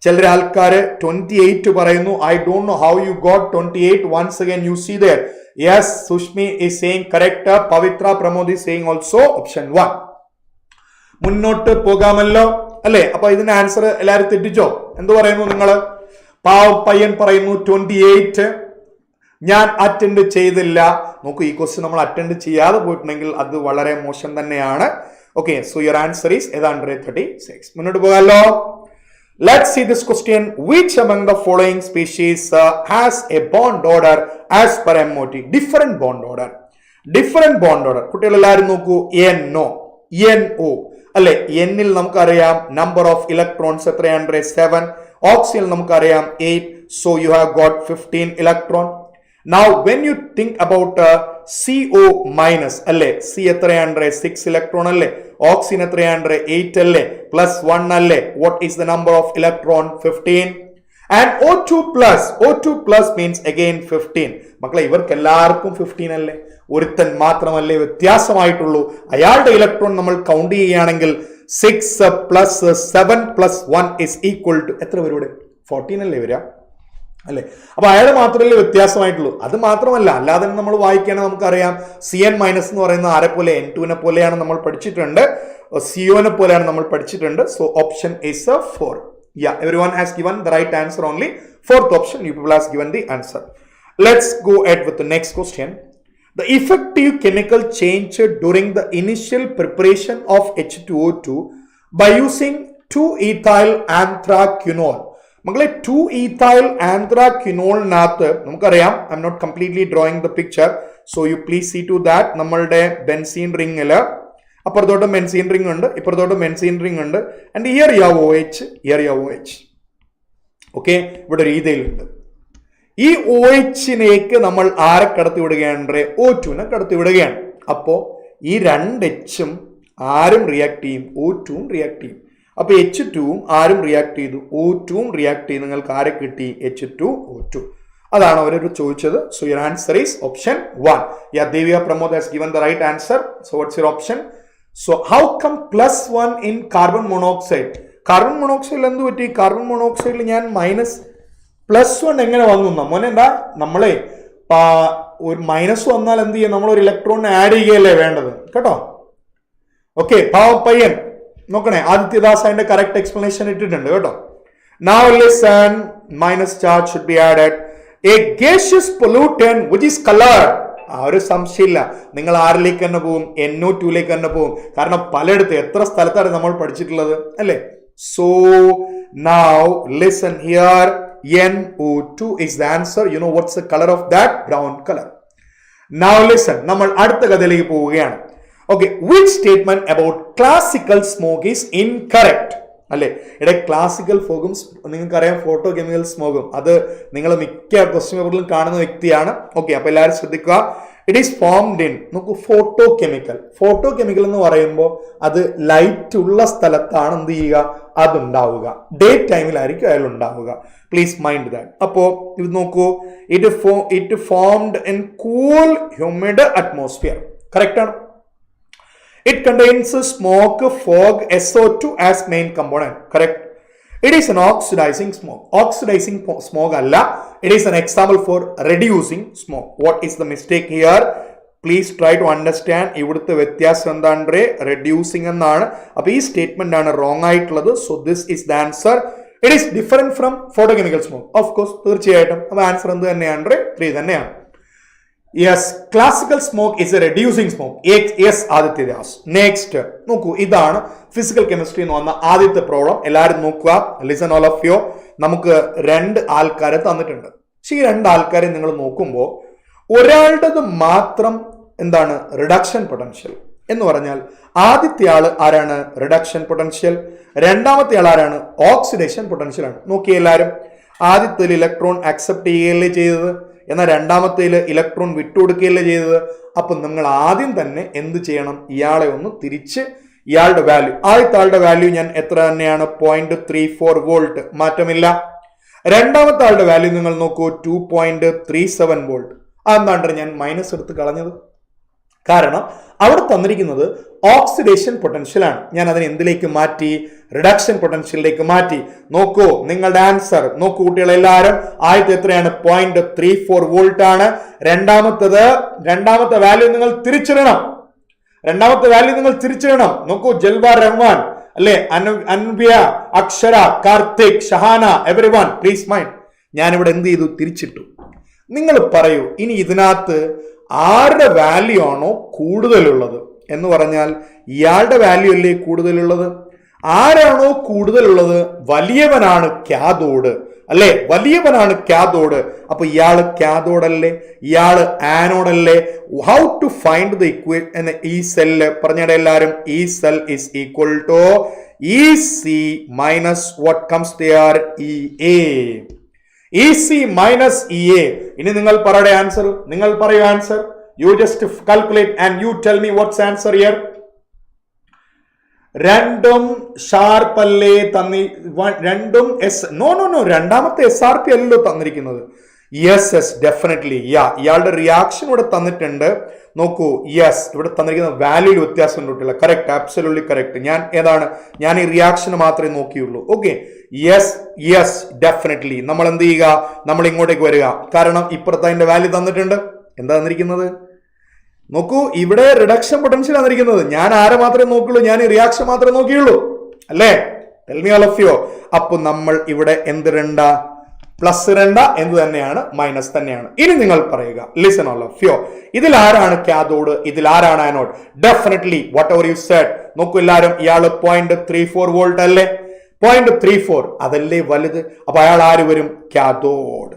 ചില ആൾക്കാര് 28 പറയുന്നു. I don't know how you got 28. Once again you see there. Yes, Sushmi is saying correct. Pavithra Pramod is saying also option 1. മുന്നോട്ട് പോകാമല്ലോ അല്ലെ. അപ്പൊ ഇതിന്റെ ആൻസർ എല്ലാവരും തെറ്റിച്ചോ? എന്ത് പറയുന്നു നിങ്ങൾ? പയ്യൻ പറയുന്നു 28. ഞാൻ അറ്റൻഡ് ചെയ്തില്ല. നോക്കൂ, ഈ ക്വസ്റ്റ്യൻ നമ്മൾ അറ്റൻഡ് ചെയ്യാതെ പോയിട്ടുണ്ടെങ്കിൽ അത് വളരെ മോശം തന്നെയാണ്. Okay, so your answer is 136. മുന്നോട്ട് പോകാമല്ലോ. Let's see this question. Which among the following species has a bond order as per MOT? Different bond order. Different bond order. കുട്ടികൾ എല്ലാവരും നോക്കൂ. NO, NO അല്ലെ. Nൽ നമുക്കറിയാം number of electrons എത്രയാണ്? 7. Oxygen നമുക്കറിയാം 8. So you have got 15 electron. Now when you think about CO minus അല്ലെ, C എത്രയാണ്? 6 electron അല്ലെ. Oxygen എത്രയാണ്? 8 അല്ലെ. Plus 1 അല്ലെ. What is the number of electron? 15. And O2 plus means again 15. മക്കളെ ഇവർക്ക് എല്ലാവർക്കും 15 അല്ലേ? ഒരുത്തൻ മാത്രമല്ലേ വ്യത്യാസമായിട്ടുള്ളൂ. അയാളുടെ ഇലക്ട്രോൺ നമ്മൾ കൗണ്ട് ചെയ്യുകയാണെങ്കിൽ 6 plus 7 plus 1 is equal to എത്ര വരും ഇവിടെ? 14 അല്ലേ വരിക അല്ലെ? അപ്പൊ അയാൾ മാത്രമല്ലേ വ്യത്യാസമായിട്ടുള്ളൂ. അത് മാത്രമല്ല, അല്ലാതെ നമ്മൾ വായിക്കുകയാണെങ്കിൽ നമുക്കറിയാം CN മൈനസ് എന്ന് പറയുന്ന ആരെ പോലെ? N2 പോലെയാണ് നമ്മൾ പഠിച്ചിട്ടുണ്ട്. CO പോലെയാണ് നമ്മൾ പഠിച്ചിട്ടുണ്ട്. So option is 4. Yeah, everyone has given the right answer only. Fourth option, you people has given the answer. Let's go ahead with the next question. The effective chemical change during the initial preparation of H2O2 by using 2-ethyl anthraquinol. മക്കളെ 2-ethyl anthraquinol നാത്ത് നമുക്കറിയാം, I'm not completely drawing the picture, so you please see to that. നമ്മളുടെ ബെൻസീൻ റിംഗില് അപ്പുറത്തോട്ട് ബെൻസീൻ റിംഗ് ഉണ്ട്, ഇപ്പുറത്തോട്ട് ബെൻസീൻ റിംഗ് ഉണ്ട്. And here ya OH, here ya OH. Okay, ഇവിടെ ഒരു ഈതയിലുണ്ട്. ഈ OH-ലേക്ക് നമ്മൾ ആരെ കടത്തി വിടുകയാണ്? O2-നെ കടത്തി വിടുകയാണ്. അപ്പോ ഈ 2H-ഉം ആരും റിയാക്ട് ചെയ്യും? O2-ഉം റിയാക്ട് ചെയ്യും. അപ്പൊ H2-ഉം ആരും റിയാക്ട് ചെയ്തു? O2-ഉം റിയാക്ട് ചെയ്ത് നിങ്ങൾക്ക് ആരെ കിട്ടി? H2O2. അതാണ് അവരൊരു ചോദിച്ചത്. So your answer is option 1. Ya, Divya Pramod has given the right answer. So what's your option? So how come +1 in carbon monoxide? Carbon മോണോക്സൈഡിൽ എന്ത് പറ്റി? കാർബൺ മോണോക്സൈഡിൽ ഞാൻ -1 എങ്ങനെ വന്നു? മോനെ എന്താ, നമ്മളെ ഒരു മൈനസ് വന്നാൽ എന്ത് ചെയ്യും? നമ്മൾ ഒരു ഇലക്ട്രോണിനെ ആഡ് ചെയ്യുകയല്ലേ വേണ്ടത് കേട്ടോ. ഓക്കെ, പയ്യൻ നോക്കണേ, ആദിത്യദാസ് അതിന്റെ കറക്റ്റ് എക്സ്പ്ലനേഷൻ ഇട്ടിട്ടുണ്ട് കേട്ടോ. Now listen, minus charge should be added. A gaseous pollutant which is colored. ആ ഒരു സംശയമില്ല, നിങ്ങൾ ആരിലേക്ക് തന്നെ പോവും? NO2ലേക്ക് തന്നെ പോവും. കാരണം പലയിടത്ത് എത്ര സ്ഥലത്താണ് നമ്മൾ പഠിച്ചിട്ടുള്ളത് അല്ലേ? So now listen here, NO2 is the answer. You know what's the color of that? Brown color. Now listen, നമ്മൾ അടുത്ത കഥയിലേക്ക് പോവുകയാണ്. Okay, which statement about classical smoke is incorrect? അല്ലെ, ഇവിടെ ക്ലാസിക്കൽ ഫോഗും നിങ്ങൾക്കറിയാം ഫോട്ടോ കെമിക്കൽ സ്മോഗും, അത് നിങ്ങൾ മിക്ക ക്വസ്റ്റ്യൻ പേപ്പറിലും കാണുന്ന വ്യക്തിയാണ്. ഓക്കെ, അപ്പൊ എല്ലാവരും ശ്രദ്ധിക്കുക. ഇറ്റ് ഈസ് ഫോംഡ് ഇൻ, നോക്കൂ, ഫോട്ടോ കെമിക്കൽ. ഫോട്ടോ കെമിക്കൽ എന്ന് പറയുമ്പോൾ അത് ലൈറ്റ് ഉള്ള സ്ഥലത്താണ് എന്ത് ചെയ്യുക? അതുണ്ടാവുക. ഡേ ടൈമിലായിരിക്കും അയാൾ ഉണ്ടാവുക. Please mind that. അപ്പോ ഇത് നോക്കൂ, it formed in cool humid atmosphere. Correct ആണ്. It contains smoke, fog, SO2 as main component. Correct. It is an oxidizing smoke. Oxidizing smoke alla. It is an example for reducing smoke. What is the mistake here? Please try to understand. ഇവിടുത്തെ വ്യത്യാസം എന്താണ്? Reducing എന്നാണ്. അപ്പോൾ ഈ സ്റ്റേറ്റ്മെന്റ് ആണ് wrong ആയിട്ടുള്ളത്. So this is the answer. It is different from photochemical smoke. Of course, തീർച്ചയായിട്ടും. അപ്പോൾ ആൻസർ എന്ത് തന്നെയാണ്? 3 തന്നെയാണ്. Yes, classical smoke is a reducing smoke. Yes, Aditya Das. Next, നോക്കൂ, ഇതാണ് ഫിസിക്കൽ കെമിസ്ട്രി എന്ന് വന്ന ആദ്യത്തെ പ്രോബ്ലം. എല്ലാവരും നോക്കുക, ലിസൺ ഓൾ ഓഫ് യു. നമുക്ക് 2 ആൾക്കാരെ തന്നിട്ടുണ്ട്. പക്ഷെ ഈ 2 ആൾക്കാരെ നിങ്ങൾ നോക്കുമ്പോൾ ഒരാളുടേത് മാത്രം എന്താണ്? റിഡക്ഷൻ പൊട്ടൻഷ്യൽ എന്ന് പറഞ്ഞാൽ ആദ്യത്തെ ആള് ആരാണ്? Reduction potential. രണ്ടാമത്തെ ആൾ ആരാണ്? ഓക്സിഡേഷൻ പൊട്ടൻഷ്യൽ ആണ്. നോക്കിയ എല്ലാവരും, ആദ്യത്തിൽ ഇലക്ട്രോൺ അക്സെപ്റ്റ് ചെയ്യുകയല്ലേ ചെയ്തത്, എന്നാൽ രണ്ടാമത്തേൽ ഇലക്ട്രോൺ വിട്ടുകൊടുക്കുകയല്ലേ ചെയ്തത്. അപ്പൊ നിങ്ങൾ ആദ്യം തന്നെ എന്ത് ചെയ്യണം? ഇയാളെ ഒന്ന് തിരിച്ച് ഇയാളുടെ വാല്യൂ, ആദ്യത്തെ ആളുടെ വാല്യൂ ഞാൻ എത്ര തന്നെയാണ്? 0.34 വോൾട്ട്, മാറ്റമില്ല. രണ്ടാമത്തെ ആളുടെ വാല്യൂ നിങ്ങൾ നോക്കൂ, 2.37 വോൾട്ട്. അതെന്താണ് ഞാൻ മൈനസ് എടുത്ത് കളഞ്ഞത്? കാരണം അവിടെ തന്നിരിക്കുന്നത് ഓക്സിഡേഷൻ പൊട്ടൻഷ്യൽ ആണ്. ഞാൻ അതിനെ എന്തിലേക്ക് മാറ്റി? റിഡക്ഷൻ പൊട്ടൻഷ്യലിലേക്ക് മാറ്റി. നോക്കൂ, നിങ്ങളുടെ ആൻസർ നോക്കൂ കുട്ടികൾ എല്ലാവരും. ആദ്യത്തെ എത്രയാണ്? 0.34 വോൾട്ട് ആണ്. രണ്ടാമത്തെ വാല്യൂ നിങ്ങൾ തിരിച്ചിടണം. നോക്കൂ, ജൽവാർ റഹ്മാൻ അല്ലെ, അൻവിയ, അക്ഷര, Karthik, Shahana, everyone please mind. ഞാനിവിടെ എന്ത് ചെയ്തു? തിരിച്ചിട്ടു. നിങ്ങൾ പറയൂ, ഇനി ഇതിനകത്ത് ആരുടെ വാല്യൂ ആണോ കൂടുതലുള്ളത് എന്ന് പറഞ്ഞാൽ ഇയാളുടെ വാല്യൂ അല്ലേ കൂടുതലുള്ളത്? ആരാണോ കൂടുതലുള്ളത് വലിയവനാണ് കാഥോഡ്, അല്ലെ? വലിയവനാണ് കാഥോഡ്. അപ്പൊ ഇയാള് കാഥോഡല്ലേ, ഇയാള് ആനോഡല്ലേ? How to find the equation? ഈ സെല്ല് പറഞ്ഞിട എല്ലാരും, ഈ cell is equal to EC minus what comes there, EA. EC minus EA. ഇനി നിങ്ങൾ പറയുടെ ആൻസർ, നിങ്ങൾ പറയൂ answer. You just calculate and you tell me what's answer here. രണ്ടും ഷാർപ്പ് അല്ലേ രണ്ടും എസ്? നോ, രണ്ടാമത്തെ SRP അല്ലല്ലോ തന്നിരിക്കുന്നത്. Yes definitely. ഇയാളുടെ റിയാക്ഷൻ ഇവിടെ തന്നിട്ടുണ്ട്. നോക്കൂ, യെസ്, ഇവിടെ തന്നിരിക്കുന്ന വാല്യൂയിൽ വ്യത്യാസം ഉണ്ടില്ല. Correct, absolutely correct. ഞാൻ ഈ റിയാക്ഷൻ മാത്രമേ നോക്കിയുള്ളൂ. Okay, yes definitely. നമ്മൾ എന്ത് ചെയ്യുക, നമ്മൾ ഇങ്ങോട്ടേക്ക് വരിക. കാരണം ഇപ്പുറത്ത് അതിന്റെ വാല്യൂ തന്നിട്ടുണ്ട്. എന്താ തന്നിരിക്കുന്നത്? നോക്കൂ, ഇവിടെ റിഡക്ഷൻ പൊട്ടൻഷ്യൽ തന്നിരിക്കുന്നത്. ഞാൻ ആരെ മാത്രമേ നോക്കുള്ളൂ? ഞാൻ ഈ റിയാക്ഷൻ മാത്രമേ നോക്കിയുള്ളൂ, അല്ലേ? Tell me all of you. അപ്പൊ നമ്മൾ ഇവിടെ എന്ത് ഇടണ്ട? പ്ലസ് ഇടണ്ട, എന്ത് തന്നെയാണ്? മൈനസ് തന്നെയാണ്. ഇനി നിങ്ങൾ പറയുക, ലിസൺ ഓൾ ഓഫ് യു. ഇതിൽ ആരാണ് കാഥോഡ്, ഇതിൽ ആരാണ് anode? Definitely what ever you said. നോക്കൂ എല്ലാവരും, ഇയാള് 0.34 വോൾട്ട് അല്ലേ? 0.34 അതല്ലേ വലുത്? അപ്പൊ അയാൾ ആര് വരും? കാഥോഡ്.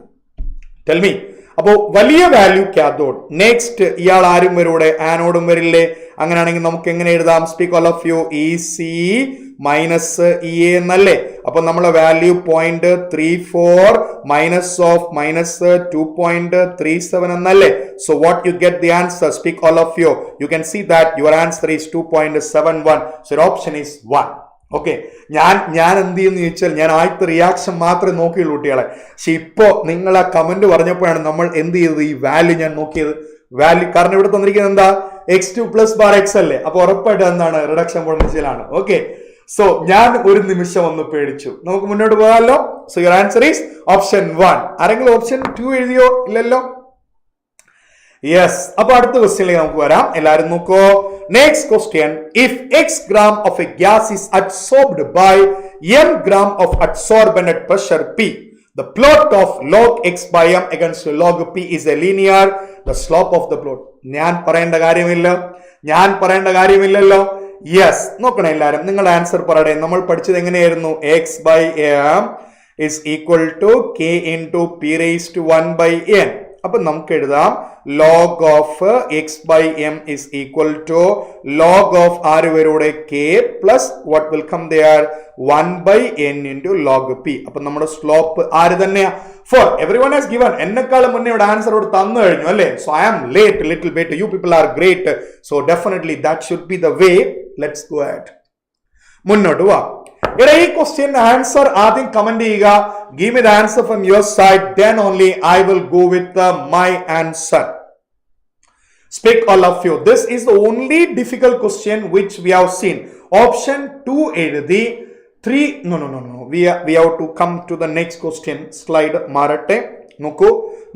Tell me. അപ്പോ വലിയ വാല്യൂ കാഥോഡ്. നെക്സ്റ്റ് ഇയാൾ ആരും വരൂടെ? ആനോഡും വരില്ലേ? അങ്ങനെയാണെങ്കിൽ നമുക്ക് എങ്ങനെ എഴുതാം? Speak all of you. EC minus EA എന്നല്ലേ? അപ്പൊ നമ്മളെ വാല്യൂ 0.34 മൈനസ് ഓഫ് മൈനസ് 2.37 എന്നല്ലേ? So what you get the answer? Speak all of you. You can see that your answer is 2.71. So option is 1. Okay, ഞാൻ എന്ത് ചെയ്യുന്നു ചോദിച്ചാൽ, ഞാൻ ആദ്യത്തെ റിയാക്ഷൻ മാത്രമേ നോക്കിയുള്ളൂ കുട്ടികളെ. പക്ഷെ ഇപ്പോ നിങ്ങൾ ആ കമന്റ് പറഞ്ഞപ്പോഴാണ് നമ്മൾ എന്ത് ചെയ്തത്, ഈ വാല്യൂ ഞാൻ നോക്കിയത്. വാല്യൂ, കാരണം ഇവിടെ തന്നിരിക്കുന്നത് എന്താ? x2 പ്ലസ് ബാർ x അല്ലേ? അപ്പൊ ഉറപ്പായിട്ട് എന്താണ്? റിഡക്ഷൻ പൊട്ടൻഷ്യൽ ആണ്. ഓക്കെ, സോ ഞാൻ ഒരു നിമിഷം ഒന്ന് പേടിച്ചു. നമുക്ക് മുന്നോട്ട് പോകാമല്ലോ. So your answer is option 1. ആരെങ്കിലും ഓപ്ഷൻ 2 എഴുതിയോ? ഇല്ലല്ലോ. യെസ്. അപ്പൊ അടുത്ത ക്വസ്റ്റ്യനിലേക്ക് നമുക്ക് വരാം. എല്ലാവരും നോക്കോ. Next question. If x gram of a gas is absorbed by m gram of adsorbent at pressure P, the plot of log x by m against log P is a linear. The slope of the plot. ഞാൻ പറയേണ്ട കാര്യമില്ലല്ലോ. യെസ്, നോക്കണേ എല്ലാവരും, നിങ്ങളുടെ ആൻസർ പറയണേ. നമ്മൾ പഠിച്ചത് എങ്ങനെയായിരുന്നു? x by m is equal to k into p raised to 1 by n. അപ്പൊ നമുക്ക് എഴുതാം log of x by m is equal to log of ആര് വരൂടെ? k plus what will come there? 1 by n into log p. അപ്പൊ നമ്മുടെ സ്ലോപ്പ് ആര് തന്നെയാ? For everyone has given. എന്നെക്കാളും മുന്നേ ഇവിടെ ആൻസർ ഇവിടെ തന്നു കഴിഞ്ഞു അല്ലേ? So I am late little bit. You people are great. So definitely that should be the way. Let's go ahead. മുന്നോട്ട് വാ. ഇവിടെ ഈ ക്വസ്റ്റ്യൻ ആൻസർ ആദ്യം കമന്റ് ചെയ്യുക. Give me the answer from your side, then only I will go with my answer. Speak all of you. This is the only difficult question which we have seen. Option 2 എഴുതി 3. No. We have to come to the next question. Slide മാറട്ടെ. നോക്കൂ,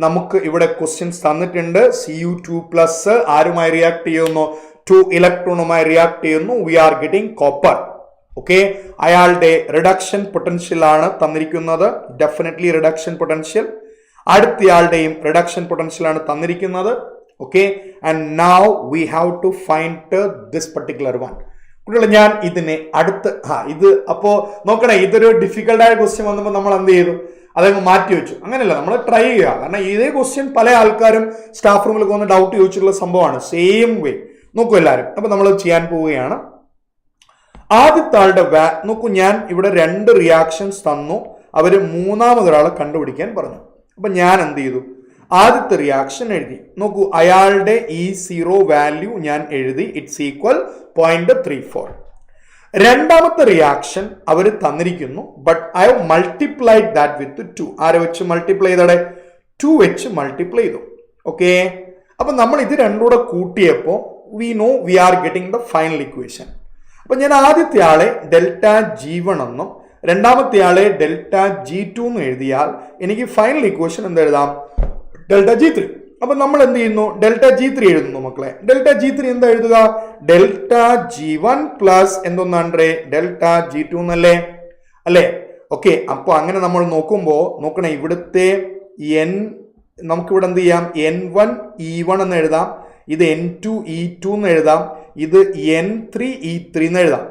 നമുക്ക് ഇവിടെ ക്വസ്റ്റ്യൻസ് തന്നിട്ടുണ്ട്. Cu2+ ആരുമായി റിയാക്ട് ചെയ്യുന്നു? 2 ഇലക്ട്രോണുമായി റിയാക്ട് ചെയ്യുന്നു. We are getting copper. Okay, അയാളുടെ റിഡക്ഷൻ പൊട്ടൻഷ്യൽ ആണ് തന്നിരിക്കുന്നത്. Definitely reduction potential. അടുത്തയാളുടെയും റിഡക്ഷൻ പൊട്ടൻഷ്യൽ ആണ് തന്നിരിക്കുന്നത്. Okay, and now we have to find this particular one. കുട്ടികളെ, ഞാൻ ഇതിനെ ഇത് അപ്പോ നോക്കണേ, ഇതൊരു ഡിഫിക്കൽട്ടായ ക്വസ്റ്റ്യൻ വന്നപ്പോൾ നമ്മൾ എന്ത് ചെയ്തു? അതങ്ങ് മാറ്റി വെച്ചു. അങ്ങനെയല്ല, നമ്മൾ ട്രൈ ചെയ്യുക. കാരണം ഇതേ ക്വസ്റ്റ്യൻ പല ആൾക്കാരും സ്റ്റാഫ് റൂമിലൊക്കെ വന്ന് ഡൗട്ട് ചോദിച്ചിട്ടുള്ള സംഭവമാണ്. സെയിം വേ നോക്കൂ എല്ലാവരും. അപ്പൊ നമ്മൾ ചെയ്യാൻ പോവുകയാണ്. ആദ്യത്തെ ആളുടെ നോക്കൂ, ഞാൻ ഇവിടെ 2 റിയാക്ഷൻസ് തന്നു. അവര് മൂന്നാമതൊരാളെ കണ്ടുപിടിക്കാൻ പറഞ്ഞു. അപ്പൊ ഞാൻ എന്ത് ചെയ്തു? ആദ്യത്തെ റിയാക്ഷൻ എഴുതി. നോക്കൂ, അയാളുടെ E0 വാല്യൂ ഞാൻ എഴുതി. It's equal 0.34. രണ്ടാമത്തെ റിയാക്ഷൻ അവർ തന്നിരിക്കുന്നു. But I have multiplied that with 2. ആരെ വെച്ച് മൾട്ടിപ്ലൈ ചെയ്തടെ? 2 വെച്ച് മൾട്ടിപ്ലൈ ചെയ്തു. ഓക്കെ, അപ്പൊ നമ്മൾ ഇത് രണ്ടുകൂടെ കൂട്ടിയപ്പോൾ we know we are getting the final equation. അപ്പൊ ഞാൻ ആദ്യത്തെ ആളെ ΔG1 എന്നും രണ്ടാമത്തെ ആളെ ΔG2 എന്നും എഴുതിയാൽ എനിക്ക് ഫൈനൽ ഇക്വേഷൻ എന്ത് എഴുതാം? ΔG3. അപ്പൊ നമ്മൾ എന്ത് ചെയ്യുന്നു? ΔG3 എഴുതുന്നു മക്കളെ. ΔG3 എന്താ എഴുതുക? ΔG1 പ്ലസ് എന്തൊന്നാണ്ടേ ΔG2 എന്നല്ലേ? അല്ലേ? ഓക്കെ, അപ്പൊ അങ്ങനെ നമ്മൾ നോക്കുമ്പോ നോക്കണേ, ഇവിടുത്തെ നമുക്കിവിടെ എന്ത് ചെയ്യാം? N1 E1 എന്ന് എഴുതാം. ഇത് N2 E2 എന്ന് എഴുതാം. ഇത് N3 E3 എന്ന് എഴുതാം.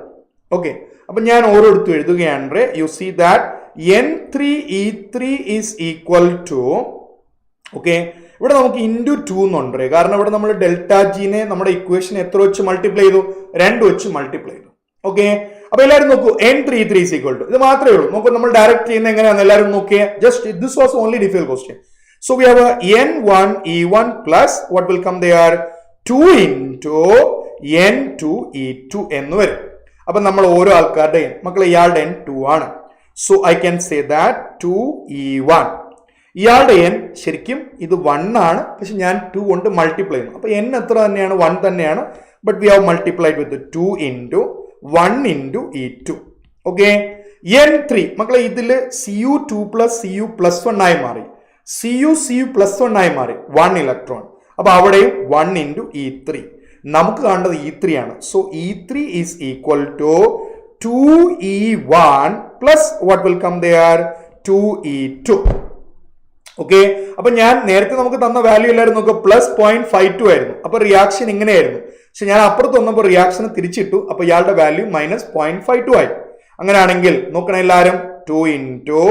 ഓക്കെ, അപ്പൊ ഞാൻ ഓരോരുത്തരും എഴുതുകയാണ്. You see that N3E3 is equal to, okay, ഇവിടെ നമുക്ക് ഇൻറ്റു 2 എന്നുണ്ട്. കാരണം ഇവിടെ നമ്മൾ ഡെൽറ്റ ജിനെ നമ്മുടെ ഇക്വേഷൻ എത്ര വെച്ച് മൾട്ടിപ്ലൈ ചെയ്തു? 2 വെച്ച് മൾട്ടിപ്ലൈ ചെയ്തു. ഓക്കെ, അപ്പൊ എല്ലാവരും നോക്കൂ, N33 is equal to, ഇത് മാത്രമേ ഉള്ളൂ. നോക്കൂ, നമ്മൾ ഡയറക്റ്റ് ചെയ്യുന്ന എങ്ങനെയാണ് എല്ലാവരും നോക്കിയേ. Just this was only difficult question. So we have N1E1 plus what will come there 2 into N2E2 എന്ന് വരും. അപ്പൊ നമ്മൾ ഓരോ ആൾക്കാരുടെയും മക്കളെ ഇയാളുടെ N 2 ആണ്. So I can say that 2E1. ഇയാളുടെ N ശരിക്കും ഇത് 1 ആണ്, പക്ഷെ ഞാൻ 2 കൊണ്ട് മൾട്ടിപ്ലൈ ചെയ്യുന്നു. അപ്പൊ N എത്ര തന്നെയാണ്? 1 തന്നെയാണ്. But we have multiplied with 2 into 1 into E2. Okay, N3 മക്കളെ ഇതില് Cu2 plus Cu plus 1 ആയി മാറി, Cu plus 1 ആയി മാറി, 1 ഇലക്ട്രോൺ. അപ്പൊ അവിടെയും 1 into E3. നമുക്ക് കാണേണ്ടത് E3 ആണ്. So E3 is equal to 2E1 plus what will come there 2E2. Okay, അപ്പൊ ഞാൻ നേരത്തെ നമുക്ക് തന്ന വാല്യൂ എല്ലാവരും നോക്കുക പ്ലസ് 0.52 ആയിരുന്നു. അപ്പൊ റിയാക്ഷൻ ഇങ്ങനെയായിരുന്നു. പക്ഷെ ഞാൻ അപ്പുറത്ത് വന്നപ്പോൾ റിയാക്ഷൻ തിരിച്ചിട്ടു. അപ്പൊ ഇയാളുടെ വാല്യൂ മൈനസ് 0.52 ആയി. അങ്ങനെയാണെങ്കിൽ നോക്കണം എല്ലാവരും, 2 into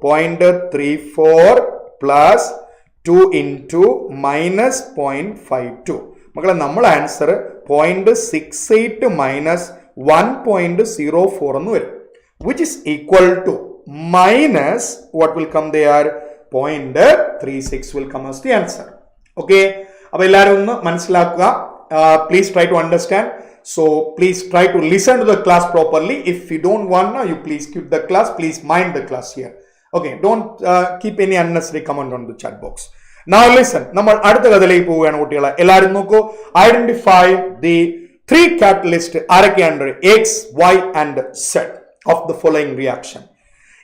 0.34 പ്ലസ് 2 into മൈനസ് 0.52. മക്കളെ നമ്മൾ ആൻസർ 0.68 മൈനസ് 1.04 എന്ന് വരും, which is equal to minus what will come there 0.36 will come as the answer. Okay, അപ്പൊ എല്ലാവരും ഒന്ന് മനസ്സിലാക്കുക. Please try to understand. So please try to listen to the class properly. If you don't want, you please keep the class. Please mind the class here. Okay, don't keep any unnecessary comment on the chat box. Now listen, നമ്മൾ അടുത്ത കഥയിലേക്ക് പോവുകയാണ് കുട്ടികളെ. എല്ലാവരും നോക്കൂ, ഐഡന്റിഫൈ ദി 3 catalyst ആരൊക്കെയാണ്? X, Y and Z of the following reaction.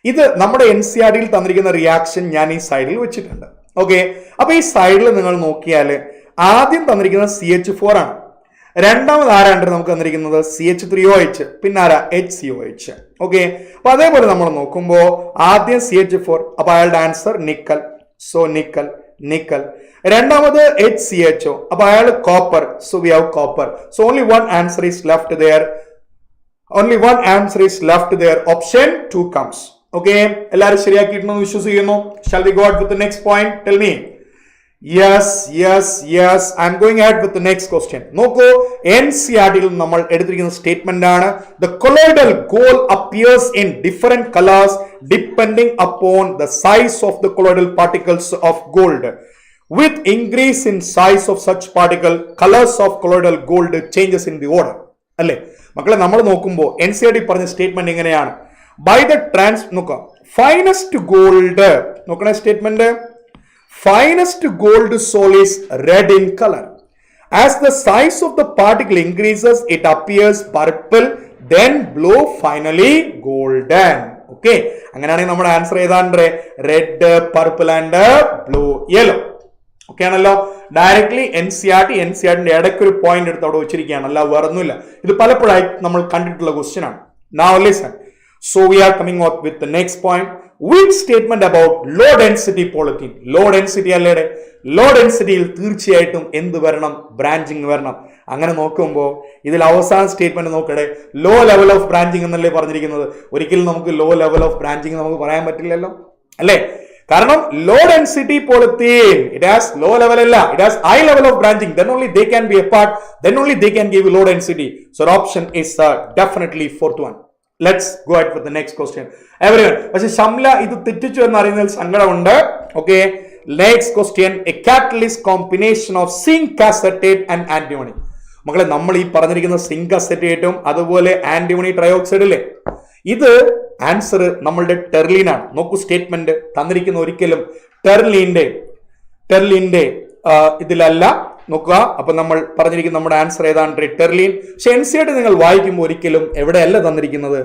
ഇത് നമ്മുടെ NCERT-ൽ തന്നിരിക്കുന്ന റിയാക്ഷൻ ഞാൻ ഈ സൈഡിൽ വെച്ചിട്ടുണ്ട്. ഓക്കെ, അപ്പൊ ഈ സൈഡിൽ നിങ്ങൾ നോക്കിയാൽ ആദ്യം തന്നിരിക്കുന്നത് CH4 ആണ്. രണ്ടാമത് ആരാണ്ട് നമുക്ക് തന്നിരിക്കുന്നത് CH3OH, പിന്നെ ആരാ HCOH. ഓക്കെ, അപ്പൊ അതേപോലെ നമ്മൾ നോക്കുമ്പോൾ ആദ്യം CH4, അപ്പൊ അയാളുടെ answer nickel. So nickel nickel. രണ്ടാമത് HCHO, അപ്പൊ അയാൾ copper. So we have copper. So only one answer is left there. Only one answer is left there. Option 2 comes. Okay, എല്ലാവരും ശരിയാക്കിയിട്ടുണ്ടെന്ന് വിശ്വസിക്കുന്നു. Shall we go ahead with the next point? Tell me. Yes. I'm going ahead with the next question. നോക്കൂ, NCERT-ൽ നമ്മൾ എടുത്തിരിക്കുന്ന സ്റ്റേറ്റ്മെന്റ് ആണ്, the colloidal gold appears in different colors depending upon the size of the colloidal particles of gold. With increase in size of such particle, colors of colloidal gold changes in the order. അല്ലേ മക്കളെ, നമ്മൾ നോക്കുമ്പോൾ NCERT പറഞ്ഞ സ്റ്റേറ്റ്മെന്റ് എങ്ങനെയാണ്? ബൈ ദ നോക്കാം, ഫൈനസ്റ്റ് ഗോൾഡ്, നോക്കണേ statement, finest gold sol is red in colour. As the size of the particle increases it appears purple, then blue, finally golden. Okay, അങ്ങനെയാണെങ്കിൽ നമ്മുടെ ആൻസർ ഏതാണ്ട് red, purple and blue, yellow. Okay ആണല്ലോ. ഡയറക്ട്ലി NCERT-ന്റെ ഇടയ്ക്ക് ഒരു പോയിന്റ് എടുത്ത് അവിടെ വെച്ചിരിക്കുകയാണ്, അല്ല വേറൊന്നുമില്ല. ഇത് പലപ്പോഴായി നമ്മൾ കണ്ടിട്ടുള്ള ക്വസ്റ്റ്യൻ ആണ്. Now listen. So we are coming up with the next point. Which statement about low density polythene? Low density അല്ലേ? Low densityയിൽ തീർച്ചയായിട്ടും എന്ത് വരണം? ബ്രാഞ്ചിങ് വരണം. അങ്ങനെ നോക്കുമ്പോൾ ഇതിൽ അവസാന സ്റ്റേറ്റ്മെന്റ് നോക്കട്ടെ, ലോ ലെവൽ ഓഫ് ബ്രാഞ്ചിങ് എന്നല്ലേ പറഞ്ഞിരിക്കുന്നത്. ഒരിക്കലും നമുക്ക് ലോ ലെവൽ ഓഫ് ബ്രാഞ്ചിങ് നമുക്ക് പറയാൻ പറ്റില്ലല്ലോ, അല്ലേ? കാരണം low density polythene it has low level അല്ല, it has high level of branching. then only they can be a part, then only they can give low density. So the option is definitely fourth one. Let's go ahead with the next question. Everyone, പക്ഷെ ഷംല ഇത് തെറ്റിച്ചു എന്ന് അറിയുന്നതിൽ സങ്കടമുണ്ട്. Okay, next question, a catalyst combination of zinc acetate and antimony. മക്കളെ, നമ്മൾ ഈ പറഞ്ഞിരിക്കുന്ന സിങ്ക് അസറ്റേറ്റും അതുപോലെ ആന്റിമണി ട്രയോക്സൈഡ് അല്ലേ, ഇത് ആൻസർ നമ്മളുടെ ടെർലിൻ ആണ്. നോക്കൂ, സ്റ്റേറ്റ്മെന്റ് തന്നിരിക്കുന്ന ഒരിക്കലും ടെർലിന്റെ ഇതിലല്ല. നോക്കുക, അപ്പൊ നമ്മൾ പറഞ്ഞിരിക്കുന്ന നമ്മുടെ ആൻസർ ഏതാണ്? ടെർലിൻ. പക്ഷെ NCERT നിങ്ങൾ വായിക്കുമ്പോൾ ഒരിക്കലും എവിടെയല്ല തന്നിരിക്കുന്നത്,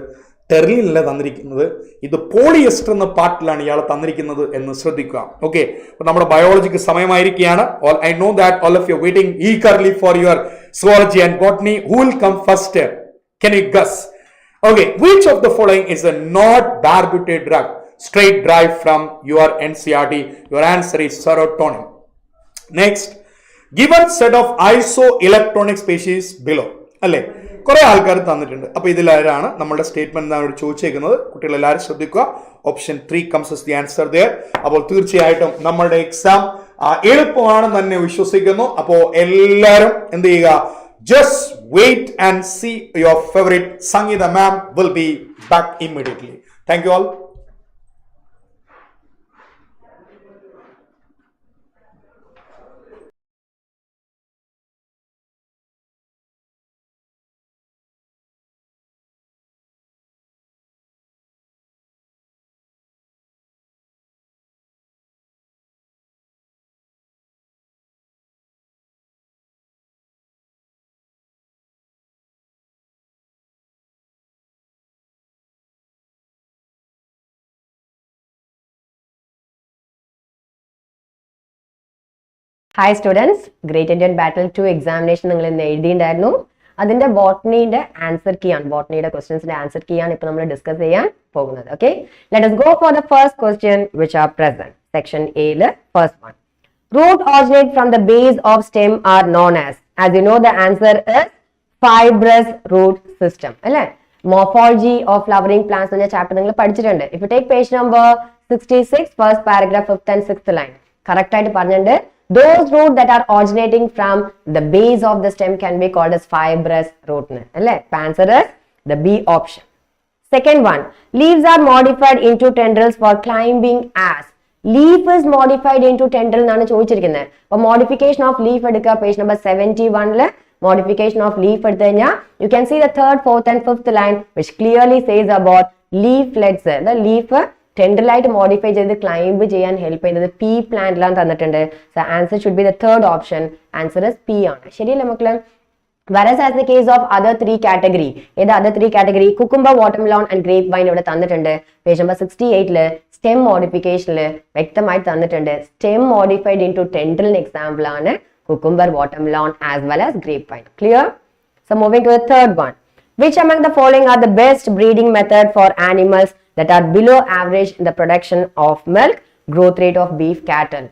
ടെർലിനല്ല തന്നിരിക്കുന്നത്, ഇത് പോളിയസ്റ്റർ എന്ന പാർട്ടിലാണ് ഇയാൾ തന്നിരിക്കുന്നത് എന്ന് ശ്രദ്ധിക്കുക. ഓക്കെ, അപ്പൊ നമ്മുടെ ബയോളജിക്ക് സമയമായിരിക്കുകയാണ്. I know that all of you are waiting eagerly for your zoology and botany. Who will come first? Can you guess? Okay, which of the following is a not barbiturate drug straight derived from your NCERT? Your answer is serotonin. Next, given set of isoelectronic species below, alle കുറെ ആൾക്കാർ തന്നിട്ടുണ്ട്. അപ്പോൾ ഇതിലാരാണ് നമ്മുടെ സ്റ്റേറ്റ്മെന്റ് എന്നാണ് ചോദിച്ചേക്കുന്നത്. കുട്ടികൾ എല്ലാവരും ശ്രദ്ധിക്കുക. Option 3 comes as the answer there. അപ്പോൾ തീർച്ചയായിട്ടും നമ്മുടെ എക്സാം എളുപ്പമാണെന്ന് തന്നെ വിശ്വസിക്കുന്നു. അപ്പോൾ എല്ലാവരും എന്ത് ചെയ്യുക, just wait and see your favorite Sangeeta ma'am will be back immediately. Thank you all. Hi students, Great Indian Battle 2 examination നിങ്ങൾ ഇന്ന് എഴുതിയിട്ടുണ്ടായിരുന്നു. അതിന്റെ ബോട്ടണിയുടെ ആൻസർ കീ ആണ്, ബോട്ടണിയുടെ ക്വസ്റ്റ്യൻസിന്റെ ആൻസർ കീ ആണ് ഇപ്പോൾ നമ്മൾ ഡിസ്കസ് ചെയ്യാൻ പോകുന്നത്. Okay, let us go for the first question which are present. Section A ല് first one. Root originate from the base of stem are known as you know the answer is fibrous root system. അല്ലേ? Morphology of flowering plants എന്ന ചാപ്റ്റർ നിങ്ങൾ പഠിച്ചിട്ടുണ്ട്. If you take page number 66, first paragraph, 5th and 6th line. Correct ആയിട്ട് പറഞ്ഞിട്ടുണ്ട്. Those roots that are originating from the base of the stem can be called as fibrous root. Answer is the B option. Second one, leaves are modified into tendrils for climbing as. Leaf is modified into tendril എന്നാണ് ചോദിച്ചിരിക്കുന്നത്. അപ്പോൾ modification of leaf എടുക്കുക, page number 71 modification of leaf എടുത്തു കഴിഞ്ഞാൽ you can see the 3rd, 4th and 5th line which clearly says about leaflets. The leaf ടെൻഡറിലായിട്ട് മോഡിഫൈ ചെയ്ത് ക്ലൈംബ് ചെയ്യാൻ ഹെൽപ്പ് ചെയ്യുന്നത് പീ പ്ലാന്റിലാണ് തന്നിട്ടുണ്ട്. So answer should be the 3rd option. Answer is pea ആണ്. ശരിയല്ലേ മക്കളെ? Whereas as the case of other 3 category, ഏത് other 3 category, cucumber, watermelon and grape vine ഇവിടെ തന്നിട്ടുണ്ട്. പേജ് നമ്പർ 68 സ്റ്റെം മോഡിഫിക്കേഷനിൽ വ്യക്തമായിട്ട് തന്നിട്ടുണ്ട്. Stem modified into tendril example ആണ് cucumber, watermelon as well as grape vine. Clear? So moving to the 3rd one. Which among the following are the best breeding method for animals that are below average in the production of milk, growth rate of beef cattle?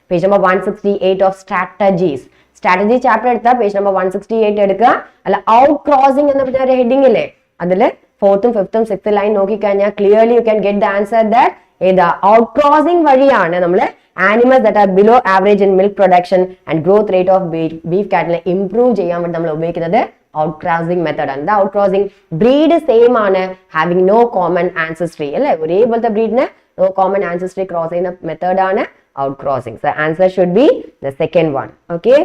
Page number 168 of strategies. Strategy chapter എടുത്താൽ page number 168 എടുക്കുക. അല്ല ഔട്ട് ക്രോസിംഗ് എന്ന പറഞ്ഞ ഹെഡിങ് ഇല്ലേ, അതിൽ 4th, 5th, 6th ലൈൻ നോക്കിക്കഴിഞ്ഞാൽ clearly you can get the answer that ഏതാ ഔട്ട് ക്രോസിംഗ് വഴിയാണ് നമ്മൾ animals that are below average in milk production and growth rate of beef cattle improve ചെയ്യാൻ വേണ്ടി നമ്മൾ ഉപയോഗിക്കുന്നത് outcrossing method ആണ്. outcrossing breed same ആണ്, having no common ancestry അല്ലേ, ഒരേപോലത്തെ ബ്രീഡിന് no common ancestry cross ചെയ്യുന്ന മെത്തേഡ് ആണ് outcrossing. So answer should be the second one. Okay,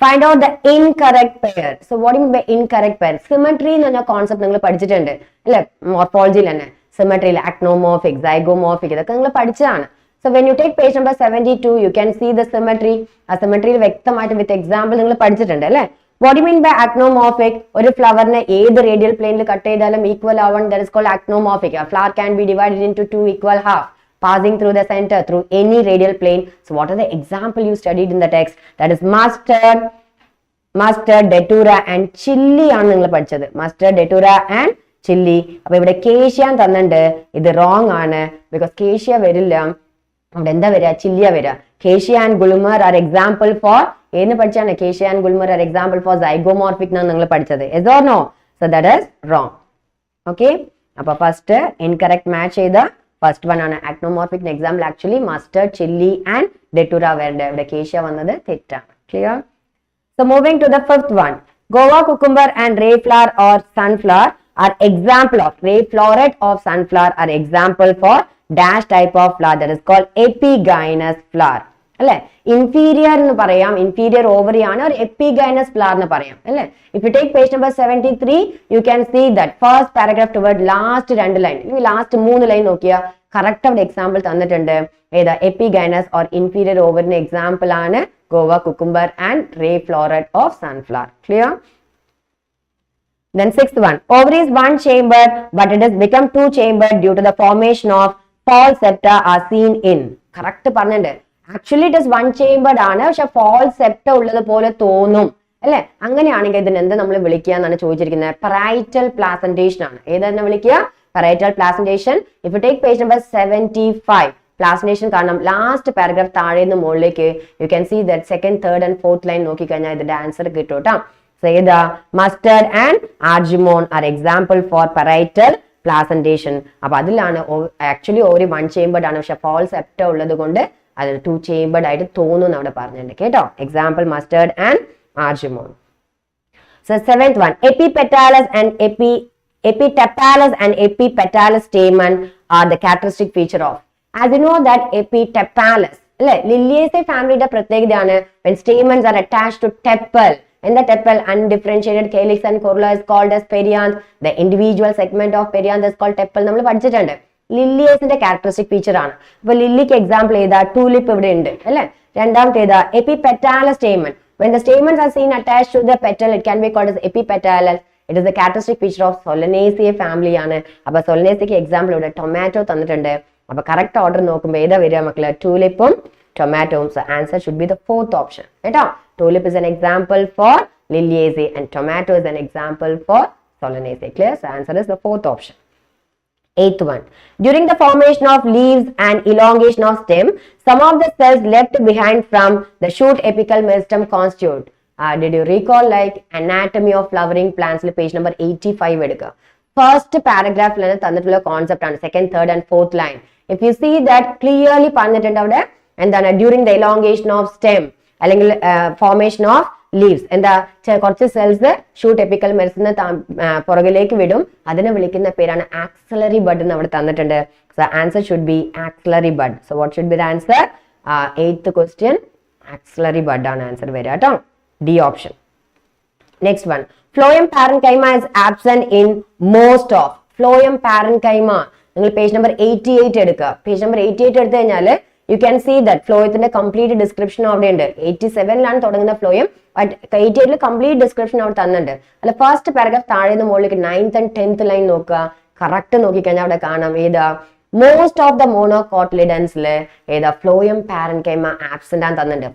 find out the incorrect pair. So what do you mean by incorrect pair? Symmetry എന്ന് പറഞ്ഞ കോൺസെപ്റ്റ് നിങ്ങൾ പഠിച്ചിട്ടുണ്ട് അല്ലേ, മോർഫോളജിയിൽ തന്നെ. സിമെട്രിയിൽ actinomorphic, zygomorphic ഇതൊക്കെ നിങ്ങൾ പഠിച്ചതാണ്. So when you take page number 72, you can see the symmetry. ആ സിമെട്രിയിൽ വ്യക്തമായിട്ട് വിത്ത് എക്സാമ്പിൾ നിങ്ങൾ പഠിച്ചിട്ടുണ്ട് അല്ലേ. What do you mean by actinomorphic? ഒരു ഫ്ലവറിനെ ഏത് റേഡിയൽ പ്ലെയിനിൽ കട്ട് ചെയ്താലും ഈക്വൽ ആവണം, that is called actinomorphic. A flower can be divided into 2 equal half, passing through the center through any radial plane. So what are the example you studied in the text? That is mustard, datura and chilli ആണ് നിങ്ങൾ പഠിച്ചത്. mustard, datura and chilli. അപ്പോൾ ഇവിടെ കേഷ്യ തന്നിട്ടുണ്ട്, ഇത് റോങ് ആണ്, ബിക്കോസ് കേഷ്യ വരില്ല, അവിടെ എന്താ വരിക, ചില്ലിയ വരിക. Cassia and gulmohar are example for ഏന്ന് പഠിച്ചാണ്, cassia and gulmohar are example for zygomorphic എന്നാണ് നിങ്ങൾ പഠിച്ചത്. Yes or no? So that is wrong. Okay, അപ്പൊ ഫസ്റ്റ് ഇൻകറക്റ്റ് മാച്ച് ചെയ്ത ഫസ്റ്റ് വൺ ആണ്. Actinomorphic example actually mustard, chilli and datura വരേണ്ടത്, ഇവിടെ കേഷ്യ വന്നത് തെറ്റാണ്. Clear? So moving to the 5th one. Guava, cucumber and ray flower or sunflower are example of, ray floret of sunflower are example for dash type of flower, that is called epigynous flower. അല്ലെ, ഇൻഫീരിയർ എന്ന് പറയാം, ഇൻഫീരിയർ ഓവറി ആണ്, ഒരു എപ്പിഗൈനസ് ഫ്ലവർ എന്ന് പറയാം അല്ലെ. If you take page number 73, you can see that first paragraph toward last 2 line, last 3 line നോക്കിയാൽ കറക്റ്റ് അവിടെ എക്സാമ്പിൾ തന്നിട്ടുണ്ട്. ഏതാ എപ്പിഗൈനസ് ഓർ ഇൻഫീരിയർ ഓവറിന്റെ എക്സാമ്പിൾ ആണ് guava, cucumber and ray floret of sunflower. Clear? Then 6th one. Ovary is one chamber, but it has become 2 chambered due to the formation of false septa are seen in. Correct പറഞ്ഞിട്ടുണ്ട്. Actually it is one chambered ആണ്, പക്ഷെ false septa ഉള്ളത് പോലെ തോന്നും അല്ലെ. അങ്ങനെയാണെങ്കിൽ ഇതിന് എന്താ നമ്മൾ വിളിക്കുക എന്നാണ് ചോദിച്ചിരിക്കുന്നത്. parietal placentation ആണ്. ഏതെന്ന് വിളിക്കുക? parietal placentation. If you take page number 75, placentation കാണാം ലാസ്റ്റ് പാരഗ്രാഫ് താഴെ നിന്ന് മുകളിലേക്ക്. You can see that 2nd, 3rd and 4th line നോക്കിക്കഴിഞ്ഞാൽ ഇതിന്റെ ആൻസർ കിട്ടും കേട്ടോ. So So either mustard and argemone are example for parietal placentation. അപ്പൊ അതിലാണ് ആക്ച്വലി ഒരു 1 chambered ആണ്, പക്ഷെ false septa ഉള്ളത് കൊണ്ട് അത് 2 chambered ആയിട്ട് തോന്നുന്നു അവിടെ പറഞ്ഞിട്ടുണ്ട് കേട്ടോ. Example mustard and argemone. So 7th one, epipetalous and epitepalous and epipetalous stamen are the characteristic feature of. As you know that epitepalous, Liliaceae family യുടെ പ്രത്യേകതയാണ് when stamens are attached to tepal. In the tepal, undifferentiated calyx and corolla is called as perianth. The individual segment of perianth is called tepal. നമ്മൾ പഠിച്ചിട്ടുണ്ട്. ലില്ലിയേസിന്റെ characteristic feature ആണ്. അപ്പൊ ലില്ലിക്ക് എക്സാമ്പിൾ ഏതാ? tulip ഇവിടെ ഉണ്ട് അല്ലെ. രണ്ടാമത്തെ ഏതാ? epipetalous stamen. When the stamens are seen attached to the petal, it can be called as epipetalous. It is the characteristic feature of Solanaceae family ആണ്. അപ്പൊ Solanaceae എക്സാമ്പിൾ ഇവിടെ ടൊമാറ്റോ തന്നിട്ടുണ്ട്. അപ്പൊ കറക്റ്റ് ഓർഡർ നോക്കുമ്പോൾ ഏതാ വരിക മക്കളെ? ടൂലിപ്പും ടൊമാറ്റോയും. So answer should be the 4th option. കേട്ടോ. Tulip is an example for Liliaceae and tomato is an example for Solanaceae. Clear? So answer is the 4th option. 8th one. During the formation of leaves and elongation of stem, some of the cells left behind from the shoot apical meristem constitute. Did you recall like anatomy of flowering plants? Page number 85 edukka. First paragraph lana thannittula concept ആണ്. Second, third and fourth line. If you see that clearly പറഞ്ഞിട്ടുണ്ട് അവിടെ എന്താണ് during the elongation of stem അല്ലെങ്കിൽ formation of leaves എന്താ കുറച്ച് സെൽസ് ഷൂട്ട് എപ്പിക്കൽ മെറിസ്റ്റത്തിന് പുറകിലേക്ക് വിടും. അതിനെ വിളിക്കുന്ന പേരാണ് ആക്സിലറി ബഡ് എന്ന് അവിടെ തന്നിട്ടുണ്ട്. So answer should B axillary bud. So what should be the answer? 8th question axillary bud ആണ് ആൻസർ വരിക കേട്ടോ. D option. Next one, phloem parenchyma is absent in most of. Phloem parenchyma നിങ്ങൾ പേജ് നമ്പർ 88 എടുക്കുക. പേജ് നമ്പർ 88 എടുത്തു കഴിഞ്ഞാൽ you can see that ഫ്ലോയത്തിന്റെ കംപ്ലീറ്റ് ഡിസ്ക്രിപ്ഷൻ അവിടെ ഉണ്ട്. 87ലാണ് തുടങ്ങുന്ന ഫ്ലോയം, ബട്ട് 88ൽ കംപ്ലീറ്റ് ഡിസ്ക്രിപ്ഷൻ അവിടെ തന്നിട്ടുണ്ട്. അല്ല ഫസ്റ്റ് പാരഗ്രാഫ് താഴെ നിന്ന് മുകളിലേക്ക് 9th and 10th ലൈൻ നോക്കുക. കറക്റ്റ് നോക്കിക്കഴിഞ്ഞാൽ അവിടെ കാണാം ഏതാ മോസ്റ്റ് ഓഫ് ദ മോണോകോട്ടിലിഡൻസില് ഏതാ ഫ്ലോയം പാരൻകൈമ ആബ്സെന്റ് ആണ് തന്നിട്ടുണ്ട്.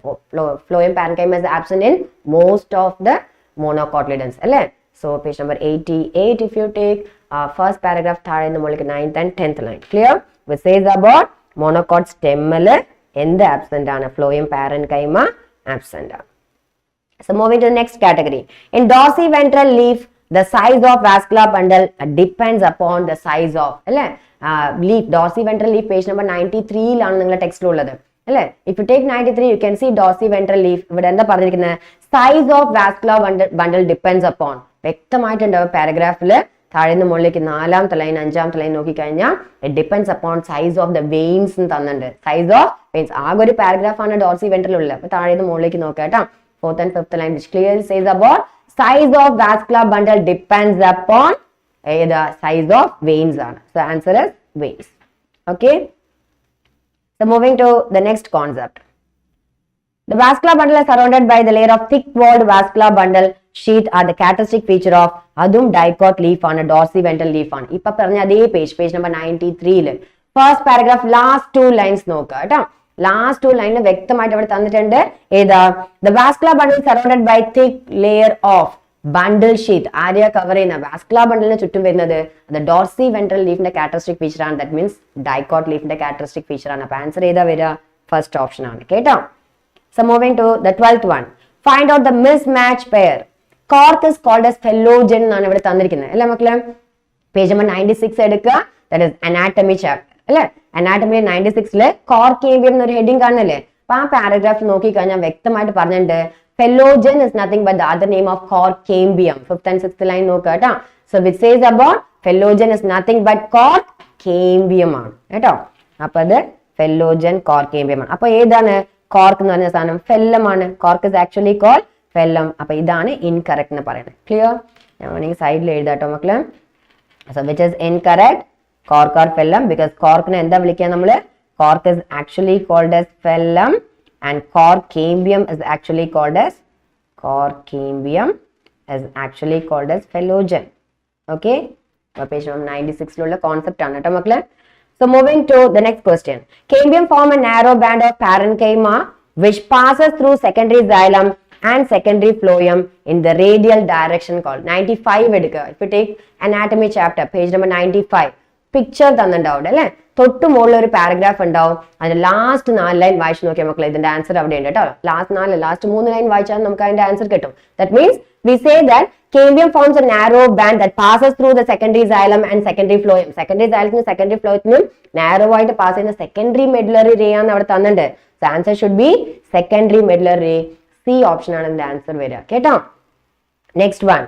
Phloem parenchyma is absent in most of the monocotyledons അല്ലേ. So page number 88 if you take first paragraph താഴെ നിന്ന് മുകളിലേക്ക് 9th and 10th line. Clear? Which says about monocot stemമില് എന്ത് ആബ്സെന്റ് ആണ്? ഫ്ലോയം പാരൻകൈമ ആബ്സെന്റ് ആണ്. So moving to the next category. In dorsiventral leaf, the size of vascular bundle depends upon the size of അല്ലേ leaf. Dorsiventral leaf page number 93ലാണ് നിങ്ങളുടെ ടെക്സ്റ്റിലുള്ളത് അല്ലേ. If you take 93 you can see dorsiventral leaf. ഇവിടെ എന്താ പറഞ്ഞിരിക്കുന്നത്? Size of vascular bundle depends upon. വ്യക്തമായിട്ടുണ്ട് പാരഗ്രാഫില് താഴെ നിന്ന് മുകളിലേക്ക് 4th ലൈൻ 5th ലൈൻ നോക്കിക്കഴിഞ്ഞാൽ it depends upon size of the veins എന്ന് തന്നിട്ടുണ്ട്. സൈസ് ഓഫ് വെയിൻസ് ആകെ ഒരു പാരഗ്രാഫ് ആണ് ഡോർസിവെൻട്രൽ ഉള്ളത്. അപ്പൊ താഴെ നിന്ന് മുകളിലേക്ക് നോക്കാം കേട്ടോ. 4th and 5th line which clearly says about size of vascular bundle depends upon the size of veins ആണ്. So answer is veins. Okay. So moving to the next concept. The vascular bundle is surrounded by the layer of thick-walled vascular bundle sheath are the characteristic feature of അതും dicot leaf ആണ്, dorsiventral leaf ആണ്. ഇപ്പൊ പറഞ്ഞ അതേ പേജ് നമ്പർ 93ല് ഫസ്റ്റ് പാരഗ്രാഫ് ലാസ്റ്റ് 2 ലൈൻസ് നോക്കുക കേട്ടോ. ലാസ്റ്റ് 2 ലൈനിൽ വ്യക്തമായിട്ട് അവിടെ തന്നിട്ടുണ്ട് ഏതാ the vascular bundle surrounded by thick layer of bundle sheath. ആരെയാ കവർ ചെയ്യുന്ന? വാസ്കുലർ ബണ്ടിലിന് ചുറ്റും വരുന്നത് അത് dorsiventral leafന്റെ characteristic feature ആണ്. that means dicot leafന്റെ characteristic feature ആണ്. അപ്പൊ ആൻസർ ഏതാ വരിക? ഫസ്റ്റ് ഓപ്ഷൻ ആണ് കേട്ടോ. So moving to the 12th one. Find out the mismatch pair. Cork is called as phellogen എന്നാണ് ഇവിടെ തന്നിരിക്കുന്നത് അല്ലേ മക്കളെ. പേജ് നമ്പർ 96 എടുക്കുക. that is anatomy chapter അല്ലെ. അനാട്ടമി 96ല് കോർക്ക് കേമ്പിയം എന്നൊരു ഹെഡിങ് കാണുന്നില്ലേ. അപ്പൊ ആ പാരഗ്രാഫ് നോക്കി കഴിഞ്ഞാൽ വ്യക്തമായിട്ട് പറഞ്ഞിട്ടുണ്ട് phellogen is nothing but the other name of cork cambium. 5th and 6th line നോക്കുക കേട്ടോ. So which says about phellogen is nothing but cork cambium ആണ് കേട്ടോ. അപ്പൊ അത് phellogen cork cambium ആണ്. അപ്പൊ ഏതാണ് കോർക്ക് എന്ന് പറഞ്ഞ സാധനം? ഫെല്ലം ആണ്. Cork is actually call phellem. അപ്പൊ ഇതാണ് ഇൻകറക്റ്റ് എന്ന് പറയുന്നത്. ക്ലിയർ? ഞാൻ വേണമെങ്കിൽ സൈഡിൽ എഴുതാട്ടോ മക്കളെ. So which is incorrect? Cork or phellem. Because കോർക്കിനെ എന്താ വിളിക്കുക നമ്മള്? Cork is actually called as phellem and cork cambium is actually called as phellogen. Okay. Page 96ലുള്ള കോൺസെപ്റ്റ് ആണ് കേട്ടോ മക്കളെ. So moving to the next question. Cambium form a narrow band of parenchyma which passes through secondary xylem and secondary phloem in the radial direction called 95 edukka. If you take anatomy chapter page number 95. Picture തന്നിട്ടുണ്ടാവും അല്ലെ. തൊട്ട് മുകളിൽ ഒരു പാരഗ്രാഫ് ഉണ്ടാവും. അതിന്റെ ലാസ്റ്റ് 4 ലൈൻ വായിച്ചു നോക്കിയാൽ മക്കളെ ഇതിന്റെ ആൻസർ അവിടെ ഉണ്ട് കേട്ടോ. ലാസ്റ്റ് 3 ലൈൻ വായിച്ചാൽ നമുക്ക് അതിന്റെ ആൻസർ കിട്ടും. That means we say that cambium forms a narrow band that passes through the secondary xylem and secondary phloem. Secondary xylem secondary phloem narrow ആയിട്ട് പാസ് ചെയ്യുന്ന secondary medullary ray ആണ് അവിടെ തന്നിട്ടുണ്ട്. So answer should be secondary medullary ray. C option ആണ് ഇതിന്റെ ആൻസർ വരിക കേട്ടോ. Next one.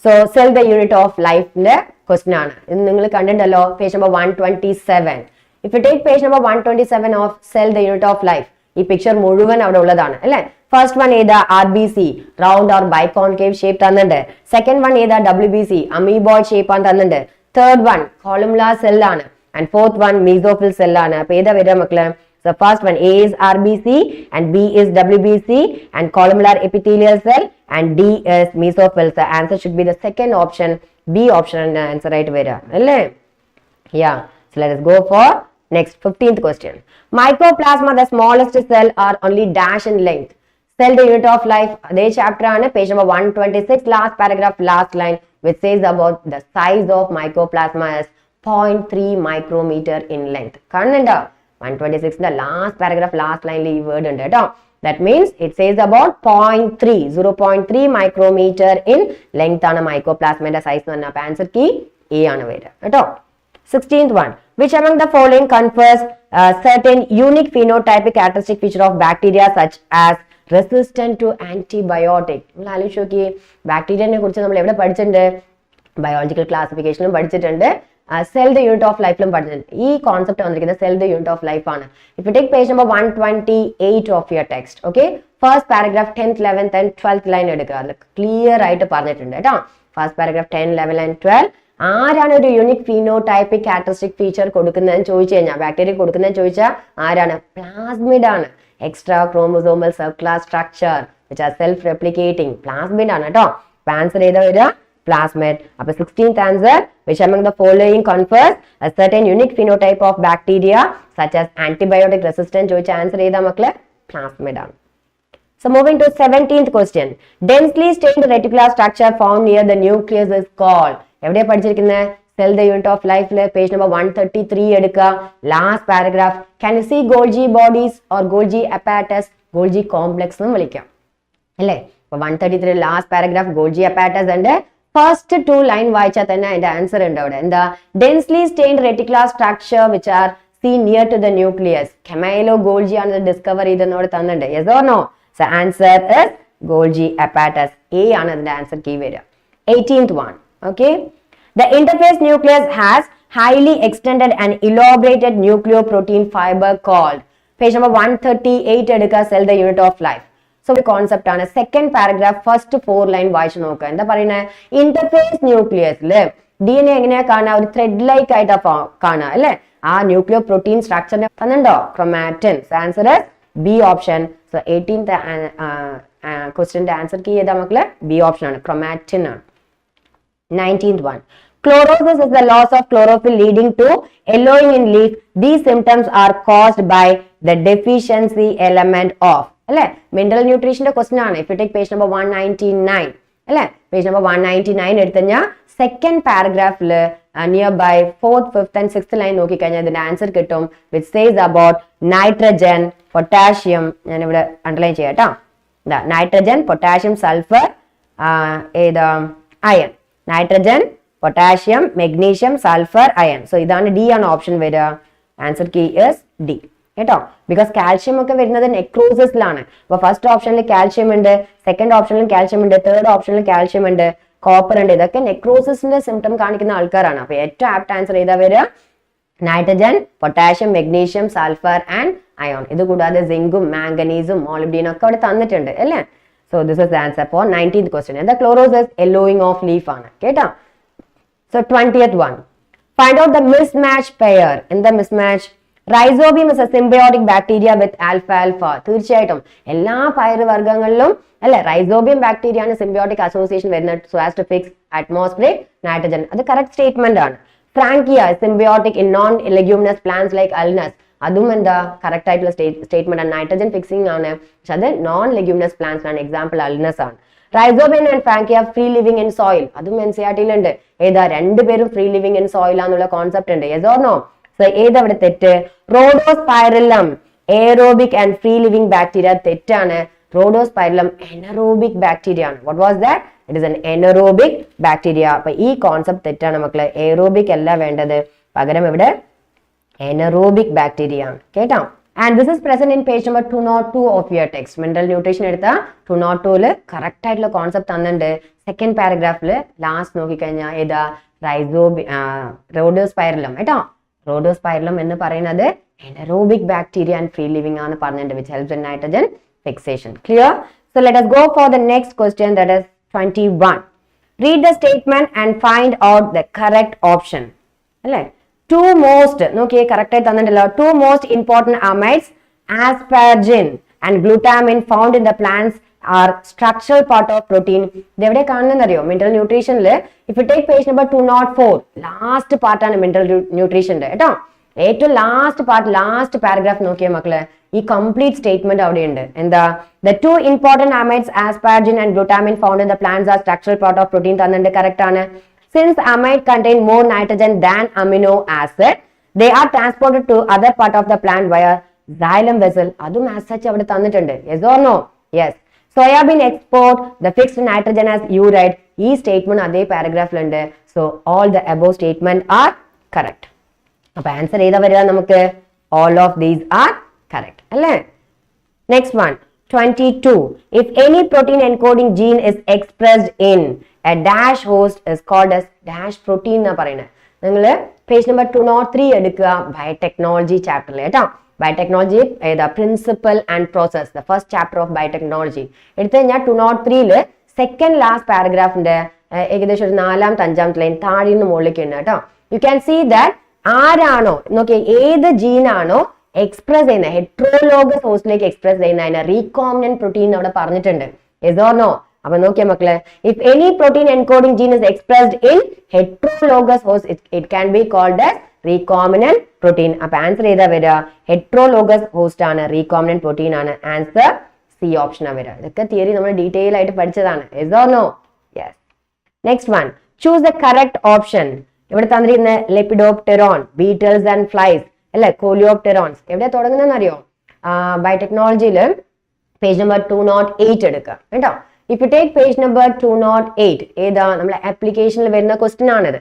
So cell the unit of ലൈഫിന്റെ ക്വസ്റ്റ്യൻ ആണ്. ഇത് നിങ്ങൾ കണ്ടിട്ടുണ്ടല്ലോ page number 127. If you take page number 127 of cell the unit of life, ഈ പിക്ചർ മുഴുവൻ അവിടെ ഉള്ളതാണ് അല്ലെ. ഫസ്റ്റ് വൺ ഏതാ RBC, round or biconcave shape തന്നിട്ടുണ്ട്. സെക്കൻഡ് വൺ ഏതാ WBC, അമീബോയ്ഡ് ഷേപ്പ് ആണ് തന്നിട്ടുണ്ട്. തേർഡ് വൺ കോളുമുലാർ സെൽ ആണ്. And fourth one mesophyll cell ആണ്. അപ്പൊ ഏതാ വരിക മക്കളെ? So first one A is RBC and B is WBC and columnar epithelial cell and D is mesophyll. The answer should be the second option. B option and answer right vara. Yeah. So let us go for next 15th question. Mycoplasma, the smallest cell, are only dash in length. Cell the unit of life. They chapter on page number 126, last paragraph, last line, which says about the size of mycoplasma is 0.3 micrometer in length. Kannanda 126 the last paragraph last line li word undu ട്ടോ. That means it says about 0.3 micrometer in length ആണ് mycoplasma ന്റെ size എന്ന് പറഞ്ഞാൽ answer key A ആണ് വരിക ട്ടോ. 16th one. Which among the following confers certain unique phenotypic characteristic feature of bacteria such as resistant to antibiotic? നിങ്ങൾ ആലോചിച്ച് നോക്കിയേ, ബാക്ടീരിയനെ കുറിച്ച് നമ്മൾ എവിടെ പഠിച്ചിട്ടുണ്ട്? ബയോളജിക്കൽ ക്ലാസിഫിക്കേഷനും പഠിച്ചിട്ടുണ്ട്, സെൽ ദ യൂണിറ്റ് ഓഫ് ലൈഫിലും പഠിച്ചിട്ടുണ്ട്. ഈ കോൺസെപ്റ്റ് വന്നിരിക്കുന്നത് cell the unit of life ആണ്. If you take page number 128 of your text, okay, first paragraph 10th 11th and 12th line എടുക്കുക. അതിൽ ക്ലിയർ ആയിട്ട് പറഞ്ഞിട്ടുണ്ട് കേട്ടോ. ഫസ്റ്റ് പാരഗ്രാഫ് 10 11 and 12 ആരാണ് ഒരു യൂണിക് ഫീനോടൈപ്പിക് കാരക്ടറിസ്റ്റിക് ഫീച്ചർ കൊടുക്കുന്നതെന്ന് ചോദിച്ചു കഴിഞ്ഞാൽ, ബാക്ടീരിയ കൊടുക്കുന്നതെന്ന് ചോദിച്ചാൽ ആരാണ്? പ്ലാസ്മിഡ് ആണ്. Extra chromosomal circular structure which are self replicating, plasmid ആണ് കേട്ടോ. ആൻസർ ഏതാ വരിക? Plasmid. Up 16th answer, which among the following confers a certain unique phenotype of bacteria such as antibiotic resistant? Which answer is the plasmid. So moving to 17th question. Densely stained reticular structure found near the nucleus is called. Every cell the unit of life, page number 133 edukka, last paragraph. Can you see Golgi bodies or Golgi apparatus? Golgi complex nu vilikam. Alle 133 last paragraph Golgi apparatus and first two line vaaicha thanne inde answer undu avade. Endha densely stained reticular structure which are seen near to the nucleus. Camilo Golgi ആണ് discover ചെയ്തെന്നോട് തന്നിട്ടുണ്ട്. Yes or no? So answer is Golgi apparatus. A ആണ് അതിന്റെ ആൻസർ കീ വരിക. 18th one. Okay. The interface nucleus has highly extended and elaborated nucleoprotein fiber called. Page number 138 എടുക്കുക, cell the unit of life. So the concept ആണ്. Second paragraph first 4 line വായിച്ചു നോക്കുക. എന്താ പറയുന്നത്? ഇന്റർഫേസ് ന്യൂക്ലിയസില് DNA എങ്ങനെയാ കാണുക? ഒരു ത്രെഡ് ലൈക്ക് ആയിട്ടാ കാണുക അല്ലെ. ആ ന്യൂക്ലിയോ പ്രോട്ടീൻ സ്ട്രക്ചറിനെ തന്നുണ്ടോ? Chromatin. Answer is B option. So 18th ക്വസ്റ്റ്യന്റെ ആൻസർ കീ ചെയ്താൽ മക്കളെ B option ആണ്, ക്രൊമാറ്റിൻ ആണ്. 19th one. Chlorosis is the loss of chlorophyll leading to yellowing in leaf. These symptoms are caused by the deficiency element of. അല്ലെ, മിനറൽ ന്യൂട്രീഷന്റെ ക്വസ്റ്റ്യൻ ആണ്. If you take page number 199 അല്ലെ, പേജ് നമ്പർ 199 എടുത്തു കഴിഞ്ഞാൽ സെക്കൻഡ് പാരഗ്രാഫില് near by 4th 5th and 6th line നോക്കിക്കഴിഞ്ഞാൽ ഇതിന്റെ ആൻസർ കിട്ടും. Which says about nitrogen, potassium. ഞാൻ ഇവിടെ അണ്ടർലൈൻ ചെയ്യാം കേട്ടോ. നൈട്രജൻ, പൊട്ടാഷ്യം, സൾഫർ, ഏത് iron. Nitrogen, potassium, magnesium, sulphur, iron. So ഇതാണ് ഡി ആണ് ഓപ്ഷൻ വരിക. ആൻസർ കീ ഇസ് ഡി കേട്ടോ. ബിക്കോസ് കാൽഷ്യം ഒക്കെ വരുന്നത് നെക്രോസിസിലാണ്. അപ്പൊ ഫസ്റ്റ് ഓപ്ഷനിൽ കാൽഷ്യം ഉണ്ട്, സെക്കൻഡ് ഓപ്ഷനിലും കാൽഷ്യം ഉണ്ട്, തേർഡ് ഓപ്ഷനിൽ കാൽഷ്യം ഉണ്ട്, കോപ്പർ ഉണ്ട്. ഇതൊക്കെ നെക്രോസിസിന്റെ സിംറ്റം കാണിക്കുന്ന ആൾക്കാരാണ്. അപ്പൊ ഏറ്റവും ആപ്റ്റ് ആൻസർ ചെയ്താൽ വരിക nitrogen, potassium, magnesium, sulphur and iron. ഇത് കൂടാതെ സിങ്കും മാംഗനീസും മോളിബ്ഡിനും ഒക്കെ അവിടെ തന്നിട്ടുണ്ട് അല്ലേ. So this is answer for 19th question. എന്താ? ക്ലോറോസിസ് യെല്ലോയിങ് ഓഫ് ലീഫ് ആണ് കേട്ടോ. So 20th one. Find out the mismatch pair. In the mismatch, Rhizobium is a symbiotic bacteria with alfalfa. തീർച്ചയായിട്ടും എല്ലാ പയറുവർഗ്ഗങ്ങളിലും അല്ലെ റൈസോബിയം ബാക്ടീരിയ ആണ് സിംബിയോട്ടിക് അസോസിയേഷൻ വരുന്നത്, so as to fix atmospheric nitrogen. അത് കറക്റ്റ് സ്റ്റേറ്റ്മെന്റ് ആണ്. Frankia symbiotic in non leguminous plants like Alnus. അതും എന്താ കറക്റ്റ് ആയിട്ടുള്ള സ്റ്റേറ്റ്മെന്റ് ആണ്. നൈട്രജൻ ഫിക്സിംഗ് ആണ്, പക്ഷെ അത് നോൺ ലെഗ്യൂമിനസ് പ്ലാന്റ്സ് ആണ്. എക്സാമ്പിൾ അൽനസ് ആണ്. Rhizobium and Frankia free living in soil. അതും NCERT-ലുണ്ട്. ഏതാ രണ്ടുപേരും ഫ്രീ ലിവിംഗ് ഇൻ സോയിൽ ആണെന്നുള്ള കോൺസെപ്റ്റ് ഉണ്ട്. Yes or no? സോ ഏതാ ഇവിടെ തെറ്റ്? Rhodospirillum aerobic and free living bacteria തെറ്റാണ്. റോഡോസ്പൈറലം എനറോബിക് ബാക്ടീരിയ ആണ്. What was that? It is an anaerobic bacteria. അപ്പൊ ഈ കോൺസെപ്റ്റ് തെറ്റാണ് മക്കളെ. എയറോബിക് അല്ല വേണ്ടത്, പകരം ഇവിടെ എനറോബിക് ബാക്ടീരിയ ആണ്. കേട്ടോ? And this is present in page number 202 of your text. Mineral nutrition എടുത്ത 202 കറക്റ്റ് ആയിട്ടുള്ള കോൺസെപ്റ്റ് തന്നിട്ടുണ്ട്. സെക്കൻഡ് പാരഗ്രാഫില് ലാസ്റ്റ് നോക്കിക്കഴിഞ്ഞാൽ ഏതാ റോഡോസ്പൈറലം കേട്ടോ. റോഡോസ്പൈറലം എന്ന് പറയുന്നത് anaerobic bacteria and free living ആണ് പറഞ്ഞിട്ടുണ്ട്, which helps in nitrogen fixation. Clear? So let us go for the next question, that is 21. Read the statement and find out the correct option. അല്ലേ? Two most, നോക്കിയേ കറക്റ്റ് ആയി തന്നിട്ടുണ്ടല്ലോ. Two most important amides, asparagine and glutamine found in the plants are structural part of protein. ഇതെവിടെ കാണുന്നതെന്ന് അറിയോ? മിനറൽ ന്യൂട്രീഷനിൽ if you take page number 204, last പാർട്ടാണ് മിനറൽ ന്യൂട്രീഷന്റെ കേട്ടോ. ഏറ്റവും ലാസ്റ്റ് പാർട്ട്, ലാസ്റ്റ് പാരഗ്രാഫ് നോക്കിയേ മക്കളെ, ഈ കംപ്ലീറ്റ് സ്റ്റേറ്റ്മെന്റ് അവിടെയുണ്ട്. എന്താ? The two important amides, asparagine and glutamine found in the plants are structural part of protein തന്നിട്ടുണ്ട്. കറക്റ്റ് ആണ്. Since amide contain more nitrogen than amino acid, they are transported to other part of the plant via xylem vessel. അതും as such അവിടെ തന്നിട്ടുണ്ട്. Yes or no? Yes. Soybean export the fixed nitrogen as uride. ഈ സ്റ്റേറ്റ്മെന്റ് അതേ പാരഗ്രാഫിലുണ്ട്. So all the above statement are correct. അപ്പൊ ആൻസർ ഏതാ വരിക നമുക്ക്? All of these are correct. അല്ലേ? Next one, 22. If any protein encoding gene is expressed in a dash host is called as dash protein എന്നാ പറയുന്നത്. നിങ്ങൾ പേജ് നമ്പർ 203 എടുക്കുക, ബയോടെക്നോളജി ചാപ്റ്ററിൽ കേട്ടോ. ബയോടെക്നോളജി ഏതാ? Principal and process, the first chapter of biotechnology എടുത്ത് കഴിഞ്ഞാൽ 203 സെക്കൻഡ് ലാസ്റ്റ് പാരഗ്രാഫിന്റെ ഏകദേശം ഒരു 4ാമത്തെ 5ാമത്തെ ലൈൻ താഴെ നിന്ന് മുകളിലേക്ക് ഉണ്ട് കേട്ടോ. യു ക്യാൻ സീ ദാറ്റ് ആരാണോ നോക്കിയ ഏത് ജീനാണോ എക്സ്പ്രസ് ചെയ്യുന്ന ഹെട്രോലോഗസ് ഹോസ്റ്റിലേക്ക് എക്സ്പ്രസ് ചെയ്യുന്ന റീകോമിനന്റ് പ്രോട്ടീൻ അവിടെ പറഞ്ഞിട്ടുണ്ട്. Yes or no? അപ്പൊ നോക്കിയാ മക്കളെ, if any protein encoding gene is expressed in heterologous host it can be called as recombinant protein. അപ്പൊ ആൻസർ ഏതാ വരിക? ഹെട്രോലോഗസ് ഹോസ്റ്റ് ആണ്, റീകോമിനന്റ് പ്രോട്ടീൻ ആണ്. ആൻസർ സി ഓപ്ഷൻ ആണ് വരിക. ഇതൊക്കെ തിയറി നമ്മൾ ഡീറ്റെയിൽ ആയിട്ട് പഠിച്ചതാണ്. Yes or no? Yes. Next one, choose the correct option. ഇവിടെ തന്നിരിക്കുന്ന ലെപ്പിഡോപ്റ്റെറോൺ, ബീറ്റൽസ് ആൻഡ് ഫ്ലൈസ് അല്ലെ, കോലിയോപ്റ്റെറോൺസ് എവിടെ തുടങ്ങുന്നതെന്ന് അറിയോ? ബയോടെക്നോളജിയിൽ പേജ് നമ്പർ 208 എടുക്കുക കേട്ടോ. If you take page number 208, ഏതാ നമ്മളെ ആപ്ലിക്കേഷനിൽ വരുന്ന ക്വസ്റ്റ്യൻ ആണിത്.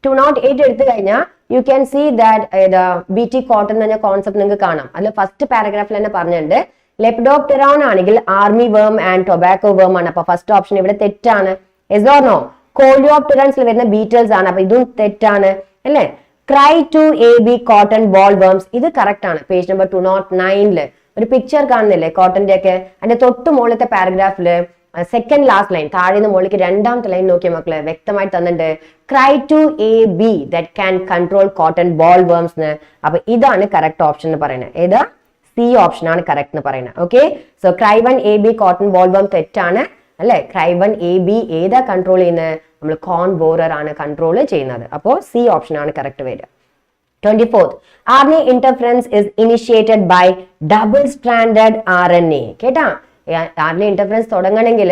208 എടുത്തു കഴിഞ്ഞാൽ യു ക്യാൻ സീ ദാറ്റ് ഏതാ BT കോട്ടൺ എന്ന് പറഞ്ഞ കോൺസെപ്റ്റ് നിങ്ങൾക്ക് കാണാം. അതിൽ ഫസ്റ്റ് പാരഗ്രാഫിൽ തന്നെ പറഞ്ഞിട്ടുണ്ട് ലെപ്പിഡോപ്റ്റെറോൺ ആണെങ്കിൽ ആർമി വേം ആൻഡ് ടൊബാക്കോ വേം ആണ്. അപ്പൊ ഫസ്റ്റ് ഓപ്ഷൻ ഇവിടെ തെറ്റാണ്. Yes or no? കോലിയോപ്റ്റെറൻസിൽ വരുന്ന ബീറ്റൽസ് ആണ്, അപ്പൊ ഇതും തെറ്റാണ് അല്ലേ. Cry two AB cotton boll worms, ഇത് കറക്റ്റ് ആണ്. പേജ് നമ്പർ 209 ഒരു പിക്ചർ കാണുന്നില്ലേ കോട്ടന്റെ ഒക്കെ? അതിന്റെ തൊട്ട് മുകളിലത്തെ പാരഗ്രാഫില് സെക്കൻഡ് ലാസ്റ്റ് ലൈൻ താഴെ നിന്ന് മുകളിലേക്ക് 2ാമത്തെ ലൈൻ നോക്കിയ മക്കളെ വ്യക്തമായിട്ട് തന്നിട്ടുണ്ട് cry two AB that can control cotton boll worms എന്ന്. അപ്പൊ ഇതാണ് കറക്റ്റ് ഓപ്ഷൻ എന്ന് പറയുന്നത്. ഏതാ? സി ഓപ്ഷൻ ആണ് കറക്റ്റ് എന്ന് പറയുന്നത്. Okay, so cry 1 AB cotton ball വേം തെറ്റാണ് അല്ലെ. ക്രൈ 1 AB ഏതാ കൺട്രോൾ ചെയ്യുന്നത്? നമ്മൾ കോൺ ബോറർ ആണ് കൺട്രോൾ ചെയ്യുന്നത്. അപ്പോൾ സി ഓപ്ഷൻ ആണ് കറക്റ്റ് വരിക. 24th, RNA interference is initiated by double-stranded RNA. കേട്ടാ, RNA interference തുടങ്ങണമെങ്കിൽ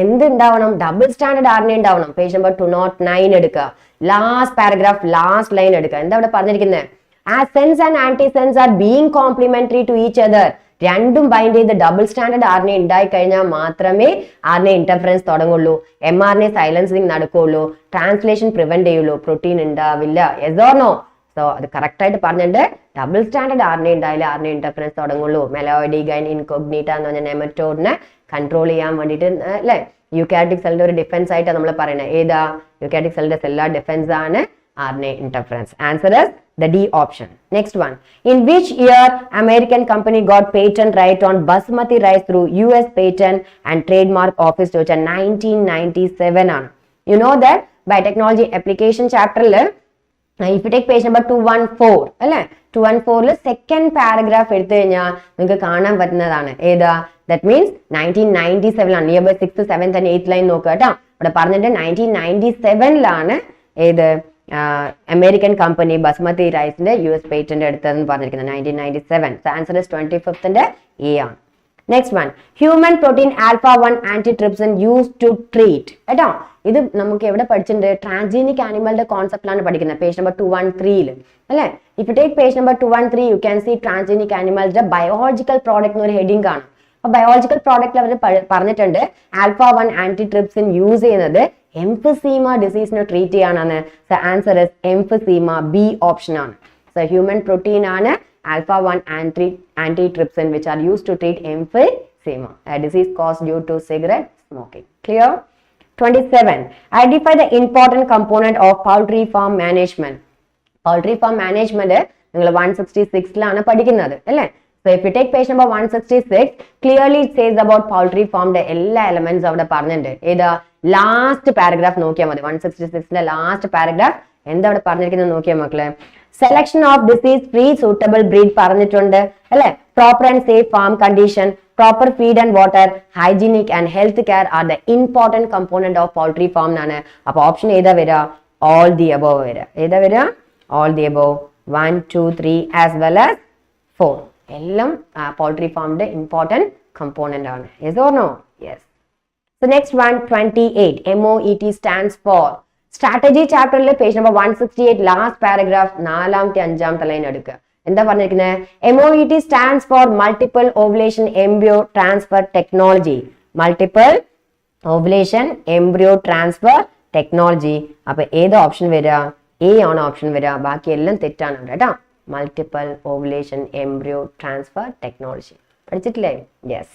എന്തുണ്ടാവണം? ഡബിൾ സ്റ്റാൻഡേർഡ് RNA ഉണ്ടാവണം. പേജ് നമ്പർ 209 എടുക്കുക, ലാസ്റ്റ് പാരഗ്രാഫ് ലാസ്റ്റ് ലൈൻ എടുക്കുക. എന്താ ഇവിടെ പറഞ്ഞിരിക്കുന്നത്? As sense and antisense are being complementary to each other. രണ്ടും ബൈൻഡ് ചെയ്ത് ഡബിൾ സ്റ്റാൻഡേർഡ് RNA ഉണ്ടായി കഴിഞ്ഞാൽ മാത്രമേ RNA ഇന്റർഫറൻസ് തുടങ്ങുള്ളൂ, mRNA സൈലൻസിങ് നടക്കുള്ളൂ, ട്രാൻസ്ലേഷൻ പ്രിവെന്റ് ചെയ്യുള്ളൂ, പ്രോട്ടീൻ ഉണ്ടാവില്ല. Yes or no? സോ അത് കറക്റ്റ് ആയിട്ട് പറഞ്ഞിട്ട് ഡബിൾ സ്റ്റാൻഡേർഡ് RNA ഉണ്ടായാലേ RNA ഇന്റർഫറൻസ് തുടങ്ങുള്ളൂ. മെലോയിഡി ഗൈൻ ഇൻകോഗ്നീറ്റ എന്ന് പറഞ്ഞ നെമറ്റോഡിനെ കൺട്രോൾ ചെയ്യാൻ വേണ്ടിയിട്ട് അല്ലെ, യൂക്കാരിയോട്ടിക് സെല്ലിന്റെ ഒരു ഡിഫൻസ് ആയിട്ടാണ് നമ്മൾ പറയുന്നത്. ഏതാ? യൂക്കാരിയോട്ടിക് സെല്ലിന്റെ സെല്ലുലാർ ഡിഫൻസ് ആണ് RNA interference. Answer is the D option. Next one. In which year American company got patent right on basmati rice through US Patent and Trademark Office? 1997 ആണ്. You know that biotechnology application chapter if you take page number 214 അല്ലേ, 214 സെക്കൻഡ് പാരഗ്രാഫ് എടുത്തു കഴിഞ്ഞാൽ നിങ്ങൾക്ക് കാണാൻ പറ്റുന്നതാണ്. ഏതാ? ദാറ്റ് മീൻസ് 1997 ആണ്. Near by 6th 7th and 8th line നോക്കുക കേട്ടോ. ഇവിടെ പറഞ്ഞിട്ട് 1997 ഏത് അമേരിക്കൻ കമ്പനി ബസ്മതി റൈസിന്റെ US പേറ്റന്റ് എടുത്തതെന്ന് പറഞ്ഞിരിക്കുന്നത് 1997. ആൻസർ ഇസ് 25th A ആണ്. Next one human protein alpha 1 antitrypsin use to treat കേട്ടോ. ഇത് നമുക്ക് എവിടെ പഠിച്ചിട്ടുണ്ട്? ട്രാൻസ്ജീനിക് ആനിമലിന്റെ കോൺസെപ്റ്റിലാണ് പഠിക്കുന്നത്, പേജ് നമ്പർ 213 അല്ലെ. If take page number 213 you can see transgenic ആനിമൽസിന്റെ ബയോളജിക്കൽ പ്രോഡക്റ്റ് എന്നൊരു ഹെഡിങ് കാണും. അപ്പൊ ബയോളജിക്കൽ പ്രോഡക്റ്റിൽ അവർ പറഞ്ഞിട്ടുണ്ട് ആൽഫ 1 ആന്റിട്രിപ്സിൻ യൂസ് ചെയ്യുന്നത് എംഫിസീമ ഡിസീസിനെ ട്രീറ്റ് ചെയ്യാനാണ്. So answer is emphysema, B option ആണ്. സോ ഹ്യൂമൻ പ്രോട്ടീൻ ആണ് alpha 1 antitrypsin which are used to treat emphysema, a disease caused due to cigarette smoking. Clear? 27. Identify the important component of poultry farm management. Poultry farm management നിങ്ങൾ 166 ലാണ് പഠിക്കുന്നത് അല്ലേ. So if you take page number 166, clearly it says about poultry farm ന്റെ എല്ലാ എലമെന്റ്സ് അവിടെ പറഞ്ഞിട്ടുണ്ട്. ഏതാ ലാസ്റ്റ് പാരഗ്രാഫ് നോക്കിയാൽ മതി. 166ന്റെ ലാസ്റ്റ് പാരഗ്രാഫ് എന്താ അവിടെ പറഞ്ഞിരിക്കുന്നത് നോക്കിയാൽ മക്കളെ. Selection of disease free suitable breed പറഞ്ഞിട്ടുണ്ട് അല്ലെ. Proper and safe farm condition, proper feed and water, hygienic and health care are the important component of poultry farm എന്നാണ്. അപ്പൊ ഓപ്ഷൻ ഏതാ വരിക? ഓൾ ദി അബോവ് വരിക. ഏതാ വരിക? All the above 1, 2, 3 as well as 4 എല്ലാം പൗൾട്രി ഫാമിന്റെ ഇമ്പോർട്ടന്റ് കമ്പോണന്റ് ആണ്. Yes or no? Yes. So next one 28 MOET stands for strategy chapter le page number 168 last paragraph 4ാമത്തെ 5ാമത്തെ line എടുക്കുക. എന്താ പറഞ്ഞിരിക്കുന്നത്? MOET stands for multiple ovulation embryo transfer technology. Multiple ovulation embryo transfer technology. അപ്പൊ ഏത് ഓപ്ഷൻ വരിക? എ ആണ് ഓപ്ഷൻ വരിക. ബാക്കി എല്ലാം തെറ്റാണ് കേട്ടോ. Multiple ovulation embryo transfer technology. പഠിച്ചിട്ടില്ലേ? Yes.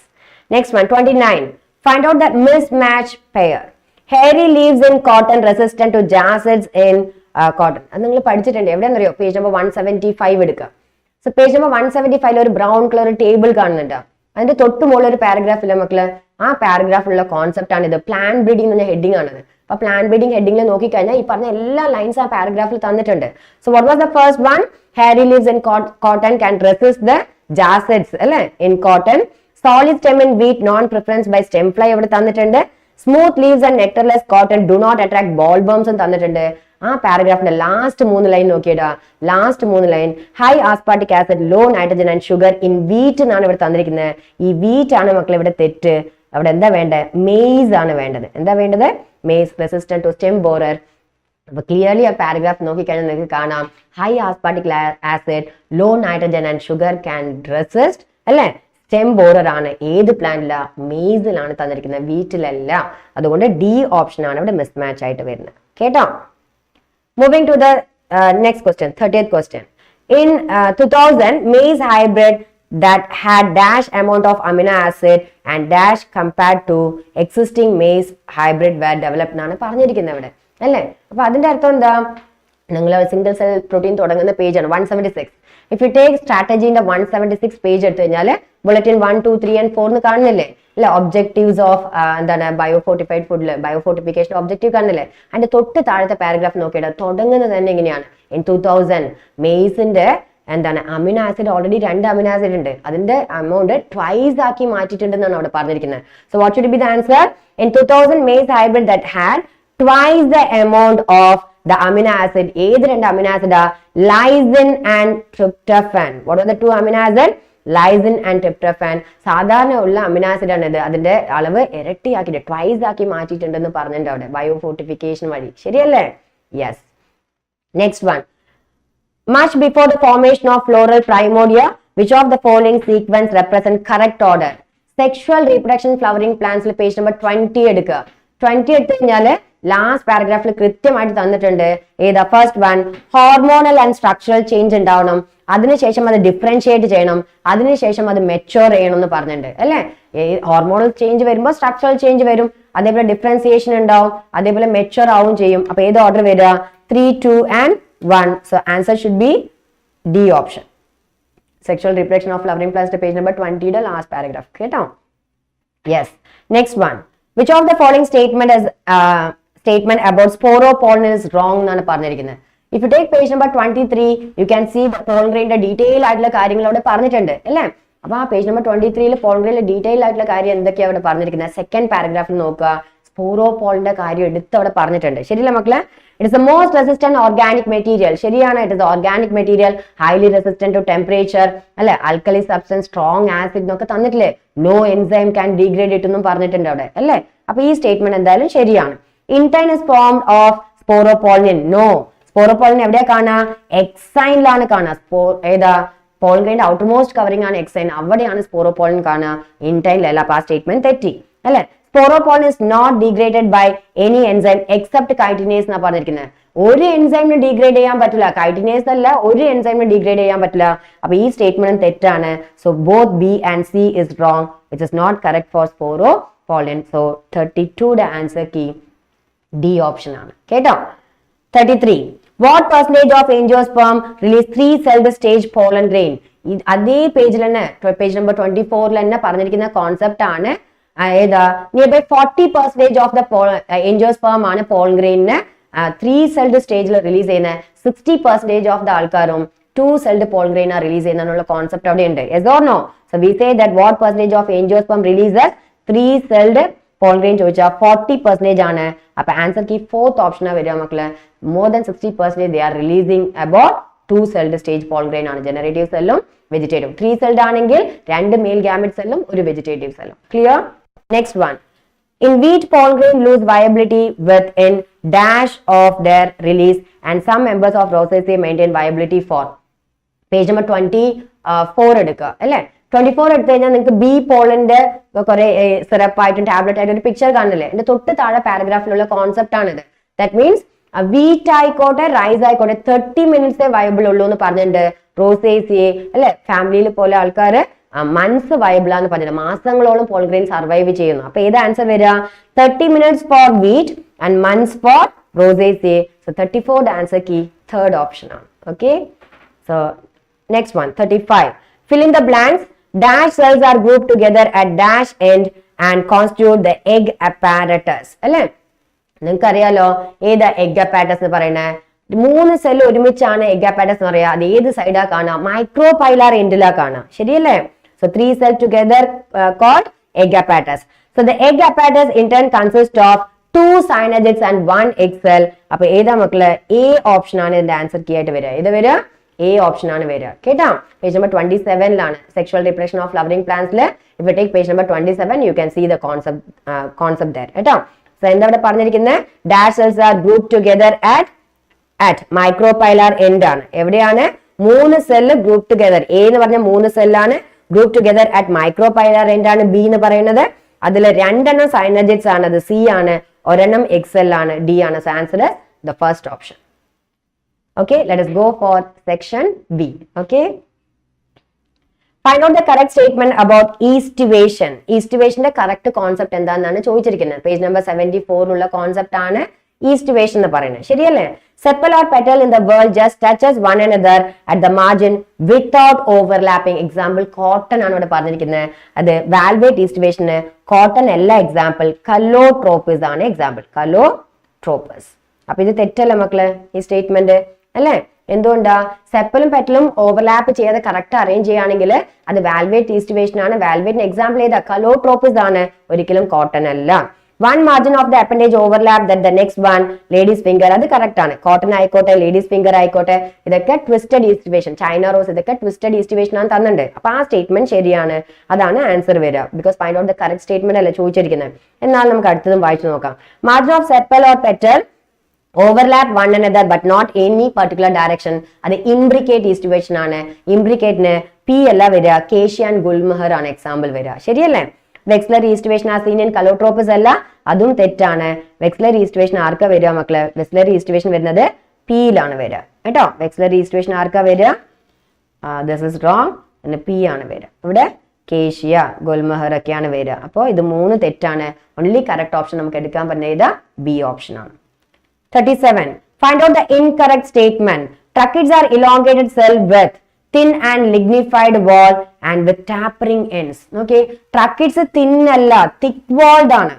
Next one 29. Find out the mismatch pair. Hairy leaves in cotton resistant to acids in cotton. അത് നിങ്ങൾ പഠിച്ചിട്ടുണ്ട്. എവിടെയാണെന്നറിയോ? പേജ് നമ്പർ 175 എടുക്കുക. സോ പേജ് നമ്പർ 175 ഒരു ബ്രൗൺ കളർ ടേബിൾ കാണുന്നുണ്ട്. അതിന്റെ തൊട്ട് മുകളിൽ ഒരു പാരഗ്രാഫ് ഇല്ല മക്കള്. ആ പാരഗ്രാഫിലുള്ള കോൺസെപ്റ്റ് ആണ് ഇത്. പ്ലാൻ ബ്രീഡിംഗ് എന്ന ഹെഡിങ് ആണത്. അപ്പൊ പ്ലാൻ ബ്രീഡിംഗ് ഹെഡിങ്ങിൽ നോക്കിക്കഴിഞ്ഞാൽ ഈ പറഞ്ഞ എല്ലാ ലൈൻസ് ആ പാരഗ്രാഫിൽ തന്നിട്ടുണ്ട്. So what was the first one? Hairy leaves in cotton can resist the acids അല്ലെ in cotton. Solid stem in wheat, non-preference by stem fly ഇവിടെ തന്നിട്ടുണ്ട്. Smooth leaves and nectarless cotton do not attract bollworms എന്ന് തന്നിട്ടുണ്ട്. ആ പാരഗ്രാഫിന്റെ ലാസ്റ്റ് 3 ലൈൻ നോക്കിയിടാ. Last 3 line high aspartic acid, low nitrogen and sugar in wheat എന്നാണ് ഇവിടെ തന്നിരിക്കുന്നത്. ഈ വീറ്റ് ആണ് മക്കൾ ഇവിടെ തെറ്റ്. അവിടെ എന്താ വേണ്ടത്? മെയ്സ് ആണ് വേണ്ടത്. എന്താ വേണ്ടത്? Maize resistant to stem borer. അപ്പൊ ക്ലിയർലി ആ പാരഗ്രാഫ് നോക്കിക്കഴിഞ്ഞാൽ നിങ്ങൾക്ക് കാണാം high aspartic acid, low nitrogen and sugar can resist അല്ലെ. സ്റ്റെം ബോറർ ആണ് ഏത് പ്ലാന്റില? മെയ്സിലാണ് തന്നിരിക്കുന്നത്, വീറ്റിലല്ല. അതുകൊണ്ട് ഡി ഓപ്ഷൻ ആണ് ഇവിടെ മിസ്മാച്ച് ആയിട്ട് വരുന്നത് കേട്ടോ. Moving to the next question, 30th question. In 2000 maize hybrid that had dash amount of amino acid and dash compared to existing maize hybrid were developed എന്നാണ് പറഞ്ഞിരിക്കുന്നത് ഇവിടെ അല്ലേ. അപ്പൊ അതിന്റെ അർത്ഥം എന്താ? നിങ്ങൾ സിംഗിൾ സെൽ പ്രോട്ടീൻ തുടങ്ങുന്ന പേജ് ആണ് 176. ഇഫ് യു ടേക്ക് സ്ട്രാറ്റജിന്റെ 176 പേജ് എടുത്തു കഴിഞ്ഞാൽ ബുള്ളറ്റിൻ 1, 2, 3 and 4 കാണുന്നില്ലേ അല്ലെ. ഒബ്ജക്റ്റീവ്സ് ഓഫ് എന്താണ് ബയോഫോർട്ടിഫൈഡ് ഫുഡില് ബയോഫോർട്ടിഫിക്കേഷൻ ഒബ്ജക്റ്റീവ് കാണുന്നില്ലേ. അതിന്റെ തൊട്ട് താഴത്തെ പാരഗ്രാഫ് നോക്കിയിട്ട് തുടങ്ങുന്നത് തന്നെ എങ്ങനെയാണ്? ഇൻ 2000 മെയ്സിന്റെ എന്താണ് amino acid already 2 amino acid ഉണ്ട്. അതിന്റെ എമൗണ്ട് ട്വൈസ് ആക്കി മാറ്റിയിട്ടുണ്ടെന്നാണ് അവിടെ പറഞ്ഞിരിക്കുന്നത്. So what should be the answer? In 2000 maize hybrid that had twice the amount of the amino acid. ഏത് 2 അമിനോ ആസിഡാ? Lysine and tryptophan. What are the 2 amino acid? Lysine and tryptophan. സാധാരണ ഉള്ള അമിനോ ആസിഡ് ആണ് ഇത്. അതിന്റെ അളവ് ഇരട്ടിയാക്കിയിട്ട് ട്വൈസ് ആക്കി മാറ്റിയിട്ടുണ്ടെന്ന് പറഞ്ഞിട്ടുണ്ട് അവിടെ ബയോഫോർട്ടിഫിക്കേഷൻ വഴി. ശരിയല്ലേ? Yes. Next one. Much before the formation of floral primordia, which of the following sequence represent correct order? Sexual reproduction flowering plants page number 20 എടുക്കുക. 20 എടുത്തു കഴിഞ്ഞാല് ലാസ്റ്റ് പാരഗ്രാഫിൽ കൃത്യമായിട്ട് തന്നിട്ടുണ്ട് ഏതാ? First one hormonal and structural change ഉണ്ടാവണം, അതിനുശേഷം അത് ഡിഫറൻഷിയേറ്റ് ചെയ്യണം, അതിനുശേഷം അത് മെച്ചോർ ചെയ്യണം എന്ന് പറഞ്ഞിട്ടുണ്ട് അല്ലെ. ഹോർമോണൽ ചേഞ്ച് വരുമ്പോൾ സ്ട്രക്ചറൽ ചേഞ്ച് വരും, അതേപോലെ ഡിഫറൻസിയേഷൻ ഉണ്ടാവും, അതേപോലെ മെച്ചോർ ആവും ചെയ്യും. അപ്പൊ ഏത് ഓർഡർ വരിക? 3, 2 and 1. So answer should be D option. Sexual reproduction of flowering plants page number 20 the last paragraph. കേട്ടോ? Yes. Next one. Which of the following statement is statement about sporopollen is wrong എന്നാണ് പറഞ്ഞിരിക്കുന്നത്. If you take page number 23, you can see the pollen grain detail ആയിട്ടുള്ള കാര്യങ്ങൾ അവിടെ പറഞ്ഞിട്ടുണ്ട് അല്ലേ. അപ്പൊ ആ page number 23 pollen grain detail ആയിട്ടുള്ള കാര്യം എന്തൊക്കെയാണ് അവിടെ പറഞ്ഞിരിക്കുന്നത്? സെക്കൻഡ് പാരഗ്രാഫിൽ നോക്കുക. സ്പോറോപോളിന്റെ കാര്യം എടുത്ത് അവിടെ പറഞ്ഞിട്ടുണ്ട്. ശരിയല്ലേ മക്കളെ? It is the most resistant organic material. ശരിയാണ്, it is the organic material, highly resistant to temperature. അല്ലെ, alkali substance, strong acid എന്നൊക്കെ തന്നിട്ടില്ലേ? No enzyme can degrade it എന്നും പറഞ്ഞിട്ടുണ്ട് അവിടെ അല്ലെ. അപ്പൊ ഈ സ്റ്റേറ്റ്മെന്റ് എന്തായാലും ശരിയാണ്. Intine is formed of sporopollen. No, sporopollen എവിടെയാ കാണാ? എക്സൈനിലാണ് കാണാ. ഏതാ? pollen grain outermost covering ആണ് എക്സൈൻ, അവിടെയാണ് sporopollen കാണുക, ഇന്റൈനിലല്ല. അപ്പൊ ആ സ്റ്റേറ്റ്മെന്റ് തെറ്റി അല്ലെ. sporopollen is not degraded by any enzyme except chitinase എന്നാ പറഞ്ഞിരിക്കുന്നത്. ഒരു എൻസൈമിന് ഡീഗ്രേഡ് ചെയ്യാൻ പറ്റില്ല, കൈറ്റിനേസ് അല്ല, ഒരു എൻസൈമിന് ഡീഗ്രേഡ് ചെയ്യാൻ പറ്റില്ല. അപ്പൊ ഈ സ്റ്റേറ്റ്മെന്റ് തെറ്റാണ്. So both B and C is wrong, which is not correct for sporopollen. So 32 answer key D option ആണ് കേട്ടോ. 33. What percentage of angiosperm release 3-celled stage pollen grain? അതേ പേജിൽ തന്നെ, പേജ് നമ്പർ 24 തന്നെ പറഞ്ഞിരിക്കുന്ന കോൺസെപ്റ്റ് ആണ്. ഏതാ? നിയർബൈ 40% ഓഫ് ദ angiosperm ആണ് pollen grain 3-celled സ്റ്റേജിൽ റിലീസ് ചെയ്യുന്നത്. 60% ഓഫ് ദ ആൾക്കാരും 2-celled pollen grain റിലീസ് ചെയ്യുന്നുള്ള കോൺസെപ്റ്റ് അവിടെ ഉണ്ട്. Yes or no? So we say that what percentage of angiosperm releases 3-celled pollen grain ചോദിച്ചാൽ 40% ആണ്. അപ്പൊ ആൻസർ കീ 4th ഓപ്ഷൻ വരിക മക്കളെ. More than 60% they are releasing about 2-celled stage pollen grain ആണ്. ജനറേറ്റീവ് സെല്ലും വെജിറ്റേറ്റീവ്. 3-celled ആണെങ്കിൽ 2 മെയിൽ ഗാമറ്റ് സെല്ലും ഒരു വെജിറ്റേറ്റീവ് സെല്ലും. Clear? Next one. In wheat, pollen grain lose viability within dash of their release and some members of rosaceae maintain viability for. Page number 24 എടുക്കുക അല്ലെ. 24 എടുത്തു കഴിഞ്ഞാൽ നിങ്ങൾക്ക് ബി പോളിന്റെ കുറെ സിറപ്പായിട്ടും ടാബ്ലറ്റ് ആയിട്ടും ഒരു പിക്ചർ കാണില്ലേ? എന്റെ തൊട്ട് താഴെ പാരഗ്രാഫിലുള്ള കോൺസെപ്റ്റ് ആണിത്. ദാറ്റ് മീൻസ് വീറ്റ് ആയിക്കോട്ടെ റൈസ് ആയിക്കോട്ടെ 30 മിനിറ്റ്സേ വയബിൾ ഉള്ളൂ എന്ന് പറഞ്ഞിട്ടുണ്ട്. റോസേസിയെ അല്ലെ ഫാമിലിയിൽ പോലെ ആൾക്കാർ മന്ത്സ് വയബിൾ ആണെന്ന് പറഞ്ഞിട്ട് മാസങ്ങളോളം പോൾ ഗ്രെയിൻ സർവൈവ് ചെയ്യുന്നു. അപ്പൊ ഏത് ആൻസർ വരിക? 30 minutes for wheat and months for റോസേസിയെ. So 34 answer key 3rd option ആണ്. Okay, so next one 35. Fill in the blanks. Dash cells are grouped together at dash end and constitute the egg apparatus. അല്ലെ, നിങ്ങൾക്ക് അറിയാലോ ഏതാ എഗ് അപ്പാറ്റസ് എന്ന് പറയുന്നത്? 3 സെല്ല് ഒരുമിച്ചാണ് എഗ് അപ്പാറ്റസ് എന്ന് പറയാ. അത് ഏത് സൈഡാ കാണാം? മൈക്രോപൈലാർ എൻഡിലാ കാണാം. ശരിയല്ലേ? So 3 cells together called egg apparatus. So the egg apparatus in turn consists of 2 synergids and 1 egg cell. അപ്പൊ ഏതാ മക്കള്? എ ഓപ്ഷൻ ആണ് ഇതിന്റെ ആൻസർ കീ ആയിട്ട് വരിക. ഇത് വരിക എ ഓപ്ഷൻ ആണ് വരിക കേട്ടോ. Page number 27 sexual reproduction of flowering പ്ലാന്റ്സില് if you take page number 27 you can see the concept there കേട്ടോ. സോ എന്താ ഇവിടെ പറഞ്ഞിരിക്കുന്നത്? Dash cells are group together at micropylar end ആണ്. എവിടെയാണ്? 3 സെല്ല് ഗ്രൂപ്പ് ടുഗദർ. എ എന്ന് പറഞ്ഞ 3 സെല്ലാണ് group together at micropylar end ആണ് ബി എന്ന് പറയുന്നത്. അതിൽ 2 സൈനർജിറ്റ്സ് ആണ്, അത് സി ആണ്. 1 എക്സെൽ ആണ്, ഡി ആണ്. So answer the first option. Okay, let us go for section B. Okay, find out the correct statement about estivation. Estivation the correct concept എന്താണെന്നാണ് ചോദിച്ചിരിക്കുന്നത്. പേജ് നമ്പർ 74 ഉള്ള കോൺസെപ്റ്റ് ആണ് estivation എന്ന് പറയുന്നത്. ശരിയല്ലേ? Sepal or petal in the world just touches one another at the margin without overlapping. Example cotton ആണ് ഇവിടെ പറഞ്ഞിരിക്കുന്നത്. അത് valvate estivation. Cotton എല്ലാ എക്സാമ്പിൾ. Calotropis ആണ് എക്സാമ്പിൾ. Calotropis. അപ്പൊ ഇത് തെറ്റല്ല മക്കള് ഈ സ്റ്റേറ്റ്മെന്റ് അല്ലെ? എന്തുകൊണ്ടാ? സെപ്പലും പെറ്റലും ഓവർലാപ്പ് ചെയ്യാതെ കറക്റ്റ് അറേഞ്ച് ചെയ്യുകയാണെങ്കിൽ അത് വാൽവേറ്റ് ഈസ്റ്റിവേഷൻ ആണ്. വാൽവേറ്റിന് എക്സാമ്പിൾ ഏതാ? കലോട്രോപ്പിസ് ആണ്, ഒരിക്കലും കോട്ടൺ അല്ല. 1 margin of the appendage overlap that the next one ladies finger. അത് കറക്റ്റ് ആണ്. കോട്ടൺ ആയിക്കോട്ടെ ലേഡീസ് ഫിംഗർ ആയിക്കോട്ടെ ഇതൊക്കെ ട്വിസ്റ്റഡ് ഈസ്റ്റിവേഷൻ. ചൈന റോസ് ഇതൊക്കെ ട്വിസ്റ്റഡ് ഈസ്റ്റിവേഷൻ ആണ് തന്നിട്ടുണ്ട്. അപ്പൊ ആ സ്റ്റേറ്റ്മെന്റ് ശരിയാണ്, അതാണ് ആൻസർ വരിക. Because find out the correct statement അല്ല ചോദിച്ചിരിക്കുന്നത്. എന്നാൽ നമുക്ക് അടുത്തതും വായിച്ചു നോക്കാം. Margin of sepal or petal overlap one another but not any particular direction. അത് ഇംബ്രിക്കേറ്റ് ഈസ്റ്റിവേഷൻ ആണ്. ഇംബ്രിക്കേറ്റിന് പി അല്ല വരിക, കേഷ്യ ആൻഡ് ഗുൽമഹർ ആണ് എക്സാമ്പിൾ വരിക. ശരിയല്ലേ? വെക്സ്ലർ ഈസ്റ്റിവേഷൻ ആ സീൻ ഇൻ കലോട്രോപ്പിസ് അല്ല, അതും തെറ്റാണ്. വെക്സ്ലർ ഈസ്റ്റിവേഷൻ ആർക്കാ വരിക മക്കളെ? വെക്സ്ലർ ഈസ്റ്റിവേഷൻ വരുന്നത് പിയിലാണ് വരിക കേട്ടോ. വെക്സ്ലർ ഈസ്റ്റിവേഷൻ ആർക്കാ വരിക? This is wrong. പിന്നെ പി ആണ് വരിക. ഇവിടെ കേഷ്യ ഗുൽമഹർ ഒക്കെയാണ് വരിക. അപ്പോൾ ഇത് 3 തെറ്റാണ്. ഓൺലി കറക്റ്റ് ഓപ്ഷൻ നമുക്ക് എടുക്കാൻ പറ്റുന്നത് ബി ഓപ്ഷൻ ആണ്. 37. Find out the incorrect statement. Tracheids are elongated cell with thin and lignified wall and with tapering ends. Okay, tracheids thin അല്ല, thick walled ആണ്.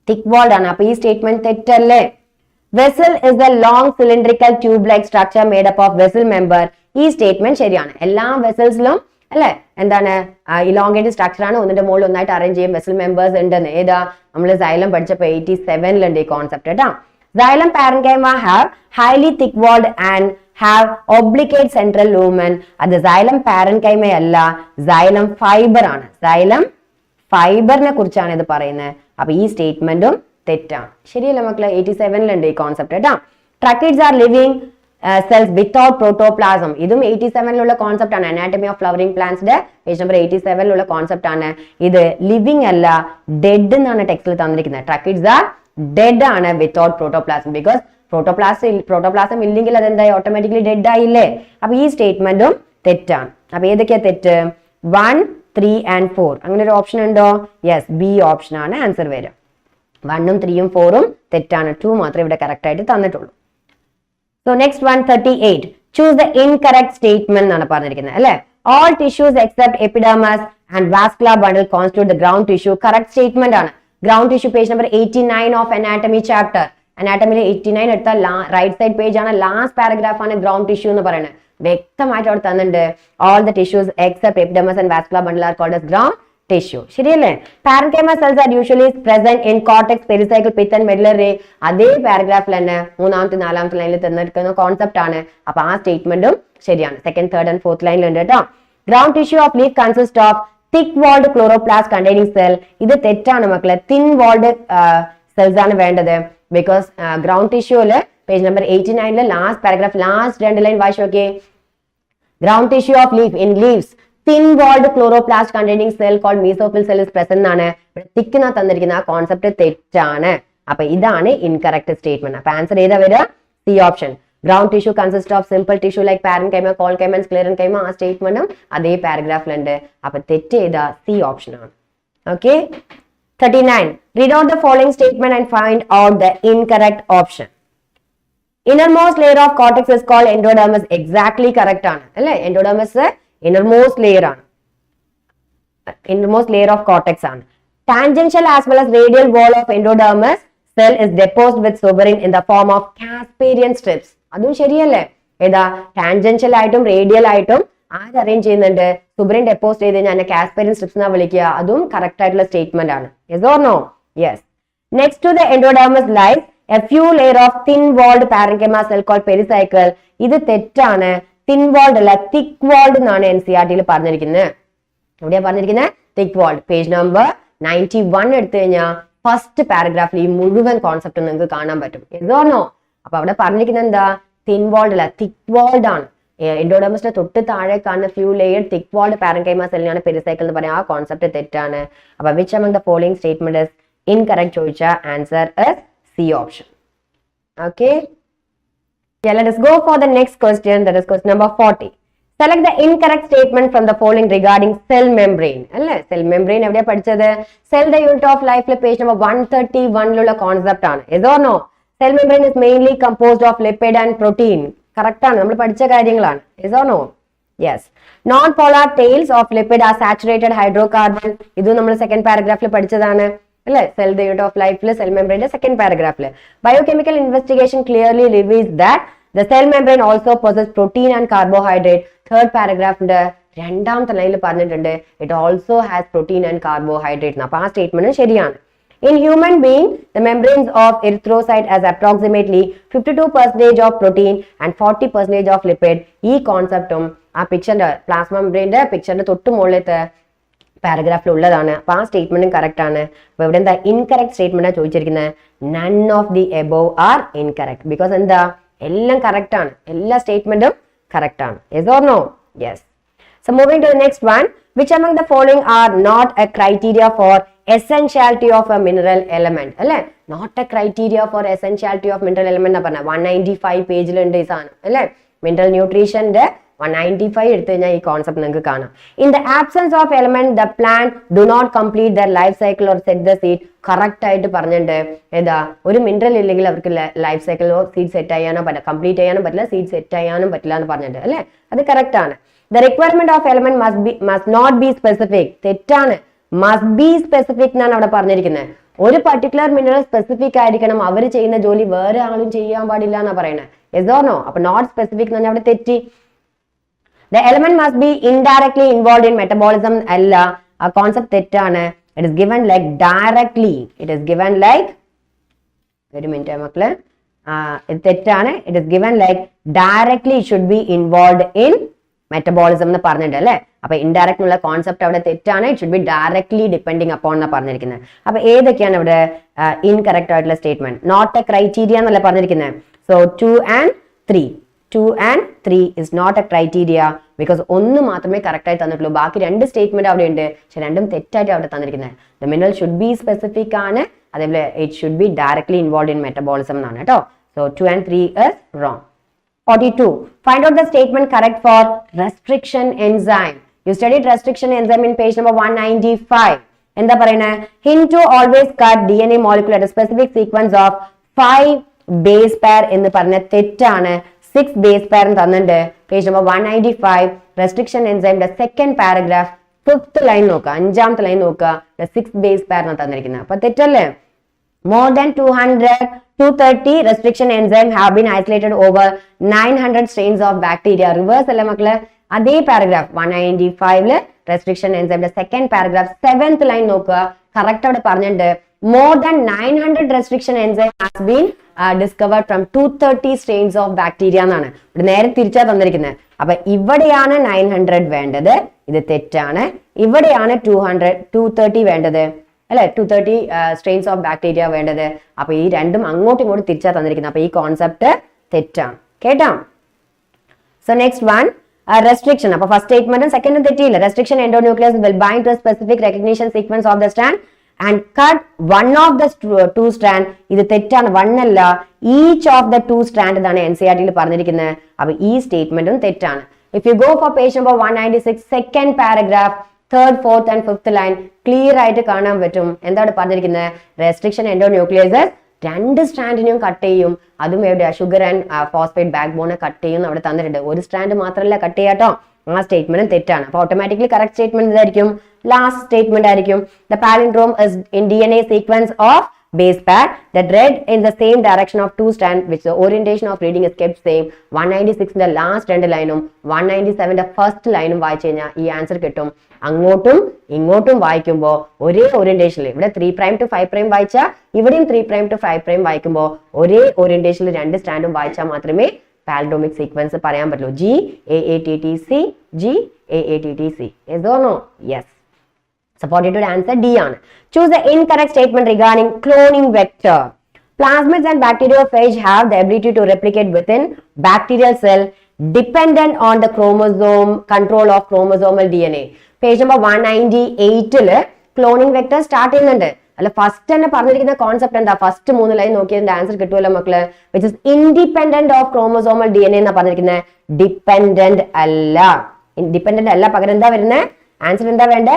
thick walled ആണ്. അപ്പൊ ഈ സ്റ്റേറ്റ്മെന്റ് തെറ്റല്ലേ? Vessel is a long cylindrical tube-like structure made up of vessel member. ഈ സ്റ്റേറ്റ്മെന്റ് ശരിയാണ്. എല്ലാ വെസൽസിലും അല്ലെ എന്താണ് ഇലോങ്കേറ്റഡ് സ്ട്രക്ചർ ആണ്. ഒന്നിന്റെ മുകളിൽ ഒന്നായിട്ട് അറേഞ്ച് ചെയ്യും. വെസൽ മെമ്പേഴ്സ് ഉണ്ടെന്ന് ഏതാ നമ്മൾ സൈലം പഠിച്ചപ്പോ 87 ഈ കോൺസെപ്റ്റ് കേട്ടോ. Xylem parenchyma have highly thick walled and have obligate central lumen. അത് xylem parenchyma അല്ല, xylem fiber ആണ്. xylem ഫൈബറിനെ കുറിച്ചാണ് ഇത് പറയുന്നത്. അപ്പൊ ഈ സ്റ്റേറ്റ്മെന്റും തെറ്റാണ്. ശരിയല്ലേ മക്കളെ? 87-ലുണ്ട് ഈ കോൺസെപ്റ്റ് കേട്ടോ. Tracheids are living cells without protoplasm. ഇതും 87-ലുള്ള കോൺസെപ്റ്റ് ആണ്. അനാറ്റമി ഓഫ് ഫ്ലവറിംഗ് പ്ലാന്റ്സിന്റെ പേജ് നമ്പർ 87-ലുള്ള കോൺസെപ്റ്റ് ആണ്. ഇത് ലിവിംഗ് അല്ല, ഡെഡ് എന്നാണ് ടെക്സ്റ്റിൽ തന്നിരിക്കുന്നത്. ട്രക്കിഡ്സ് ആർ ഡെഡ് ആണ് വിത്തൗട്ട് പ്രോട്ടോപ്ലാസം. ബിക്കോസ് പ്രോട്ടോപ്ലാസം ഇല്ലെങ്കിൽ അതെന്തായി? ഓട്ടോമാറ്റിക്കലി ഡെഡ് ആയില്ലേ? അപ്പൊ ഈ സ്റ്റേറ്റ്മെന്റും തെറ്റാണ്. അപ്പൊ ഏതൊക്കെയാ തെറ്റ്? 1, 3 and 4. അങ്ങനെ ഒരു ഓപ്ഷൻ ഉണ്ടോ? യെസ്, ബി ഓപ്ഷൻ ആണ് ആൻസർ വരും. 1ഉം 3ഉം 4ഉം തെറ്റാണ്. 2 മാത്രമേ ഇവിടെ കറക്റ്റ് ആയിട്ട് തന്നിട്ടുള്ളൂ. So next 138. Choose the incorrect statement എന്നാണ് പറഞ്ഞിരിക്കുന്നത് അല്ലെ. All tissues except epidermis and vascular bundle constitute the ground tissue. Correct statement ആണ്. Ground tissue page number 89 of anatomy chapter. അനാറ്റമിയിൽ 89 എടുത്ത റൈറ്റ് സൈഡ് പേജ് ആണ്. ലാസ്റ്റ് പാരഗ്രാഫ് ആണ് ഗ്രൗണ്ട് ടിഷ്യൂ എന്ന് പറയുന്നത്. വ്യക്തമായിട്ട് അവിടെ തന്നിട്ടുണ്ട്. All the tissues except epidermis and vascular bundle are called as ground tissue. ശരിയല്ലേ? Parenchyma cells are usually present in cortex, pericycle, pith and medullary. അതേ പാരഗ്രാഫിൽ തന്നെ 3ാമത്തെ 4ാമത്തെ ലൈനിൽ തന്നിരിക്കുന്ന കോൺസെപ്റ്റ് ആണ്. അപ്പൊ ആ സ്റ്റേറ്റ്മെന്റും ശരിയാണ്. 2nd, 3rd and 4th ലൈനിലുണ്ട് കേട്ടോ. Ground tissue of leaf consist of thick walled chloroplast containing cell. ഇത് തെറ്റാണ് മക്കളെ. തിൻ വാൾഡ് സെൽസ് ആണ് വേണ്ടത്. ബിക്കോസ് ഗ്രൗണ്ട് ടിഷ്യൂല് പേജ് നമ്പർ 89-ലെ ലാസ്റ്റ് പാരഗ്രാഫ് ലാസ്റ്റ് 2 ലൈൻ വായിച്ചു നോക്കിയേ. Ground tissue of leaf in leaves thin walled chloroplast containing cell called mesophyll cell is present എന്നാണ്. തിക്ക് എന്നാ തന്നിരിക്കുന്ന ആ കോൺസെപ്റ്റ് തെറ്റാണ്. അപ്പൊ ഇതാണ് ഇൻകറക്റ്റ് സ്റ്റേറ്റ്മെന്റ്. അപ്പൊ ആൻസർ ഏതാ വരിക? C option. Ground tissue consist of simple tissue like parenchyma, collenchyma, sclerenchyma. ആ സ്റ്റേറ്റ്മെന്റും അതേ പാരഗ്രാഫിലുണ്ട്. അപ്പൊ തെറ്റ് ഏതാ? സി ഓപ്ഷൻ ആണ്. Okay. 39. Read out the following statement and find out the incorrect option. Innermost layer of cortex is called endodermis. Exactly correct ആണ് അല്ലേ? endodermis innermost layer ആണ്. innermost layer of cortex ആണ്. Tangential as well as radial wall of endodermis cell is deposed with suberin in the form of Casparian strips. അതും ശരിയല്ലേ? ഏതാ? ടാൻജൻഷ്യൽ ആയിട്ടും റേഡിയൽ ആയിട്ടും ആര് അറേഞ്ച് ചെയ്യുന്നുണ്ട്? സുബറിൻ ഡെപ്പോസിറ്റ് ചെയ്ത് കഴിഞ്ഞാൽ കാസ്പെരിയൻ സ്ട്രിപ്സ് എന്നാ വിളിക്കുക. അതും കറക്റ്റ് ആയിട്ടുള്ള സ്റ്റേറ്റ്മെന്റ് ആണ്. Yes or no? Yes. Next to the endodermis lies a few layer of thin walled parenchyma cell called pericycle. ഇത് തെറ്റാണ്. തിൻ വാൾഡ് അല്ല, തിക് വാൾഡ് എന്നാണ് NCERT-ൽ പറഞ്ഞിരിക്കുന്നത്. എവിടെയാ പറഞ്ഞിരിക്കുന്നത്? Thick walled. പേജ് നമ്പർ 91 എടുത്തു കഴിഞ്ഞാൽ ഫസ്റ്റ് പാരഗ്രാഫിൽ ഈ മുഴുവൻ കോൺസെപ്റ്റ് നിങ്ങൾക്ക് കാണാൻ പറ്റും. ഇതോണോ? അപ്പൊ അവിടെ പറഞ്ഞിരിക്കുന്നത് എന്താ? തിൻ വാൾഡ് അല്ല, തിക് വാൾഡ് ആണ്. എൻഡോഡെർമിസിന്റെ തൊട്ട് താഴെ കാണുന്ന few layer thick walled parenchyma സെല്ലിനാണ് പെരിസൈക്കിൾ എന്ന് പറയാം. ആ കോൺസെപ്റ്റ് തെറ്റാണ്. അപ്പൊ which among the following statement is incorrect ചോദിച്ച answer is C option. Okay. Yeah, let us go for the next question. That is question number 40. Select the incorrect statement from the following regarding cell membrane. അല്ലേ? സെൽ മെംബ്രെയിൻ എവിടെയാ പഠിച്ചത്? സെൽ ദ യൂണിറ്റ് ഓഫ് ലൈഫിലെ പേജ് നമ്പർ 131-ലുള്ള കോൺസെപ്റ്റ് ആണ്. Is or no? Cell membrane is mainly composed of lipid and protein. Correct ആണ്. നമ്മൾ പഠിച്ച കാര്യങ്ങളാണ്. Is or no? Yes. Non-polar tails of lipid are saturated hydrocarbon. ഇത് നമ്മൾ സെക്കൻഡ് പാരഗ്രാഫിൽ പഠിച്ചതാണ് അല്ലേ? സെൽ ദ യൂണിറ്റ് ഓഫ് ലൈഫില് സെൽ മെംബ്രെയിന്റെ സെക്കൻഡ് പാരഗ്രാഫില് biochemical investigation clearly reveals that the cell membrane also possess protein and carbohydrate. Third പാരഗ്രാഫിന്റെ രണ്ടാമത്തെ ലൈനിൽ പറഞ്ഞിട്ടുണ്ട് it also has protein and carbohydrate. അപ്പൊ ആ സ്റ്റേറ്റ്മെന്റ് ശരിയാണ്. In human being, the membranes of erythrocyte has approximately 52% of protein and 40% of lipid. ഈ കോൺസെപ്റ്റും ആ പിക്ചറിന്റെ പ്ലാസ്മ മെംബ്രെയിന്റെ പിക്ചറിന്റെ തൊട്ട് മുകളിലത്തെ പാരഗ്രാഫിൽ ഉള്ളതാണ്. അപ്പൊ ആ സ്റ്റേറ്റ്മെന്റും കറക്റ്റ് ആണ്. അപ്പൊ ഇവിടെ എന്താ ഇൻകറക്റ്റ് സ്റ്റേറ്റ്മെന്റ് ചോദിച്ചിരിക്കുന്നത്? None of the above are incorrect. Because എന്താ? എല്ലാം കറക്റ്റ് ആണ്. എല്ലാ സ്റ്റേറ്റ്മെന്റും കറക്റ്റ് ആണ്. Yes or no? Yes. So moving to the next one. Which among the following are not a criteria for essentiality of a mineral element? അല്ലെ? Not a criteria for essentiality of mineral element എന്നാ പറഞ്ഞ 195 പേജിലുണ്ട് ഈ സാധനം അല്ലെ? മിനറൽ ന്യൂട്രീഷന്റെ 195 എടുത്തു കഴിഞ്ഞാൽ ഈ കോൺസെപ്റ്റ് നിങ്ങൾക്ക് കാണാം. In the absence of element the plant do not complete their life cycle or set the seed. Correct ആയിട്ട് പറഞ്ഞിട്ടുണ്ട്. ഏതാ? ഒരു മിനറൽ ഇല്ലെങ്കിൽ അവർക്ക് ലൈഫ് സൈക്കിളോ സീഡ് സെറ്റ് ചെയ്യാനോ പറ്റില്ല, കംപ്ലീറ്റ് ചെയ്യാനും പറ്റില്ല, സീഡ് സെറ്റ് ചെയ്യാനും പറ്റില്ല എന്ന് പറഞ്ഞിട്ടുണ്ട് അല്ലെ? അത് കറക്റ്റ് ആണ്. The requirement of element must not be specific. തെറ്റാണ്. Must be specific എന്നാണ് അവിടെ പറഞ്ഞിരിക്കുന്നത്. ഒരു പർട്ടിക്കുലർ മിനറൽ സ്പെസിഫിക് ആയിരിക്കണം. അവർ ചെയ്യുന്ന ജോലി വേറെ ആളും ചെയ്യാൻ പാടില്ല എന്നാ പറയുന്നത്. Yes or no? അപ്പൊ നോട്ട് സ്പെസിഫിക് എന്ന് പറഞ്ഞാൽ അവിടെ തെറ്റി. The element must be indirectly involved in metabolism അല്ല. ആ കോൺസെപ്റ്റ് തെറ്റാണ്. It is given like directly. It is given like ഒരു മിനിറ്റ് മക്കളെ. തെറ്റാണ്. It is given like directly it should be involve in metabolism എന്ന് പറഞ്ഞിട്ടുണ്ട് അല്ലെ. അപ്പൊ ഇൻഡയറക്റ്റ് എന്നുള്ള കോൺസെപ്റ്റ് അവിടെ തെറ്റാണ്. It should be directly depending upon എന്നാണ് പറഞ്ഞിരിക്കുന്നത്. അപ്പൊ ഏതൊക്കെയാണ് ഇവിടെ ഇൻകറക്റ്റ് ആയിട്ടുള്ള സ്റ്റേറ്റ്മെന്റ്? നോട്ട് എ ക്രൈറ്റീരിയ എന്നല്ല പറഞ്ഞിരിക്കുന്നത്. So 2 and 3 2 and 3 is not a criteria because ഒന്ന് മാത്രമേ കറക്റ്റ് ആയി തന്നിട്ടുള്ളൂ. ബാക്കി രണ്ട് സ്റ്റേറ്റ്മെന്റ് അവിടെ ഉണ്ട്, പക്ഷെ രണ്ടും തെറ്റായിട്ട് അവിടെ തന്നിരിക്കുന്നത്. The mineral should be specific ആണ്, അതേപോലെ it should be directly involve in metabolism എന്നാണ് കേട്ടോ. So 2 and 3 is wrong. 42. Find out the statement correct for restriction enzyme. You studied restriction enzyme in page number 195. എന്താ പറയുന്നത്? Hint to always cut DNA molecule at a specific sequence of 5 base pair എന്ന് പറഞ്ഞ തെറ്റാണ്. 6 base pair തന്നിട്ടുണ്ട്. Page number 195 restriction enzyme second paragraph 5th line നോക്കുക, 5ാമത്തെ ലൈൻ നോക്കുക. 6 base pair ആണ് തന്നിരിക്കുന്നത്. അപ്പൊ തെറ്റല്ലേ? More than 230 restriction enzyme have been isolated over 900 strains of bacteria. Reverse അല്ലേ മക്കളെ? അതേ paragraph 195 restriction enzyme second paragraph 7th line നോക്കുക. കറക്റ്റ് അവിടെ പറഞ്ഞിട്ടുണ്ട്. More than 900 restriction enzyme has been discovered from 230 strains of bacteria എന്നാണ്. ഇവിടെ നേരെ തിരിച്ചാ തന്നിരിക്കുന്നത്. അപ്പൊ ഇവിടെയാണ് 900 വേണ്ടത്, ഇത് തെറ്റാണ്. ഇവിടെയാണ് 230 വേണ്ടത് അല്ലെ, 230 strains of bacteria വേണ്ടത്. അപ്പൊ ഈ രണ്ടും അങ്ങോട്ടും ഇങ്ങോട്ടും തിരിച്ചാ തന്നിരിക്കുന്നത്. അപ്പൊ ഈ കോൺസെപ്റ്റ് തെറ്റാണ് കേട്ടോ. So next one restriction. അപ്പൊ ഫസ്റ്റ് സ്റ്റേറ്റ്മെന്റും സെക്കൻഡും തെറ്റിയില്ല. restriction endonuclease will bind to a specific recognition sequence of the strand and cut one of the two strand. ഇത് തെറ്റാണ്, 1 അല്ല, each of the 2 strand എന്നാണ് NCERT യിൽ പറഞ്ഞിരിക്കുന്നത്. അപ്പൊ ഈ സ്റ്റേറ്റ്മെന്റും തെറ്റാണ്. If you go for page number 196 second paragraph 3rd, 4th and 5th line clear ആയിട്ട് കാണാൻ പറ്റും. എന്താണ് പറഞ്ഞിരിക്കുന്നത്? റെസ്ട്രിക്ഷൻ എൻഡോന്യൂക്ലിയസസ് 2 സ്ട്രാൻഡിനെയും കട്ട് ചെയ്യും. അതും എവിടെയാ? ഷുഗർ ആൻഡ് ഫോസ്ഫേറ്റ് ബാക്ക് ബോണെ കട്ട് ചെയ്യും അവിടെ തന്നിട്ടുണ്ട്. ഒരു സ്ട്രാൻഡ് മാത്രമല്ല കട്ട് ചെയ്യാട്ടോ. ആ സ്റ്റേറ്റ്മെന്റും തെറ്റാണ്. അപ്പൊ ഓട്ടോമാറ്റിക്കലി കറക്റ്റ് സ്റ്റേറ്റ്മെന്റ് ഇതായിരിക്കും, ലാസ്റ്റ് സ്റ്റേറ്റ്മെന്റ് ആയിരിക്കും. The palindrome is in DNA sequence of base pair that read in the same direction of 2 strands which the orientation of reading is kept same. 196 ന്റെ ലാസ്റ്റ് 2 ലൈനും 197 ന്റെ ഫസ്റ്റ് ലൈനും വായിച്ചു കഴിഞ്ഞാൽ ഈ ആൻസർ കിട്ടും. അങ്ങോട്ടും ഇങ്ങോട്ടും വായിക്കുമ്പോൾ ഒരേ ഓറിയന്റേഷനിൽ, ഇവിടെ 3' to 5' വായിച്ചാൽ ഇവിടെയും 3' to 5' വായിക്കുമ്പോൾ ഒരേ ഓറിയന്റേഷനിൽ 2 സ്റ്റാൻഡും വായിച്ചാൽ മാത്രമേ പാലിൻഡ്രോമിക് സീക്വൻസ് പറയാൻ പറ്റുള്ളൂ. GAATTC GAATTC. Yes or no? Yes. Supported to answer D ആണ്. Choose the incorrect statement regarding cloning vector. Plasmids and bacteriophage have the ability to replicate within bacterial cell dependent on the chromosome control of chromosomal DNA. Page number 198 cloning vector start ചെയ്യുന്നുണ്ട്. അല്ല ഫസ്റ്റ് തന്നെ പറഞ്ഞിരിക്കുന്ന കോൺസെപ്റ്റ് എന്താ? ഫസ്റ്റ് 3 ലൈൻ നോക്കിയതിന്റെ ആൻസർ കിട്ടുമല്ലോ മക്കള്. Which is independent of chromosomal DNA എന്നാ പറഞ്ഞിരിക്കുന്നത്. ഡിപെൻഡന്റ് അല്ല, ഡിപെൻഡന്റ് അല്ല, പകരം എന്താ വരുന്നത്? ആൻസർ എന്താ വേണ്ടേ?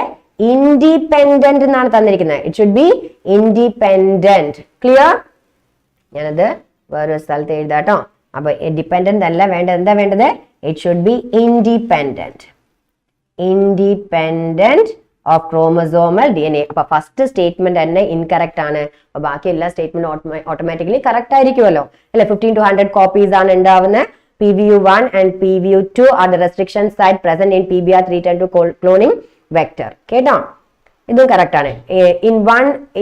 ഇൻഡിപെൻഡന്റ് എന്നാണ് തന്നിരിക്കുന്നത്. It should be independent. Clear? ഞാനത് വേറൊരു സ്ഥലത്ത് എഴുതാട്ടോ. അപ്പൊ ഡിപെൻഡന്റ് അല്ല വേണ്ടത്, എന്താ വേണ്ടത്? It should be independent. Independent of chromosomal DNA. അപ്പൊ ഫസ്റ്റ് സ്റ്റേറ്റ്മെന്റ് തന്നെ ഇൻകറക്റ്റ് ആണ്. അപ്പൊ ബാക്കി എല്ലാ സ്റ്റേറ്റ്മെന്റ് ഓട്ടോമാറ്റിക്കലി കറക്റ്റ് ആയിരിക്കുമല്ലോ അല്ലെ. 15 to 100 കോപ്പീസ് ആണ് ഉണ്ടാവുന്നത്. PVU1 and PVU2 are the restriction site present in PBR310 cloning vector. കേട്ടോ? ഇതും കറക്റ്റ് ആണ്.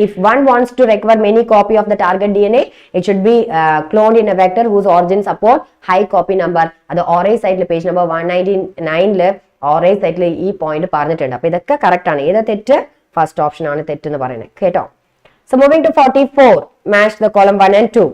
If one wants to recover many copy of the target DNA, it should be cloned in a vector whose origin support high copy number. അത് ഓറേ സൈറ്റിൽ പേജ് നമ്പർ 199 ഓറേ സൈറ്റിൽ ഈ പോയിന്റ് പറഞ്ഞിട്ടുണ്ട്. അപ്പൊ ഇതൊക്കെ കറക്റ്റ് ആണ്. ഏതാ തെറ്റ്? ഫസ്റ്റ് ഓപ്ഷൻ ആണ് തെറ്റ് എന്ന് പറയുന്നത് കേട്ടോ. So moving to 44, match the column 1 and 2.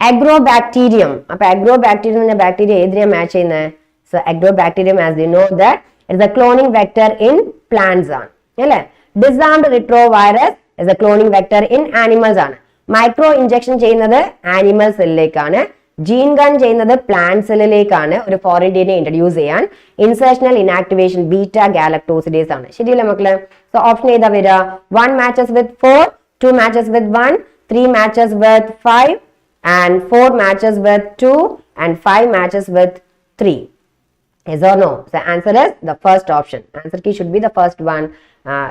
Agrobacterium. അപ്പൊ agrobacterium എന്ന ബാക്ടീരിയ ഏതിനെയാ മാച്ച് ചെയ്യുന്നത്? So agrobacterium, as you know that it is a cloning vector in plants ആണ് അല്ലേ. Disarmed retrovirus is a cloning vector in animals ആണ്. മൈക്രോ ഇഞ്ചക്ഷൻ ചെയ്യുന്നത് ആനിമൽ സെല്ലിലേക്കാണ്. ജീൻ ഗൺ ചെയ്യുന്നത് പ്ലാന്റ് സെല്ലിലേക്കാണ് ഒരു ഫോറിൻ DNA ഇൻട്രൊഡ്യൂസ് ചെയ്യാൻ. ഇൻസേർഷണൽ ഇനാക്ടിവേഷൻ ബീറ്റ ഗാലക്ടോസിഡേസ് ആണ്. ശരിയല്ലേ മക്കളെ? സോ ഓപ്ഷൻ ഏതാ വരിക? 1 matches with 4, 2 matches with 1, 3 matches with 5 and 4 matches with 2 and 5 matches with 3. Yes or no? So answer is the first option. Answer key should be the first one.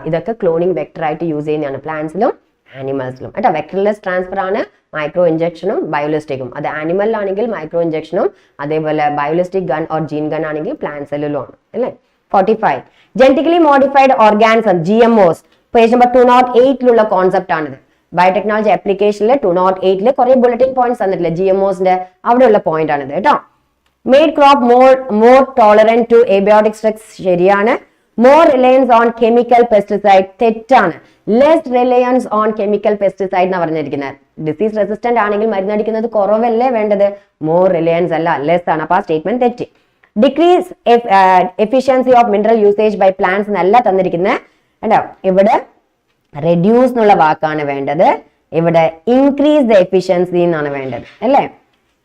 ഇതൊക്കെ ക്ലോണിംഗ് വെക്ടർ ആയിട്ട് യൂസ് ചെയ്യുന്നതാണ് പ്ലാന്റ്സിലും ആനിമൽസിലും. കേട്ടോ? വെക്ടർലെസ് ട്രാൻസ്ഫർ ആണ് മൈക്രോ ഇഞ്ചക്ഷനും ബയോളിസ്റ്റിക്കും. അത് ആനിമലിലാണെങ്കിൽ മൈക്രോ ഇഞ്ചക്ഷനും, അതേപോലെ ബയോളിസ്റ്റിക് ഗൺ ഓർ ജീൻ ഗൺ ആണെങ്കിൽ പ്ലാന്റ് സെല്ലിലും ആണ് അല്ലേ. 45 genetically modified organism GMOs page number 208 concept ആണിത്. ബയോടെക്നോളജി ആപ്ലിക്കേഷനിൽ 208 കുറെ ബുള്ളറ്റിൻ പോയിന്റ്സ് തന്നിട്ടില്ല GMOസിന്റെ അവിടെയുള്ള പോയിന്റ് ആണിത് കേട്ടോ. Made crop more tolerant to abiotic stress ശരിയാണ്. More reliance on chemical pesticide തെറ്റാണ്. Less reliance on chemical pesticide എന്ന് പറഞ്ഞിരിക്കുന്നത്. ഡിസീസ് റെസിസ്റ്റന്റ് ആണെങ്കിൽ മരുന്നടിക്കുന്നത് കുറവല്ലേ വേണ്ടത്, മോർ റിലയൻസ് അല്ല ലെസ് ആണ്. അപ്പൊ ആ സ്റ്റേറ്റ്മെന്റ് തെറ്റി. Decrease efficiency of mineral usage by plants എന്നല്ല തന്നിരിക്കുന്നത് കേട്ടോ. ഇവിടെ റെഡ്യൂസ് എന്നുള്ള വാക്കാണ് വേണ്ടത്, ഇവിടെ ഇൻക്രീസ് ദ എഫിഷ്യൻസി എന്നാണ് വേണ്ടത് അല്ലേ.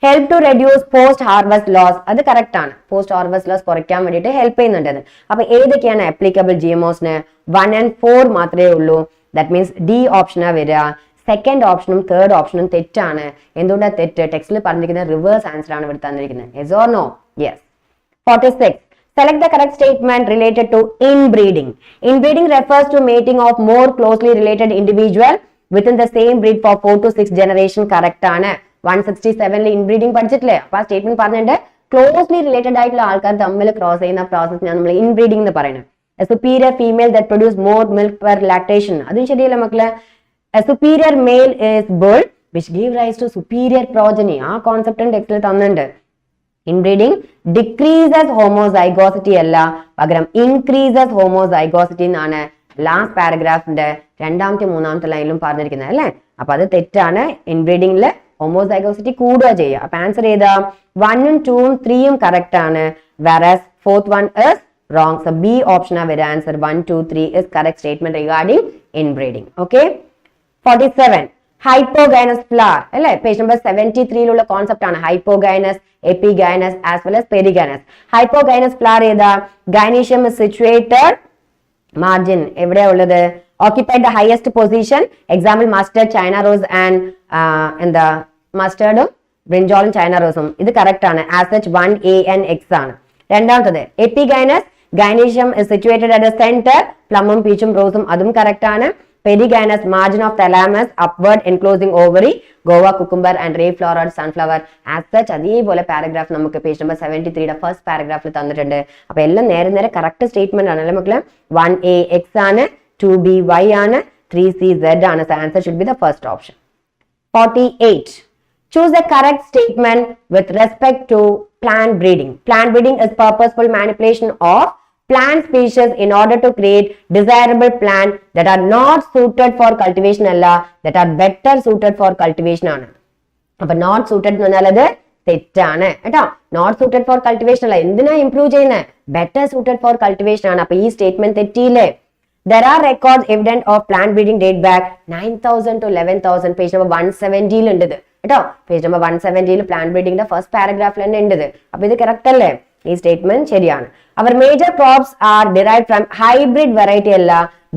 Help to reduce post harvest loss, അത് കറക്റ്റ് ആണ്. പോസ്റ്റ് ഹാർവസ്റ്റ് ലോസ് കുറയ്ക്കാൻ വേണ്ടിയിട്ട് ഹെൽപ്പ് ചെയ്യുന്നുണ്ട്. അപ്പൊ ഏതൊക്കെയാണ് ആപ്ലിക്കബിൾ GMOസിന്? 1 and 4 മാത്രമേ ഉള്ളൂ. ദാറ്റ് മീൻസ് ഡി ഓപ്ഷനാ വരിക. സെക്കൻഡ് ഓപ്ഷനും തേർഡ് ഓപ്ഷനും തെറ്റാണ്. എന്തുകൊണ്ടാണ് തെറ്റ്? ടെക്സ്റ്റിൽ പറഞ്ഞിരിക്കുന്ന റിവേഴ്സ് ആൻസർ ആണ് ഇവിടെ തന്നിരിക്കുന്നത്. Yes or no? Yes. 46. Select the correct statement related to inbreeding. Inbreeding refers to mating of more closely related individual within the same breed for 4 to 6 generation. Correct ആണ്. 167 ഇൻബ്രീഡിംഗ് പഠിച്ചിട്ടില്ലേ? അപ്പൊ ആ സ്റ്റേറ്റ്മെന്റ് പറഞ്ഞിട്ട് ക്ലോസ്ലി റിലേറ്റഡ് ആയിട്ടുള്ള ആൾക്കാർ തമ്മിൽ ക്രോസ് ചെയ്യുന്ന പ്രോസസ്സിനാണ് നമ്മൾ ഇൻബ്രീഡിംഗ് എന്ന് പറയുന്നത്. A superior female that produce more milk per lactation. അതും ശരിയല്ല മക്കളെ. A superior male is bull which give rise to superior progeny. ആ കോൺസെപ്റ്റ് ടെക്സ്റ്റിൽ തന്നിട്ടുണ്ട്. ഇൻബ്രീഡിംഗ് ഡിക്രീസസ് ഹോമോസൈഗോസിറ്റി അല്ല, പകരം ഇൻക്രീസസ് ഹോമോസൈഗോസിറ്റി എന്നാണ് ലാസ്റ്റ് പാരഗ്രാഫിന്റെ രണ്ടാമത്തെ മൂന്നാമത്തെ ലൈനിലും പറഞ്ഞിരിക്കുന്നത് അല്ലേ. അപ്പൊ അത് തെറ്റാണ്. ഇൻബ്രീഡിംഗിൽ ഹോമോസൈഗോസിറ്റി കൂടുക ചെയ്യുക. അപ്പൊ ആൻസർ ചെയ്താ 1ഉം 2ഉം 3ഉം കറക്റ്റ് ആണ്. Whereas fourth one is wrong. So B option are very answer 1, 2, 3 is correct statement regarding inbreeding. Okay. 47. Hypogynous flower. അല്ലേ? പേജ് നമ്പർ 73 കോൺസെപ്റ്റ് ആണ് hypogynous, epigynous as well as perigynous. Hypogynous flower ഏതാ? Gynoecium is situated margin. എവിടെയാ ഉള്ളത്? occupied the highest position. Example mustard, China rose and എന്താ മസ്റ്റേർഡും ബ്രിഞ്ചോളും ചൈന റോസും. ഇത് കറക്റ്റ് ആണ്. As such 1A and X ആണ്. രണ്ടാമത്തത് epigynous, gynoecium is situated at the center. പ്ലമും പീച്ചും റോസും അതും കറക്റ്റ് ആണ്. Perigynous, margin of thalamus, upward enclosing ovary, guava cucumber and ray floret sunflower. As such അതേപോലെ പാരഗ്രാഫ് നമുക്ക് പേജ് നമ്പർ 73 ഫസ്റ്റ് പാരഗ്രാഫിൽ തന്നിട്ടുണ്ട്. അപ്പൊ എല്ലാം നേരെ നേരെ കറക്റ്റ് സ്റ്റേറ്റ്മെന്റ് ആണ് അല്ലെ മക്കളെ. 1A X ആണ്, 2B Y ആണ്, 3C Z ആണ്. Answer should be the first option. 48. Choose the correct statement with respect to plant breeding. Plant breeding is purposeful manipulation of plant species in order to create desirable plants that are not suited for cultivation alla, that are better suited for cultivation ആണ്. അപ്പൊ നോട്ട് സൂട്ടഡ് എന്ന് പറഞ്ഞാൽ അത് തെറ്റാണ് കേട്ടോ. നോട്ട് സൂട്ടഡ് ഫോർ കൾട്ടിവേഷൻ അല്ല, എന്തിനാ ഇംപ്രൂവ് ചെയ്യുന്നത്? ബെറ്റർ സൂട്ടഡ് ഫോർ കൾട്ടിവേഷൻ ആണ്. അപ്പൊ ഈ statement തെറ്റിയില്ലേ? There are records evident of plant breeding date back 9000 to 11000. Page number 170 ഉണ്ട് കേട്ടോ. പേജ് നമ്പർ 170 പ്ലാന്റ് ബ്രീഡിംഗിന്റെ ഫസ്റ്റ് പാരഗ്രാഫിൽ തന്നെ ഉണ്ട്. അപ്പൊ ഇത് കറക്റ്റ് അല്ലേ? ഈ സ്റ്റേറ്റ്മെന്റ് ശരിയാണ്. അവർ major crops are derived from hybrid variety അല്ല,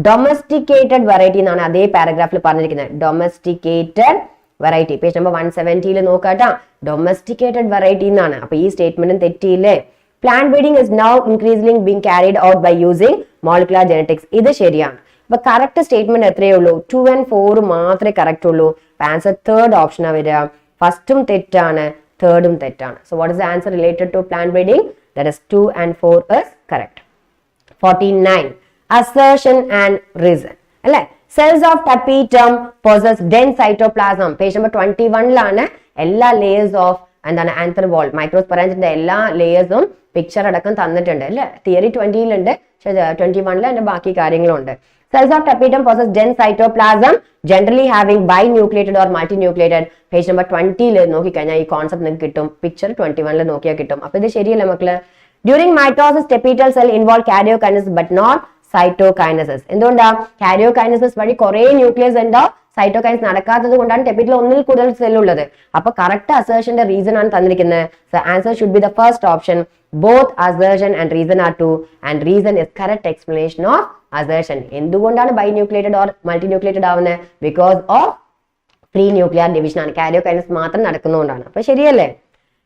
ഡൊമസ്റ്റിക്കേറ്റഡ് വെറൈറ്റി എന്നാണ് അതേ പാരഗ്രാഫിൽ പറഞ്ഞിരിക്കുന്നത്. ഡൊമസ്റ്റിക്കേറ്റഡ് വെറൈറ്റി പേജ് നമ്പർ 170 നോക്കാട്ടാ. ഡൊമസ്റ്റിക്കേറ്റഡ് വെറൈറ്റി എന്നാണ്. അപ്പൊ ഈ സ്റ്റേറ്റ്മെന്റും തെറ്റിയില്ലേ? Plant breeding is now increasingly being carried out by using molecular genetics. ഇത് ശരിയാണ്. അപ്പൊ കറക്റ്റ് സ്റ്റേറ്റ്മെന്റ് എത്രയേ ഉള്ളൂ? 2 and 4 മാത്രമേ കറക്റ്റ് ഉള്ളൂ. ആൻസർ തേർഡ് ഓപ്ഷനാ വരിക. ഫസ്റ്റും തെറ്റാണ്, തേർഡും തെറ്റാണ്. So what is the answer related to plant breeding? That is 2 and 4 is correct. 49. Assertion and reason. അല്ലെ? Cells of tapetum possess dense cytoplasm. Page number 21 എല്ലാ ലേയേഴ്സ് ഓഫ് എന്താണ് ആന്തർ വാൾ മൈക്രോസ്പൊറാൻജിന്റെ എല്ലാ ലേയേഴ്സും പിക്ചർ അടക്കം തന്നിട്ടുണ്ട് അല്ലെ. തിയറി 20 പക്ഷെ 21 അതിന്റെ ബാക്കി കാര്യങ്ങളും ഉണ്ട്. Cells of tapetum possess dense cytoplasm generally having binucleated or multinucleated. Page number 20 നോക്കിക്കഴിഞ്ഞാൽ ഈ കോൺസെപ്റ്റ് നിങ്ങൾക്ക് കിട്ടും. പിക്ചർ 21 നോക്കിയാൽ കിട്ടും. അപ്പൊ ഇത് ശരിയല്ല മക്കള്. During mitosis tapetal cell involve karyokinesis but not cytokinesis. എന്തുകൊണ്ടാ? കാരിയോകൈനസിസ് വഴി കുറെ ന്യൂക്ലിയസ് ഉണ്ടാവും, സൈറ്റോകൈനസ് നടക്കാത്തത് കൊണ്ടാണ് ടെപ്പിറ്റിൽ ഒന്നിൽ കൂടുതൽ സെൽ ഉള്ളത്. അപ്പൊ കറക്റ്റ് അസേർഷന്റെ റീസൺ ആണ് തന്നിരിക്കുന്നത്. So answer should be the first option. Both assertion and reason are true and reason is correct explanation of assertion. എന്തുകൊണ്ടാണ് ബൈന്യൂക്ലിയേറ്റഡ് ഓർ മൾട്ടിന്യൂക്ലിയേറ്റഡ് ആവുന്നത്? Because of free nuclear division ആണ്. കാരിയോകൈനസ് മാത്രം നടക്കുന്നതുകൊണ്ടാണ്. അപ്പൊ ശരിയല്ലേ?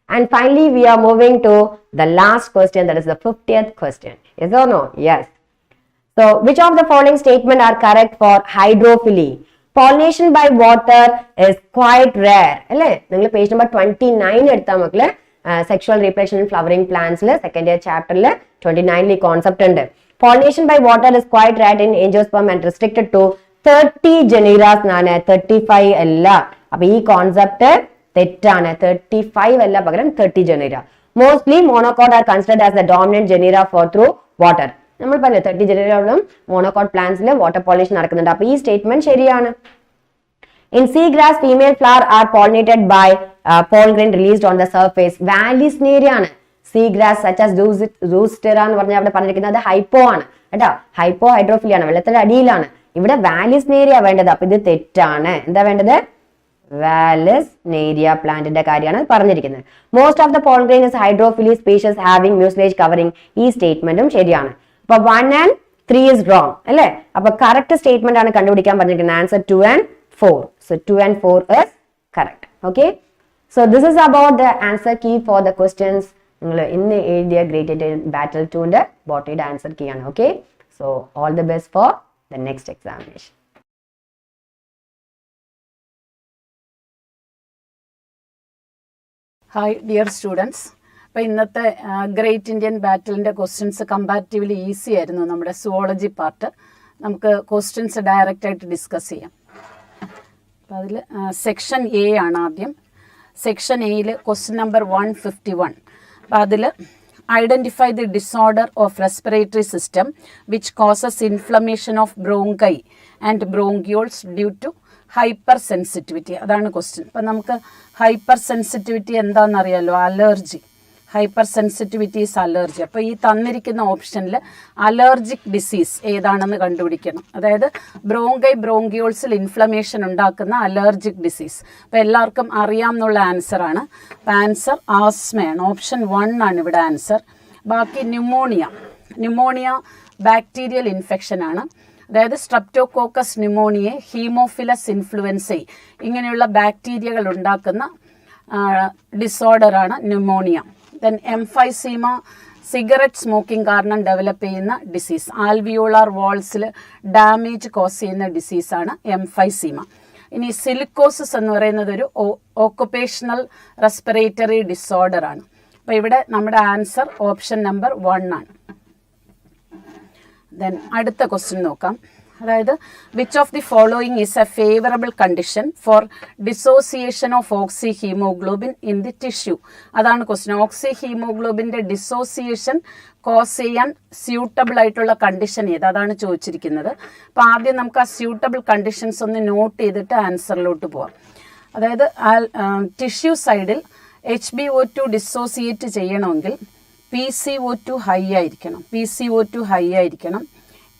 And finally, we are moving to the last question, that is the 50th question. Yes or no? Yes. So, which of the following statements are correct for hydrophily? Pollination by water is quite rare. അല്ലേ? നിങ്ങൾ പേജ് നമ്പർ 29 എടുത്താൽ മക്കളെ സെക്ഷുവൽ റീപ്രഡക്ഷൻ ഇൻ ഫ്ലവറിംഗ് പ്ലാന്റ്സിൽ സെക്കൻഡ് ഇയർ ചാപ്റ്ററിൽ 29 ഈ കോൺസെപ്റ്റ് ഉണ്ട്. Pollination by water is quite rare in angiosperm and restricted to 30 ജനീറാസ് എന്നാണ്, 35 അല്ല. അപ്പൊ ഈ കോൺസെപ്റ്റ് തെറ്റാണ്. 35 അല്ല, പകരം 30 genera. Mostly monocot are considered as the dominant genera for through water. നമ്മൾ പറഞ്ഞു 30 ജനീറകളും മോണോകോട്ട് പ്ലാന്റ്സിൽ വാട്ടർ പോളിനേഷൻ നടക്കുന്നുണ്ട്. അപ്പൊ ഈ സ്റ്റേറ്റ്മെന്റ് ശരിയാണ്. In seagrass, female flower are pollinated by pollen grain released on the surface. Vallisneria ആണ്. Seagrass such as Zoostera എന്ന് പറഞ്ഞാൽ അവിടെ പറഞ്ഞിരിക്കുന്നത് ഹൈപ്പോ ആണ് കേട്ടോ. ഹൈപ്പോ ഹൈഡ്രോഫിലി ആണ്, വെള്ളത്തിന്റെ അടിയിലാണ്. ഇവിടെ വാലിസ്നേരിയ വേണ്ടത്. അപ്പൊ ഇത് തെറ്റാണ്. എന്താ വേണ്ടത്? വാലിസ്നേരിയ പ്ലാന്റിന്റെ കാര്യമാണ് പറഞ്ഞിരിക്കുന്നത്. Most of the pollen grain is hydrophily species having mucilage covering. ഈ സ്റ്റേറ്റ്മെന്റും ശരിയാണ്. അപ്പൊ 1 and 3 is wrong അല്ലേ? അപ്പൊ കറക്റ്റ് സ്റ്റേറ്റ്മെന്റ് ആണ് കണ്ടുപിടിക്കാൻ പറഞ്ഞിരിക്കുന്നത്. Answer 2 and 4. So 2 and 4 is correct. Okay. So this is about the answer key for the questions. നിങ്ങൾ ഇന്ന് എഴുതിയ ഗ്രേറ്റ് ഇന്ത്യൻ ബാറ്റിൽ 2ന്റെ ബോട്ടണിയുടെ ആൻസർ കീ ആണ്. Okay. So all the best for the next examination. Hi dear students. അപ്പോൾ ഇന്നത്തെ ഗ്രേറ്റ് ഇന്ത്യൻ ബാറ്റിലിൻ്റെ ക്വസ്റ്റ്യൻസ് കമ്പാരിറ്റീവ്ലി ഈസി ആയിരുന്നു. നമ്മുടെ സുവോളജി പാർട്ട് നമുക്ക് ക്വസ്റ്റ്യൻസ് ഡയറക്റ്റായിട്ട് ഡിസ്കസ് ചെയ്യാം. അപ്പോൾ അതിൽ സെക്ഷൻ എ ആണ് ആദ്യം. സെക്ഷൻ എയിൽ ക്വസ്റ്റ്യൻ നമ്പർ 151. അപ്പോൾ അതിൽ identify the disorder of respiratory system which causes inflammation of bronchi and bronchioles due to hypersensitivity. അതാണ് ക്വസ്റ്റ്യൻ. അപ്പം നമുക്ക് ഹൈപ്പർ സെൻസിറ്റിവിറ്റി എന്താണെന്നറിയാലോ, allergy. Hypersensitivity is allergy. അപ്പോൾ ഈ തന്നിരിക്കുന്ന ഓപ്ഷനിൽ അലർജിക് ഡിസീസ് ഏതാണെന്ന് കണ്ടുപിടിക്കണം. അതായത് ബ്രോങ്കൈ ബ്രോങ്കിയോൾസിൽ ഇൻഫ്ലമേഷൻ ഉണ്ടാക്കുന്ന അലർജിക് ഡിസീസ്. അപ്പോൾ എല്ലാവർക്കും അറിയാം എന്നുള്ള ആൻസറാണ്. അപ്പോൾ ആൻസർ ആസ്മയാണ്. ഓപ്ഷൻ 1 ആണ് ഇവിടെ ആൻസർ. ബാക്കി ന്യൂമോണിയ ബാക്ടീരിയൽ ഇൻഫെക്ഷൻ ആണ്. അതായത് സ്ട്രെപ്റ്റോകോക്കസ് ന്യൂമോണിയെ, ഹീമോഫിലസ് ഇൻഫ്ലുവൻസൈ ഇങ്ങനെയുള്ള ബാക്ടീരിയകൾ ഉണ്ടാക്കുന്ന ഡിസോർഡറാണ് pneumonia. Then emphysema cigarette smoking കാരണം ഡെവലപ്പ് ചെയ്യുന്ന ഡിസീസ്. ആൽവിയോളാർ വാൾസിൽ ഡാമേജ് കോസ് ചെയ്യുന്ന ഡിസീസാണ് എംഫൈസീമ. ഇനി സിലിക്കോസിസ് എന്ന് പറയുന്നത് ഒരു ഓക്കുപേഷണൽ റെസ്പിറേറ്ററി ഡിസോർഡറാണ്. അപ്പോൾ ഇവിടെ നമ്മുടെ ആൻസർ ഓപ്ഷൻ നമ്പർ 1 ആണ്. ദെൻ അടുത്ത ക്വസ്റ്റ്യൻ നോക്കാം. അതായത് which of the following is A favourable condition for dissociation of oxy haemoglobin in the tissue. അതാണ് ക്വസ്റ്റ്യൻ. ഓക്സി ഹീമോഗ്ലോബിൻ്റെ ഡിസോസിയേഷൻ കോസ് ചെയ്യാൻ സ്യൂട്ടബിൾ ആയിട്ടുള്ള കണ്ടീഷൻ ഏത്, അതാണ് ചോദിച്ചിരിക്കുന്നത്. അപ്പോൾ ആദ്യം നമുക്ക് ആ സ്യൂട്ടബിൾ കണ്ടീഷൻസ് ഒന്ന് നോട്ട് ചെയ്തിട്ട് ആൻസറിലോട്ട് പോവാം. അതായത് ടിഷ്യൂ സൈഡിൽ HbO2 ഡിസോസിയേറ്റ് ചെയ്യണമെങ്കിൽ PCO2 ഹൈ ആയിരിക്കണം. PCO2 ഹൈ ആയിരിക്കണം.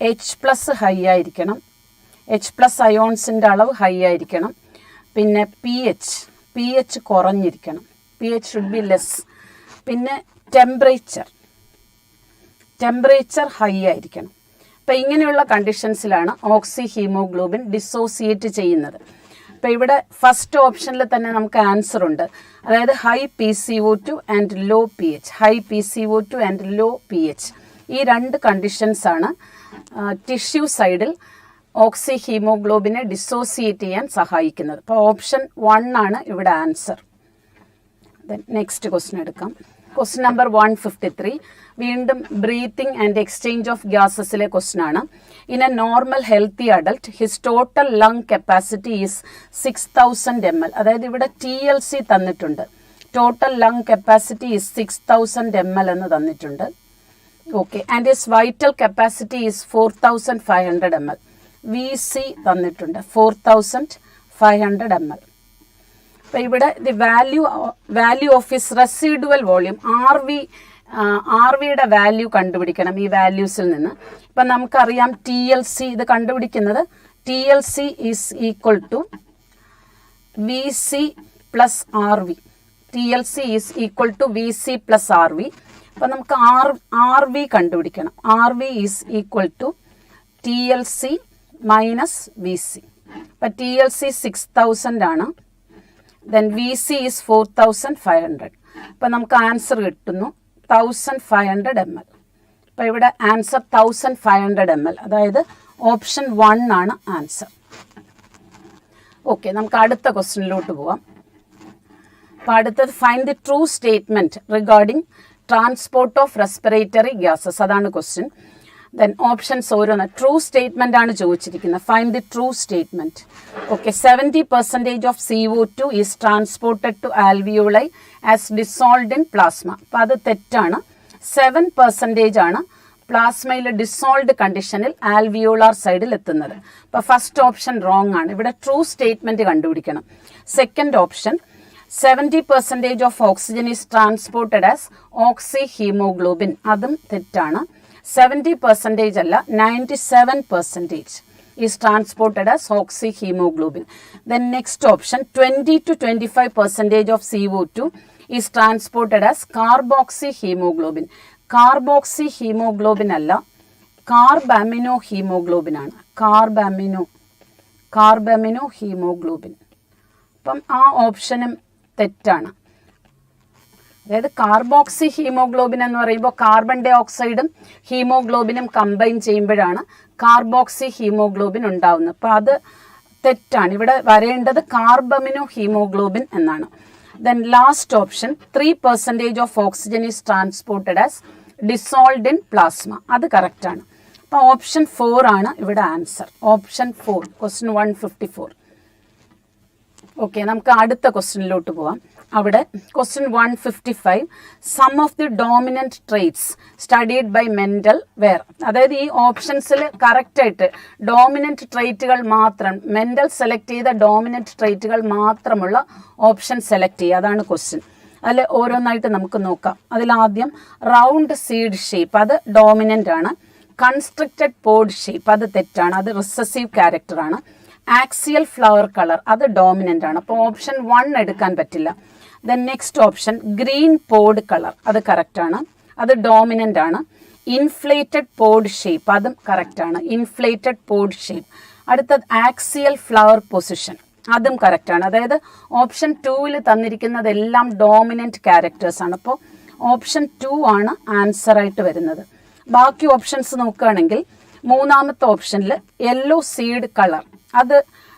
H+ ഹൈ ആയിരിക്കണം. H+ അയോൺസിൻ്റെ അളവ് ഹൈ ആയിരിക്കണം. പിന്നെ pH കുറഞ്ഞിരിക്കണം. pH should be less. പിന്നെ ടെമ്പറേച്ചർ ഹൈ ആയിരിക്കണം. അപ്പോൾ ഇങ്ങനെയുള്ള കണ്ടീഷൻസിലാണ് ഓക്സി ഹീമോഗ്ലോബിൻ ഡിസോസിയേറ്റ് ചെയ്യുന്നത്. അപ്പോൾ ഇവിടെ ഫസ്റ്റ് ഓപ്ഷനിൽ തന്നെ നമുക്ക് ആൻസർ ഉണ്ട്. അതായത് high PCO2 and low pH. High PCO2 and low pH. ഈ 2 കണ്ടീഷൻസാണ് ടിഷ്യൂ സൈഡിൽ ഓക്സി ഹീമോഗ്ലോബിനെ ഡിസോസിയേറ്റ് ചെയ്യാൻ സഹായിക്കുന്നത്. അപ്പോൾ ഓപ്ഷൻ 1 ആണ് ഇവിടെ ആൻസർ. ദെൻ നെക്സ്റ്റ് ക്വസ്റ്റ്യൻ എടുക്കാം. Question number 153. വീണ്ടും ബ്രീത്തിങ് ആൻഡ് എക്സ്ചേഞ്ച് ഓഫ് ഗ്യാസസിലെ ക്വസ്റ്റ്യൻ ആണ്. In a normal healthy adult his total lung capacity is 6000 ml. അതായത് ഇവിടെ TLC തന്നിട്ടുണ്ട്. Total lung capacity is 6000 ml എന്ന് തന്നിട്ടുണ്ട്. Okay. And his vital capacity is 4500 ml. VC തന്നിട്ടുണ്ട് 4500 ml. അപ്പോൾ ഇവിടെ the value of his residual volume RVയുടെ വാല്യൂ കണ്ടുപിടിക്കണം ഈ വാല്യൂസിൽ നിന്ന്. ഇപ്പം നമുക്കറിയാം TLC ഇത് കണ്ടുപിടിക്കുന്നത് TLC is equal to VC plus RV. TLC is equal to VC plus RV. അപ്പം നമുക്ക് RV കണ്ടുപിടിക്കണം. RV is equal to TLC minus VC. അപ്പം TLC 6000 ആണ്. Then VC is 4500. അപ്പം നമുക്ക് ആൻസർ കിട്ടുന്നു 1500 ml. അപ്പോൾ ഇവിടെ ആൻസർ 1500 ml. അതായത് ഓപ്ഷൻ 1 ആണ് ആൻസർ. ഓക്കെ, നമുക്ക് അടുത്ത ക്വസ്റ്റ്യനിലോട്ട് പോവാം. അപ്പോൾ അടുത്തത് find the true statement regarding transport of respiratory gases. അതാണ് ക്വസ്റ്റ്യൻ. ദെൻ ഓപ്ഷൻസ് ഓരോന്ന്. ട്രൂ സ്റ്റേറ്റ്മെന്റ് ആണ് ചോദിച്ചിരിക്കുന്നത്. Find the true statement. Okay, 70% of CO2 is transported to alveoli as dissolved in plasma. അപ്പം അത് തെറ്റാണ്. 7% ആണ് പ്ലാസ്മയിൽ ഡിസോൾവ്ഡ് കണ്ടീഷനിൽ ആൽവിയോളാർ സൈഡിൽ എത്തുന്നത്. അപ്പോൾ ഫസ്റ്റ് ഓപ്ഷൻ റോങ് ആണ്. ഇവിടെ ട്രൂ സ്റ്റേറ്റ്മെന്റ് കണ്ടുപിടിക്കണം. Second option 70% of oxygen is transported as oxy haemoglobin. അതും തെറ്റാണ്. 70% അല്ല, 97% is transported as oxy hemoglobin. Then next option 20 to 25% of CO2 is transported as carboxy hemoglobin. Carboxy hemoglobin അല്ല, കാർബാമിനോ ഹീമോഗ്ലോബിൻ ആണ്. Carbamino haemoglobin. അപ്പം ആ ഓപ്ഷനും തെറ്റാണ്. അതായത് കാർബോക്സി ഹീമോഗ്ലോബിൻ എന്ന് പറയുമ്പോൾ കാർബൺ ഡൈ ഓക്സൈഡും ഹീമോഗ്ലോബിനും കമ്പൈൻ ചെയ്യുമ്പോഴാണ് കാർബോക്സി ഹീമോഗ്ലോബിൻ ഉണ്ടാവുന്നത്. അപ്പോൾ അത് തെറ്റാണ്. ഇവിടെ വരേണ്ടത് കാർബമിനോ ഹീമോഗ്ലോബിൻ എന്നാണ്. Then last option 3% of oxygen is transported as dissolved in plasma. അത് കറക്റ്റാണ്. അപ്പോൾ ഓപ്ഷൻ 4 ആണ് ഇവിടെ ആൻസർ. Option 4, question 154. ഓക്കെ, നമുക്ക് അടുത്ത ക്വസ്റ്റ്യനിലോട്ട് പോവാം. അവിടെ question 155, some of the dominant traits studied by Mendel were. അതായത് ഈ ഓപ്ഷൻസിൽ കറക്റ്റായിട്ട് ഡോമിനന്റ് ട്രേറ്റുകൾ മാത്രം, മെൻഡൽ സെലക്ട് ചെയ്ത ഡോമിനന്റ് ട്രേറ്റുകൾ മാത്രമുള്ള ഓപ്ഷൻ സെലക്ട് ചെയ്യുക. അതാണ് ക്വസ്റ്റ്യൻ. അതിൽ ഓരോന്നായിട്ട് നമുക്ക് നോക്കാം. അതിലാദ്യം റൗണ്ട് സീഡ് ഷേപ്പ്, അത് ഡോമിനന്റ് ആണ്. കൺസ്ട്രക്റ്റഡ് പോഡ് ഷേപ്പ്, അത് തെറ്റാണ്, അത് റിസസീവ് ക്യാരക്ടർ ആണ്. ആക്സിയൽ ഫ്ലവർ കളർ, അത് ഡോമിനന്റ് ആണ്. അപ്പോൾ ഓപ്ഷൻ 1 എടുക്കാൻ പറ്റില്ല. Then next option green pod colour, അത് കറക്റ്റ് ആണ്, അത് ഡോമിനന്റ് ആണ്. ഇൻഫ്ലേറ്റഡ് പോഡ് ഷേപ്പ്, അതും കറക്റ്റ് ആണ്, ഇൻഫ്ലേറ്റഡ് പോഡ് ഷേപ്പ്. അടുത്തത് ആക്സിയൽ ഫ്ലവർ പൊസിഷൻ, അതും കറക്റ്റ് ആണ്. അതായത് ഓപ്ഷൻ 2 തന്നിരിക്കുന്നതെല്ലാം ഡോമിനന്റ് ക്യാരക്ടേഴ്സ് ആണ്. അപ്പോൾ ഓപ്ഷൻ 2 ആണ് ആൻസർ ആയിട്ട് വരുന്നത്. ബാക്കി ഓപ്ഷൻസ് നോക്കുകയാണെങ്കിൽ മൂന്നാമത്തെ ഓപ്ഷനിൽ യെല്ലോ സീഡ് കളർ, അത്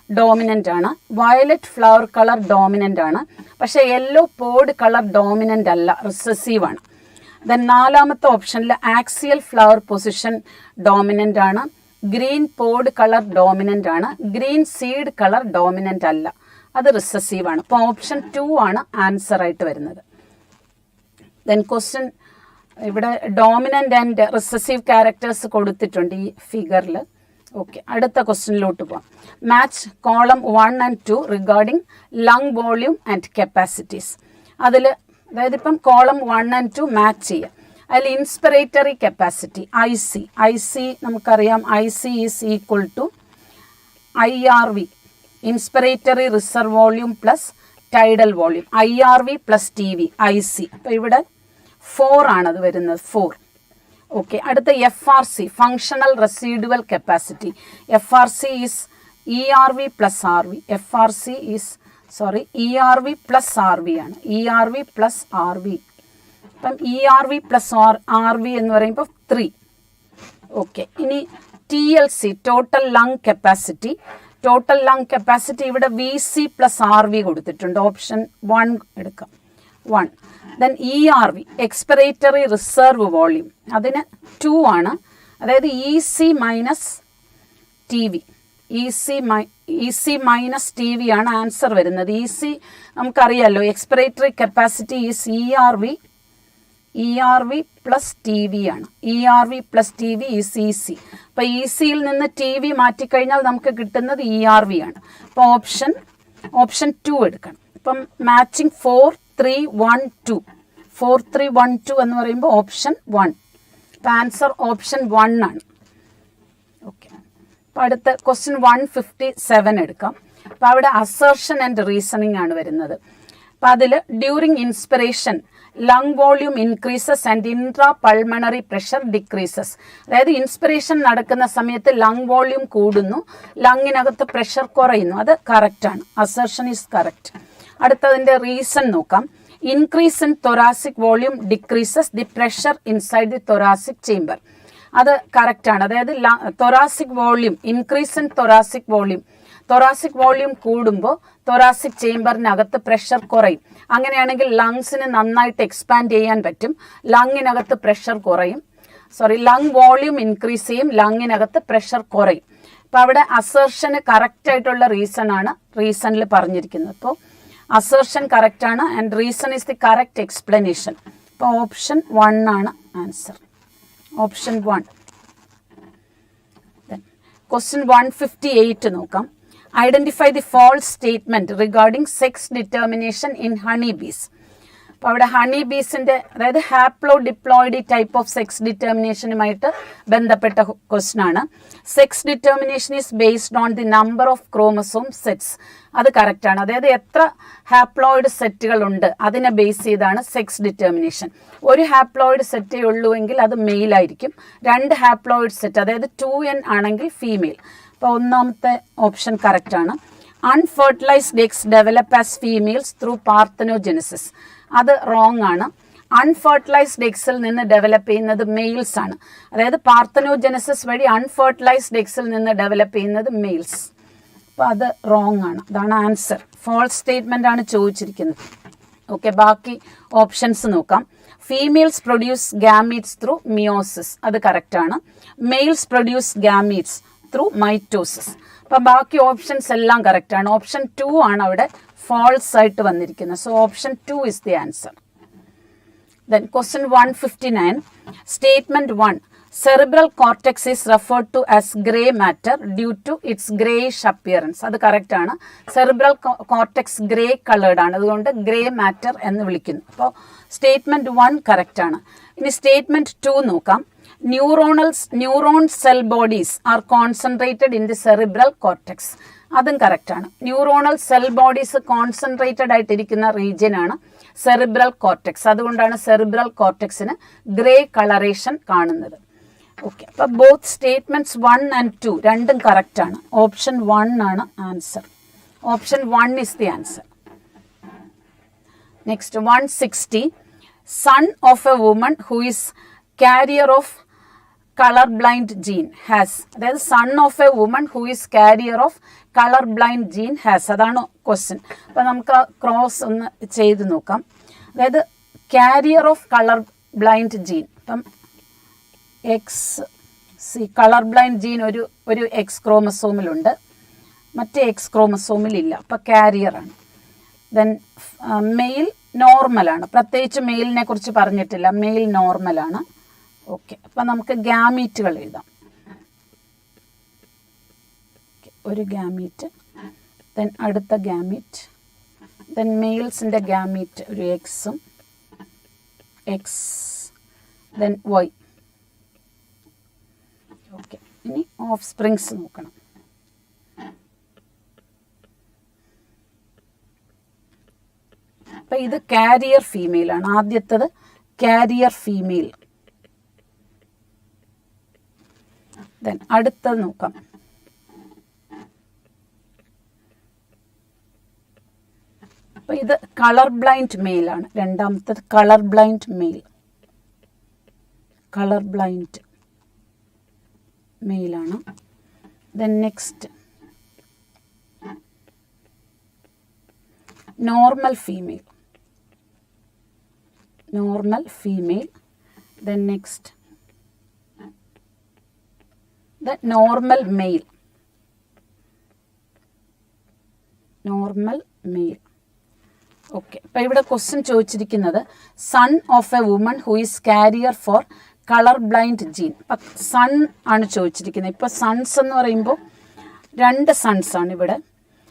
ഡോമിനന്റ് ആണ്. വയലറ്റ് ഫ്ലവർ കളർ ഡോമിനന്റ് ആണ്. പക്ഷേ യെല്ലോ പോഡ് കളർ ഡോമിനന്റ് അല്ല, റിസസീവ് ആണ്. ദെൻ നാലാമത്തെ ഓപ്ഷനിൽ ആക്സിയൽ ഫ്ലവർ പൊസിഷൻ ഡോമിനന്റ് ആണ്. ഗ്രീൻ പോഡ് കളർ ഡോമിനന്റ് ആണ്. ഗ്രീൻ സീഡ് കളർ ഡോമിനന്റ് അല്ല, അത് റിസസീവ് ആണ്. അപ്പോൾ ഓപ്ഷൻ 2 ആണ് ആൻസർ ആയിട്ട് വരുന്നത്. ദെൻ ക്വസ്റ്റ്യൻ ഇവിടെ ഡോമിനന്റ് ആൻഡ് റിസസീവ് ക്യാരക്ടേഴ്സ് കൊടുത്തിട്ടുണ്ട് ഈ ഫിഗറിൽ. ഓക്കെ, അടുത്ത ക്വസ്റ്റ്യനിലോട്ട് പോവാം. Match column 1 and 2 regarding lung volume and capacities. അതിൽ അതായത് ഇപ്പം കോളം 1 and 2 മാച്ച് ചെയ്യാം. അതിൽ ഇൻസ്പിറേറ്ററി കപ്പാസിറ്റി ഐ സി നമുക്കറിയാം, IC is equal to IRV, inspiratory reserve volume plus tidal volume, IRV plus TV, IC. അപ്പോൾ ഇവിടെ 4 ആണത് വരുന്നത്, 4. ഓക്കെ, അടുത്ത FRC, functional residual capacity. FRC is ERV plus RV. FRC is ERV plus RV ആണ്, ERV പ്ലസ് RV. അപ്പം ERV പ്ലസ് RV എന്ന് പറയുമ്പോൾ 3. ഓക്കെ, ഇനി TLC, total lung capacity. Total lung capacity ഇവിടെ VC പ്ലസ് RV കൊടുത്തിട്ടുണ്ട്. ഓപ്ഷൻ 1 എടുക്കാം, 1. Then ERV, expiratory reserve volume, അതിന് 2 ആണ്. അതായത് EC minus TV, EC minus TV ആണ് ആൻസർ വരുന്നത്. EC നമുക്കറിയാമല്ലോ, expiratory capacity is ERV plus TV ആണ്. ERV plus TV is EC. അപ്പോൾ ECയിൽ നിന്ന് TV മാറ്റിക്കഴിഞ്ഞാൽ നമുക്ക് കിട്ടുന്നത് ERV ആണ്. അപ്പോൾ ഓപ്ഷൻ 2 എടുക്കണം. ഇപ്പം മാച്ചിങ് 4, 3, 1, 2. 4, 3, 1, 2 എന്ന് പറയുമ്പോൾ ഓപ്ഷൻ 1. അപ്പം ആൻസർ ഓപ്ഷൻ 1 ആണ്. ഓക്കെ, അപ്പോൾ അടുത്ത ക്വസ്റ്റ്യൻ 157 എടുക്കാം. അപ്പോൾ അവിടെ അസർഷൻ ആൻഡ് റീസണിങ് ആണ് വരുന്നത്. അപ്പം അതിൽ during inspiration lung volume increases and intra pulmonary pressure decreases. അതായത് ഇൻസ്പിറേഷൻ നടക്കുന്ന സമയത്ത് ലങ് വോള്യൂം കൂടുന്നു, ലങ്ങിനകത്ത് പ്രഷർ കുറയുന്നു. അത് കറക്റ്റാണ്, അസർഷൻ ഈസ് കറക്റ്റ്. അടുത്തതിൻ്റെ റീസൺ നോക്കാം. Increase in thoracic volume decreases the pressure inside the thoracic chamber. അത് കറക്റ്റാണ്. അതായത് thoracic volume, increase in thoracic volume കൂടുമ്പോൾ തൊറാസിക് ചേംബറിനകത്ത് പ്രഷർ കുറയും. അങ്ങനെയാണെങ്കിൽ ലങ്സിന് നന്നായിട്ട് എക്സ്പാൻഡ് ചെയ്യാൻ പറ്റും, ലങ്ങിനകത്ത് പ്രഷർ കുറയും. ലങ് വോളിയൂം ഇൻക്രീസ് ചെയ്യും, ലങ്ങിനകത്ത് പ്രഷർ കുറയും. അപ്പോൾ അവിടെ അസേർഷന് കറക്റ്റായിട്ടുള്ള റീസണിൽ പറഞ്ഞിരിക്കുന്നത്. അപ്പോൾ അസേർഷൻ കറക്റ്റാണ് and reason is the correct explanation. അപ്പോൾ ഓപ്ഷൻ 1 ആണ് ആൻസർ. ഓപ്ഷൻ 1. ക്വസ്റ്റ്യൻ 158 നോക്കാം. Identify the false statement regarding sex determination in honey bees. അപ്പോൾ അവിടെ ഹണി ബീസിന്റെ അതായത് haplo diploidy type of sex ഡിറ്റർമിനേഷനുമായിട്ട് ബന്ധപ്പെട്ട ക്വസ്റ്റ്യൻ ആണ്. Sex determination is based on the number of chromosome sets. അത് കറക്റ്റാണ്. അതായത് എത്ര ഹാപ്ലോയിഡ് സെറ്റുകൾ ഉണ്ട് അതിനെ ബേസ് ചെയ്താണ് സെക്സ് ഡിറ്റർമിനേഷൻ. ഒരു ഹാപ്ലോയിഡ് സെറ്റേ ഉള്ളൂ എങ്കിൽ അത് മെയിൽ ആയിരിക്കും. 2 ഹാപ്ലോയിഡ് സെറ്റ് അതായത് 2n ആണെങ്കിൽ ഫീമെയിൽ. അപ്പോൾ ഒന്നാമത്തെ ഓപ്ഷൻ കറക്റ്റാണ്. Unfertilised eggs develop as females through parthenogenesis. അത് റോങ് ആണ്. അൺഫെർട്ടിലൈസ്ഡ് എഗ്സിൽ നിന്ന് ഡെവലപ്പ് ചെയ്യുന്നത് മെയിൽസ് ആണ്. അതായത് പാർത്തനോജെനസിസ് വഴി അൺഫെർട്ടിലൈസ്ഡ് എഗ്സിൽ നിന്ന് ഡെവലപ്പ് ചെയ്യുന്നത് മെയിൽസ്. അപ്പോൾ അത് റോങ് ആണ്. അതാണ് ആൻസർ. ഫോൾസ് സ്റ്റേറ്റ്മെന്റ് ആണ് ചോദിച്ചിരിക്കുന്നത്. ഓക്കെ, ബാക്കി ഓപ്ഷൻസ് നോക്കാം. Females produce gametes through meiosis. അത് കറക്റ്റാണ്. Males produce gametes through mitosis. അപ്പം ബാക്കി ഓപ്ഷൻസ് എല്ലാം കറക്റ്റാണ്. ഓപ്ഷൻ 2 ആണ് അവിടെ false ആയിട്ട് വന്നിരിക്കുന്നത്. So option 2 is the answer. Then question 159. Statement 1. Cerebral cortex is referred to as grey matter due to its greyish appearance. അത് കറക്റ്റ് ആണ്. സെറിബ്രൽ കോർട്ടെക്സ് ഗ്രേ കളേർഡ് ആണ്, അതുകൊണ്ട് ഗ്രേ മാറ്റർ എന്ന് വിളിക്കുന്നു. അപ്പോൾ സ്റ്റേറ്റ്മെന്റ് 1 കറക്റ്റ് ആണ്. ഇനി സ്റ്റേറ്റ്മെന്റ് 2 നോക്കാം. Neuron cell bodies are concentrated in the cerebral cortex. അതും കറക്റ്റാണ്. ന്യൂറോണൽ സെൽ ബോഡീസ് കോൺസെൻട്രേറ്റഡ് ആയിട്ടിരിക്കുന്ന റീജിയൻ ആണ് സെറിബ്രൽ കോർട്ടെക്സ്. അതുകൊണ്ടാണ് സെറിബ്രൽ കോർട്ടെക്സിന് ഗ്രേ കളറേഷൻ കാണുന്നത്. ഓക്കെ, അപ്പോൾ ബോത്ത് സ്റ്റേറ്റ്മെന്റ്സ് 1 and 2 രണ്ടും കറക്റ്റ് ആണ്. ഓപ്ഷൻ 1 ആണ് answer. Option 1 is the answer. Next 160. Son of a woman who is carrier of color blind gene has. അതായത് son of a woman who is carrier of colour blind gene has. അതാണ് ക്വസ്റ്റ്യൻ. അപ്പം നമുക്ക് ക്രോസ് ഒന്ന് ചെയ്ത് നോക്കാം. അതായത് carrier of colour blind gene. അപ്പം കളർ ബ്ലൈൻഡ് ജീൻ ഒരു എക്സ് ക്രോമസോമിലുണ്ട്, മറ്റേ എക്സ് ക്രോമസോമിലില്ല. അപ്പം കാരിയറാണ്. ദെൻ മെയിൽ നോർമലാണ്. പ്രത്യേകിച്ച് മെയിലിനെ കുറിച്ച് പറഞ്ഞിട്ടില്ല. മെയിൽ നോർമലാണ്. ഓക്കെ, അപ്പം നമുക്ക് ഗാമീറ്റുകൾ എഴുതാം. ഒരു ഗാമീറ്റ്, ദെൻ അടുത്ത ഗാമീറ്റ്, ദെൻ മെയിൽസിൻ്റെ ഗാമീറ്റ് ഒരു എക്സും എക്സ്, ദെൻ വൈ. ഓക്കെ, ഇനി ഓഫ് സ്പ്രിങ്സ് നോക്കണം. അപ്പം ഇത് കാരിയർ ഫീമെയിലാണ്. ആദ്യത്തത് കാരിയർ ഫീമെയിൽ. ദെൻ അടുത്തത് നോക്കാം. അപ്പോൾ ഇത് കളർ ബ്ലൈൻഡ് മെയിലാണ്. രണ്ടാമത്തത് colour blind male. Colour blind മെയിലാണ്. Then next normal female. Normal female. Then next the normal male. Normal male. Okay, അപ്പം ഇവിടെ ക്വസ്റ്റ്യൻ ചോദിച്ചിരിക്കുന്നത് son of a woman who is carrier for colour blind gene. അപ്പം സൺ ആണ് ചോദിച്ചിരിക്കുന്നത്. ഇപ്പോൾ സൺസ് എന്ന് പറയുമ്പോൾ 2 സൺസ് ആണ് ഇവിടെ.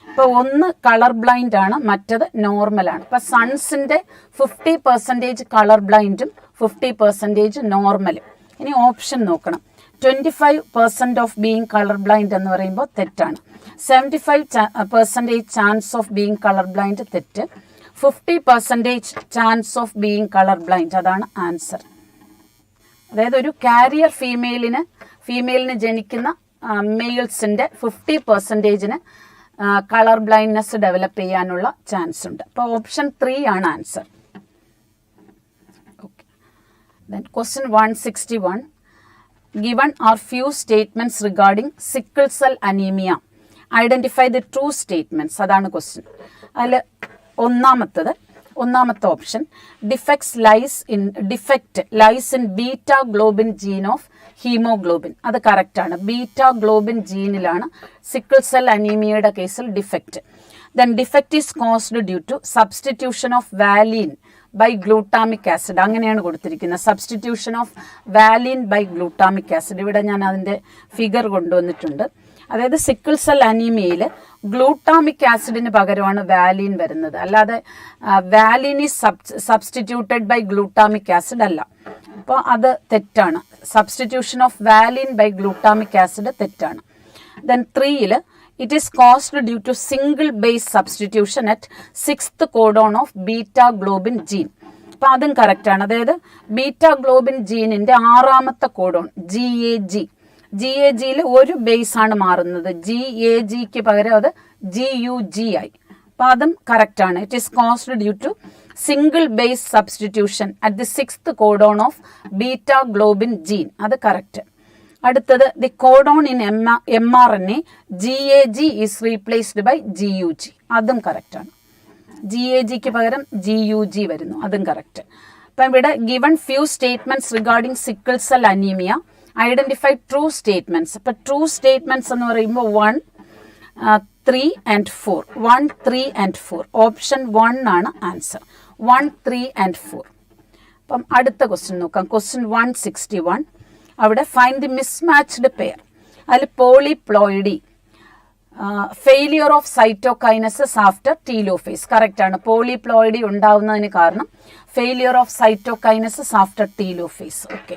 അപ്പോൾ ഒന്ന് കളർ ബ്ലൈൻഡ് ആണ്, മറ്റത് നോർമലാണ്. അപ്പം സൺസിൻ്റെ 50% കളർ ബ്ലൈൻഡും 50% നോർമലും. ഇനി ഓപ്ഷൻ നോക്കണം. 25% ഓഫ് ബീയിങ് കളർ ബ്ലൈൻഡ് എന്ന് പറയുമ്പോൾ തെറ്റാണ്. 75% chance of being colour blind തെറ്റ്. 50% chance of being colour blind അതാണ് ആൻസർ. അതായത് ഒരു കാരിയർ ഫീമെയിലിന് ജനിക്കുന്ന മെയിൽസിൻ്റെ 50%-ന് കളർ ബ്ലൈൻഡ്നെസ് ഡെവലപ്പ് ചെയ്യാനുള്ള ചാൻസ് ഉണ്ട്. അപ്പോൾ ഓപ്ഷൻ 3 ആണ് answer. Okay, then question 161. Given are few statements regarding sickle cell anemia. Identify the true statements. അതാണ് ക്വസ്റ്റ്യൻ. അതിൽ ഒന്നാമത്തത് ഒന്നാമത്തെ option defect lies in beta globin gene of haemoglobin. അത് കറക്റ്റാണ്. ബീറ്റ ഗ്ലോബിൻ ജീനിലാണ് സിക്കിൾ സെൽ അനീമിയയുടെ കേസിൽ defect. Then defect is caused due to substitution of valine by glutamic acid. അങ്ങനെയാണ് കൊടുത്തിരിക്കുന്നത്, substitution of valine by glutamic acid. ഇവിടെ ഞാൻ അതിൻ്റെ ഫിഗർ കൊണ്ടുവന്നിട്ടുണ്ട്. അതായത് സിക്കിൾ സെൽ അനീമിയയിൽ ഗ്ലൂട്ടാമിക് ആസിഡിന് പകരമാണ് വാലിൻ വരുന്നത്, അല്ലാതെ valine is substituted by glutamic acid അല്ല. അപ്പോൾ അത് തെറ്റാണ്. Substitution of valine by glutamic acid തെറ്റാണ്. ദെൻ 3ൽ it is caused due to single base substitution at 6th codon of beta globin gene. അപ്പോൾ അതും കറക്റ്റാണ്. അതായത് ബീറ്റ ഗ്ലോബിൻ ജീനിൻ്റെ 6ാമത്തെ കോഡോൺ GAG ഒരു ബേസ് ആണ് മാറുന്നത്. GAGക്ക് പകരം അത് GUG ആയി. അപ്പോൾ അതും കറക്റ്റാണ്. It is caused due to single base substitution at the 6th codon of beta globin gene. അത് കറക്റ്റ്. അടുത്തത് the codon in mRNA GAG is replaced by GUG. അതും കറക്റ്റാണ്. GAGക്ക് പകരം GUG വരുന്നു. അതും കറക്റ്റ്. അപ്പം ഇവിടെ given few statements regarding sickle cell anaemia, identify true statements. അപ്പം ട്രൂ സ്റ്റേറ്റ്മെന്റ്സ് എന്ന് പറയുമ്പോൾ 1, 3 and 4. 1, 3 and 4. ഓപ്ഷൻ 1 ആണ് ആൻസർ. 1, 3 and 4. അപ്പം അടുത്ത ക്വസ്റ്റ്യൻ നോക്കാം. ക്വസ്റ്റ്യൻ 161. അവിടെ ഫൈൻഡ് ദി മിസ്മാച്ച്ഡ് പെയർ. അതിൽ polyploidy, failure of cytokinesis after telophase. കറക്റ്റാണ്. പോളിപ്ലോയിഡി ഉണ്ടാവുന്നതിന് കാരണം failure of cytokinesis after telophase. Okay.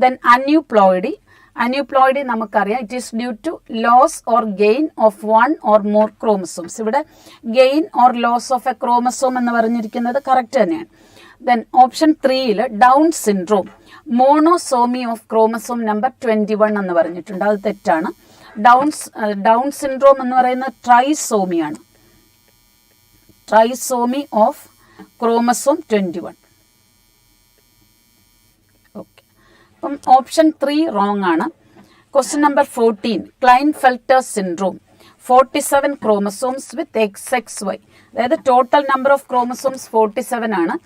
Then aneuploidy നമുക്കറിയാം, it is due to loss or gain of 1 or more chromosomes. ഇവിടെ gain or loss of a chromosome എന്ന് പറഞ്ഞിരിക്കുന്നത് കറക്റ്റ് തന്നെയാണ്. ദെൻ ഓപ്ഷൻ 3ൽ Down syndrome, monosomy of chromosome number 21 എന്ന് പറഞ്ഞിട്ടുണ്ട്. അത് തെറ്റാണ്. ഡൗൺ സിൻഡ്രോം എന്ന് പറയുന്നത് ട്രൈസോമിയാണ്. Trisomy of chromosome 21. ഓക്കെ. അപ്പം ഓപ്ഷൻ 3 റോങ് ആണ്. ക്വസ്റ്റ്യൻ നമ്പർ 14, ക്ലൈൻഫെൽറ്റർ സിൻഡ്രോം, 47 ക്രോമസോംസ് വിത്ത് XXY. അതായത് ടോട്ടൽ നമ്പർ ഓഫ് ക്രോമസോംസ് 47 ആണ്.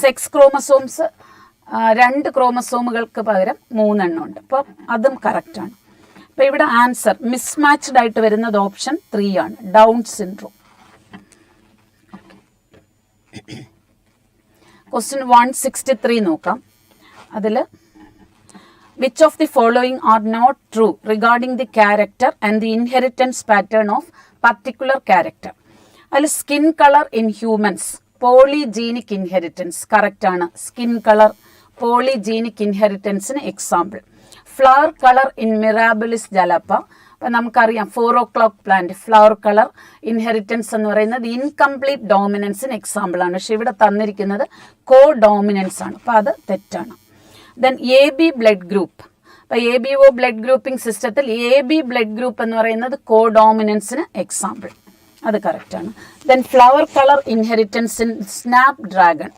സെക്സ് ക്രോമസോംസ് 2 ക്രോമസോമുകൾക്ക് പകരം 3 എണ്ണം ഉണ്ട്. അപ്പോൾ അതും കറക്റ്റാണ്. അപ്പോൾ ഇവിടെ ആൻസർ മിസ്മാച്ച്ഡ് ആയിട്ട് വരുന്നത് ഓപ്ഷൻ 3 ആണ്, ഡൗൺ സിൻഡ്രോം. ക്വസ്റ്റ്യൻ 163 നോക്കാം. അതിൽ which of the following are not true regarding the character and the inheritance pattern of particular character. അതിൽ skin colour in humans, polygenic inheritance. കറക്റ്റാണ്. സ്കിൻ കളർ പോളിജീനിക് ഇൻഹെറിറ്റൻസിന് example. Flower colour in Mirabilis jalapa. അപ്പം നമുക്കറിയാം 4 o'clock plant flower colour inheritance എന്ന് പറയുന്നത് ഇൻകംപ്ലീറ്റ് ഡോമിനൻസിന് എക്സാമ്പിൾ ആണ്. പക്ഷെ ഇവിടെ തന്നിരിക്കുന്നത് കോ ഡോമിനൻസ് ആണ്. അപ്പം അത് തെറ്റാണ്. Then AB blood group. അപ്പം ABO ബ്ലഡ് ഗ്രൂപ്പിംഗ് സിസ്റ്റത്തിൽ AB ബ്ലഡ് ഗ്രൂപ്പ് എന്ന് പറയുന്നത് കോ ഡോമിനൻസിന് എക്സാമ്പിൾ. അത് കറക്റ്റാണ്. Then flower colour inheritance in snap dragon,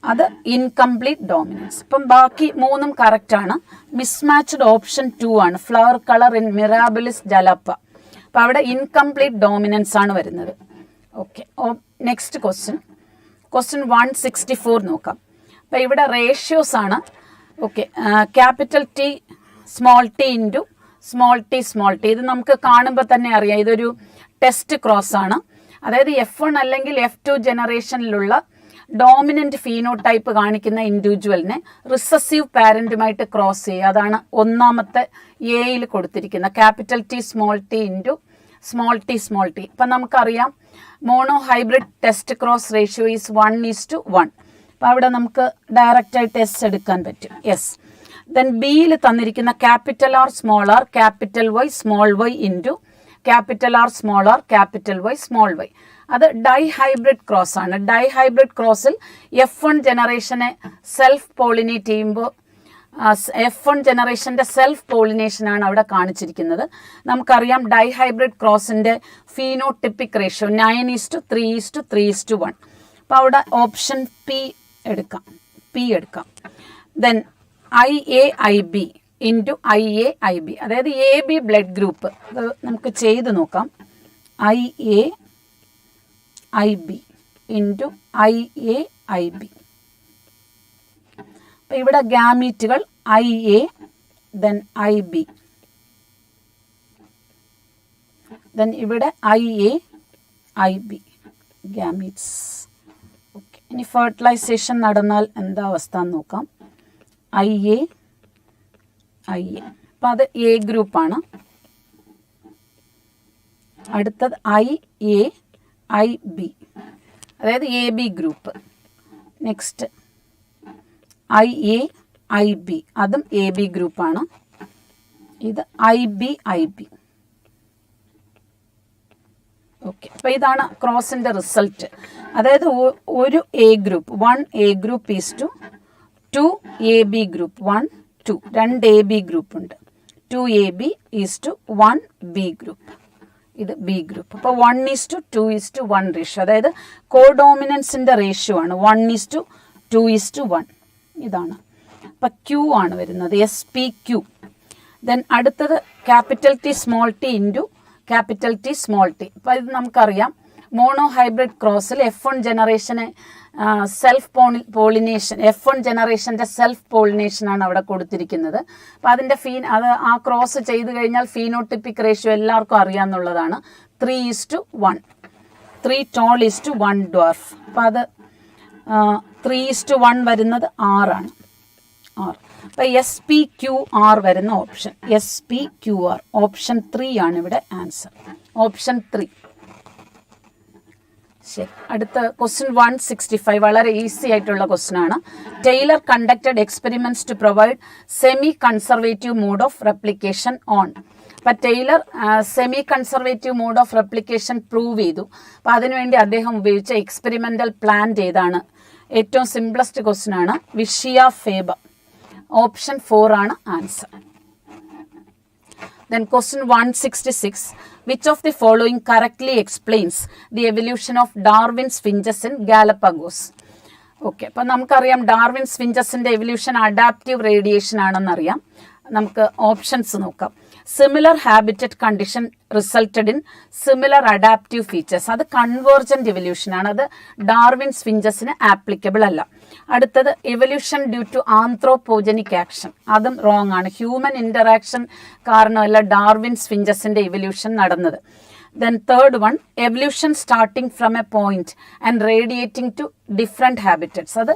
അത് ഇൻകംപ്ലീറ്റ് ഡോമിനൻസ്. ഇപ്പം ബാക്കി 3ഉം കറക്റ്റാണ്. മിസ്മാച്ച്ഡ് ഓപ്ഷൻ 2 ആണ്, flower colour in Mirabilis jalapa. അപ്പം അവിടെ ഇൻകംപ്ലീറ്റ് ഡോമിനൻസ് ആണ് വരുന്നത്. ഓക്കെ. നെക്സ്റ്റ് ക്വസ്റ്റ്യൻ 164 നോക്കാം. അപ്പം ഇവിടെ റേഷ്യോസ് ആണ്. Okay. Capital T small T into small T. ഇത് നമുക്ക് കാണുമ്പോൾ തന്നെ അറിയാം ഇതൊരു ടെസ്റ്റ് ക്രോസ് ആണ്. അതായത് F1 അല്ലെങ്കിൽ F2 ജനറേഷനിലുള്ള ഡോമിനന്റ് ഫീനോടൈപ്പ് കാണിക്കുന്ന ഇൻഡിവിജ്വലിനെ റിസസീവ് പാരന്റുമായിട്ട് ക്രോസ് ചെയ്യുക. അതാണ് ഒന്നാമത്തെ എയിൽ കൊടുത്തിരിക്കുന്ന capital T small T into small T. അപ്പം നമുക്കറിയാം mono hybrid test cross ratio is 1:1. അപ്പം അവിടെ നമുക്ക് ഡയറക്റ്റായിട്ട് എസ് എടുക്കാൻ പറ്റും. യെസ്. ദെൻ ബിയിൽ തന്നിരിക്കുന്ന capital R small r capital Y small y into capital R small r capital Y small y. അത് ഡൈഹൈബ്രിഡ് ക്രോസ് ആണ്. ഡൈഹൈബ്രിഡ് ക്രോസിൽ F1 ജനറേഷനെ സെൽഫ് പോളിനേറ്റ് ചെയ്യുമ്പോൾ F1 ജനറേഷൻ്റെ സെൽഫ് പോളിനേഷനാണ് അവിടെ കാണിച്ചിരിക്കുന്നത്. നമുക്കറിയാം ഡൈഹൈബ്രിഡ് ക്രോസിൻ്റെ ഫീനോട്ടിപ്പിക് റേഷ്യോ 9:3:3:1. അപ്പോൾ അവിടെ ഓപ്ഷൻ പി എടുക്കാം. ദെൻ IAIB ഇൻറ്റു IAIB, അതായത് AB ബ്ലഡ് ഗ്രൂപ്പ്. അത് നമുക്ക് ചെയ്ത് നോക്കാം. IAIB into IA IB. അപ്പം ഇവിടെ ഗാമീറ്റുകൾ IA then IB, then ഇവിടെ IA IB ഗാമീറ്റ്സ്. ഓക്കെ, ഇനി ഫെർട്ടിലൈസേഷൻ നടന്നാൽ എന്താ അവസ്ഥ എന്ന് നോക്കാം. IA അപ്പം അത് A ഗ്രൂപ്പാണ്. അടുത്തത് IA IB, അതായത് AB group. Next IA IB, അതും AB ഗ്രൂപ്പാണ്. ഇത് IB ഓക്കെ, അപ്പോൾ ഇതാണ് ക്രോസിൻ്റെ റിസൾട്ട്. അതായത് ഒരു A group 1 A group is to 2 AB group 1 2, 2 AB group ഉണ്ട്. 2 AB is to 1 B group. ഇത് B ഗ്രൂപ്പ്. അപ്പോൾ 1:2:1 റേഷ്യോ, അതായത് കോഡോമിനൻസിൻ്റെ റേഷ്യോ ആണ് 1:2:1. ഇതാണ്. അപ്പം Q ആണ് വരുന്നത്, SPQ. ദെൻ അടുത്തത് capital T small T into capital T small T. അപ്പോൾ ഇത് നമുക്കറിയാം, മോണോ ഹൈബ്രിഡ് ക്രോസിൽ F1 ജനറേഷന് സെൽഫ് പോളിനേഷൻ, F1 ജനറേഷൻ്റെ സെൽഫ് പോളിനേഷനാണ് അവിടെ കൊടുത്തിരിക്കുന്നത്. അപ്പോൾ അതിൻ്റെ ആ ക്രോസ് ചെയ്ത് കഴിഞ്ഞാൽ ഫീനോട്ടിപ്പിക് റേഷ്യോ എല്ലാവർക്കും അറിയാമെന്നുള്ളതാണ്. 3:1, 3 ടോൾ ഈസ് ടു 1 ഡ്വാർഫ്. അപ്പോൾ അത് 3:1 വരുന്നത് 6 ആണ്. അപ്പോൾ SPQR വരുന്ന ഓപ്ഷൻ SPQR ഓപ്ഷൻ 3 ആണ് ഇവിടെ ആൻസർ. ഓപ്ഷൻ 3. ശരി, അടുത്ത ക്വസ്റ്റ്യൻ 165 വളരെ ഈസി ആയിട്ടുള്ള ക്വസ്റ്റ്യൻ ആണ്. Taylor conducted experiments to provide semi conservative mode of replication on. അപ്പം Taylor semi conservative mode of replication prove ചെയ്തു. അപ്പം അതിനുവേണ്ടി അദ്ദേഹം ഉപയോഗിച്ച എക്സ്പെരിമെന്റൽ പ്ലാൻ ഏതാണ്? ഏറ്റവും സിംപ്ലസ്റ്റ് ക്വസ്റ്റ്യൻ ആണ്, വിഷിയ ഫേബർ. ഓപ്ഷൻ 4 ആണ് answer. Then question 166, which of the following correctly explains the evolution of Darwin's finches in Galapagos? Okay, അപ്പം നമുക്കറിയാം ഡാർവിൻസ് ഫിഞ്ചസിൻ്റെ എവല്യൂഷൻ അഡാപ്റ്റീവ് റേഡിയേഷൻ ആണെന്നറിയാം. നമുക്ക് ഓപ്ഷൻസ് നോക്കാം. Similar habitat condition resulted in similar adaptive features, അത് കൺവേർജന്റ് എവല്യൂഷൻ ആണ്, അത് ഡാർവിൻസ് ഫിഞ്ചസിന് ആപ്ലിക്കബിൾ അല്ല. അടുത്തത് evolution due to anthropogenic action, അതും റോങ് ആണ്. ഹ്യൂമൻ ഇന്ററാക്ഷൻ കാരണമല്ല ഡാർവിൻസ് ഫിഞ്ചസിന്റെ എവല്യൂഷൻ നടന്നത്. Then third one, evolution starting from a point and radiating to different habitats. അത്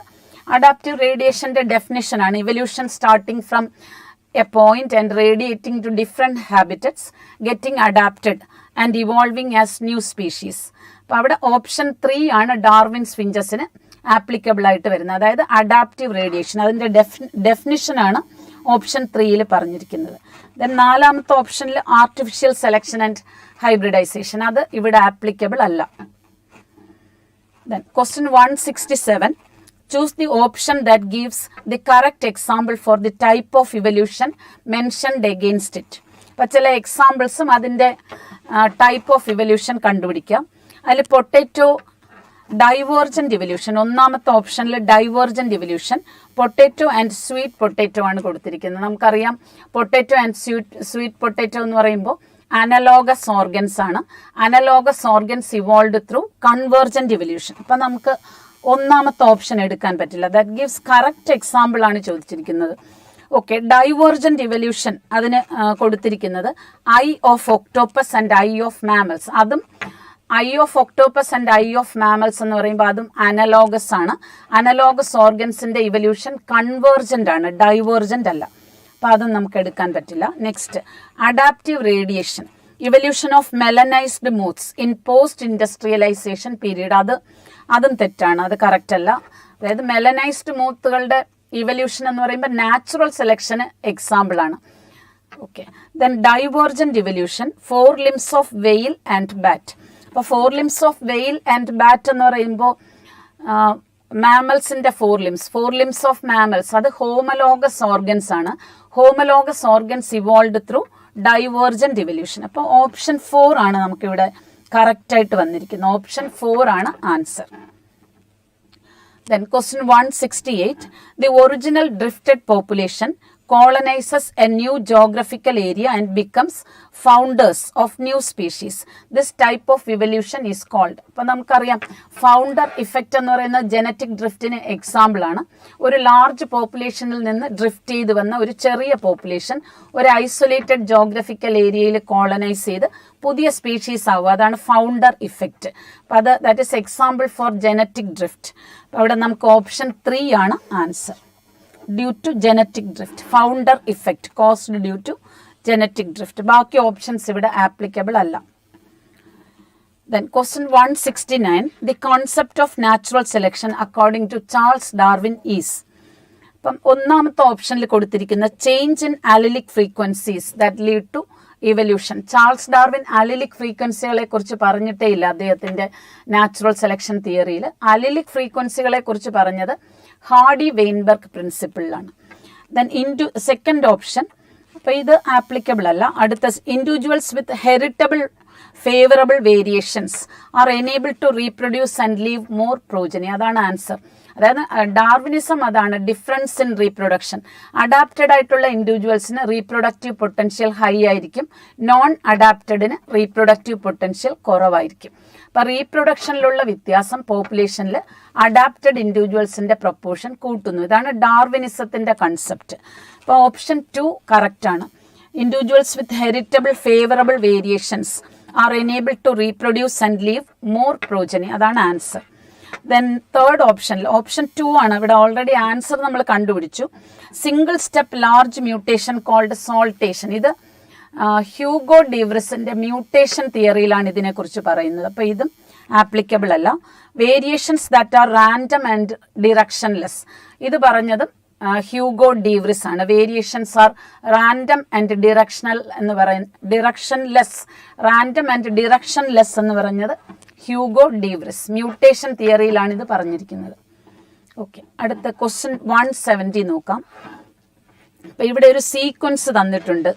അഡാപ്റ്റീവ് റേഡിയേഷൻ്റെ ഡെഫിനിഷൻ ആണ്. evolution starting from a point and radiating to different habitats, getting adapted and evolving as new species. അപ്പോൾ അവിടെ ഓപ്ഷൻ 3 ആണ് ഡാർവിൻസ് ഫിഞ്ചസിന് ആപ്ലിക്കബിൾ ആയിട്ട് വരുന്നത്, അതായത് അഡാപ്റ്റീവ് റേഡിയേഷൻ. അതിൻ്റെ ഡെഫിനിഷനാണ് ഓപ്ഷൻ 3 പറഞ്ഞിരിക്കുന്നത്. ദെൻ നാലാമത്തെ ഓപ്ഷനിൽ ആർട്ടിഫിഷ്യൽ സെലക്ഷൻ ആൻഡ് ഹൈബ്രിഡൈസേഷൻ, അത് ഇവിടെ ആപ്ലിക്കബിൾ അല്ല. Then question 167, choose the option that gives the correct example for the type of evolution mentioned against it. അപ്പോൾ ചില എക്സാമ്പിൾസും അതിൻ്റെ ടൈപ്പ് ഓഫ് ഇവല്യൂഷൻ കണ്ടുപിടിക്കാം. അതിൽ പൊട്ടറ്റോ ഡൈവേർജന്റ് ഇവല്യൂഷൻ, ഒന്നാമത്തെ ഓപ്ഷനിൽ divergent evolution, potato and sweet potato ആണ് കൊടുത്തിരിക്കുന്നത്. നമുക്കറിയാം പൊട്ടറ്റോ ആൻഡ് സ്വീറ്റ് പൊട്ടറ്റോ എന്ന് പറയുമ്പോൾ അനലോഗസ് ഓർഗൻസ് ആണ്. Analogous organs evolve through convergent evolution. അപ്പം നമുക്ക് ഒന്നാമത്തെ ഓപ്ഷൻ എടുക്കാൻ പറ്റില്ല. ദാറ്റ് ഗിവ്സ് കറക്റ്റ് എക്സാമ്പിൾ ആണ് ചോദിച്ചിരിക്കുന്നത്. ഓക്കെ, ഡൈവേർജന്റ് ഇവല്യൂഷൻ അതിന് കൊടുത്തിരിക്കുന്നത് eye of octopus and eye of mammals. അതും eye of octopus and eye of mammals എന്ന് പറയുമ്പോൾ അതും അനലോഗസ് ആണ്. അനലോഗസ് ഓർഗൻസിന്റെ ഇവല്യൂഷൻ കൺവേർജന്റ് ആണ്, ഡൈവേർജന്റ് അല്ല. അപ്പം അതും നമുക്ക് എടുക്കാൻ പറ്റില്ല. Next, adaptive radiation, evolution of melanised moths in post industrialisation period, അതും തെറ്റാണ്, അത് കറക്റ്റ് അല്ല. അതായത് മെലനൈസ്ഡ് മൂത്തുകളുടെ ഇവല്യൂഷൻ എന്ന് പറയുമ്പോൾ നാച്ചുറൽ സെലക്ഷന് എക്സാമ്പിൾ ആണ്. Okay, then divergent evolution, 4 limbs of വെയിൽ ആൻഡ് ബാറ്റ്. അപ്പോൾ 4 limbs ഓഫ് വെയിൽ ആൻഡ് ബാറ്റ് എന്ന് പറയുമ്പോൾ മാമൽസിന്റെ 4 limbs ഓഫ് മാമൽസ്, അത് ഹോമലോഗസ് ഓർഗൻസ് ആണ്. Homologous organs evolve through divergent evolution. അപ്പോൾ ഓപ്ഷൻ 4 ആണ് നമുക്കിവിടെ കറക്റ്റ് ആയിട്ട് വന്നിരിക്കുന്നത്. ഓപ്ഷൻ 4 ആണ് answer. Then question 168, the original drifted population colonizes a new geographical area and becomes founders of new species. This type of evolution is called. അപ്പോൾ നമുക്കറിയാം ഫൗണ്ടർ ഇഫക്റ്റ് എന്ന് പറയുന്ന ജനറ്റിക് ഡ്രിഫ്റ്റിന് എക്സാമ്പിൾ ആണ്. ഒരു ലാർജ് പോപ്പുലേഷനിൽ നിന്ന് ഡ്രിഫ്റ്റ് ചെയ്ത് വന്ന ഒരു ചെറിയ പോപ്പുലേഷൻ ഒരു ഐസൊലേറ്റഡ് ജോഗ്രഫിക്കൽ ഏരിയയിൽ കോളനൈസ് ചെയ്ത് പുതിയ സ്പീഷീസ് ആവുക, അതാണ് ഫൗണ്ടർ ഇഫക്റ്റ്. അപ്പോൾ അത് that is example for genetic drift. അപ്പോൾ അവിടെ നമുക്ക് ഓപ്ഷൻ 3 ആണ് answer. Due to genetic drift, founder effect caused due to genetic drift. ബാക്കി ഓപ്ഷൻസ് ഇവിടെ ആപ്ലിക്കബിൾ അല്ല. Then question 169, the concept of natural selection according to Charles Darwin is. അപ്പം ഒന്നാമത്തെ ഓപ്ഷനിൽ കൊടുത്തിരിക്കുന്ന change in allelic frequencies that lead to evolution. Charles Darwin allelic ഫ്രീക്വൻസികളെ കുറിച്ച് പറഞ്ഞിട്ടേ ഇല്ല അദ്ദേഹത്തിന്റെ നാച്ചുറൽ സെലക്ഷൻ തിയറിയിൽ. അലിലിക് ഫ്രീക്വൻസികളെ കുറിച്ച് പറഞ്ഞത് ഹാർഡി വെയിൻബർഗ് പ്രിൻസിപ്പിളിലാണ്. ദെൻ സെക്കൻഡ് ഓപ്ഷൻ, അപ്പോൾ ഇത് ആപ്ലിക്കബിൾ അല്ല. അടുത്ത individuals with heritable favourable variations are enable to reproduce and leave more progeny, അതാണ് ആൻസർ. അതായത് ഡാർവിനിസം അതാണ്, ഡിഫറൻസ് ഇൻ റീപ്രൊഡക്ഷൻ. അഡാപ്റ്റഡ് ആയിട്ടുള്ള ഇൻഡിവിജ്വൽസിന് റീപ്രൊഡക്റ്റീവ് പൊട്ടൻഷ്യൽ ഹൈ ആയിരിക്കും, നോൺ അഡാപ്റ്റഡിന് റീപ്രൊഡക്റ്റീവ് പൊട്ടൻഷ്യൽ കുറവായിരിക്കും. അപ്പം റീപ്രൊഡക്ഷനിലുള്ള വ്യത്യാസം പോപ്പുലേഷനിൽ അഡാപ്റ്റഡ് ഇൻഡിവിജ്വൽസിന്റെ പ്രൊപ്പോർഷൻ കൂട്ടുന്നു. ഇതാണ് ഡാർവിനിസത്തിന്റെ കൺസെപ്റ്റ്. അപ്പോൾ ഓപ്ഷൻ 2 കറക്റ്റ് ആണ്. Individuals with heritable favourable variations are enable to reproduce and leave more progeny, അതാണ് ആൻസർ. ദെൻ തേർഡ് ഓപ്ഷനിൽ ഓപ്ഷൻ 2 ആണ്. ഇവിടെ ഓൾറെഡി ആൻസർ നമ്മൾ കണ്ടുപിടിച്ചു. Single step large mutation called saltation. ഇത് ഹ്യൂഗോ ഡീവ്രിസിന്റെ മ്യൂട്ടേഷൻ തിയറിയിലാണ് ഇതിനെക്കുറിച്ച് പറയുന്നത്. അപ്പോൾ ഇതും ആപ്ലിക്കബിൾ അല്ല. Variations that are random and directionless, ഇത് പറഞ്ഞതും ഹ്യൂഗോ ഡീവ്രിസ് ആണ്. Variations are random and directional എന്ന് പറയുന്നത് ഡിറക്ഷൻലെസ്, റാൻഡം ആൻഡ് ഡിറക്ഷൻലെസ് എന്ന് പറഞ്ഞത് ഹ്യൂഗോ ഡീവ്രിസ് മ്യൂട്ടേഷൻ തിയറിയിലാണ് ഇത് പറഞ്ഞിരിക്കുന്നത്. ഓക്കെ, അടുത്ത ക്വസ്റ്റ്യൻ 170 നോക്കാം. അപ്പം ഇവിടെ ഒരു സീക്വൻസ് തന്നിട്ടുണ്ട്.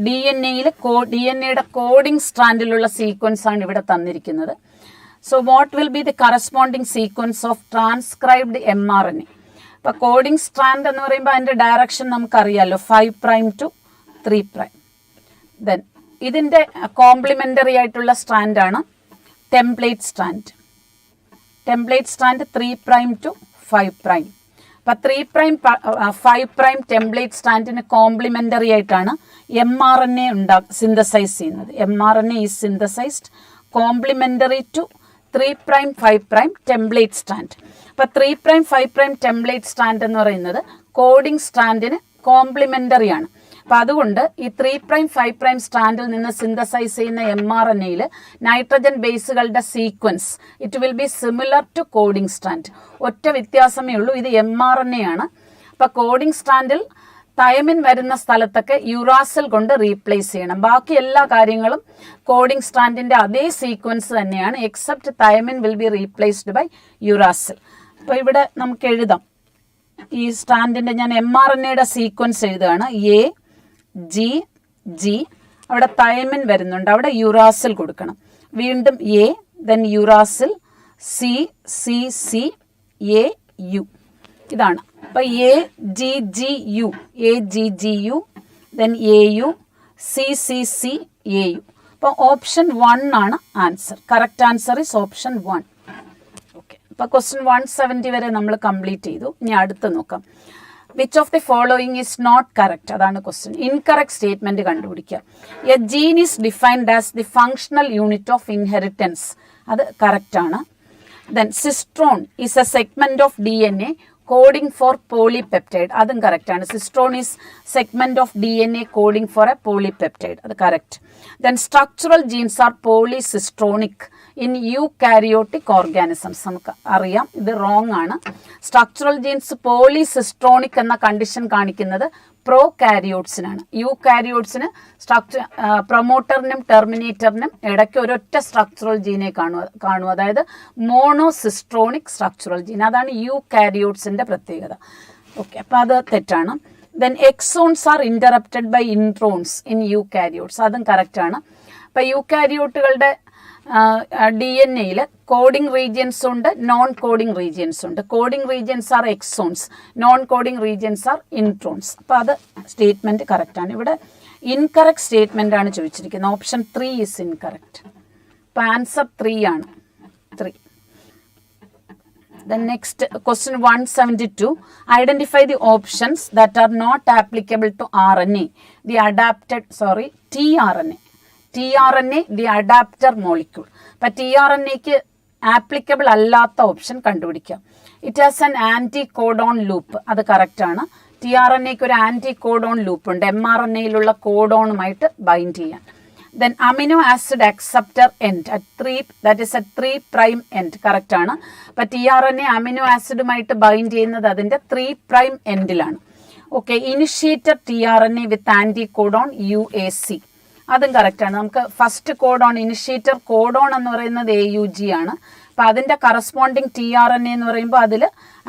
ഡി എൻ എയുടെ കോഡിംഗ് സ്ട്രാൻഡിലുള്ള സീക്വൻസ് ആണ് ഇവിടെ തന്നിരിക്കുന്നത്. So what will be the corresponding sequence of transcribed mRNA? അപ്പോൾ കോഡിംഗ് സ്ട്രാൻഡ് എന്ന് പറയുമ്പോൾ അതിൻ്റെ ഡയറക്ഷൻ നമുക്കറിയാമല്ലോ, 5' to 3'. ദെൻ ഇതിൻ്റെ കോംപ്ലിമെൻ്ററി ആയിട്ടുള്ള സ്ട്രാൻഡാണ് template strand. Template strand 3' to 5'. അപ്പം 3', 5' ടെംപ്ലേറ്റ് സ്ട്രാൻഡിന് കോംപ്ലിമെൻ്ററി ആയിട്ടാണ് mRNA സിന്തസൈസ് ചെയ്യുന്നത്. mRNA is synthesised complementary to 3', 5' template strand. അപ്പം 3', 5' ടെംപ്ലേറ്റ് സ്ട്രാൻഡ് എന്ന് പറയുന്നത് കോഡിംഗ് സ്ട്രാൻഡിന് കോംപ്ലിമെൻ്ററി ആണ്. അപ്പം അതുകൊണ്ട് ഈ 3', 5' സ്ട്രാൻഡിൽ നിന്ന് സിന്തസൈസ് ചെയ്യുന്ന mRNAയിൽ നൈട്രജൻ ബേസുകളുടെ sequence it will be similar to coding strand. ഒറ്റ വ്യത്യാസമേ ഉള്ളൂ, ഇത് mRNA ആണ്. അപ്പം കോഡിംഗ് സ്ട്രാൻഡിൽ തൈമിൻ വരുന്ന സ്ഥലത്തൊക്കെ യുറാസിൽ കൊണ്ട് റീപ്ലേസ് ചെയ്യണം. ബാക്കി എല്ലാ കാര്യങ്ങളും കോഡിംഗ് സ്ട്രാൻഡിന്റെ അതേ സീക്വൻസ് തന്നെയാണ്, except thymine will be replaced by uracil. അപ്പോൾ ഇവിടെ നമുക്ക് എഴുതാം ഈ സ്ട്രാൻഡിന്റെ, ഞാൻ mRNAയുടെ സീക്വൻസ് എഴുതുകയാണ്. G, അവിടെ തൈമിൻ വരുന്നുണ്ട്, അവിടെ യുറാസിൽ കൊടുക്കണം. വീണ്ടും ദെൻ യുറാസിൽ, C, AU, ഇതാണ്. അപ്പോൾ AGGU, then AU, CCC, AU. അപ്പോൾ ഓപ്ഷൻ 1 ആണ് answer. Correct answer is option 1. Okay, അപ്പോൾ ക്വസ്റ്റ്യൻ 170 വരെ നമ്മൾ കംപ്ലീറ്റ് ചെയ്തു. ഇനി അടുത്ത് നോക്കാം. Which of the following is not correct, അതാണ് ക്വസ്റ്റ്യൻ. ഇൻകറക്റ്റ് സ്റ്റേറ്റ്മെന്റ് കണ്ടുപിടിക്കുക. A gene is defined as the functional unit of inheritance, അത് കറക്റ്റ് ആണ്. Then cistron is a segment of DNA coding for polypeptide, അതും കറക്റ്റ് ആണ്. Cistron is segment of DNA coding for a polypeptide, അത് correct. Then structural genes are polycistronic in eukaryotic organisms, നമുക്ക് അറിയാം ഇത് റോങ് ആണ്. സ്ട്രക്ചറൽ ജീൻസ് പോളിസിസ്ട്രോണിക് എന്ന കണ്ടീഷൻ കാണിക്കുന്നത് പ്രോകാരിയോട്സിനാണ്. യൂകാരിയോട്സിന് പ്രൊമോട്ടറിനും ടെർമിനേറ്ററിനും ഇടയ്ക്ക് ഒരൊറ്റ സ്ട്രക്ചറൽ ജീനെ കാണും, അതായത് മോണോസിസ്ട്രോണിക് സ്ട്രക്ചറൽ ജീൻ, അതാണ് യൂകാരിയോട്സിന്റെ പ്രത്യേകത. ഓക്കെ, അപ്പം അത് തെറ്റാണ്. Then exons are interrupted by introns in eukaryotes, അതും കറക്റ്റ് ആണ്. അപ്പം യൂകാരിയോട്ടുകളുടെ DNA-യിൽ കോഡിംഗ് റീജിയൻസ് ഉണ്ട്, നോൺ കോഡിംഗ് റീജിയൻസ് ഉണ്ട്. Coding regions are exons, non coding regions are introns. അപ്പോൾ അത് സ്റ്റേറ്റ്മെൻറ്റ് കറക്റ്റാണ്. ഇവിടെ ഇൻകറക്റ്റ് സ്റ്റേറ്റ്മെൻ്റ് ആണ് ചോദിച്ചിരിക്കുന്നത്. Option 3 is incorrect. അപ്പോൾ ആൻസർ 3 ആണ്. 3. Then next question 172. Identify the options that are not applicable to RNA. The adapted, tRNA. tRNA, the adapter molecule. But tRNA-ക്ക് ആപ്ലിക്കബിൾ അല്ലാത്ത ഓപ്ഷൻ കണ്ടുപിടിക്കാം. It has an anti codon loop. അത് കറക്റ്റാണ്. tRNA-ക്ക് ഒരു ആൻറ്റി കോഡോൺ ലൂപ്പ് ഉണ്ട്, mRNA-യിലുള്ള കോഡോണുമായിട്ട് ബൈൻഡ് ചെയ്യാൻ. Then amino acid acceptor end at 3, that is at 3' end. Correct ആണ്. അപ്പം tRNA അമിനോ ആസിഡുമായിട്ട് ബൈൻഡ് ചെയ്യുന്നത് അതിൻ്റെ 3' എൻഡിലാണ്. ഓക്കെ, ഇനിഷ്യേറ്റർ tRNA വിത്ത് ആൻറ്റി കോഡോൺ UAC. അതും കറക്റ്റാണ്. നമുക്ക് ഫസ്റ്റ് കോഡോൺ, ഇനിഷ്യേറ്റർ കോഡോൺ എന്ന് പറയുന്നത് AUG ആണ്. അപ്പം അതിൻ്റെ കറസ്പോണ്ടിങ് tRNA എന്ന് പറയുമ്പോൾ അതിൽ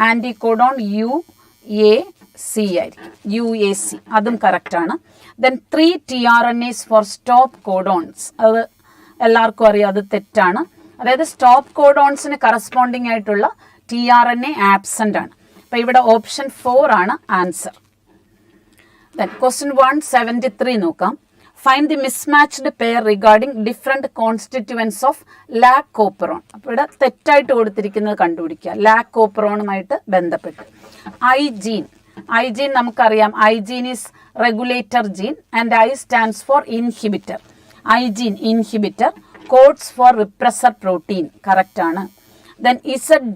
ആൻറ്റി കോഡോൺ UAC ആയിരിക്കും, UAC. അതും കറക്റ്റാണ്. Then 3 tRNAs for stop codons. അത് എല്ലാവർക്കും അറിയാം, അത് തെറ്റാണ്. അതായത് സ്റ്റോപ്പ് കോഡോൺസിന് കറസ്പോണ്ടിങ് ആയിട്ടുള്ള tRNA ആബ്സെൻ്റ് ആണ്. അപ്പോൾ ഇവിടെ ഓപ്ഷൻ 4 ആണ് ആൻസർ. Then question 173 നോക്കാം. Find the mismatched pair regarding different constituents of lakh operon. അപ്പോൾ ഇവിടെ തെറ്റായിട്ട് കൊടുത്തിരിക്കുന്നത് കണ്ടുപിടിക്കുക. ലാക്ക് ഓപ്പറോണുമായിട്ട് ബന്ധപ്പെട്ട് ഐ ജീൻ നമുക്കറിയാം. I gene is regulator gene and I stands for inhibitor. I gene inhibitor, codes for repressor protein. കറക്റ്റാണ്. ദെൻ ഇസഡ്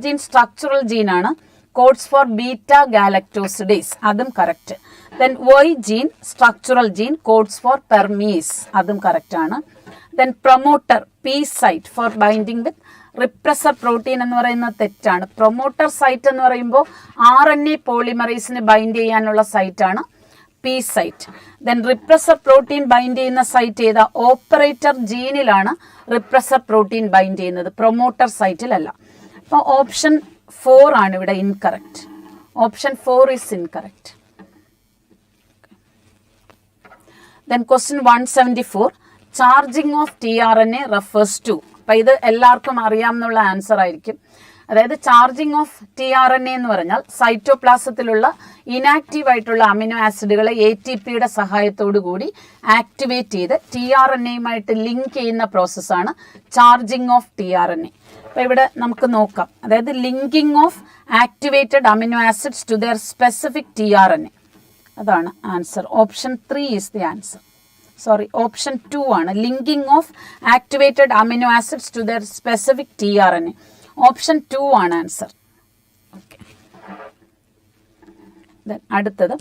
ജീൻ സ്ട്രക്ചറൽ ജീനാണ്, കോഡ്സ് ഫോർ ബീറ്റ ഗാലക്ടോസിഡേസ്. അതും correct. Then Y gene structural gene, codes for permease. അതും കറക്റ്റാണ്. Then promoter P site for binding with repressor protein എന്ന് പറയുന്നത് തെറ്റാണ്. പ്രൊമോട്ടർ സൈറ്റ് എന്ന് പറയുമ്പോൾ RNA പോളിമറൈസിന് ബൈൻഡ് ചെയ്യാനുള്ള സൈറ്റാണ് P site. Then repressor protein bind ചെയ്യുന്ന സൈറ്റ് ഏതാ? ഓപ്പറേറ്റർ ജീനിലാണ് റിപ്രസർ പ്രോട്ടീൻ ബൈൻഡ് ചെയ്യുന്നത്, പ്രൊമോട്ടർ സൈറ്റിലല്ല. അപ്പോൾ ഓപ്ഷൻ 4 ആണ് ഇവിടെ incorrect. Option 4 is incorrect. Then question 174. Charging of tRNA refers to. അപ്പം ഇത് എല്ലാവർക്കും അറിയാമെന്നുള്ള ആൻസർ ആയിരിക്കും. അതായത് ചാർജിങ് ഓഫ് tRNA എന്ന് പറഞ്ഞാൽ സൈറ്റോപ്ലാസത്തിലുള്ള ഇനാക്റ്റീവ് ആയിട്ടുള്ള അമിനോ ആസിഡുകളെ ATPയുടെ സഹായത്തോടു കൂടി ആക്ടിവേറ്റ് ചെയ്ത് tRNAയുമായിട്ട് ലിങ്ക് ചെയ്യുന്ന പ്രോസസ്സാണ് ചാർജിങ് ഓഫ് tRNA. അപ്പോൾ ഇവിടെ നമുക്ക് നോക്കാം. അതായത് linking of activated amino acids to their specific tRNA. അതാണ് answer. Option 3 is the answer. Option 2 ആണ്. Linking of activated amino acids to their specific tRNA. Option 2 ആണ് ആൻസർ. ഓക്കെ, അടുത്തത്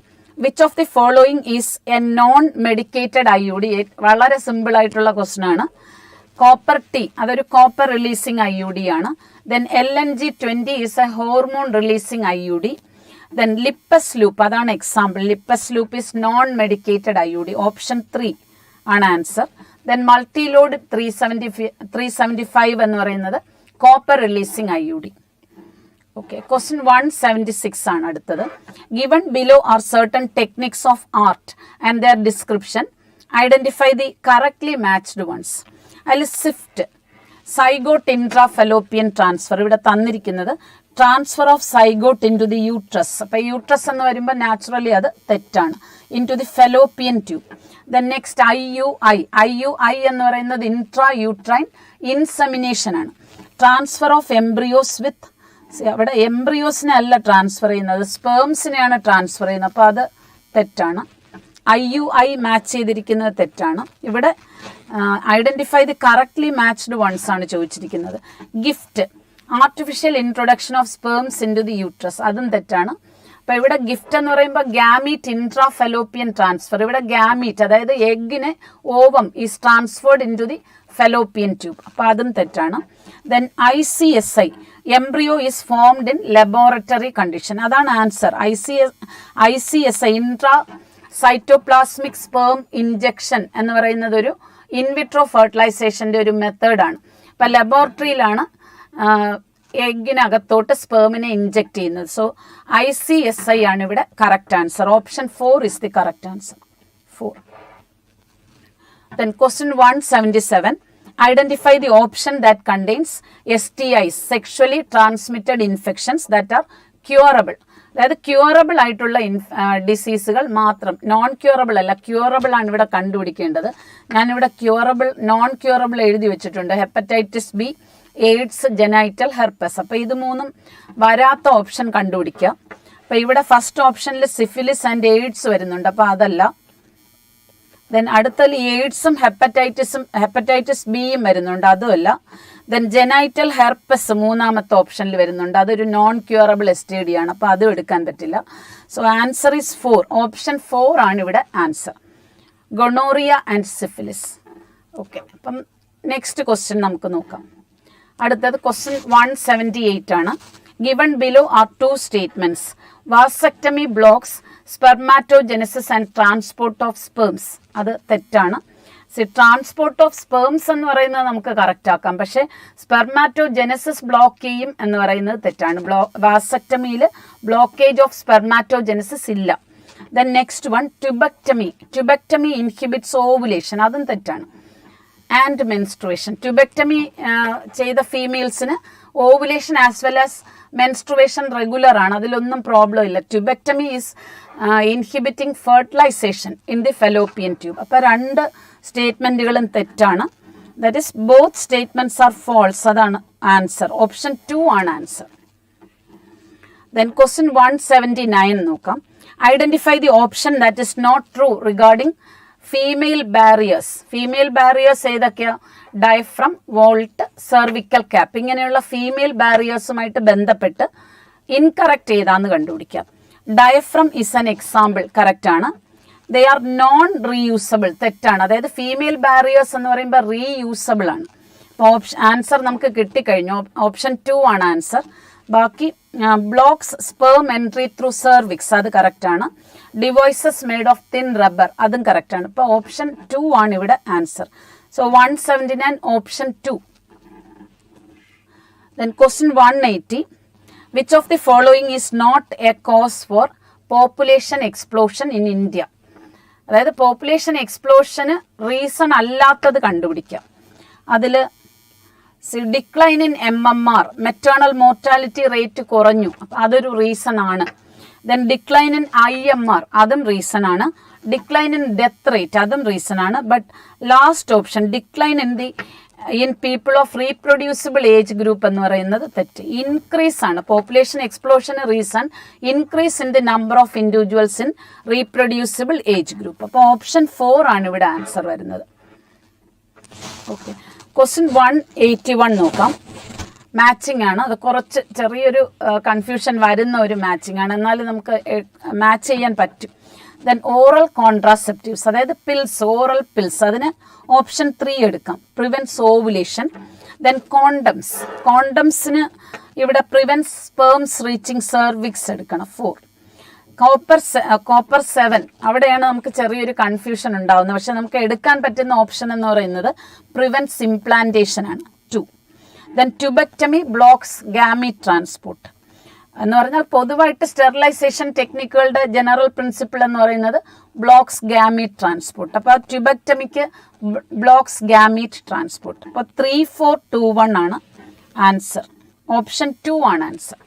which of the following is a non medicated IUD. വളരെ സിമ്പിൾ ആയിട്ടുള്ള ക്വസ്റ്റൻ ആണ്. കോപ്പർ ടി, അതൊരു കോപ്പർ റിലീസിങ് IUD ആണ്. Then LNG-20 is a hormone releasing IUD. Then Lippes loop, അതാണ് example. Lippes loop is non medicated IUD. Option 3 ആണ് ആൻസർ. ദെൻ മൾട്ടിലോഡ് 375 എന്ന് പറയുന്നത് copper releasing IUD. Okay, question 176 ആണ് അടുത്തത്. Given below are certain techniques of ART and their description. Identify the correctly matched ones. അതിൽ സ്വിഫ്റ്റ്, സൈഗോട്ട് ഇൻട്രാഫെലോപ്പിയൻ ട്രാൻസ്ഫർ. ഇവിടെ തന്നിരിക്കുന്നത് transfer of zygote in to the uterus. അപ്പം യൂട്രസ് എന്ന് വരുമ്പോൾ നാച്ചുറലി അത് തെറ്റാണ്. In to the fallopian tube. Then next IUI എന്ന് പറയുന്നത് ഇൻട്രാ യൂട്രൈൻ ഇൻസെമിനേഷൻ ആണ്. ട്രാൻസ്ഫർ ഓഫ് എംബ്രിയോസ് വിത്ത്, അവിടെ എംബ്രിയോസിനെ അല്ല ട്രാൻസ്ഫർ ചെയ്യുന്നത്, സ്പേംസിനെയാണ് ട്രാൻസ്ഫർ ചെയ്യുന്നത്. അപ്പോൾ അത് തെറ്റാണ്. IUI മാച്ച് ചെയ്തിരിക്കുന്നത് തെറ്റാണ്. ഇവിടെ identify the correctly matched ones ആണ് ചോദിച്ചിരിക്കുന്നത്. GIFT, artificial introduction of sperms in to the uterus. അതും തെറ്റാണ്. അപ്പോൾ ഇവിടെ ഗിഫ്റ്റ് എന്ന് പറയുമ്പോൾ ഗ്യാമീറ്റ് ഇൻട്രാഫെലോപ്പിയൻ ട്രാൻസ്ഫർ. ഇവിടെ ഗ്യാമീറ്റ്, അതായത് എഗ്ഗിന് ovum is transferred in to the fallopian tube. അപ്പോൾ അതും തെറ്റാണ്. Then ICSI, embryo is formed in laboratory condition. അതാണ് answer. ICSI intra cytoplasmic sperm injection എന്ന് പറയുന്നത് ഒരു ഇൻവിട്രോ ഫെർട്ടിലൈസേഷൻ്റെ ഒരു മെത്തേഡാണ്. അപ്പം ലബോറട്ടറിയിലാണ് എഗ്ഗിനകത്തോട്ട് സ്പേമിനെ ഇൻജെക്ട് ചെയ്യുന്നത്. സോ ICSI ആണ് ഇവിടെ correct answer. Option 4 is the correct answer. 4. Then question 177. identify the option that contains STIs, sexually transmitted infections that are curable. അതായത് ക്യൂറബിൾ ആയിട്ടുള്ള ഡിസീസുകൾ മാത്രം, നോൺ ക്യൂറബിൾ അല്ല, ക്യൂറബിൾ ആണ് ഇവിടെ കണ്ടുപിടിക്കേണ്ടത്. ഞാനിവിടെ ക്യൂറബിൾ, നോൺ ക്യൂറബിൾ എഴുതി വെച്ചിട്ടുണ്ട്. Hepatitis B, AIDS, genital herpes. അപ്പോൾ ഇത് മൂന്നും വരാത്ത ഓപ്ഷൻ കണ്ടുപിടിക്കുക. അപ്പോൾ ഇവിടെ ഫസ്റ്റ് ഓപ്ഷനിൽ സിഫിലിസ് ആൻഡ് എയ്ഡ്സ് വരുന്നുണ്ട്, അപ്പോൾ അതല്ല. ദെൻ അടുത്തതിൽ എയ്ഡ്സും ഹെപ്പറ്റൈറ്റിസ് ബിയും വരുന്നുണ്ട്, അതുമല്ല. ദെൻ ജെനൈറ്റൽ ഹെർപ്പസ് മൂന്നാമത്തെ ഓപ്ഷനിൽ വരുന്നുണ്ട്, അതൊരു നോൺ ക്യൂറബിൾ STD ആണ്, അപ്പോൾ അതും എടുക്കാൻ പറ്റില്ല. So answer is 4. ഓപ്ഷൻ 4 ആണ് ഇവിടെ answer, gonorrhoea and syphilis. Okay, അപ്പം നെക്സ്റ്റ് ക്വസ്റ്റ്യൻ നമുക്ക് നോക്കാം. അടുത്തത് ക്വസ്റ്റ്യൻ 178 ആണ്. Given below are 2 statements. Vasectomy blocks spermatogenesis and transport of sperms. അത് തെറ്റാണ്. ട്രാൻസ്പോർട്ട് ഓഫ് സ്പേംസ് എന്ന് പറയുന്നത് നമുക്ക് കറക്റ്റ് ആക്കാം, പക്ഷേ സ്പെർമാറ്റോജെനസിസ് ബ്ലോക്ക് ചെയ്യും എന്ന് പറയുന്നത് തെറ്റാണ്. വാസക്ടമിയിൽ ബ്ലോക്കേജ് ഓഫ് സ്പെർമാറ്റോജെനസിസ് ഇല്ല. Then next one, tubectomy inhibits ovulation, അതും തെറ്റാണ്. ആൻഡ് മെൻസ്ട്രുവേഷൻ, ട്യൂബെക്ടമി ചെയ്ത ഫീമെയിൽസിന് ovulation as well as menstruation regular ആണ്, അതിലൊന്നും പ്രോബ്ലം ഇല്ല. Tubectomy is inhibiting fertilisation in the fallopian tube. അപ്പോൾ 2 സ്റ്റേറ്റ്മെൻറ്റുകളും തെറ്റാണ്. That is both statements are false, അതാണ് ആൻസർ. ഓപ്ഷൻ 2 ആണ് ആൻസർ. ദെൻ ക്വസ്റ്റ്യൻ 179 നോക്കാം. Identify the option that is not true regarding female barriers. Female barriers ഏതൊക്കെയാണ്? ഡയഫ്രം, വോൾട്ട്, സെർവിക്കൽ ക്യാപ്പ്, ഇങ്ങനെയുള്ള ഫീമെയിൽ ബാരിയേഴ്സുമായിട്ട് ബന്ധപ്പെട്ട് ഇൻകറക്റ്റ് ഏതാന്ന് കണ്ടുപിടിക്കാം. Diaphragm is an example, correct ആണ്. ദേ ആർ നോൺ റീയൂസബിൾ, തെറ്റാണ്. അതായത് ഫീമെയിൽ ബാരിയേഴ്സ് എന്ന് പറയുമ്പോൾ റീയൂസബിൾ ആണ്. അപ്പോൾ ആൻസർ നമുക്ക് കിട്ടിക്കഴിഞ്ഞു. ഓപ്ഷൻ 2 ആണ് ആൻസർ. ബാക്കി blocks sperm entry through cervix, അത് കറക്റ്റ് ആണ്. ഡിവോയ്സസ് മെയ്ഡ് ഓഫ് തിൻ റബ്ബർ, അതും കറക്റ്റ് ആണ്. ഇപ്പോൾ ഓപ്ഷൻ 2 ആണ് ഇവിടെ answer. So 179 option 2. Then question 180. Which of the following is not a cause for population explosion in India? അതായത് പോപ്പുലേഷൻ എക്സ്പ്ലോഷന് റീസൺ അല്ലാത്തത് കണ്ടുപിടിക്കാം. അതിൽ decline in MMR, maternal mortality rate കുറഞ്ഞു, അപ്പം അതൊരു റീസൺ ആണ്. ദെൻ ഡിക്ലൈൻ ഇൻ IMR, അതും റീസൺ ആണ്. ഡിക്ലൈൻ ഇൻ ഡെത്ത് റേറ്റ്, അതും റീസൺ ആണ്. But last option decline in people of reproducible age group എന്ന് പറയുന്നത് തെറ്റ്. ഇൻക്രീസ് ആണ് പോപ്പുലേഷൻ എക്സ്പ്ലോഷന് reason, increase in the number of individuals in reproducible age group. അപ്പോൾ ഓപ്ഷൻ 4 ആണ് ഇവിടെ ആൻസർ വരുന്നത്. ഓക്കെ, ക്വസ്റ്റ്യൻ 181 നോക്കാം. മാച്ചിങ് ആണ്, അത് കുറച്ച് ചെറിയൊരു കൺഫ്യൂഷൻ വരുന്ന ഒരു മാച്ചിങ് ആണ്, എന്നാലും നമുക്ക് മാച്ച് ചെയ്യാൻ പറ്റും. ദെൻ ഓറൽ കോൺട്രാസെപ്റ്റീവ്സ്, അതായത് പിൽസ്, ഓറൽ പിൽസ്, അതിന് ഓപ്ഷൻ 3 എടുക്കാം, പ്രിവെൻസ് ഓവുലേഷൻ. ദെൻ കോണ്ടംസിന് ഇവിടെ പ്രിവെൻസ് സ്പേംസ് റീച്ചിങ് സെർവിക്സ് എടുക്കണം, 4. കോപ്പർ 7, അവിടെയാണ് നമുക്ക് ചെറിയൊരു കൺഫ്യൂഷൻ ഉണ്ടാവുന്നത്, പക്ഷെ നമുക്ക് എടുക്കാൻ പറ്റുന്ന ഓപ്ഷൻ എന്ന് പറയുന്നത് പ്രിവെൻസ് ഇംപ്ലാന്റേഷൻ ആണ്, 2. Then tubectomy blocks gamete transport എന്ന് പറഞ്ഞാൽ പൊതുവായിട്ട് സ്റ്റെറിലൈസേഷൻ ടെക്നിക്കുകളുടെ ജനറൽ പ്രിൻസിപ്പിൾ എന്ന് പറയുന്നത് ബ്ലോക്സ് ഗാമീറ്റ് ട്രാൻസ്പോർട്ട്. അപ്പോൾ ട്യൂബെക്ടമിക്ക് ബ്ലോക്സ് ഗാമീറ്റ് ട്രാൻസ്പോർട്ട്. അപ്പോൾ 3, 4, 2, 1 ആണ് ആൻസർ. ഓപ്ഷൻ 2 ആണ് answer.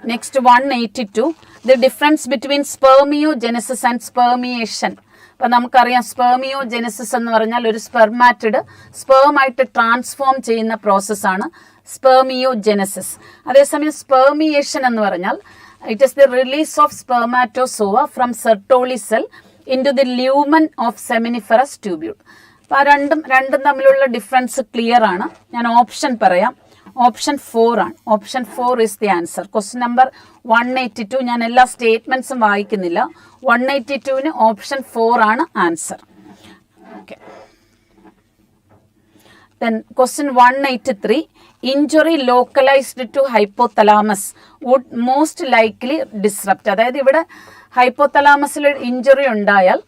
Next 182, the difference between spermiogenesis and spermiation. അപ്പം നമുക്കറിയാം സ്പെർമിയോജെനസിസ് എന്ന് പറഞ്ഞാൽ ഒരു സ്പെർമാറ്റിഡ് സ്പേമായിട്ട് ട്രാൻസ്ഫോം ചെയ്യുന്ന പ്രോസസ്സാണ് സ്പെർമിയോജെനസിസ്. അതേസമയം സ്പെർമിയേഷൻ എന്ന് പറഞ്ഞാൽ it is the release of spermatozoa from Sertoli cell in to the lumen of seminiferous tubule. അപ്പോൾ രണ്ടും തമ്മിലുള്ള ഡിഫറൻസ് ക്ലിയർ ആണ്. ഞാൻ ഓപ്ഷൻ പറയാം, ഓപ്ഷൻ 4 ആണ്. Option 4 is the answer. Question number 182, ഞാൻ എല്ലാ സ്റ്റേറ്റ്മെന്റ്സും വായിക്കുന്നില്ല. 182-ന് ഓപ്ഷൻ 4 ആണ് answer. Okay, then question 183, injury localised to hypothalamus would most likely disrupt. അതായത് ഇവിടെ ഹൈപ്പോതലാമസിൽ ഇഞ്ചുറി ഉണ്ടായാൽ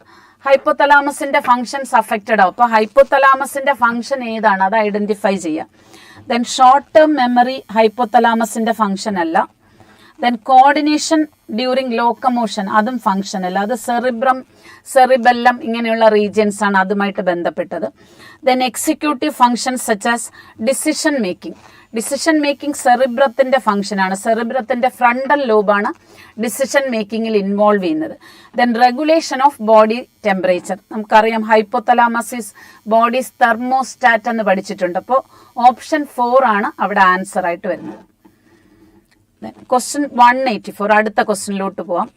ഹൈപ്പോതലാമസിന്റെ ഫങ്ഷൻസ് അഫക്റ്റഡ് ആവും. അപ്പോൾ ഹൈപ്പോതലാമസിന്റെ ഫങ്ഷൻ ഏതാണ് അത് ഐഡന്റിഫൈ ചെയ്യാം. ദെൻ ഷോർട്ട് ടേം മെമ്മറി ഹൈപ്പോതലാമസിന്റെ ഫങ്ഷൻ അല്ല. ദെൻ കോർഡിനേഷൻ ഡ്യൂറിങ് ലോക്കമോഷൻ, അതും ഫങ്ഷണൽ, അത് സെറിബെല്ലം ഇങ്ങനെയുള്ള റീജിയൻസ് ആണ് അതുമായിട്ട് ബന്ധപ്പെട്ടത്. Then executive functions such as decision making സെറിബ്രത്തിന്റെ ഫംഗ്ഷനാണ്. സെറിബ്രത്തിന്റെ ഫ്രണ്ടൽ ലോബാണ് ഡിസിഷൻ മേക്കിങ്ങിൽ ഇൻവോൾവ് ചെയ്യുന്നത്. Then regulation of body temperature, നമുക്കറിയാം ഹൈപ്പോതലാമസ് ഈസ് ബോഡീസ് തെർമോസ്റ്റാറ്റ് എന്ന് പഠിച്ചിട്ടുണ്ട്. അപ്പോൾ ഓപ്ഷൻ 4 ആണ് അവിടെ ആൻസർ ആയിട്ട് വരുന്നത്. ക്വസ്റ്റ്യൻ 184, അടുത്ത ക്വസ്റ്റ്യനിലോട്ട് പോവാം.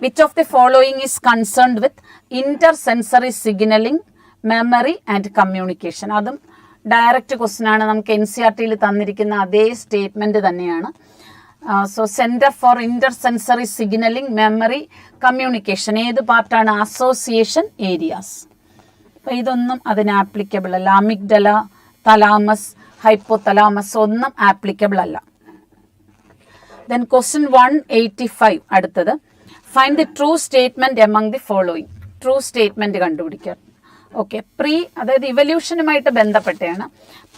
Which of the following is concerned with Inter sensory signalling, memory and communication? അതും ഡയറക്റ്റ് ക്വസ്റ്റ്യൻ ആണ്, നമുക്ക് NCERT തന്നിരിക്കുന്ന അതേ സ്റ്റേറ്റ്മെന്റ് തന്നെയാണ്. So centre for inter sensory signalling, memory, communication ഏത് പാർട്ടാണ്? Association areas. അപ്പം ഇതൊന്നും അതിന് ആപ്ലിക്കബിൾ അല്ല. അമിഗ്ഡല, തലാമസ്, ഹൈപ്പോതലാമസ് ഒന്നും ആപ്ലിക്കബിൾ അല്ല. ദെൻ ക്വസ്റ്റ്യൻ 185, അടുത്തത് find the true statement among the following. True statement കണ്ടുപിടിക്കുക. ഓക്കെ, അതായത് ഇവല്യൂഷനുമായിട്ട് ബന്ധപ്പെട്ടാണ്.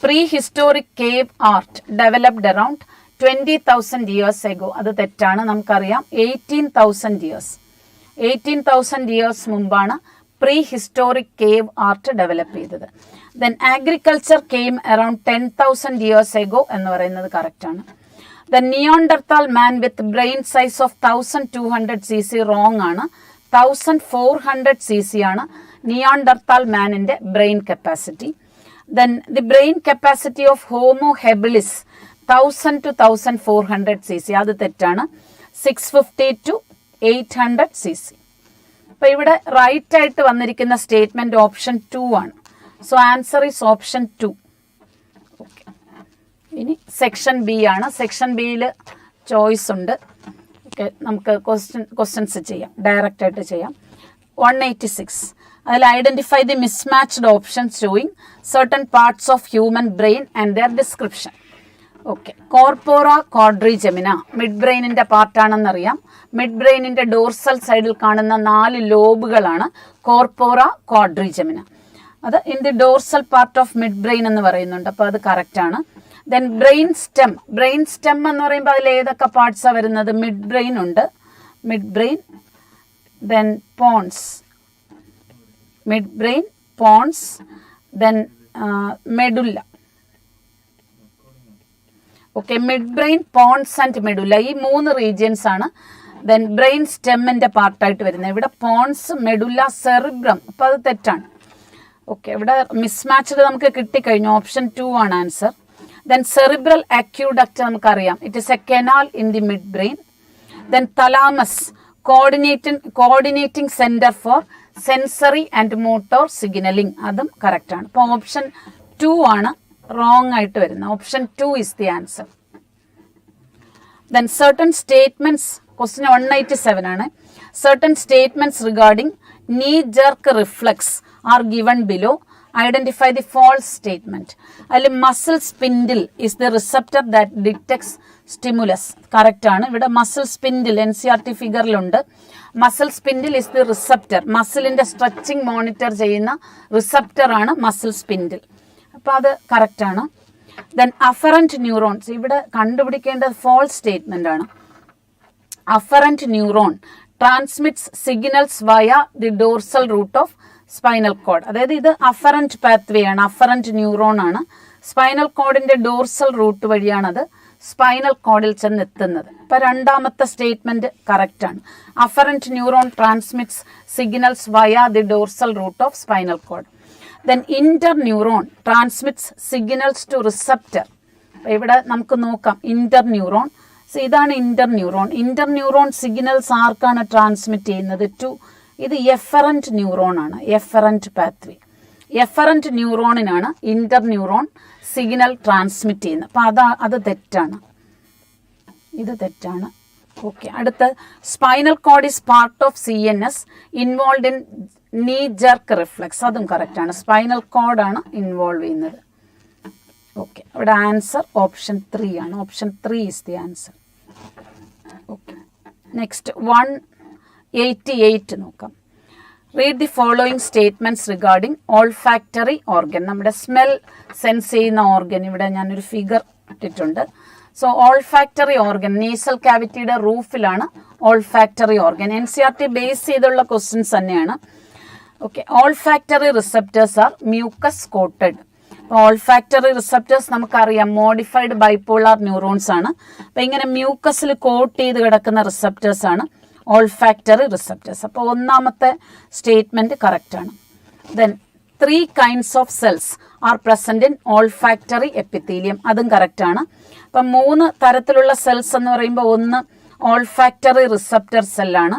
Pre historic cave art developed around 20,000 years ago. അത് തെറ്റാണ്. നമുക്കറിയാം 18,000 years. 18,000 years മുമ്പാണ് pre historic cave art develop ചെയ്തത്. Then agriculture came around 10,000 years ago എന്ന് പറയുന്നത് കറക്റ്റ് ആണ്. The Neanderthal man with brain size of 1200 cc wrong ആണ്. 1400 cc ആണ് നിയോണ്ടർത്താൽ മാനിന്റെ brain capacity. Then the brain capacity of Homo habilis 1000 to 1400 cc, അത് തെറ്റാണ്. 650 to 800 cc. അപ്പൊ ഇവിടെ റൈറ്റ് ആയിട്ട് വന്നിരിക്കുന്ന സ്റ്റേറ്റ്മെന്റ് ഓപ്ഷൻ 2 ആണ്. So answer is option 2. Okay, ഇനി സെക്ഷൻ ബി ആണ്. സെക്ഷൻ ബിയിൽ ചോയ്സ് ഉണ്ട്. ഓക്കെ, നമുക്ക് ക്വസ്റ്റ്യൻസ് ചെയ്യാം, ഡയറക്റ്റ് ആയിട്ട് ചെയ്യാം. 186, അതിൽ identify the mismatched options showing certain parts of human brain and their description. Okay, corpora quadrigemina mid ബ്രെയിനിന്റെ പാർട്ടാണെന്നറിയാം. മിഡ് ബ്രെയിനിന്റെ ഡോർസൽ സൈഡിൽ കാണുന്ന 4 ലോബുകളാണ് കോർപ്പോറ ക്വാഡ്രിജെമിന. അത് in the dorsal part of mid brain എന്ന് പറയുന്നുണ്ട്. അപ്പോൾ അത് കറക്റ്റ് ആണ്. ദെൻ ബ്രെയിൻ സ്റ്റെം എന്ന് പറയുമ്പോൾ അതിൽ ഏതൊക്കെ പാർട്സാണ് വരുന്നത്? മിഡ് ബ്രെയിൻ ഉണ്ട്, mid brain, then pons, mid brain, pons, then medulla. Okay, mid brain, pons and medulla, ഈ 3 റീജിയൻസ് ആണ് ദെൻ ബ്രെയിൻ സ്റ്റെമ്മിന്റെ പാർട്ടായിട്ട് വരുന്നത്. ഇവിടെ പോൺസ്, മെഡുല്ല, സെറിബ്രം, അപ്പോൾ അത് തെറ്റാണ്. ഓക്കെ, ഇവിടെ മിസ്മാച്ച്ഡ് നമുക്ക് കിട്ടിക്കഴിഞ്ഞു. ഓപ്ഷൻ 2 ആണ് ആൻസർ. ദെൻ സെറിബ്രൽ അക്യൂഡക്റ്റ് നമുക്കറിയാം, it is A canal in the mid brain. Then thalamus, coordinating centre for sensory and motor signalling, അതും കറക്റ്റ് ആണ്. അപ്പോൾ ഓപ്ഷൻ 2 ആണ് റോങ് ആയിട്ട് വരുന്നത്. Option 2 is the answer. Then certain statements, question 187 ആണ്. Certain statements regarding knee jerk reflex are given below. Identify the false statement. അതിൽ muscle spindle is the receptor that detects stimulus. Correct ആണ്. ഇവിടെ മസിൽ സ്പിൻഡിൽ NCERT ഫിഗറിലുണ്ട്. Muscle spindle is the receptor. മസിലിന്റെ സ്ട്രെച്ചിങ് മോണിറ്റർ ചെയ്യുന്ന റിസപ്റ്റർ ആണ് മസിൽ സ്പിൻഡിൽ. അപ്പോൾ അത് കറക്റ്റ് ആണ്. ദെൻ അഫറന്റ് ന്യൂറോൺസ്, ഇവിടെ കണ്ടുപിടിക്കേണ്ടത് ഫോൾസ് സ്റ്റേറ്റ്മെന്റ് ആണ്. Afferent neuron transmits signals via the dorsal root of spinal cord. അതായത് ഇത് അഫറന്റ് പാത്വേ ആണ്, അഫറന്റ് ന്യൂറോൺ ആണ്. സ്പൈനൽ കോഡിന്റെ ഡോർസൽ റൂട്ട് വഴിയാണത് സ്പൈനൽ കോഡിൽ ചെന്നെത്തുന്നത്. ഇപ്പൊ രണ്ടാമത്തെ സ്റ്റേറ്റ്മെന്റ് കറക്റ്റ് ആണ്. Afferent neuron transmits signals via the dorsal root of spinal cord. Then inter neuron transmits signals to receptor. ഇവിടെ നമുക്ക് നോക്കാം ഇന്റർ ന്യൂറോൺ. ഇതാണ് inter neuron. Inter neuron signals ആർക്കാണ് ട്രാൻസ്മിറ്റ് ചെയ്യുന്നത്? ടു, ഇത് എഫറന്റ് ന്യൂറോൺ ആണ്, എഫറന്റ് പാത്വേ. എഫറന്റ് ന്യൂറോണിനാണ് ഇന്റർ ന്യൂറോൺ സിഗ്നൽ ട്രാൻസ്മിറ്റ് ചെയ്യുന്നത്. അപ്പം അത് തെറ്റാണ്, ഇത് തെറ്റാണ്. ഓക്കെ, അടുത്ത spinal cord is part of CNS involve in knee jerk reflex, അതും കറക്റ്റ് ആണ്. സ്പൈനൽ കോഡാണ് ഇൻവോൾവ് ചെയ്യുന്നത്. ഓക്കെ, ഇവിടെ ആൻസർ ഓപ്ഷൻ 3 ആണ്. Option 3 is the answer. Okay, next 188 നോക്കാം. Read the following statements regarding olfactory organ. നമ്മുടെ സ്മെൽ സെൻസ് ചെയ്യുന്ന ഓർഗൻ, ഇവിടെ ഞാനൊരു ഫിഗർ ഇട്ടിട്ടുണ്ട്. സോ ഓൾഫാക്ടറി ഓർഗൻ നേസൽ ക്യാവിറ്റിയുടെ റൂഫിലാണ് ഓൾഫാക്ടറി ഓർഗൻ. NCERT ബേസ് ചെയ്തുള്ള ക്വസ്റ്റ്യൻസ് തന്നെയാണ്. Okay, olfactory receptors are mucus coated. Olfactory receptors നമുക്കറിയാം മോഡിഫൈഡ് ബൈപോളാർ ന്യൂറോൺസ് ആണ്. അപ്പം ഇങ്ങനെ മ്യൂക്കസിൽ കോട്ട് ചെയ്ത് കിടക്കുന്ന റിസപ്റ്റേഴ്സ് ആണ് ഓൾഫാക്ടറി റിസപ്റ്റേഴ്സ്. അപ്പോൾ ഒന്നാമത്തെ സ്റ്റേറ്റ്മെന്റ് കറക്റ്റ് ആണ്. Then 3 kinds of cells are present in olfactory epithelium. അതും കറക്റ്റ് ആണ്. അപ്പം 3 തരത്തിലുള്ള സെൽസ് എന്ന് പറയുമ്പോൾ ഒന്ന് ഓൾഫാക്ടറി റിസപ്റ്റർ സെല്ലാണ്,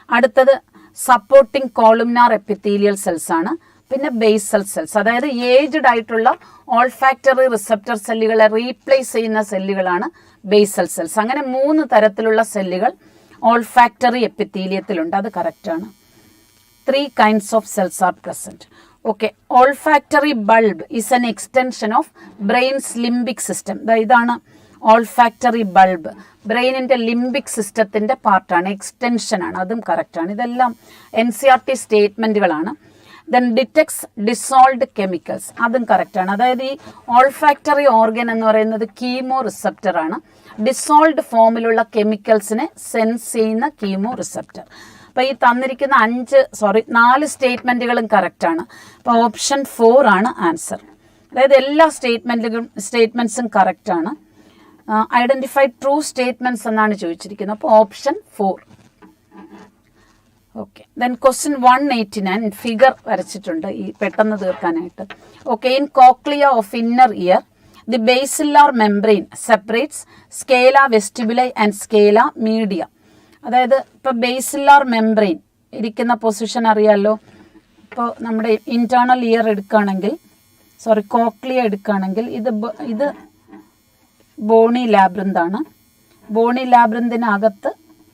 അടുത്തത് സപ്പോർട്ടിംഗ് കോളുമിനാർ എപ്പിത്തീലിയൽ സെൽസ് ആണ്, പിന്നെ ബേസൽ സെൽസ്. അതായത് ഏജ്ഡ് ആയിട്ടുള്ള ഓൾഫാക്ടറി റിസപ്റ്റർ സെല്ലുകളെ റീപ്ലേസ് ചെയ്യുന്ന സെല്ലുകളാണ് ബേസൽ സെൽസ്. അങ്ങനെ 3 തരത്തിലുള്ള സെല്ലുകൾ ഓൾഫാക്ടറി എപ്പിത്തീലിയത്തിലുണ്ട്. അത് കറക്റ്റാണ്. 3 kinds of cells are present. Okay, olfactory bulb is an extension of brain's limbic system. ഇതാണ് ഓൾഫാക്ടറി ബൾബ്, ബ്രെയിനിന്റെ ലിംബിക് സിസ്റ്റത്തിന്റെ പാർട്ടാണ്, എക്സ്റ്റൻഷൻ ആണ്. അതും കറക്റ്റാണ്. ഇതെല്ലാം NCERT സ്റ്റേറ്റ്മെന്റുകളാണ്. Then detects dissolved chemicals. അതും കറക്റ്റാണ്. അതായത് ഈ ഓൾഫാക്ടറി ഓർഗൻ എന്ന് പറയുന്നത് കീമോ റിസപ്റ്റർ ആണ്. ഡിസോൾവ്ഡ് ഫോമിലുള്ള കെമിക്കൽസിനെ സെൻസ് ചെയ്യുന്ന കീമോ റിസപ്റ്റർ. അപ്പോൾ ഈ തന്നിരിക്കുന്ന 4 സ്റ്റേറ്റ്മെന്റുകളും കറക്റ്റാണ്. അപ്പോൾ ഓപ്ഷൻ 4 ആണ് ആൻസർ. അതായത് എല്ലാ സ്റ്റേറ്റ്മെന്റ്സും കറക്റ്റാണ്. ഐഡന്റിഫൈ ട്രൂ സ്റ്റേറ്റ്മെന്റ്സ് എന്നാണ് ചോദിച്ചിരിക്കുന്നത്. അപ്പോൾ option 4. Okay, then question 189 figure വരച്ചിട്ടുണ്ട് ഈ പെട്ടെന്ന് തീർക്കാനായിട്ട്. Okay, in cochlea of inner ear the basilar membrane separates scala vestibuli and scala media. അതായത് ഇപ്പോൾ ബേസിലാർ മെംബ്രെയിൻ ഇരിക്കുന്ന പൊസിഷൻ അറിയാമല്ലോ. ഇപ്പോൾ നമ്മുടെ ഇന്റേണൽ ഇയർ എടുക്കുകയാണെങ്കിൽ, കോക്ലിയ എടുക്കുകയാണെങ്കിൽ ഇത് ബോണി ലാബ്രിന്താണ്. ബോണി ലാബ്രിന്തിനകത്ത്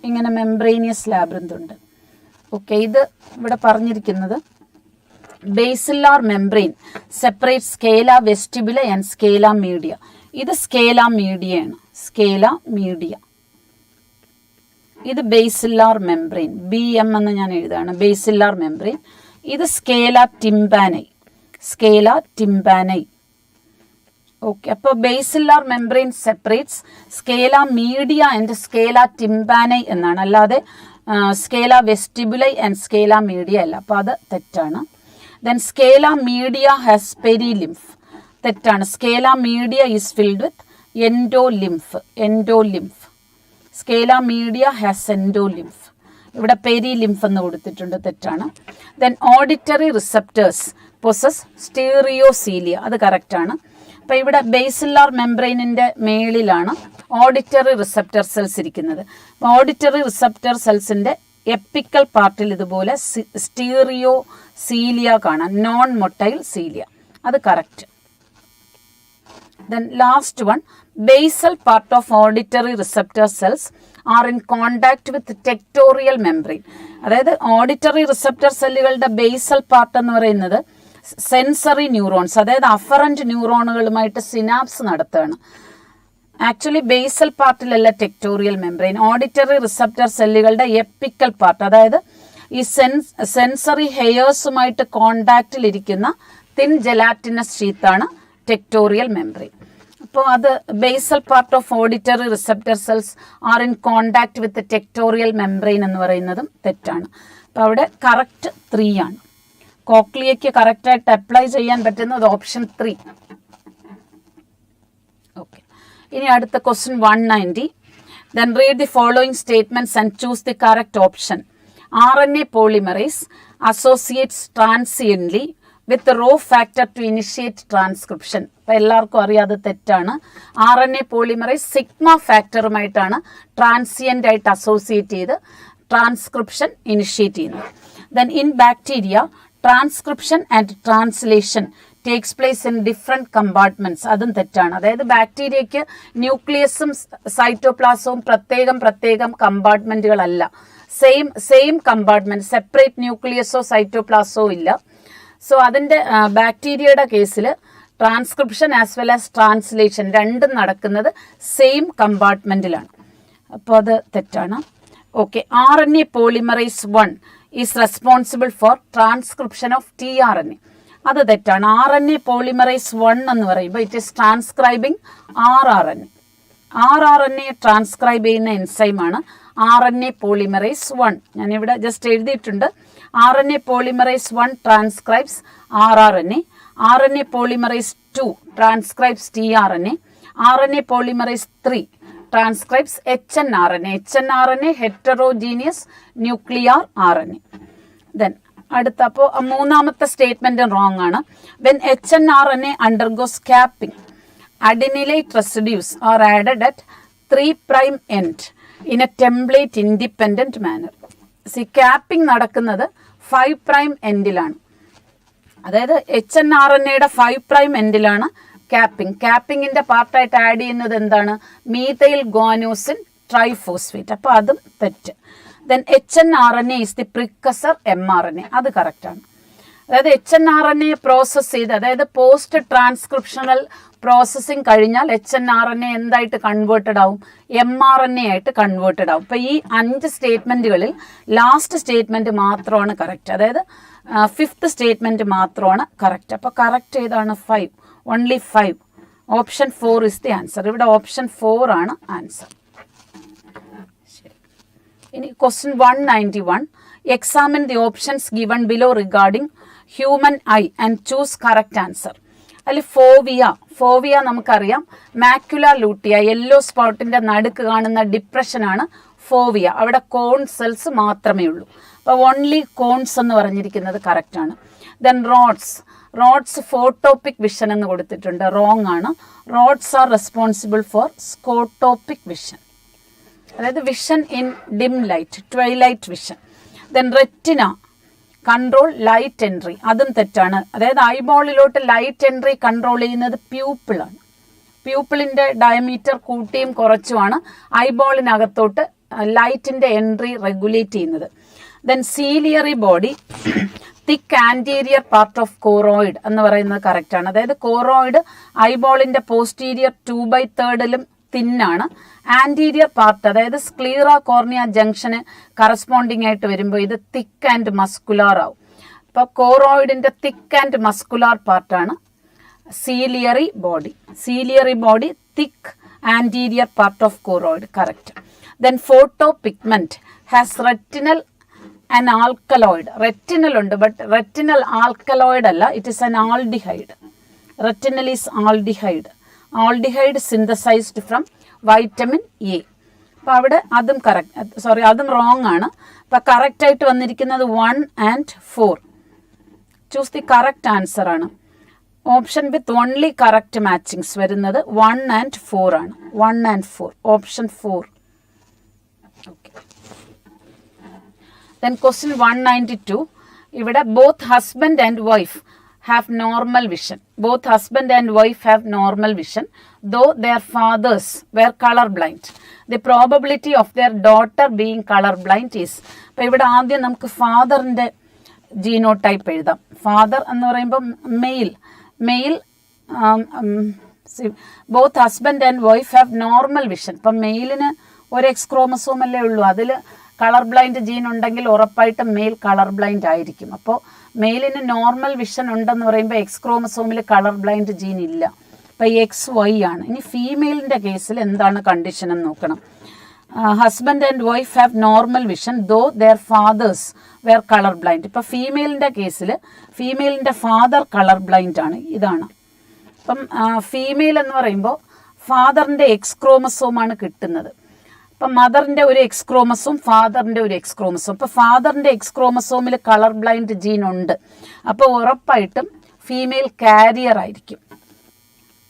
ഇങ്ങനെ മെംബ്രെയിനിയസ് ലാബ്രിന്ത് ഉണ്ട്. ഓക്കെ, ഇത് ഇവിടെ പറഞ്ഞിരിക്കുന്നത് basilar membrane separate scala vestibuli and scala media. ഇത് സ്കേല മീഡിയയാണ്, സ്കേല മീഡിയ. ഇത് ബേസിലാർ മെംബ്രെയിൻ, BM എന്ന് ഞാൻ എഴുതാണ്, ബേസിലാർ മെംബ്രെയിൻ. ഇത് scala tympani, scala tympani. Okay, അപ്പോൾ basilar membrane separates scala media and scala tympani എന്നാണ്, അല്ലാതെ scala vestibuli and scala media അല്ല. അപ്പോൾ അത് തെറ്റാണ്. Then scala media has perilymph. തെറ്റാണ്. Scala media is filled with endolymph, endolymph. Scala media has endolymph. ഇവിടെ പെരിലിംഫ് എന്ന് കൊടുത്തിട്ടുണ്ട്, തെറ്റാണ്. Then auditory receptors possess stereocilia. അത് കറക്റ്റാണ്. അപ്പോൾ ഇവിടെ ബേസിലാർ മെംബ്രെയിനിൻ്റെ മേളിലാണ് ഓഡിറ്ററി റിസപ്റ്റർ സെൽസ് ഇരിക്കുന്നത്. ഓഡിറ്ററി റിസപ്റ്റർ സെൽസിൻ്റെ എപ്പിക്കൽ പാർട്ടിൽ ഇതുപോലെ സ്റ്റീറിയോസീലിയ കാണാം, നോൺ മൊട്ടൈൽ സീലിയ. അത് correct. Then last one, basal part of auditory receptor cells are in contact with tectorial membrane. അതായത് ഓഡിറ്ററി റിസപ്റ്റർ സെല്ലുകളുടെ ബേസൽ പാർട്ട് എന്ന് പറയുന്നത് സെൻസറി ന്യൂറോൺസ്, അതായത് അഫറന്റ് ന്യൂറോണുകളുമായിട്ട് സിനാപ്സ് നടത്തുകയാണ്. ആക്ച്വലി ബേസൽ പാർട്ടിലല്ല ടെക്ടോറിയൽ മെംബ്രെയിൻ. ഓഡിറ്ററി റിസപ്റ്റർ സെല്ലുകളുടെ എപ്പിക്കൽ പാർട്ട്, അതായത് ഈ സെൻസറി ഹെയേഴ്സുമായിട്ട് കോണ്ടാക്റ്റിലിരിക്കുന്ന തിൻ ജെലാറ്റിനസ് ഷീത്താണ് ടെക്ടോറിയൽ മെംബ്രെയിൻ. അപ്പോൾ അത് basal part of auditory receptor cells are in contact with tectorial membrane എന്ന് പറയുന്നതും തെറ്റാണ്. അപ്പോൾ അവിടെ കറക്റ്റ് 3 ആണ്. കോക്ലിയയ്ക്ക് കറക്റ്റായിട്ട് അപ്ലൈ ചെയ്യാൻ പറ്റുന്നത് ഓപ്ഷൻ 3. ഓക്കെ, ഇനി അടുത്ത question 190. Then read the following statements and choose the correct option. RNA polymerase associates transiently with rho factor to initiate transcription. അപ്പോൾ എല്ലാവർക്കും അറിയാതെ തെറ്റാണ്. RNA പോളിമറൈസ് സിഗ്മ ഫാക്ടറുമായിട്ടാണ് ട്രാൻസിയൻ്റ് ആയിട്ട് അസോസിയേറ്റ് ചെയ്ത് ട്രാൻസ്ക്രിപ്ഷൻ ഇനിഷ്യേറ്റ് ചെയ്യുന്നത്. Then in bacteria transcription and translation takes place in different compartments. അതും തെറ്റാണ്. അതായത് ബാക്ടീരിയയ്ക്ക് ന്യൂക്ലിയസും സൈറ്റോപ്ലാസവും പ്രത്യേകം കമ്പാർട്ട്മെൻറ്റുകളല്ല, സെയിം കമ്പാർട്ട്മെൻറ്റ്, സെപ്പറേറ്റ് ന്യൂക്ലിയസോ സൈറ്റോപ്ലാസോ ഇല്ല. സോ അതിൻ്റെ ബാക്ടീരിയയുടെ കേസിൽ transcription as well as translation രണ്ടും നടക്കുന്നത് സെയിം കമ്പാർട്ട്മെൻറ്റിലാണ്. അപ്പോൾ അത് തെറ്റാണ്. Okay, RNA polymerase 1 is responsible for transcription of tRNA. അത് തെറ്റാണ്. RNA പോളിമറൈസ് 1 എന്ന് പറയുമ്പോൾ it is transcribing rRNA. RNA transcribe ചെയ്യുന്ന എൻസൈമാണ് RNA പോളിമറേസ് 1. ഞാനിവിടെ ജസ്റ്റ് എഴുതിയിട്ടുണ്ട്. RNA polymerase 1 transcribes rRNA. RNA polymerase 2 transcribes tRNA. RNA polymerase 3 transcribes hnRNA. hnRNA heterogeneous nuclear RNA. Then അടുത്ത, അപ്പോൾ മൂന്നാമത്തെ സ്റ്റേറ്റ്മെന്റ് റോങ് ആണ്. When hnRNA undergoes capping, adenylate residues are added at 3' end in a template independent manner. Capping നടക്കുന്നത് 5' എൻഡിലാണ്. അതായത് hnRNAയുടെ 5' എൻഡിലാണ് ക്യാപ്പിംഗ്. ക്യാപ്പിങ്ങിന്റെ പാർട്ടായിട്ട് ആഡ് ചെയ്യുന്നത് എന്താണ്? Methyl guanosine triphosphate. അപ്പോൾ അതും തെറ്റ്. Then hnRNA is the precursor mRNA. അത് കറക്റ്റാണ്. അതായത് hnRNA പ്രോസസ്സ് ചെയ്ത്, അതായത് പോസ്റ്റ് ട്രാൻസ്ക്രിപ്ഷണൽ പ്രോസസ്സിങ് കഴിഞ്ഞാൽ hnRNA എന്തായിട്ട് കൺവേർട്ടഡ് ആവും? mRNA ആയിട്ട് കൺവേർട്ടഡ് ആവും. അപ്പോൾ ഈ 5 സ്റ്റേറ്റ്മെൻറ്റുകളിൽ ലാസ്റ്റ് സ്റ്റേറ്റ്മെൻറ്റ് മാത്രമാണ് കറക്റ്റ്. അതായത് 5th സ്റ്റേറ്റ്മെൻറ്റ് മാത്രമാണ് കറക്റ്റ്. അപ്പോൾ കറക്റ്റ് ഏതാണ്? 5. Only 5. Option 4 is the answer. ഇവിടെ ഓപ്ഷൻ 4 ആണ് ആൻസർ. ഇനി question 191. Examine the options given below regarding human I and choose correct answer. അതിൽ ഫോവിയ നമുക്കറിയാം, മാക്യുല ലൂട്ടിയ, യെല്ലോ സ്പോട്ടിന്റെ നടുക്ക് കാണുന്ന ഡിപ്രഷനാണ് ഫോവിയ. അവിടെ കോൺ സെൽസ് മാത്രമേ ഉള്ളൂ. അപ്പോൾ ഓൺലി കോൺസ് എന്ന് പറഞ്ഞിരിക്കുന്നത് കറക്റ്റാണ്. ദെൻ റോഡ്സ് ഫോട്ടോപിക് വിഷൻ എന്ന് കൊടുത്തിട്ടുണ്ട്, റോങ് ആണ്. Rods are responsible for scotopic vision, അതായത് vision in dim light, twilight vision. Then retina control light entry, അതും തെറ്റാണ്. അതായത് ഐബോളിലോട്ട് ലൈറ്റ് എൻട്രി കൺട്രോൾ ചെയ്യുന്നത് പ്യൂപ്പിളാണ്. പ്യൂപ്പിളിന്റെ ഡയമീറ്റർ കൂട്ടിയും കുറച്ചുമാണ് ഐബോളിനകത്തോട്ട് ലൈറ്റിന്റെ എൻട്രി റെഗുലേറ്റ് ചെയ്യുന്നത്. Then ciliary body, thick anterior part of choroid എന്ന് പറയുന്നത് കറക്റ്റാണ്. അതായത് കോറോയിഡ് ഐബോളിന്റെ പോസ്റ്റീരിയർ 2/3 തിന്നാണ്. ആൻറ്റീരിയർ പാർട്ട്, അതായത് സ്ക്ലീറ കോർണിയ ജംഗ്ഷന് കറസ്പോണ്ടിങ് ആയിട്ട് വരുമ്പോൾ ഇത് തിക്ക് ആൻഡ് മസ്കുലാർ ആവും. അപ്പോൾ കോറോയിഡിന്റെ തിക്ക് ആൻഡ് മസ്കുലാർ പാർട്ടാണ് ciliary body, thick anterior part of choroid, correct. Then photo pigment has retinal and alkaloid. Retinal ഉണ്ട്, ബട്ട് റെറ്റിനൽ ആൽക്കലോയിഡ് അല്ല, it is an aldehyde. Retinal is aldehyde synthesised from vitamin A. അപ്പോൾ അവിടെ അതും അതും റോങ് ആണ്. അപ്പോൾ കറക്റ്റായിട്ട് വന്നിരിക്കുന്നത് 1 and 4. Choose the correct answer ആണ്. ഓപ്ഷൻ വിത്ത് ഓൺലി കറക്റ്റ് മാച്ചിങ്സ് വരുന്നത് 1 and 4 ആണ്. 1 and 4, option 4. Okay. Then question 192. ഇവിടെ both husband and wife have normal vision. Both husband and wife have normal vision, though their fathers were colorblind. The probability of their daughter being colorblind is. അപ്പോൾ ഇവിടെ ആദ്യം നമുക്ക് ഫാദറിൻ്റെ ജീനോടൈപ്പ് എഴുതാം. ഫാദർ എന്ന് പറയുമ്പോൾ male both husband and wife have normal vision. ഇപ്പം മെയിലിന് ഒരു എക്സ് ക്രോമസോം അല്ലേ ഉള്ളൂ, അതിൽ കളർ ബ്ലൈൻഡ് ജീൻ ഉണ്ടെങ്കിൽ ഉറപ്പായിട്ടും മെയിൽ കളർ ബ്ലൈൻഡ് ആയിരിക്കും. അപ്പോൾ മെയിലിന് നോർമൽ വിഷൻ ഉണ്ടെന്ന് പറയുമ്പോൾ എക്സ് ക്രോമസോമിൽ കളർ ബ്ലൈൻഡ് ജീൻ ഇല്ല. അപ്പോൾ XY ആണ്. ഇനി ഫീമെയിലിൻ്റെ കേസിൽ എന്താണ് കണ്ടീഷൻ എന്ന് നോക്കണം. Husband and wife have normal vision, though their fathers were colour blind. ഇപ്പോൾ ഫീമെയിലിൻ്റെ കേസിൽ ഫീമെയിലിൻ്റെ ഫാദർ കളർ ബ്ലൈൻഡ് ആണ്, ഇതാണ്. അപ്പം ഫീമെയിൽ എന്ന് പറയുമ്പോൾ ഫാദറിൻ്റെ എക്സ് ക്രോമസോമാണ് കിട്ടുന്നത്. അപ്പം മദറിൻ്റെ ഒരു എക്സ് ക്രോമസോം, ഫാദറിൻ്റെ ഒരു എക്സ് ക്രോമസോം. അപ്പോൾ ഫാദറിൻ്റെ എക്സ് ക്രോമസോമിൽ കളർ ബ്ലൈൻഡ് ജീൻ ഉണ്ട്. അപ്പോൾ ഉറപ്പായിട്ടും ഫീമെയിൽ കാരിയർ ആയിരിക്കും.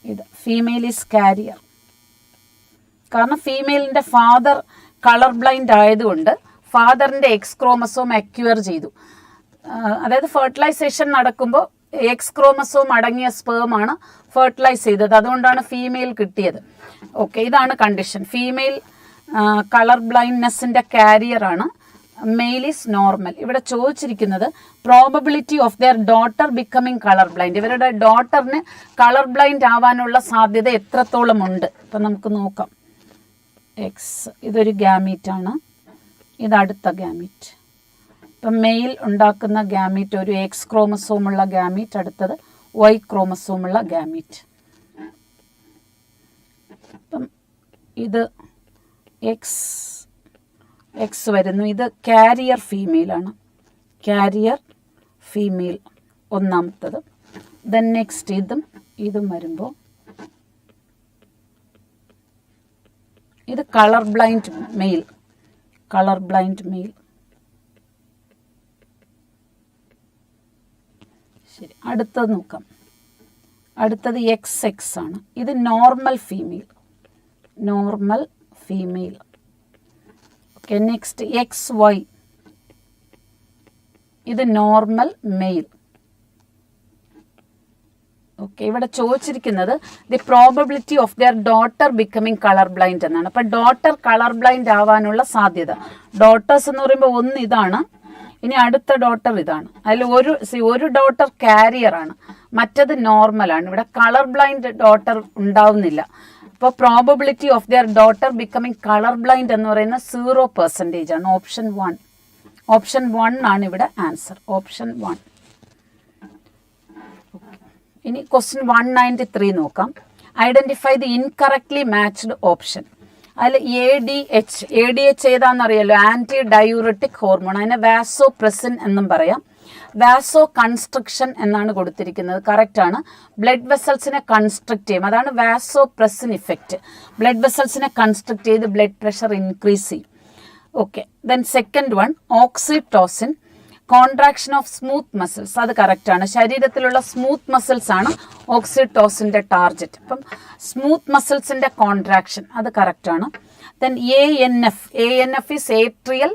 ഇത് ഫീമെയിൽ ഈസ് കാരിയർ. കാരണം ഫീമെയിലിൻ്റെ ഫാദർ കളർ ബ്ലൈൻഡ് ആയതുകൊണ്ട് ഫാദറിൻ്റെ എക്സ് ക്രോമസോം അക്വയർ ചെയ്തു. അതായത് ഫെർട്ടിലൈസേഷൻ നടക്കുമ്പോൾ എക്സ് ക്രോമസോം അടങ്ങിയ സ്പേമാണ് ഫെർട്ടിലൈസ് ചെയ്തത്, അതുകൊണ്ടാണ് ഫീമെയിൽ കിട്ടിയത്. ഓക്കെ, ഇതാണ് കണ്ടീഷൻ. ഫീമെയിൽ കളർ ബ്ലൈൻഡ്നെസ്സിൻ്റെ കാരിയർ ആണ്. Mail is normal. ഇവിടെ ചോദിച്ചിരിക്കുന്നത് probability of their daughter becoming colour blind. ഇവരുടെ ഡോട്ടറിന് കളർ ബ്ലൈൻഡ് ആവാനുള്ള സാധ്യത എത്രത്തോളം ഉണ്ട്? ഇപ്പം നമുക്ക് നോക്കാം. ഇതൊരു ഗാമീറ്റ് ആണ്, ഇത് അടുത്ത ഗാമീറ്റ്. ഇപ്പം മെയിൽ ഉണ്ടാക്കുന്ന ഗാമീറ്റ് ഒരു എക്സ് ക്രോമസോമുള്ള ഗാമീറ്റ്, അടുത്തത് Y ക്രോമസോമുള്ള ഗാമീറ്റ്. അപ്പം ഇത് എക്സ് വരുന്നു. ഇത് കാരിയർ ഫീമെയിലാണ്. കാരിയർ ഫീമെയിൽ ഒന്നാമത്തത്. ദെൻ നെക്സ്റ്റ് ഇതും വരുമ്പോൾ ഇത് colour blind male. Colour blind male. ശരി, അടുത്തത് നോക്കാം. അടുത്തത് എക്സ് ആണ്. ഇത് normal female. Normal female. Okay, next XY. ഇത് നോർമൽ മെയിൽ. ഓക്കെ, ഇവിടെ ചോദിച്ചിരിക്കുന്നത് the probability of their daughter becoming colour blind എന്നാണ്. അപ്പം ഡോട്ടർ കളർ ബ്ലൈൻഡ് ആവാനുള്ള സാധ്യത. ഡോട്ടേഴ്സ് എന്ന് പറയുമ്പോൾ ഒന്ന് ഇതാണ്, ഇനി അടുത്ത ഡോട്ടർ ഇതാണ്. അതിൽ ഒരു ഡോട്ടർ കാരിയർ ആണ്, മറ്റത് നോർമലാണ്. ഇവിടെ കളർ ബ്ലൈൻഡ് ഡോട്ടർ ഉണ്ടാവുന്നില്ല. അപ്പോൾ probability of their daughter becoming colour blind എന്ന് പറയുന്നത് 0% ആണ്. ഓപ്ഷൻ 1 ആണ് ഇവിടെ ആൻസർ. ഓപ്ഷൻ 1. ഇനി ക്വസ്റ്റ്യൻ 193 നോക്കാം. Identify the incorrectly matched option. അതിൽ ADH ഏതാണെന്നറിയാലോ, ആന്റി ഡയൂററ്റിക് ഹോർമോൺ. അതിനെ വാസോപ്രസിൻ എന്നും പറയാം. വാസോ കൺസ്ട്രക്ഷൻ എന്നാണ് കൊടുത്തിരിക്കുന്നത്. കറക്റ്റ് ആണ്. ബ്ലഡ് വെസൽസിനെ കൺസ്ട്രക്ട് ചെയ്യും, അതാണ് വാസോപ്രസിൻ ഇഫക്റ്റ്. ബ്ലഡ് വെസൽസിനെ കൺസ്ട്രക്ട് ചെയ്ത് ബ്ലഡ് പ്രഷർ ഇൻക്രീസ് ചെയ്യും. Okay, then second one oxytocin, contraction of smooth muscles. അത് കറക്റ്റ് ആണ്. ശരീരത്തിലുള്ള സ്മൂത്ത് മസിൽസ് ആണ് ഓക്സിറ്റോസിന്റെ ടാർഗറ്റ്. അപ്പം സ്മൂത്ത് മസിൽസിന്റെ കോൺട്രാക്ഷൻ അത് കറക്റ്റ് ആണ്. Then ANF is atrial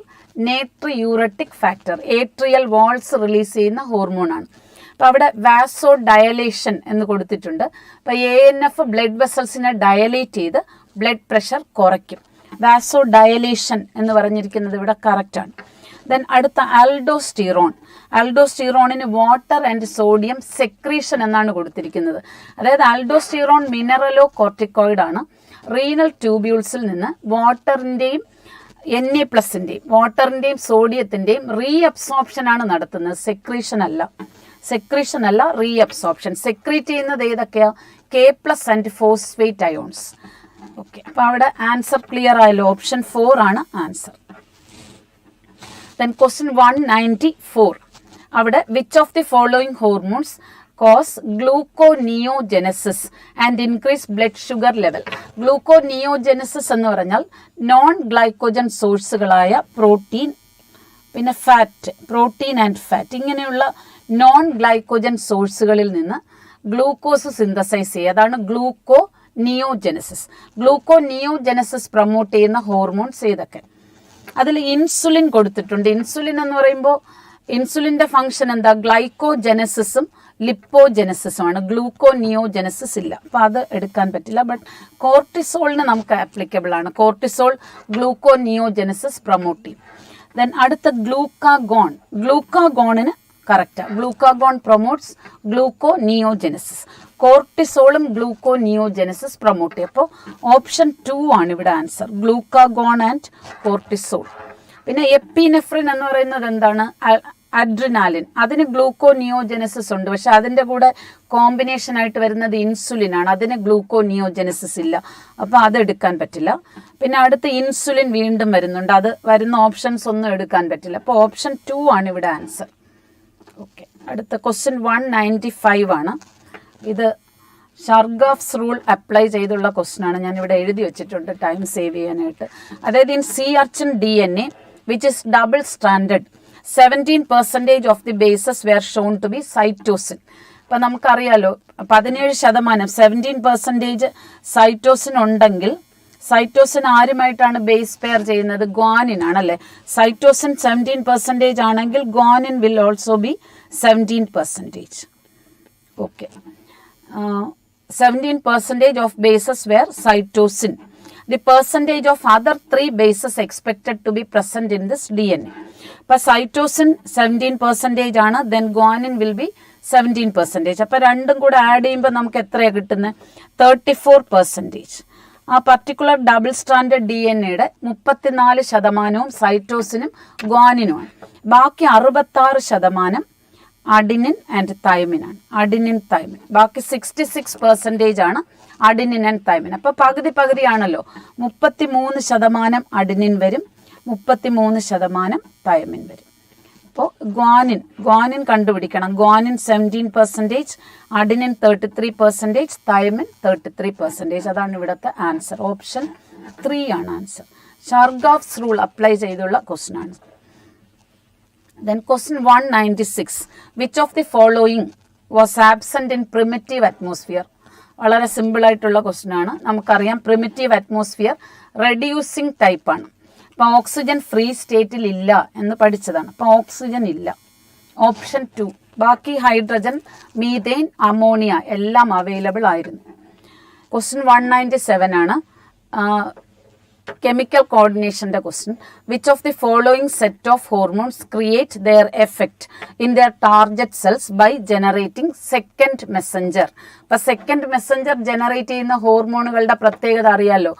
natriuretic factor. Atrial walls release ചെയ്യുന്ന ഹോർമോണാണ്. അപ്പോൾ അവിടെ വാസോ ഡയലേഷൻ എന്ന് കൊടുത്തിട്ടുണ്ട്. അപ്പോൾ ANF ബ്ലഡ് വെസൽസിനെ ഡയലേറ്റ് ചെയ്ത് ബ്ലഡ് പ്രഷർ കുറയ്ക്കും. വാസോ ഡയലേഷൻ എന്ന് പറഞ്ഞിരിക്കുന്നത് ഇവിടെ കറക്റ്റ് ആണ്. ദെൻ അടുത്ത ആൽഡോസ്റ്റീറോണിന് വാട്ടർ ആൻഡ് സോഡിയം സെക്രീഷൻ എന്നാണ് കൊടുത്തിരിക്കുന്നത്. അതായത് ആൽഡോസ്റ്റീറോൺ മിനറലോ കോർട്ടിക്കോയിഡ് ആണ്. റീനൽ ട്യൂബ്യൂൾസിൽ നിന്ന് വാട്ടറിൻ്റെയും വാട്ടറിൻ്റെയും സോഡിയത്തിൻ്റെയും റീഅബ്സോർപ്ഷൻ ആണ് നടത്തുന്നത്. സെക്രീഷൻ അല്ല റീഅബ്സോർപ്ഷൻ. സെക്രീറ്റ് ചെയ്യുന്നത് ഏതൊക്കെയാ? K+ and phosphate ions. Okay, അപ്പോൾ അവിടെ ആൻസർ ക്ലിയർ ആയല്ലോ. ഓപ്ഷൻ 4 ആണ് ആൻസർ. Then question 194. അവിടെ which of the following hormones cause gluconeogenesis and increase blood sugar level? Gluconeogenesis എന്ന് പറഞ്ഞാൽ നോൺ ഗ്ലൈക്കോജൻ സോഴ്സുകളായ പ്രോട്ടീൻ, പിന്നെ പ്രോട്ടീൻ ആൻഡ് ഫാറ്റ്, ഇങ്ങനെയുള്ള നോൺ ഗ്ലൈക്കോജൻ സോഴ്സുകളിൽ നിന്ന് ഗ്ലൂക്കോസ് സിന്തസൈസ് ചെയ്യുക. അതാണ് ഗ്ലൂക്കോനിയോജെനസിസ് പ്രൊമോട്ട് ചെയ്യുന്ന ഹോർമോൺസ് ഏതൊക്കെ? അതിൽ ഇൻസുലിൻ കൊടുത്തിട്ടുണ്ട്. ഇൻസുലിൻ എന്ന് പറയുമ്പോൾ ഇൻസുലിൻ്റെ ഫംഗ്ഷൻ എന്താ? ഗ്ലൈക്കോജെനസിസും ലിപ്പോജെനസിസും ആണ്. ഗ്ലൂക്കോനിയോജെനസിസ് ഇല്ല, അപ്പോൾ അത് എടുക്കാൻ പറ്റില്ല. ബട്ട് കോർട്ടിസോളിന് നമുക്ക് ആപ്ലിക്കബിൾ ആണ്. കോർട്ടിസോൾ ഗ്ലൂക്കോനിയോജെനസിസ് പ്രൊമോട്ട് ചെയ്യും. ദെൻ അടുത്ത ഗ്ലൂക്കാഗോണിന് കറക്റ്റാണ്. Glucagon promotes gluconeogenesis. കോർട്ടിസോളും ഗ്ലൂക്കോനിയോജെനസിസ് പ്രൊമോട്ട് ചെയ്യും. അപ്പോൾ ഓപ്ഷൻ 2 ആണ് ഇവിടെ ആൻസർ. Glucagon and cortisol. പിന്നെ എപ്പിനെഫ്രിൻ എന്ന് പറയുന്നത് എന്താണ്? അഡ്രിനാലിൻ. അതിന് ഗ്ലൂക്കോനിയോജെനസിസ് ഉണ്ട്, പക്ഷെ അതിൻ്റെ കൂടെ കോമ്പിനേഷൻ ആയിട്ട് വരുന്നത് ഇൻസുലിൻ ആണ്. അതിന് ഗ്ലൂക്കോനിയോജെനസിസ് ഇല്ല, അപ്പോൾ അത് എടുക്കാൻ പറ്റില്ല. പിന്നെ അടുത്ത് ഇൻസുലിൻ വീണ്ടും വരുന്നുണ്ട്, അത് വരുന്ന ഓപ്ഷൻസ് ഒന്നും എടുക്കാൻ പറ്റില്ല. അപ്പോൾ ഓപ്ഷൻ 2 ആണ് ഇവിടെ ആൻസർ. ഓക്കെ, അടുത്ത ക്വസ്റ്റ്യൻ 195 ആണ്. ഇത് ഷർഗോഫ്സ് റൂൾ അപ്ലൈ ചെയ്തുള്ള ക്വസ്റ്റ്യൻ ആണ്. ഞാനിവിടെ എഴുതി വെച്ചിട്ടുണ്ട് ടൈം സേവ് ചെയ്യാനായിട്ട്. അതായത് in sea urchin DNA which is double standard 17% of the bases were shown to be cytosine. അപ്പം നമുക്കറിയാലോ 17%, 17% സൈറ്റോസിൻ ഉണ്ടെങ്കിൽ സൈറ്റോസിൻ ആരുമായിട്ടാണ് ബേസ് പെയർ ചെയ്യുന്നത്? ഗ്വാനിൻ ആണല്ലേ. സൈറ്റോസിൻ 17% ആണെങ്കിൽ guanine will also be 17%. Okay, 17% of bases were cytosine. The percentage of other 3 bases expected to be present in this DNA. അപ്പോൾ സൈറ്റോസിൻ 17% ആണ്, ദെൻ ഗ്വാനിൻ വിൽ ബി 17%. അപ്പോൾ രണ്ടും കൂടെ ആഡ് ചെയ്യുമ്പോൾ നമുക്ക് എത്രയാണ് കിട്ടുന്നത്? 34%. ആ പർട്ടിക്കുലർ ഡബിൾ സ്റ്റാൻഡേർഡ് DNAയുടെ 34% സൈറ്റോസിനും ഗ്വാനിനുമാണ്. ബാക്കി 66% അഡിനിൻ ആൻഡ് തൈമിൻ ആണ്. Adenine thymine. ബാക്കി 66% ആണ് അഡിനിൻ ആൻഡ് തൈമിൻ. അപ്പോൾ പകുതിയാണല്ലോ. 33% അഡിനിൻ വരും, 33% തൈമിൻ വരും. അപ്പോൾ ഗ്വാനിൻ കണ്ടുപിടിക്കണം. Guanine 17%, adenine 33%, thymine 33%. അതാണ് ഇവിടുത്തെ ആൻസർ. ഓപ്ഷൻ 3 ആണ് ആൻസർ. ഷാർഗാഫ്സ് റൂൾ അപ്ലൈ ചെയ്തുള്ള ക്വസ്റ്റ്യൻ ആണ്. Then question 196. Which of the following was absent in primitive atmosphere? വളരെ സിമ്പിൾ ആയിട്ടുള്ള ക്വസ്റ്റ്യൻ ആണ്. നമുക്കറിയാം പ്രിമിറ്റീവ് അറ്റ്മോസ്ഫിയർ റെഡ്യൂസിങ് ടൈപ്പ് ആണ്. അപ്പോൾ ഓക്സിജൻ ഫ്രീ സ്റ്റേറ്റിൽ ഇല്ല എന്ന് പഠിച്ചതാണ്. അപ്പോൾ ഓക്സിജൻ ഇല്ല. ഓപ്ഷൻ 2. ബാക്കി ഹൈഡ്രജൻ, മീഥെയിൻ, അമോണിയ എല്ലാം അവൈലബിൾ ആയിരുന്നു. ക്വസ്റ്റ്യൻ 197 ആണ്. കെമിക്കൽ കോർഡിനേഷൻ്റെ question. Which of the following set of hormones create their effect in their target cells by generating second messenger? അപ്പം സെക്കൻഡ് മെസ്സഞ്ചർ ജനറേറ്റ് ചെയ്യുന്ന ഹോർമോണുകളുടെ പ്രത്യേകത അറിയാമല്ലോ.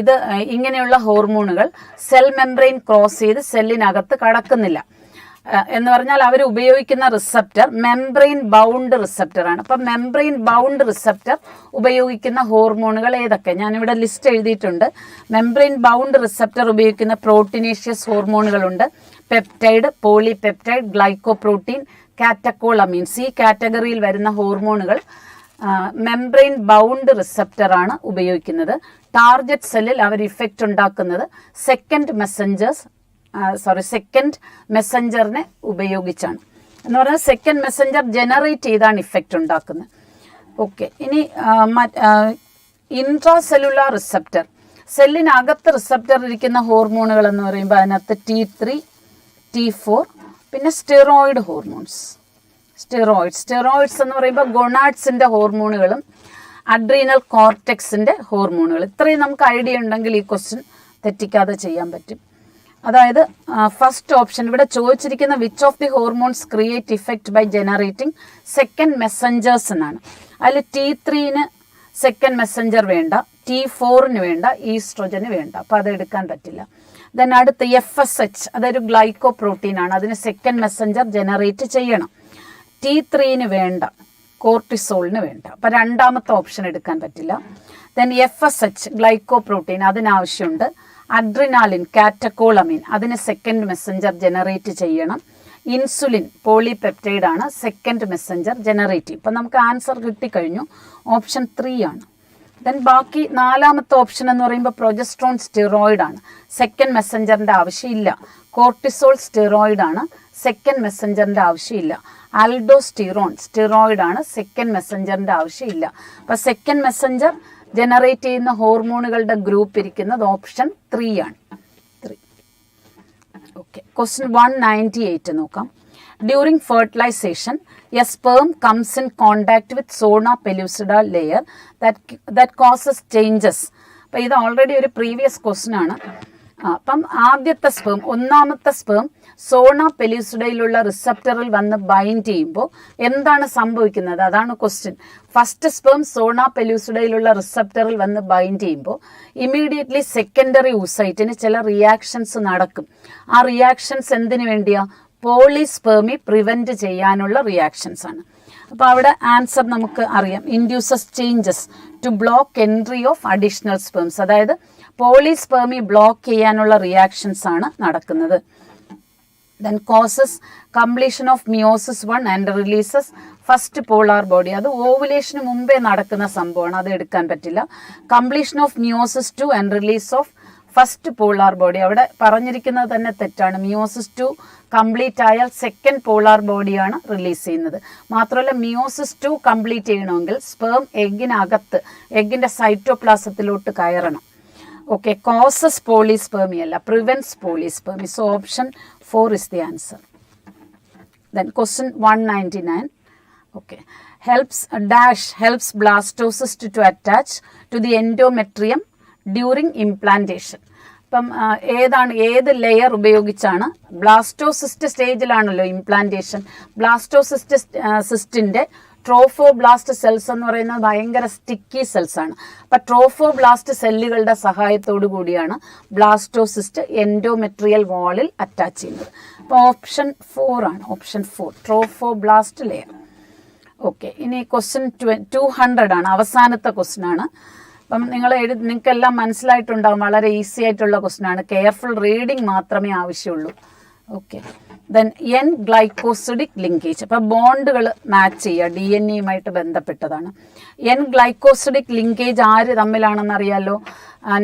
ഇത് ഇങ്ങനെയുള്ള ഹോർമോണുകൾ സെൽ മെംബ്രെയിൻ ക്രോസ് ചെയ്ത് സെല്ലിനകത്ത് കടക്കുന്നില്ല. എന്ന് പറഞ്ഞാൽ അവർ ഉപയോഗിക്കുന്ന റിസപ്റ്റർ മെംബ്രെയിൻ ബൗണ്ട് റിസപ്റ്റർ ആണ്. അപ്പം മെംബ്രെയിൻ ബൗണ്ട് റിസപ്റ്റർ ഉപയോഗിക്കുന്ന ഹോർമോണുകൾ ഏതൊക്കെ? ഞാനിവിടെ ലിസ്റ്റ് എഴുതിയിട്ടുണ്ട്. മെംബ്രെയിൻ ബൗണ്ട് റിസപ്റ്റർ ഉപയോഗിക്കുന്ന പ്രോട്ടീനേഷ്യസ് ഹോർമോണുകളുണ്ട്. Peptide, polypeptide, glycoprotein, catecholamines. ഈ കാറ്റഗറിയിൽ വരുന്ന ഹോർമോണുകൾ മെംബ്രെയിൻ ബൗണ്ട് റിസപ്റ്റർ ആണ് ഉപയോഗിക്കുന്നത്. ടാർഗറ്റ് സെല്ലിൽ അവർ ഇഫക്റ്റ് ഉണ്ടാക്കുന്നത് സെക്കൻഡ് മെസ്സഞ്ചറിനെ ഉപയോഗിച്ചാണ്. എന്ന് പറഞ്ഞാൽ സെക്കൻഡ് മെസ്സഞ്ചർ ജനറേറ്റ് ചെയ്താണ് ഇഫക്റ്റ് ഉണ്ടാക്കുന്നത്. ഓക്കെ, ഇനി ഇൻട്രാ സെല്ലുലാർ റിസപ്റ്റർ, സെല്ലിനകത്ത് റിസപ്റ്റർ ഇരിക്കുന്ന ഹോർമോണുകൾ എന്ന് പറയുമ്പോൾ അതിനകത്ത് T3, T4, പിന്നെ സ്റ്റിറോയിഡ് ഹോർമോൺസ്. സ്റ്റിറോയിഡ്സ് എന്ന് പറയുമ്പോൾ ഗൊണാഡ്സിൻ്റെ ഹോർമോണുകളും അഡ്രീനൽ കോർട്ടെക്സിൻ്റെ ഹോർമോണുകൾ. ഇത്രയും നമുക്ക് ഐഡിയ ഉണ്ടെങ്കിൽ ഈ ക്വസ്റ്റ്യൻ തെറ്റിക്കാതെ ചെയ്യാൻ പറ്റും. അതായത് ഫസ്റ്റ് ഓപ്ഷൻ ഇവിടെ ചോദിച്ചിരിക്കുന്ന which of the hormones create effect by generating second messengers എന്നാണ്. അതിൽ T3 സെക്കൻഡ് മെസ്സഞ്ചർ വേണ്ട, T4 വേണ്ട, ഈസ്ട്രോജന് വേണ്ട. അപ്പോൾ അത് എടുക്കാൻ പറ്റില്ല. ദെൻ അടുത്ത് FSH, അതൊരു ഗ്ലൈക്കോ പ്രോട്ടീൻ ആണ്. അതിന് സെക്കൻഡ് മെസ്സഞ്ചർ ജനറേറ്റ് ചെയ്യണം. T3 വേണ്ട, കോർട്ടിസോളിന് വേണ്ട. അപ്പോൾ രണ്ടാമത്തെ ഓപ്ഷൻ എടുക്കാൻ പറ്റില്ല. ദെൻ FSH ഗ്ലൈക്കോ പ്രോട്ടീൻ അതിനാവശ്യമുണ്ട്. അഡ്രിനാലിൻ, കാറ്റക്കോളമീൻ അതിന് സെക്കൻഡ് മെസ്സഞ്ചർ ജനറേറ്റ് ചെയ്യണം. ഇൻസുലിൻ പോളിപെപ്റ്റൈഡ് ആണ് സെക്കൻഡ് മെസ്സഞ്ചർ ജനറേറ്റ് ചെയ്യും. ഇപ്പം നമുക്ക് ആൻസർ കിട്ടിക്കഴിഞ്ഞു. ഓപ്ഷൻ 3 ആണ്. ദെൻ ബാക്കി നാലാമത്തെ ഓപ്ഷൻ എന്ന് പറയുമ്പോൾ പ്രൊജസ്ട്രോൺ സ്റ്റിറോയിഡ് ആണ്. സെക്കൻഡ് മെസ്സഞ്ചറിൻ്റെ ആവശ്യമില്ല. കോർട്ടിസോൾ സ്റ്റിറോയിഡ് ആണ്. സെക്കൻഡ് മെസ്സഞ്ചറിൻ്റെ ആവശ്യമില്ല. ആൽഡോസ്റ്റിറോൺ സ്റ്റിറോയിഡ് ആണ്. സെക്കൻഡ് മെസ്സഞ്ചറിൻ്റെ ആവശ്യമില്ല. അപ്പം സെക്കൻഡ് മെസ്സഞ്ചർ ജനറേറ്റ് ചെയ്യുന്ന ഹോർമോണുകളുടെ ഗ്രൂപ്പ് ഇരിക്കുന്നത് ഓപ്ഷൻ 3 ആണ്. 3. ഓക്കെ, ക്വസ്റ്റ്യൻ 198 നോക്കാം. During fertilisation a sperm comes in contact with zona pellucida layer that causes changes. അപ്പം ഇത് ഓൾറെഡി ഒരു പ്രീവിയസ് ക്വസ്റ്റ്യൻ ആണ്. അപ്പം ആദ്യത്തെ സ്പേം, ഒന്നാമത്തെ സ്പേം സോണ പെലൂസിഡയിലുള്ള റിസപ്റ്ററിൽ വന്ന് ബൈൻഡ് ചെയ്യുമ്പോൾ എന്താണ് സംഭവിക്കുന്നത്? അതാണ് ക്വസ്റ്റ്യൻ. ഫസ്റ്റ് സ്പേം സോണ പെലൂസിഡയിലുള്ള റിസപ്റ്ററിൽ വന്ന് ബൈൻഡ് ചെയ്യുമ്പോൾ ഇമീഡിയറ്റ്ലി സെക്കൻഡറി ഊസൈറ്റിന് ചില റിയാക്ഷൻസ് നടക്കും. ആ റിയാക്ഷൻസ് എന്തിനു വേണ്ടിയാ? പോളിസ്പെർമി പ്രിവെന്റ് ചെയ്യാനുള്ള റിയാക്ഷൻസ് ആണ്. അപ്പോൾ അവിടെ ആൻസർ നമുക്ക് അറിയാം. Induces changes to block entry of additional sperms. അതായത് പോളിസ്പെർമി ബ്ലോക്ക് ചെയ്യാനുള്ള റിയാക്ഷൻസ് ആണ് നടക്കുന്നത്. Then causes completion of meiosis 1 and releases first polar body. അത് ഓവുലേഷന് മുമ്പേ നടക്കുന്ന സംഭവമാണ്, അത് എടുക്കാൻ പറ്റില്ല. Completion of meiosis 2 and release of first polar body. അവിടെ പറഞ്ഞിരിക്കുന്നത് തന്നെ തെറ്റാണ്. മിയോസിസ് 2 കംപ്ലീറ്റ് ആയാൽ സെക്കൻഡ് പോളാർ ബോഡിയാണ് റിലീസ് ചെയ്യുന്നത്. മാത്രമല്ല മിയോസിസ് 2 കംപ്ലീറ്റ് ചെയ്യണമെങ്കിൽ സ്പേം എഗ്ഗിനകത്ത് എഗ്ഗിൻ്റെ സൈറ്റോപ്ലാസത്തിലോട്ട് കയറണം. ഓക്കെ, കോസസ് പോളിസ്പെർമി അല്ല, prevents polyspermy. So option 4 is the answer. Then question 199. Okay, helps blastocyst to attach to the endometrium during implantation. അപ്പം ഏത് ലെയർ ഉപയോഗിച്ചാണ്? ബ്ലാസ്റ്റോസിസ്റ്റ് സ്റ്റേജിലാണല്ലോ ഇംപ്ലാന്റേഷൻ. ബ്ലാസ്റ്റോസിസ്റ്റിൻ്റെ ട്രോഫോബ്ലാസ്റ്റ് സെൽസ് എന്ന് പറയുന്നത് ഭയങ്കര സ്റ്റിക്കി സെൽസ് ആണ്. അപ്പം ട്രോഫോബ്ലാസ്റ്റ് സെല്ലുകളുടെ സഹായത്തോടു കൂടിയാണ് ബ്ലാസ്റ്റോസിസ്റ്റ് എൻഡോമെട്രിയൽ വാളിൽ അറ്റാച്ച് ചെയ്യുന്നത്. അപ്പോൾ ഓപ്ഷൻ 4 ആണ്. Option 4 trophoblast layer. ഓക്കെ, ഇനി ക്വസ്റ്റ്യൻ 200 ആണ്, അവസാനത്തെ ക്വസ്റ്റ്യൻ ആണ്. അപ്പം നിങ്ങൾക്കെല്ലാം മനസ്സിലായിട്ടുണ്ടാകും, വളരെ ഈസി ആയിട്ടുള്ള ക്വസ്റ്റ്യൻ ആണ്. കെയർഫുൾ റീഡിങ് മാത്രമേ ആവശ്യമുള്ളൂ. Okay, then N glycosidic linkage. അപ്പം ബോണ്ടുകൾ മാച്ച് ചെയ്യുക, DNA ബന്ധപ്പെട്ടതാണ്. എൻ ഗ്ലൈക്കോസിഡിക് ലിങ്കേജ് ആര് തമ്മിലാണെന്ന് അറിയാലോ?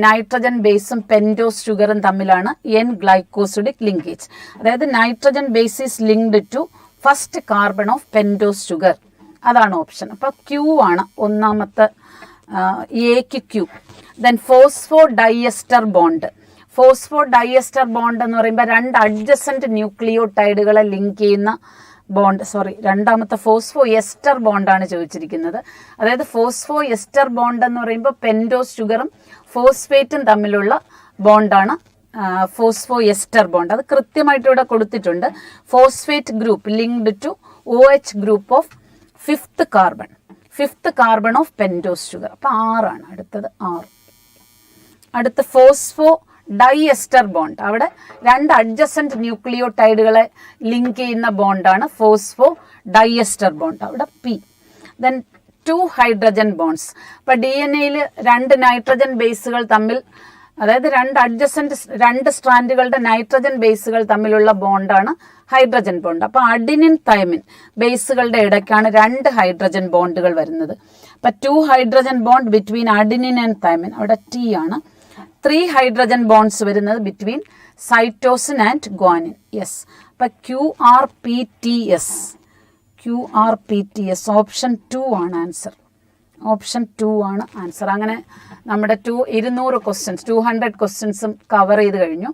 നൈട്രജൻ ബേസും പെൻറ്റോസ് ഷുഗറും തമ്മിലാണ് എൻ ഗ്ലൈക്കോസിഡിക് ലിങ്കേജ്. അതായത് nitrogen base is linked to first carbon of pentose sugar. അതാണ് ഓപ്ഷൻ. അപ്പോൾ ക്യൂ ആണ് ഒന്നാമത്തെ, എക്ക് Q. Then phosphodiester bond. Phosphodiester bond എന്ന് പറയുമ്പോൾ 2 അഡ്ജസൻറ്റ് ന്യൂക്ലിയോടൈഡുകളെ ലിങ്ക് ചെയ്യുന്ന ബോണ്ട്. രണ്ടാമത്തെ ഫോസ്ഫോ എസ്റ്റർ ബോണ്ടാണ് ചോദിച്ചിരിക്കുന്നത്. അതായത് ഫോസ്ഫോ എസ്റ്റർ ബോണ്ട് എന്ന് പറയുമ്പോൾ പെൻറ്റോസ് ഷുഗറും ഫോസ്ഫേറ്റും തമ്മിലുള്ള ബോണ്ടാണ് ഫോസ്ഫോ എസ്റ്റർ ബോണ്ട്. അത് കൃത്യമായിട്ട് ഇവിടെ കൊടുത്തിട്ടുണ്ട്. Phosphate group linked to OH group of 5th carbon of pentose sugar. അപ്പോൾ 6 ആണ്. അടുത്തത് 6. അടുത്ത ഫോസ്ഫോ ഡൈഎസ്റ്റർ ബോണ്ട്. അവിടെ 2 അഡ്ജസൻറ്റ് ന്യൂക്ലിയോടൈഡുകളെ ലിങ്ക് ചെയ്യുന്ന ബോണ്ടാണ് ഫോസ്ഫോ ഡൈഎസ്റ്റർ ബോണ്ട്. അവിടെ P. Then 2 hydrogen bonds. അപ്പോൾ DNA-യിൽ 2 നൈട്രജൻ ബേസുകൾ തമ്മിൽ, അതായത് 2 സ്ട്രാൻഡുകളുടെ നൈട്രജൻ ബേസുകൾ തമ്മിലുള്ള ബോണ്ടാണ് ഹൈഡ്രജൻ ബോണ്ട്. അപ്പോൾ അഡിനിൻ തൈമിൻ ബേസുകളുടെ ഇടയ്ക്കാണ് 2 ഹൈഡ്രജൻ ബോണ്ടുകൾ വരുന്നത്. അപ്പോൾ 2 hydrogen bond between adenine and thymine, അവിടെ T ആണ്. 3 ഹൈഡ്രജൻ ബോണ്ട്സ് വരുന്നത് between cytosine and guanine. Yes. അപ്പോൾ QRPTS. ഓപ്ഷൻ 2 ആണ് ആൻസർ. ഓപ്ഷൻ 2 ആണ് ആൻസർ. അങ്ങനെ നമ്മുടെ 200 ക്വസ്റ്റ്യൻസ് 200 ക്വസ്റ്റ്യൻസും കവർ ചെയ്ത് കഴിഞ്ഞു.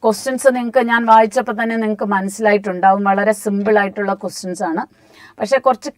ക്വസ്റ്റ്യൻസ് നിങ്ങൾക്ക് ഞാൻ വായിച്ചപ്പോൾ തന്നെ നിങ്ങൾക്ക് മനസ്സിലായിട്ടുണ്ടാവും, വളരെ സിമ്പിൾ ആയിട്ടുള്ള ക്വസ്റ്റ്യൻസ് ആണ്. പക്ഷേ കുറച്ച്